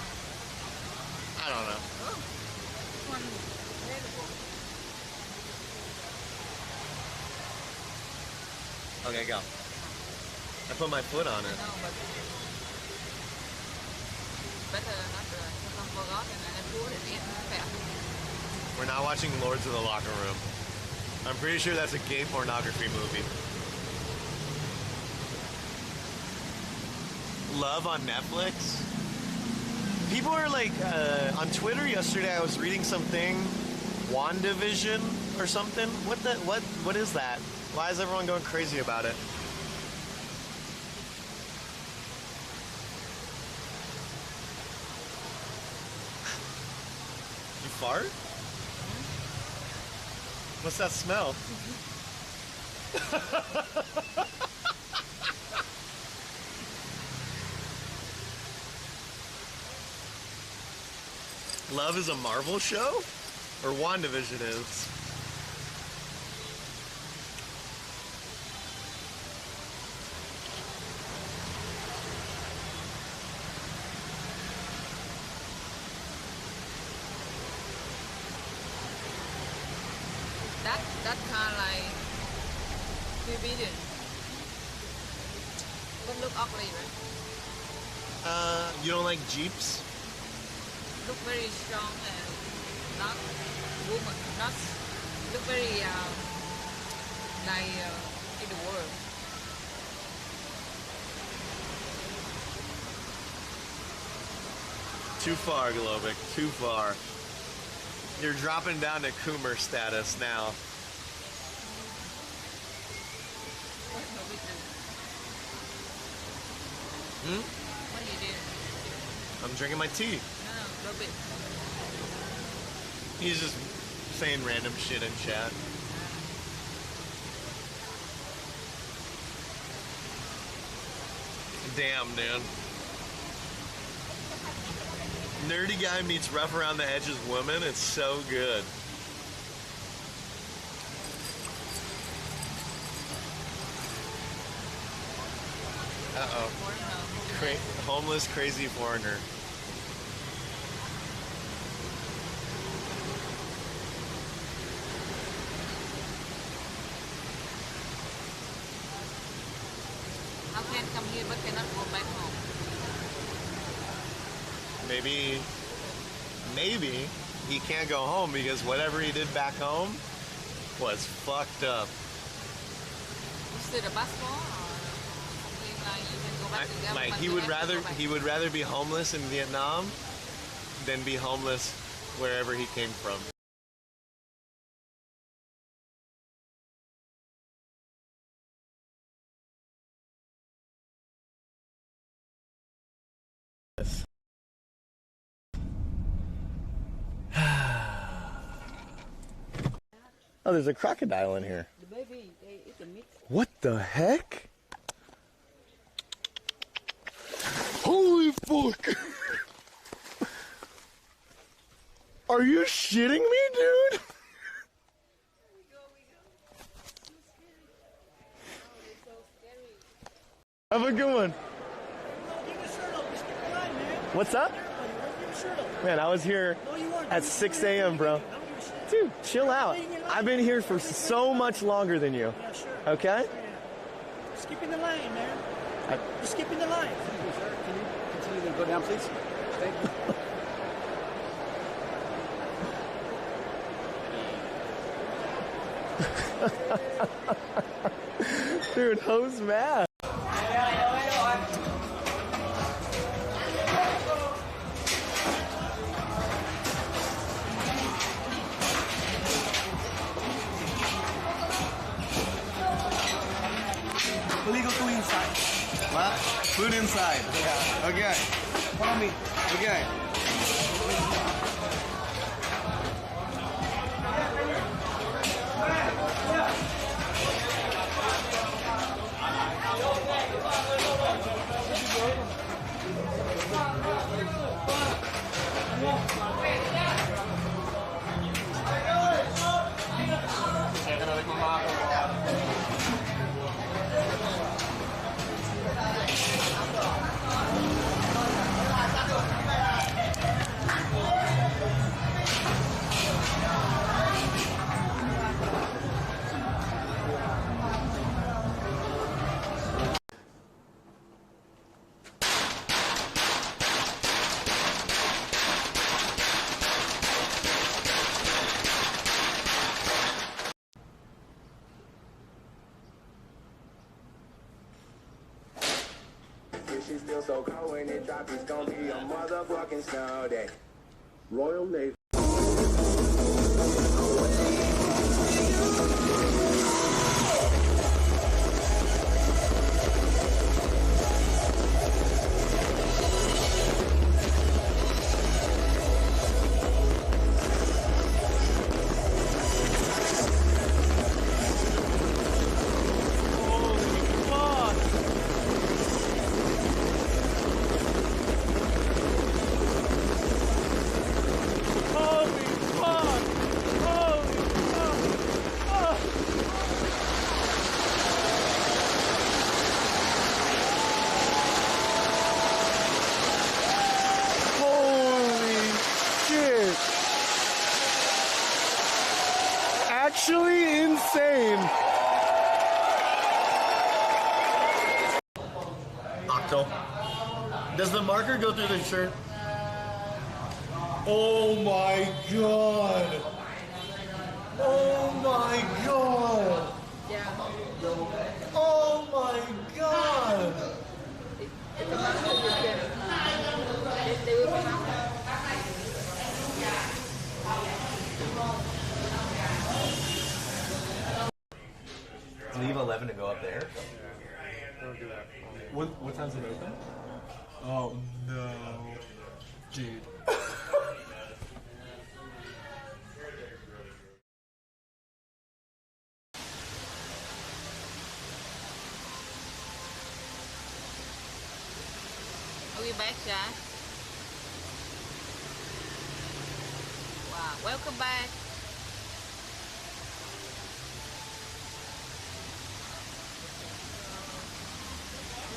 I don't know. Okay, go. I put my foot on it. No, but better not to forgot and I put it in the We're not watching Lords of the Locker Room. I'm pretty sure that's a gay pornography movie. Love on Netflix? People are like, on Twitter yesterday I was reading something, WandaVision or something. What is that? Why is everyone going crazy about it? You fart? What's that smell? Love is a Marvel show? Or WandaVision is? That kind of like forbidden. Don't look ugly, right? You don't like Jeeps? Look very strong and not woman, not look very like in the world. Too far, Globic, too far. You're dropping down to Coomer status now. Hmm? What do you do? I'm drinking my tea. No, a little bit. He's just saying random shit in chat. Damn, dude. Nerdy guy meets rough around the edges woman. It's so good. Uh-oh. Homeless, crazy foreigner. How can come here but cannot go back home? Maybe he can't go home because whatever he did back home was fucked up. You still a passport or something like you can go back to the Like government? he would rather be homeless in Vietnam than be homeless wherever he came from. Oh, there's a crocodile in here. The baby, it's a mix. What the heck? Holy fuck! Are you shitting me, dude? Have a good one. What's up? Man, I was here at 6 a.m., bro. Dude, chill out. I've been here for so much longer than you. Yeah, sure. Okay? Skipping the line, man. You're skipping the line. Sir, can you continue to go down, please? Thank you. Dude, who's mad? Illegal food inside. What? Food inside. Yeah. Okay. Follow me. Okay. be a motherfucking snow day. Royal Navy. Actually insane. Octo. Does the marker go through the shirt? Oh my god. Oh my god. Oh my god. Leave 11 to go up there. Don't do that. What time's it open? Oh no, dude. Are we back, Jack? Wow, welcome back.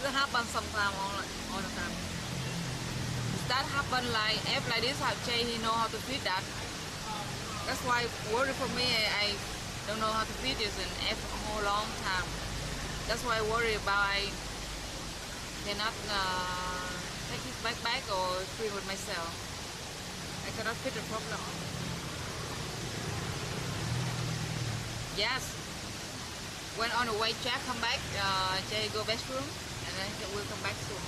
This happens sometimes all the time. That happen like F like this, how Jay he know how to feed that. That's why worry for me. I don't know how to feed this in F a whole long time. That's why I worry about I cannot take his backpack or swim with myself. I cannot fit the problem. Yes. When on the way Jack come back, Jay go bathroom and then we'll come back soon.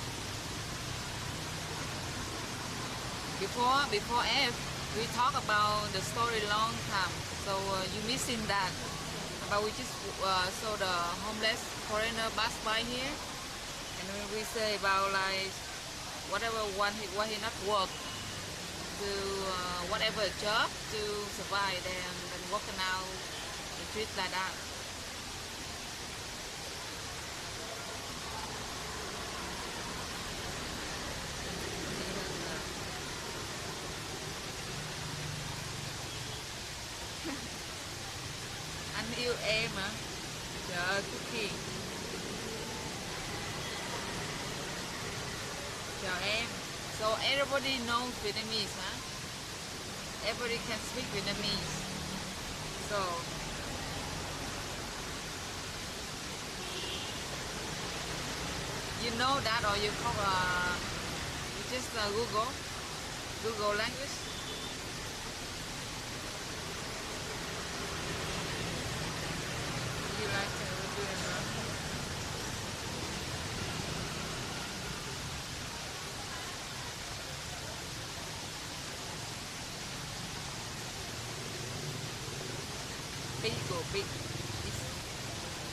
Before F, we talk about the story long time, so you missing that. But we just saw the homeless foreigner pass by here, and we say about like whatever one why he not work to whatever job to survive there and working out the streets like that. Anh yêu em hả? Trời ơi, Cookie. Chào em. So everybody knows Vietnamese, huh? Everybody can speak Vietnamese. So you know that, or you just Google language. You like to do it, huh?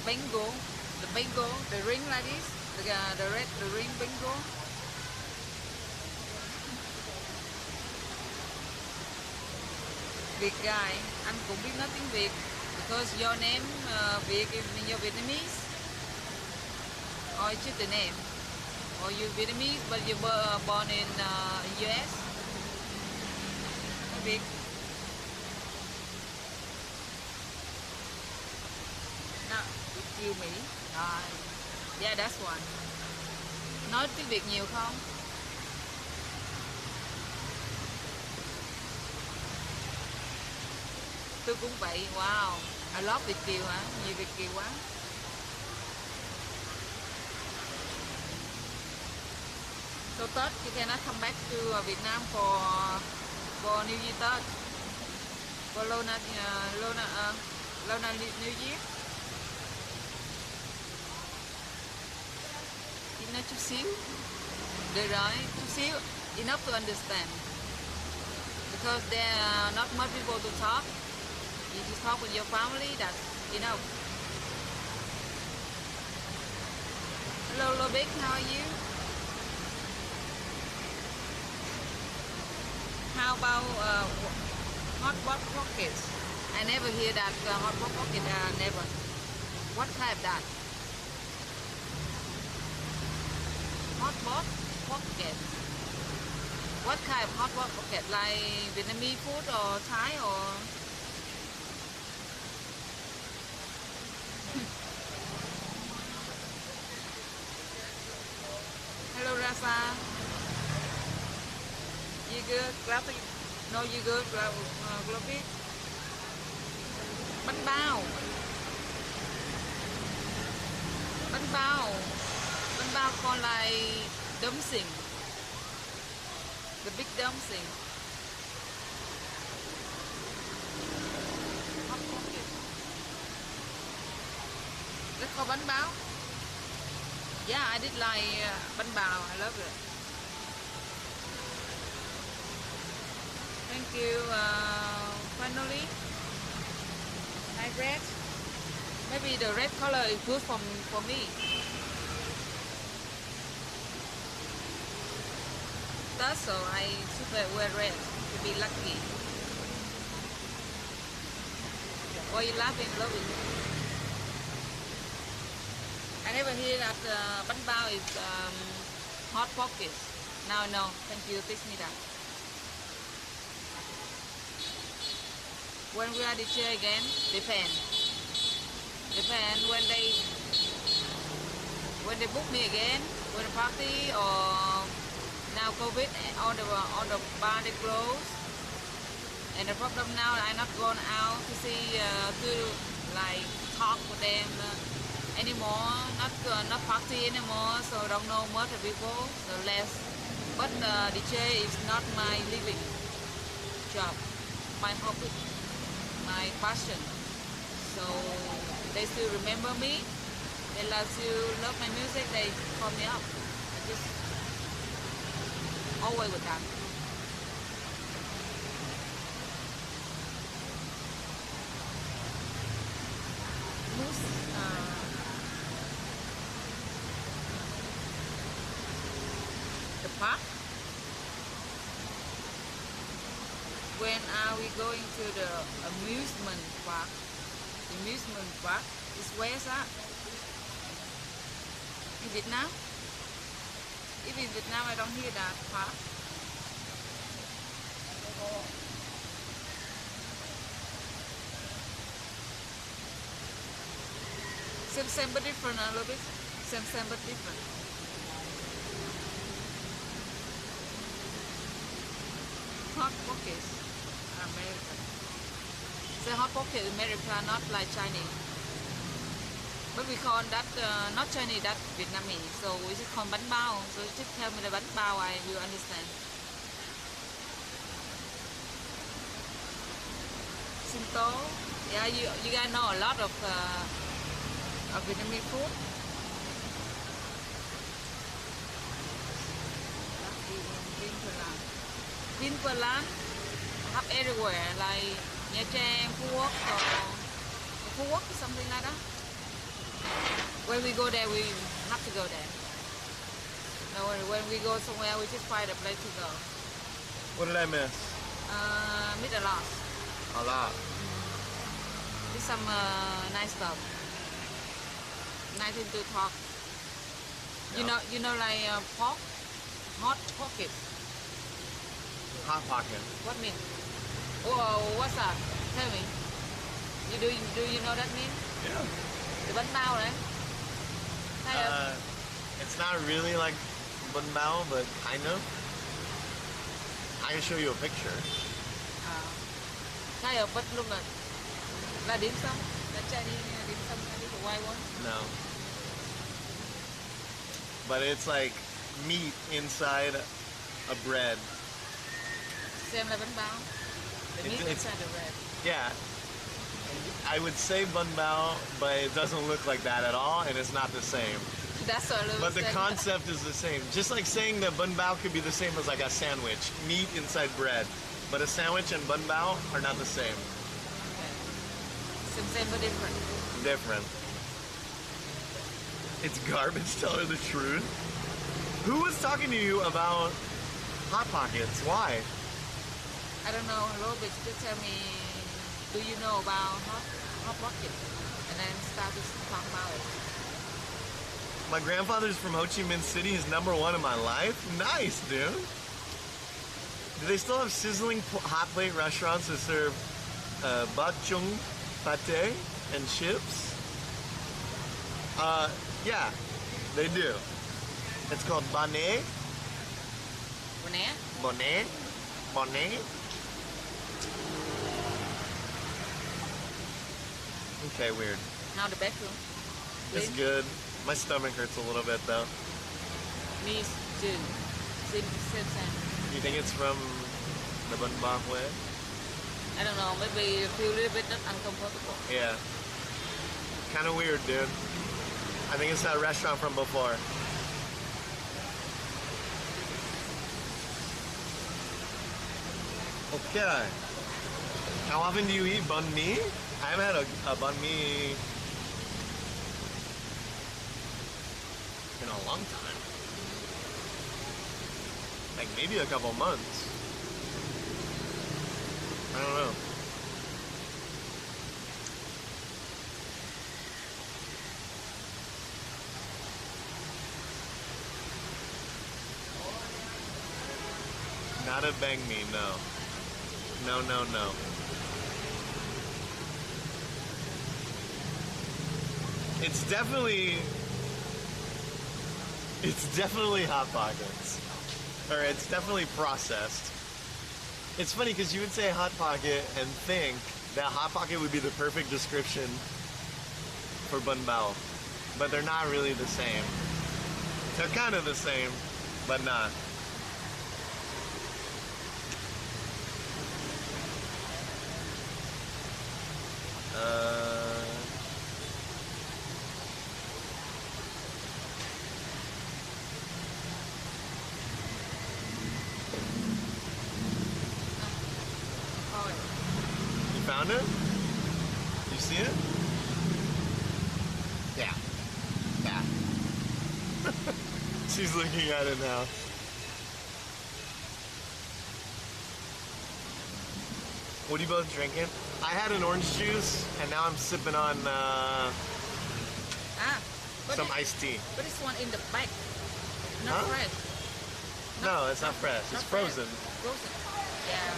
Bingo, the bingo, the ring like this, the ring bingo. Việt guy, anh cũng biết nói tiếng Việt because your name Việt is in your Vietnamese, or it's just the name, or you Vietnamese but you were born in US. Việt. Yêu Mỹ. Rồi. Yeah, that's one. Nói tiếng Việt nhiều không? Tôi cũng vậy. Wow. I love Việt kiều hả? Nhiều Việt kiều quá. So Tết, you cannot come back to Vietnam for New Year Tết. For Lona New Year. Nói chút xíu. Được rồi, chút xíu. enough to understand. Because there are not much people to talk. You just talk with your family, that's enough. Hello, Lobik, how are you? How about hot pot pockets? I never hear that hot pot pocket, never. What type that? Hot pot pocket. What kind of hot pot pocket? Like Vietnamese food or Thai or? Hello Rafa. You good? Grab it. No, you good? Grab it. Bánh bao. Bánh bao. Bánh bao called like dumpling. The big dumpling. Hot pocket. Let's call bánh bao. Yeah, I did like bánh bao. I love it. Thank you. Finally, nice red. Maybe the red color is good for me. That's so I should wear red to be lucky. Why are you laughing, Lovey? I never hear that bánh bao is hot pockets. Now I know. Thank you. Teach me that. When we are DJ again, depend when they book me again, when a party or now COVID, all the bar they close, and the problem now I not going out to see to like talk with them anymore, not party anymore, so don't know much of people, so less. But DJ is not my living job, my hobby, my passion. So they still remember me. They love my music. They call me up. I just always with that. The park. When are we going to the amusement park? Amusement park is where's that? In Vietnam? If in Vietnam I don't hear that park. Same but different a little bit. Same but different. Hot pockets are American. The hot pocket is American, not like Chinese. But we call that not Chinese, that Vietnamese. So we just call bánh bao. So just tell me the bánh bao, I will understand. Shinto. Yeah, you guys know a lot of Vietnamese food. Vinpearland have everywhere, like Nha Trang, Phú Quốc, or Phú Quốc or something like that. When we go there, we have to go there. No, when we go somewhere, we just find a place to go. What did I miss? Meet a lot. A lot. There's some nice stuff. Nice thing to talk. Yeah. You know like pork, hot pocket. Hot pocket. What mean? Oh, what's that? Tell me. Do you know that mean? Yeah. The bánh bao đấy. It's not really like bun bao, but kind of. I can show you a picture. Kind of, but look like là dim sum. Là Chinese dim sum, the white one. No. But it's like meat inside a bread. Same like bánh bao. The meat inside the bread. Yeah. I would say bun bao, but it doesn't look like that at all, and it's not the same. That's what I But was the saying. concept is the same. Just like saying that bun bao could be the same as like a sandwich, meat inside bread. But a sandwich and bun bao are not the same. Same but different. Different. It's garbage, tell her the truth. Who was talking to you about Hot Pockets? Why? I don't know, Robert, just tell me, do you know about hot pocket? And then start to talk about it. My grandfather's from Ho Chi Minh City. He's #1 in my life. Nice, dude. Do they still have sizzling hot plate restaurants that serve bak chung pate and chips? Yeah, they do. It's called bonnet. Bonnet? Bonnet. Bonnet. Okay, weird. Now the bathroom. It's Clean? good. My stomach hurts a little bit though. Me too. Same. You think it's from the bun bao way? I don't know, maybe you feel a little bit uncomfortable. Yeah. Kind of weird, dude. I think it's that restaurant from before. Okay. How often do you eat banh mi? I haven't had a banh mi in a long time. Like maybe a couple months. I don't know. Not a bang me, no. No. It's definitely Hot Pockets. Or it's definitely processed. It's funny because you would say Hot Pocket and think that Hot Pocket would be the perfect description for bun bao. But they're not really the same. They're kind of the same, but not. You found it? You see it? Yeah. She's looking at it now. What are you both drinking? I had an orange juice, and now I'm sipping on some iced tea. But this one in the bag, not fresh. No, it's not fresh. It's frozen. Frozen. Yeah.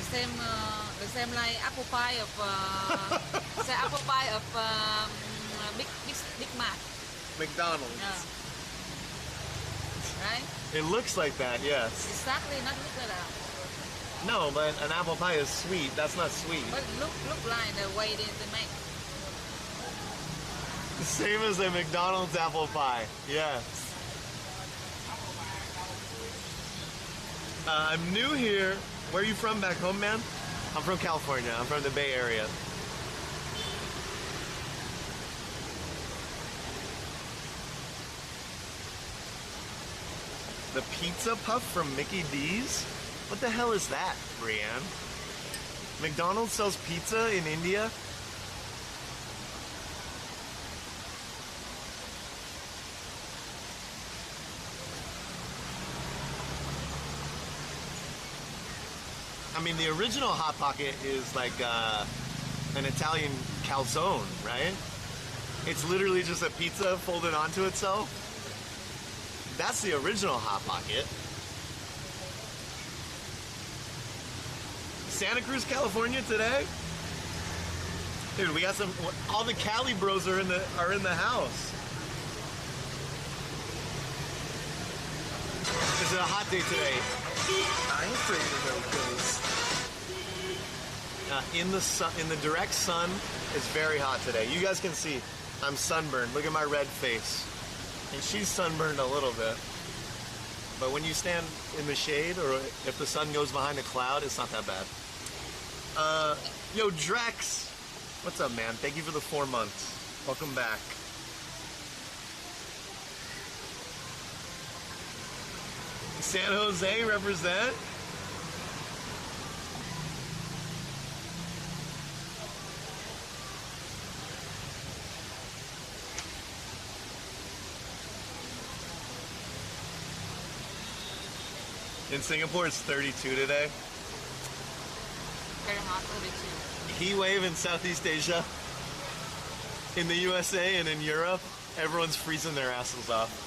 The same like apple pie of say apple pie of Big Mac. McDonald's. Yeah. Right? It looks like that, yes. Exactly, not look like that. No, but an apple pie is sweet. That's not sweet. But look like the way they make. Same as a McDonald's apple pie. Yes. I'm new here. Where are you from back home, man? I'm from California. I'm from the Bay Area. The pizza puff from Mickey D's? What the hell is that, Brianne? McDonald's sells pizza in India? I mean, the original Hot Pocket is like an Italian calzone, right? It's literally just a pizza folded onto itself. That's the original Hot Pocket. Santa Cruz, California today? Dude, we got some, all the Cali bros are in the house. It's a hot day today. I ain't afraid of no ghosts. In the direct sun, it's very hot today. You guys can see I'm sunburned. Look at my red face. And she's sunburned a little bit. But when you stand in the shade, or if the sun goes behind a cloud, it's not that bad. Yo, Drex. What's up, man? Thank you for the 4 months. Welcome back. San Jose represent. In Singapore, it's 32 today. Very hot, 32. Heat wave in Southeast Asia. In the USA and in Europe, everyone's freezing their asses off.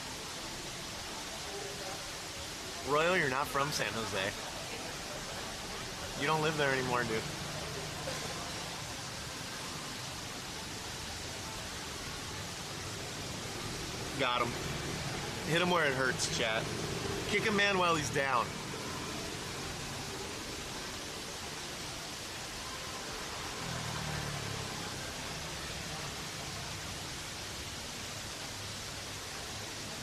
Royal, you're not from San Jose. You don't live there anymore, dude. Got him. Hit him where it hurts, chat. Kick a man while he's down.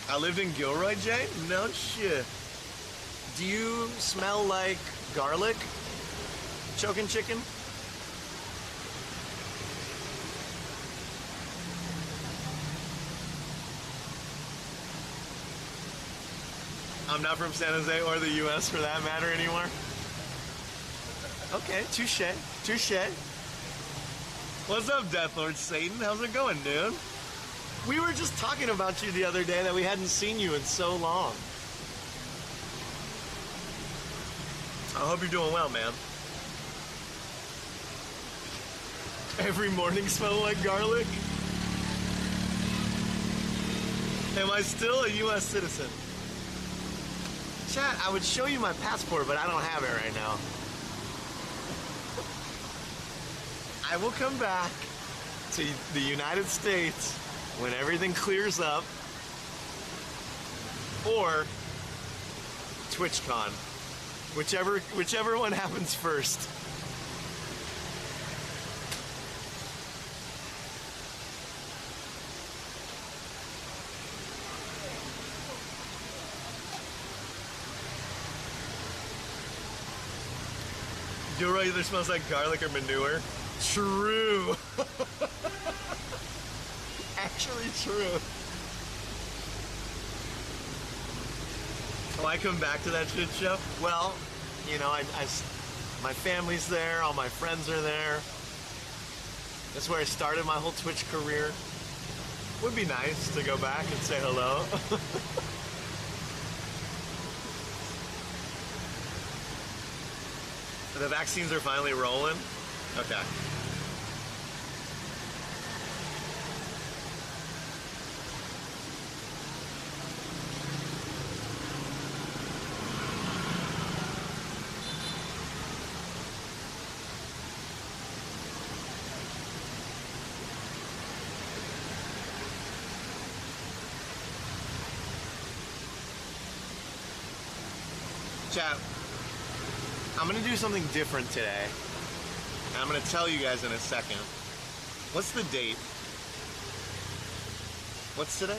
I lived in Gilroy, Jay? No shit. Do you smell like garlic? Choking chicken? I'm not from San Jose or the US for that matter anymore. Okay, touche, touche. What's up, Death Lord Satan? How's it going, dude? We were just talking about you the other day that we hadn't seen you in so long. I hope you're doing well, man. Every morning smell like garlic? Am I still a US citizen? Chat, I would show you my passport, but I don't have it right now. I will come back to the United States when everything clears up, or TwitchCon, whichever one happens first. Gilroy either smells like garlic or manure. True. Actually true. Why come back to that shit show? Well, you know, my family's there, all my friends are there. That's where I started my whole Twitch career. Would be nice to go back and say hello. The vaccines are finally rolling? Okay. Chat, I'm gonna do something different today, and I'm gonna tell you guys in a second. What's the date? What's today?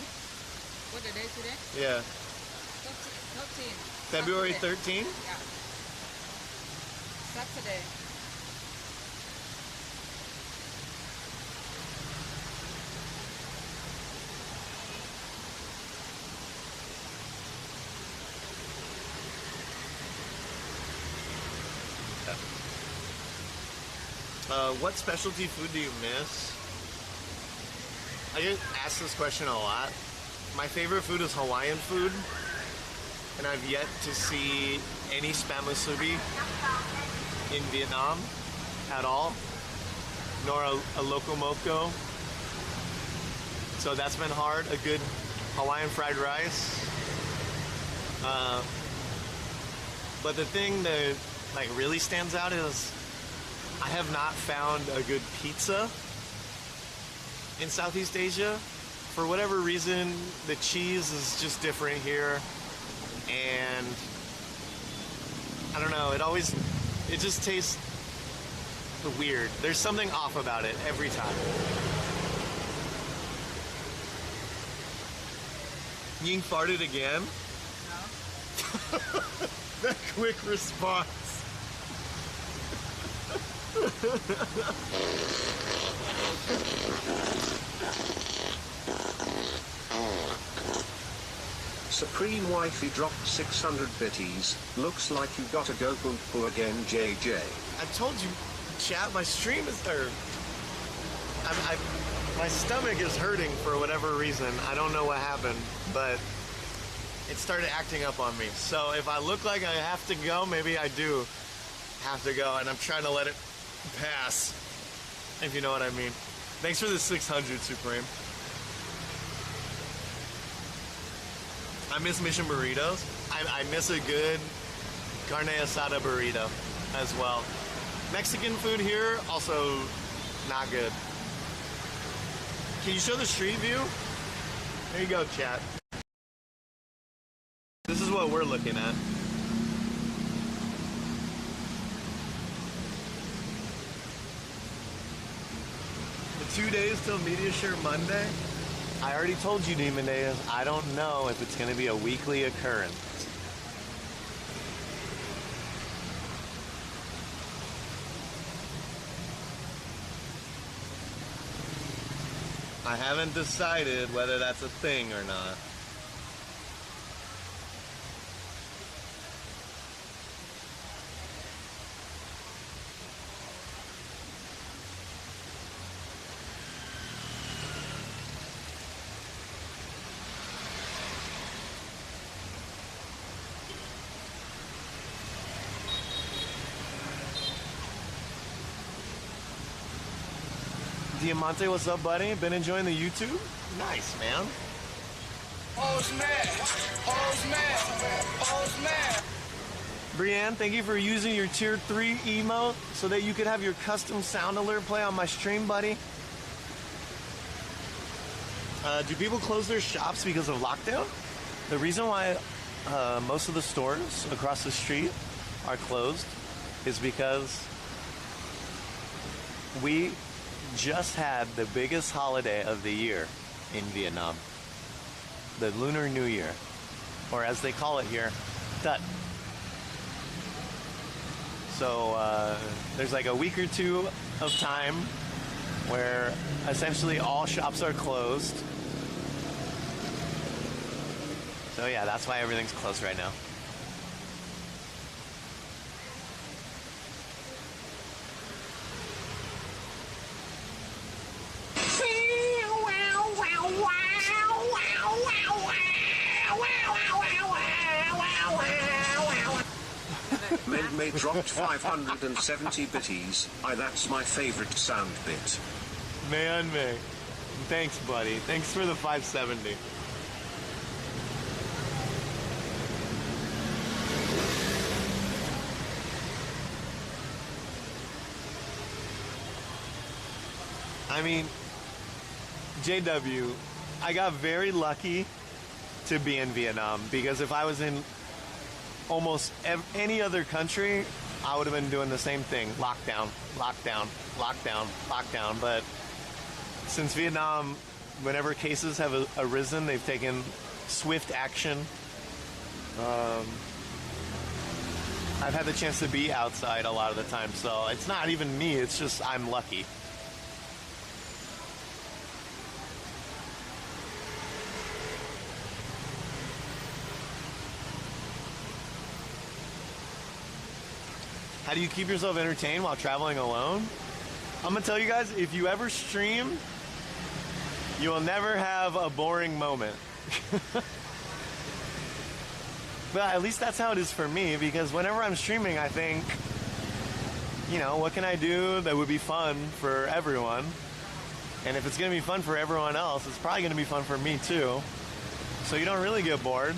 What the day today? Yeah. 13. February 13th? Yeah. Saturday. What specialty food do you miss? I get asked this question a lot. My favorite food is Hawaiian food, and I've yet to see any spam musubi in Vietnam at all, nor a loco moco. So that's been hard. A good Hawaiian fried rice. But the thing that like really stands out is I have not found a good pizza in Southeast Asia. For whatever reason, the cheese is just different here. And I don't know, it just tastes weird. There's something off about it every time. Ying farted again? No. That quick response. Supreme Wifey dropped 600 bitties. Looks like you gotta go poo again, JJ. I told you, chat, my stream is there. My stomach is hurting for whatever reason. I don't know what happened, but it started acting up on me. So if I look like I have to go, maybe I do have to go, and I'm trying to let it pass, if you know what I mean. Thanks for the 600, Supreme. I miss Mission Burritos. I miss a good carne asada burrito as well. Mexican food here, also not good. Can you show the street view? There you go, chat. This is what we're looking at. The 2 days till Media Share Monday. I already told you, Demon Days, I don't know if it's going to be a weekly occurrence. I haven't decided whether that's a thing or not. Diamante, what's up, buddy? Been enjoying the YouTube? Nice, man. Oh, snap. Oh, snap. Oh, snap. Brienne, thank you for using your tier 3 emote so that you could have your custom sound alert play on my stream, buddy. Do people close their shops because of lockdown? The reason why most of the stores across the street are closed is because we just had the biggest holiday of the year in Vietnam, the Lunar New Year, or as they call it here, Tet. So there's like a week or two of time where essentially all shops are closed. So yeah, that's why everything's closed right now. May dropped 570 bitties. That's my favorite sound bit. Man. Thanks, buddy. Thanks for the 570. I mean, JW, I got very lucky to be in Vietnam, because if I was in almost any other country, I would have been doing the same thing. Lockdown, lockdown, lockdown, lockdown. But since Vietnam, whenever cases have arisen, they've taken swift action. I've had the chance to be outside a lot of the time, so it's not even me, it's just I'm lucky. How do you keep yourself entertained while traveling alone? I'm gonna tell you guys, if you ever stream, you will never have a boring moment. But at least that's how it is for me, because whenever I'm streaming, I think, you know, what can I do that would be fun for everyone? And if it's gonna be fun for everyone else, it's probably gonna be fun for me too. So you don't really get bored.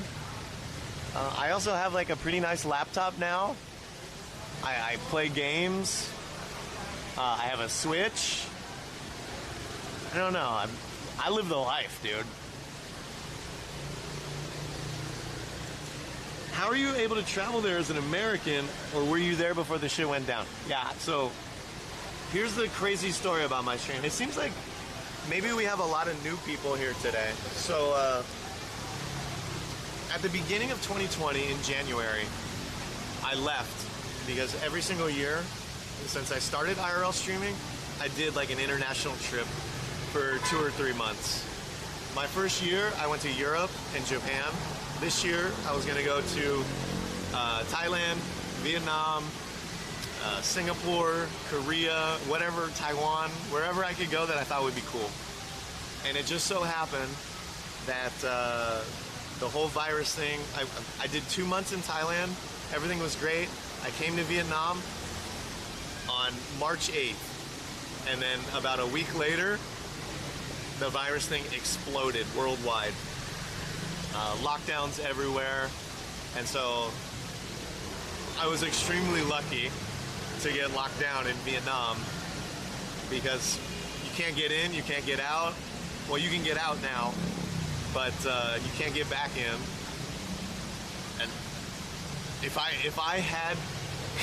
I also have like a pretty nice laptop now. I play games. I have a Switch. I don't know. I live the life, dude. How are you able to travel there as an American, or were you there before the shit went down? Yeah, so here's the crazy story about my stream. It seems like maybe we have a lot of new people here today. So at the beginning of 2020, in January, I left. Because every single year, since I started IRL streaming, I did like an international trip for 2 or 3 months. My first year, I went to Europe and Japan. this year I was gonna go to Thailand, Vietnam, Singapore, Korea, whatever, Taiwan, wherever I could go that I thought would be cool. And it just so happened that the whole virus thing, I did 2 months in Thailand. Everything was great. I came to Vietnam on March 8th. And then about a week later, the virus thing exploded worldwide. Lockdowns everywhere. And so I was extremely lucky to get locked down in Vietnam because you can't get in, you can't get out. Well, you can get out now, but you can't get back in. And if I had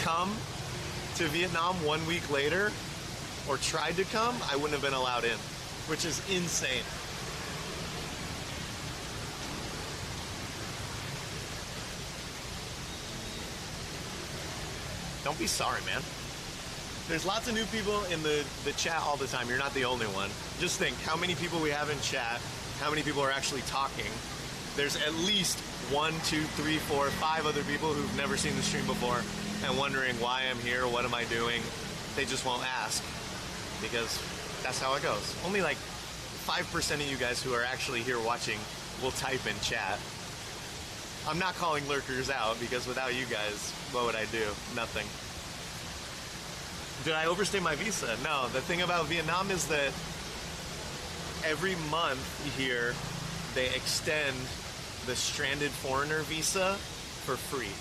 come to Vietnam 1 week later, or tried to come, I wouldn't have been allowed in, which is insane. Don't be sorry, man. There's lots of new people in the chat all the time. You're not the only one. Just think how many people we have in chat, how many people are actually talking. There's at least 1, 2, 3, 4, 5 other people who've never seen the stream before and wondering why I'm here, what am I doing. They just won't ask because that's how it goes. Only like 5% of you guys who are actually here watching will type in chat. I'm not calling lurkers out because without you guys, what would I do? Nothing. Did I overstay my visa? No. The thing about Vietnam is that every month here they extend the stranded foreigner visa for free.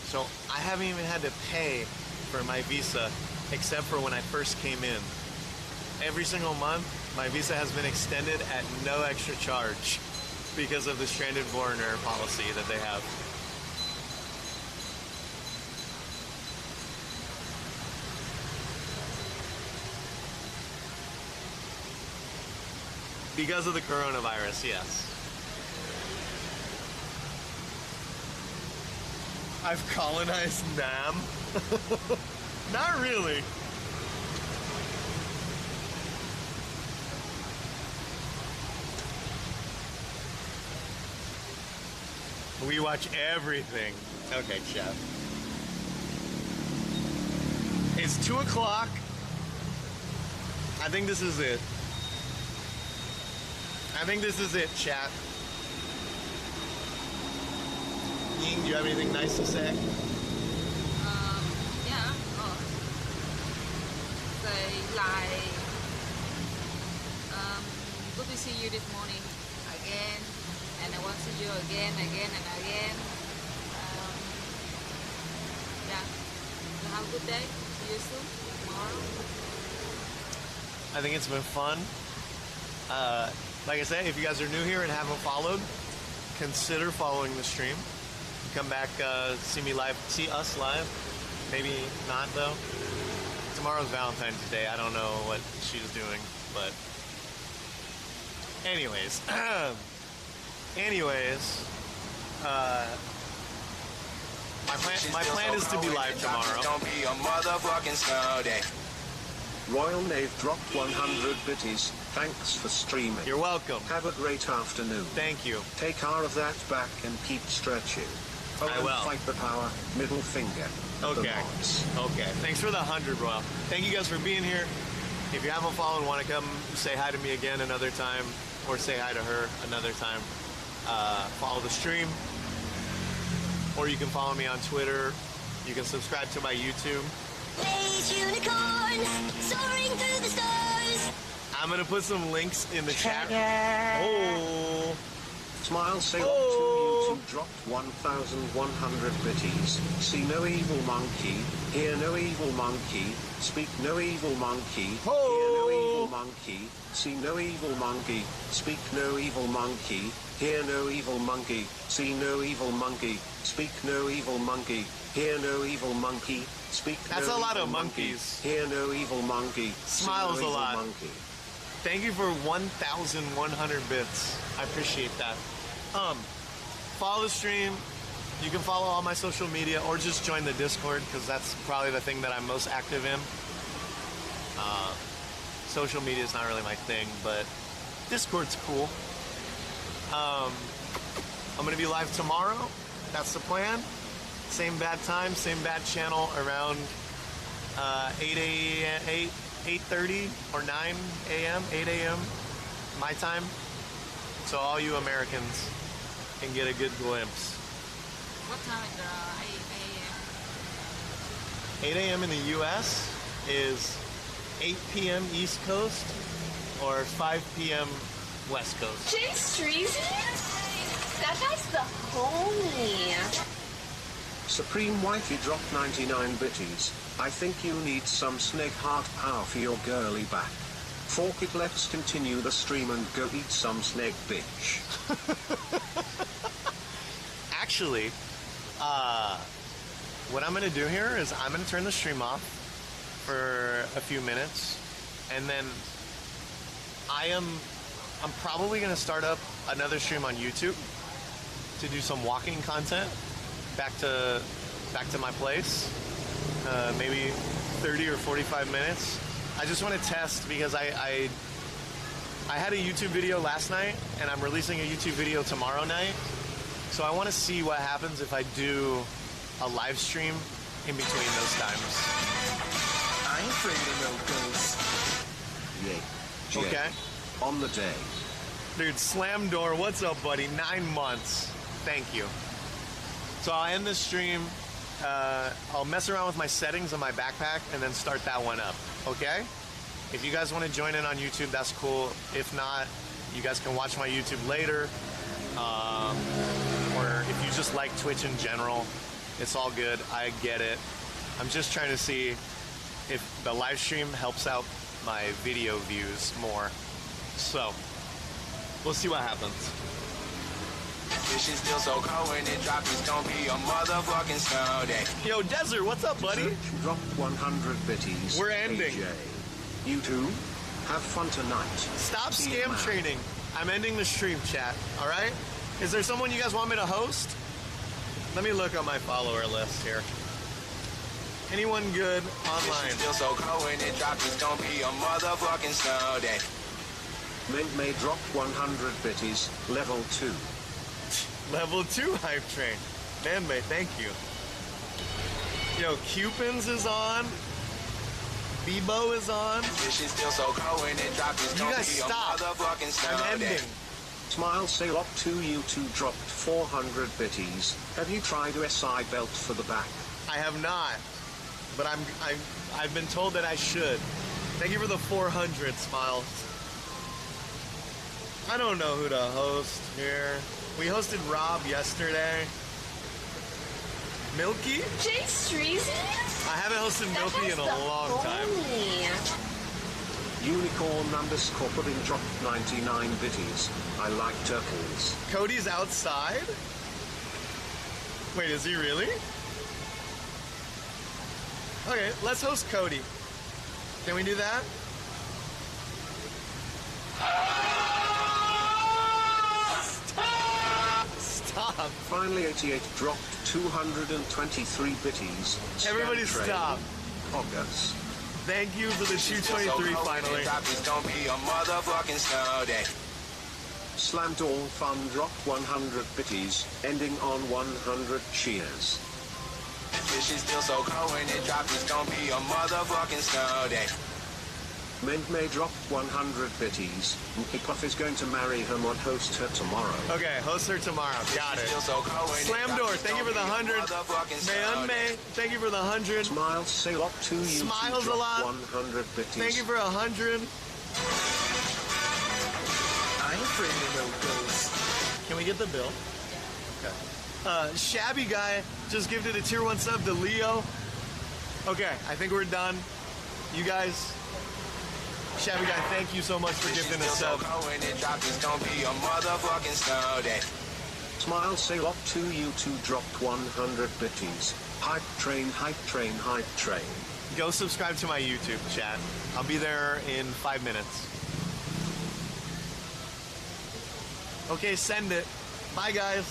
So I haven't even had to pay for my visa except for when I first came in. Every single month my visa has been extended at no extra charge because of the stranded foreigner policy that they have. Because of the coronavirus, yes. I've colonized Nam? Not really. We watch everything. Okay, chef. It's 2 o'clock. I think this is it. I think this is it, chat. Ying, do you have anything nice to say? Yeah. Say like, good to see you this morning again, and I want to see you again and again. Yeah. So have a good day. See you soon tomorrow. I think it's been fun. Like I said, if you guys are new here and haven't followed, consider following the stream. Come back, see me live, see us live. Maybe not though. Tomorrow's Valentine's Day. I don't know what she's doing, but anyways, my plan is to be live tomorrow. Don't be a motherfucking snow day. Royal Knave dropped 100 bitties. Thanks for streaming. You're welcome. Have a great afternoon. Thank you. Take care of that back and keep stretching. I will. Fight the power. Middle finger. Okay. Okay. Thanks for the 100, Royal. Thank you guys for being here. If you haven't followed and want to come say hi to me again another time, or say hi to her another time, follow the stream. Or you can follow me on Twitter. You can subscribe to my YouTube. Unicorn, soaring through the stars. I'm gonna put some links in the chat. Oh. Smile Sailor 2 YouTube dropped 1,100 bitties. See no evil monkey, hear no evil monkey, speak no evil monkey, hear no evil monkey, see no evil monkey, speak no evil monkey, hear no evil monkey, see no evil monkey, speak no evil monkey, hear no evil monkey, speak no evil monkey. That's a lot of monkeys. Hear no evil monkey. Smiles no a lot. Monkey. Thank you for 1,100 bits. I appreciate that. Follow the stream. You can follow all my social media or just join the Discord because that's probably the thing that I'm most active in. Social media is not really my thing, but Discord's cool. I'm gonna be live tomorrow. That's the plan. Same bad time, same bad channel around 8:30 or 9 a.m., 8 a.m. my time. So all you Americans can get a good glimpse. What time is 8 a.m.? 8 a.m. in the U.S. is 8 p.m. East Coast or 5 p.m. West Coast. Jay Streezy? That guy's the homie. Supreme Wifey dropped 99 bitties. I think you need some snake heart power for your girly back. Fork it, let's continue the stream and go eat some snake, bitch. Actually, what I'm gonna do here is I'm gonna turn the stream off for a few minutes, and then I'm probably gonna start up another stream on YouTube to do some walking content back to my place. Maybe 30 or 45 minutes. I just want to test because I had a YouTube video last night and I'm releasing a YouTube video tomorrow night. So I want to see what happens if I do a live stream in between those times. I ain't afraid of no ghosts. Yay. Jay. Okay. On the day. Dude, Slam Door, what's up, buddy? 9 months. Thank you. So I'll end this stream. I'll mess around with my settings on my backpack and then start that one up. Okay? If you guys want to join in on YouTube, that's cool. If not, you guys can watch my YouTube later. Or if you just like Twitch in general, it's all good. I get it. I'm just trying to see if the live stream helps out my video views more. So, we'll see what happens. This shit still so cold when it drops, it's gonna be a motherfucking snow day. Yo, Desert, what's up, buddy? Dropped 100 bitties. We're ending. AJ. You two, have fun tonight. Stop See you, scam man. trading. I'm ending the stream, chat. All right? Is there someone you guys want me to host? Let me look on my follower list here. Anyone good online? Still so cold when it drops, it's gonna be a motherfucking snow day. Mint may drop 100 bitties, level 2. Level 2 hype train. Man, mate, thank you. Yo, Cupins is on. Bebo is on. This shit still so cold when it drops, it's You gonna guys be stop. a motherfucking snow I'm day. ending. Smile Sale Up 2 you two dropped 400 bitties. Have you tried a SI belt for the back? I have not, but I've been told that I should. Thank you for the 400 smiles. I don't know who to host here. We hosted Rob yesterday. Milky? Jay Streezy? I haven't hosted Milky in a long time. Unicorn _Corporin dropped 99 bitties. I like turtles. Cody's outside? Wait, is he really? Okay, let's host Cody. Can we do that? Stop. Finally 88 dropped 223 bitties. Everybody Scan stop. August. Thank you for the 223 finally. It's gonna be a motherfucking snow day. Slammed all fun dropped 100 bitties, ending on 100 cheers. This shit still so cold when it drops, it's gonna be a motherfucking snow day. Mint May dropped 100 bitties. Puff is going to marry her mod, host her tomorrow. Okay, host her tomorrow. Got it. Slam Door, thank you for the 100. May, thank you for the 100. Smiles Sale Up 2 you Smiles two a lot. 100 bitties. Thank you for 100. I ain't afraid of no ghosts. Can we get the bill? Okay. Shabby Guy just gifted a tier 1 sub to Leo. Okay, I think we're done. You guys, Shabby Guy, thank you so much for gifting a sub. When it drops, it's gonna be a motherfucking snow day. Smile Sale Up 2 you two dropped 100 bitties. Hype train, hype train, hype train. Go subscribe to my YouTube, chat. I'll be there in 5 minutes. Okay, send it. Bye, guys.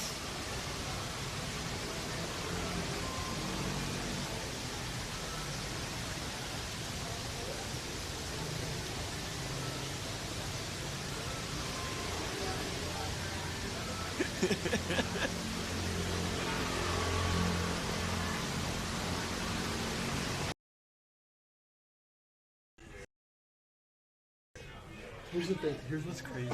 Here's the thing. Here's what's crazy.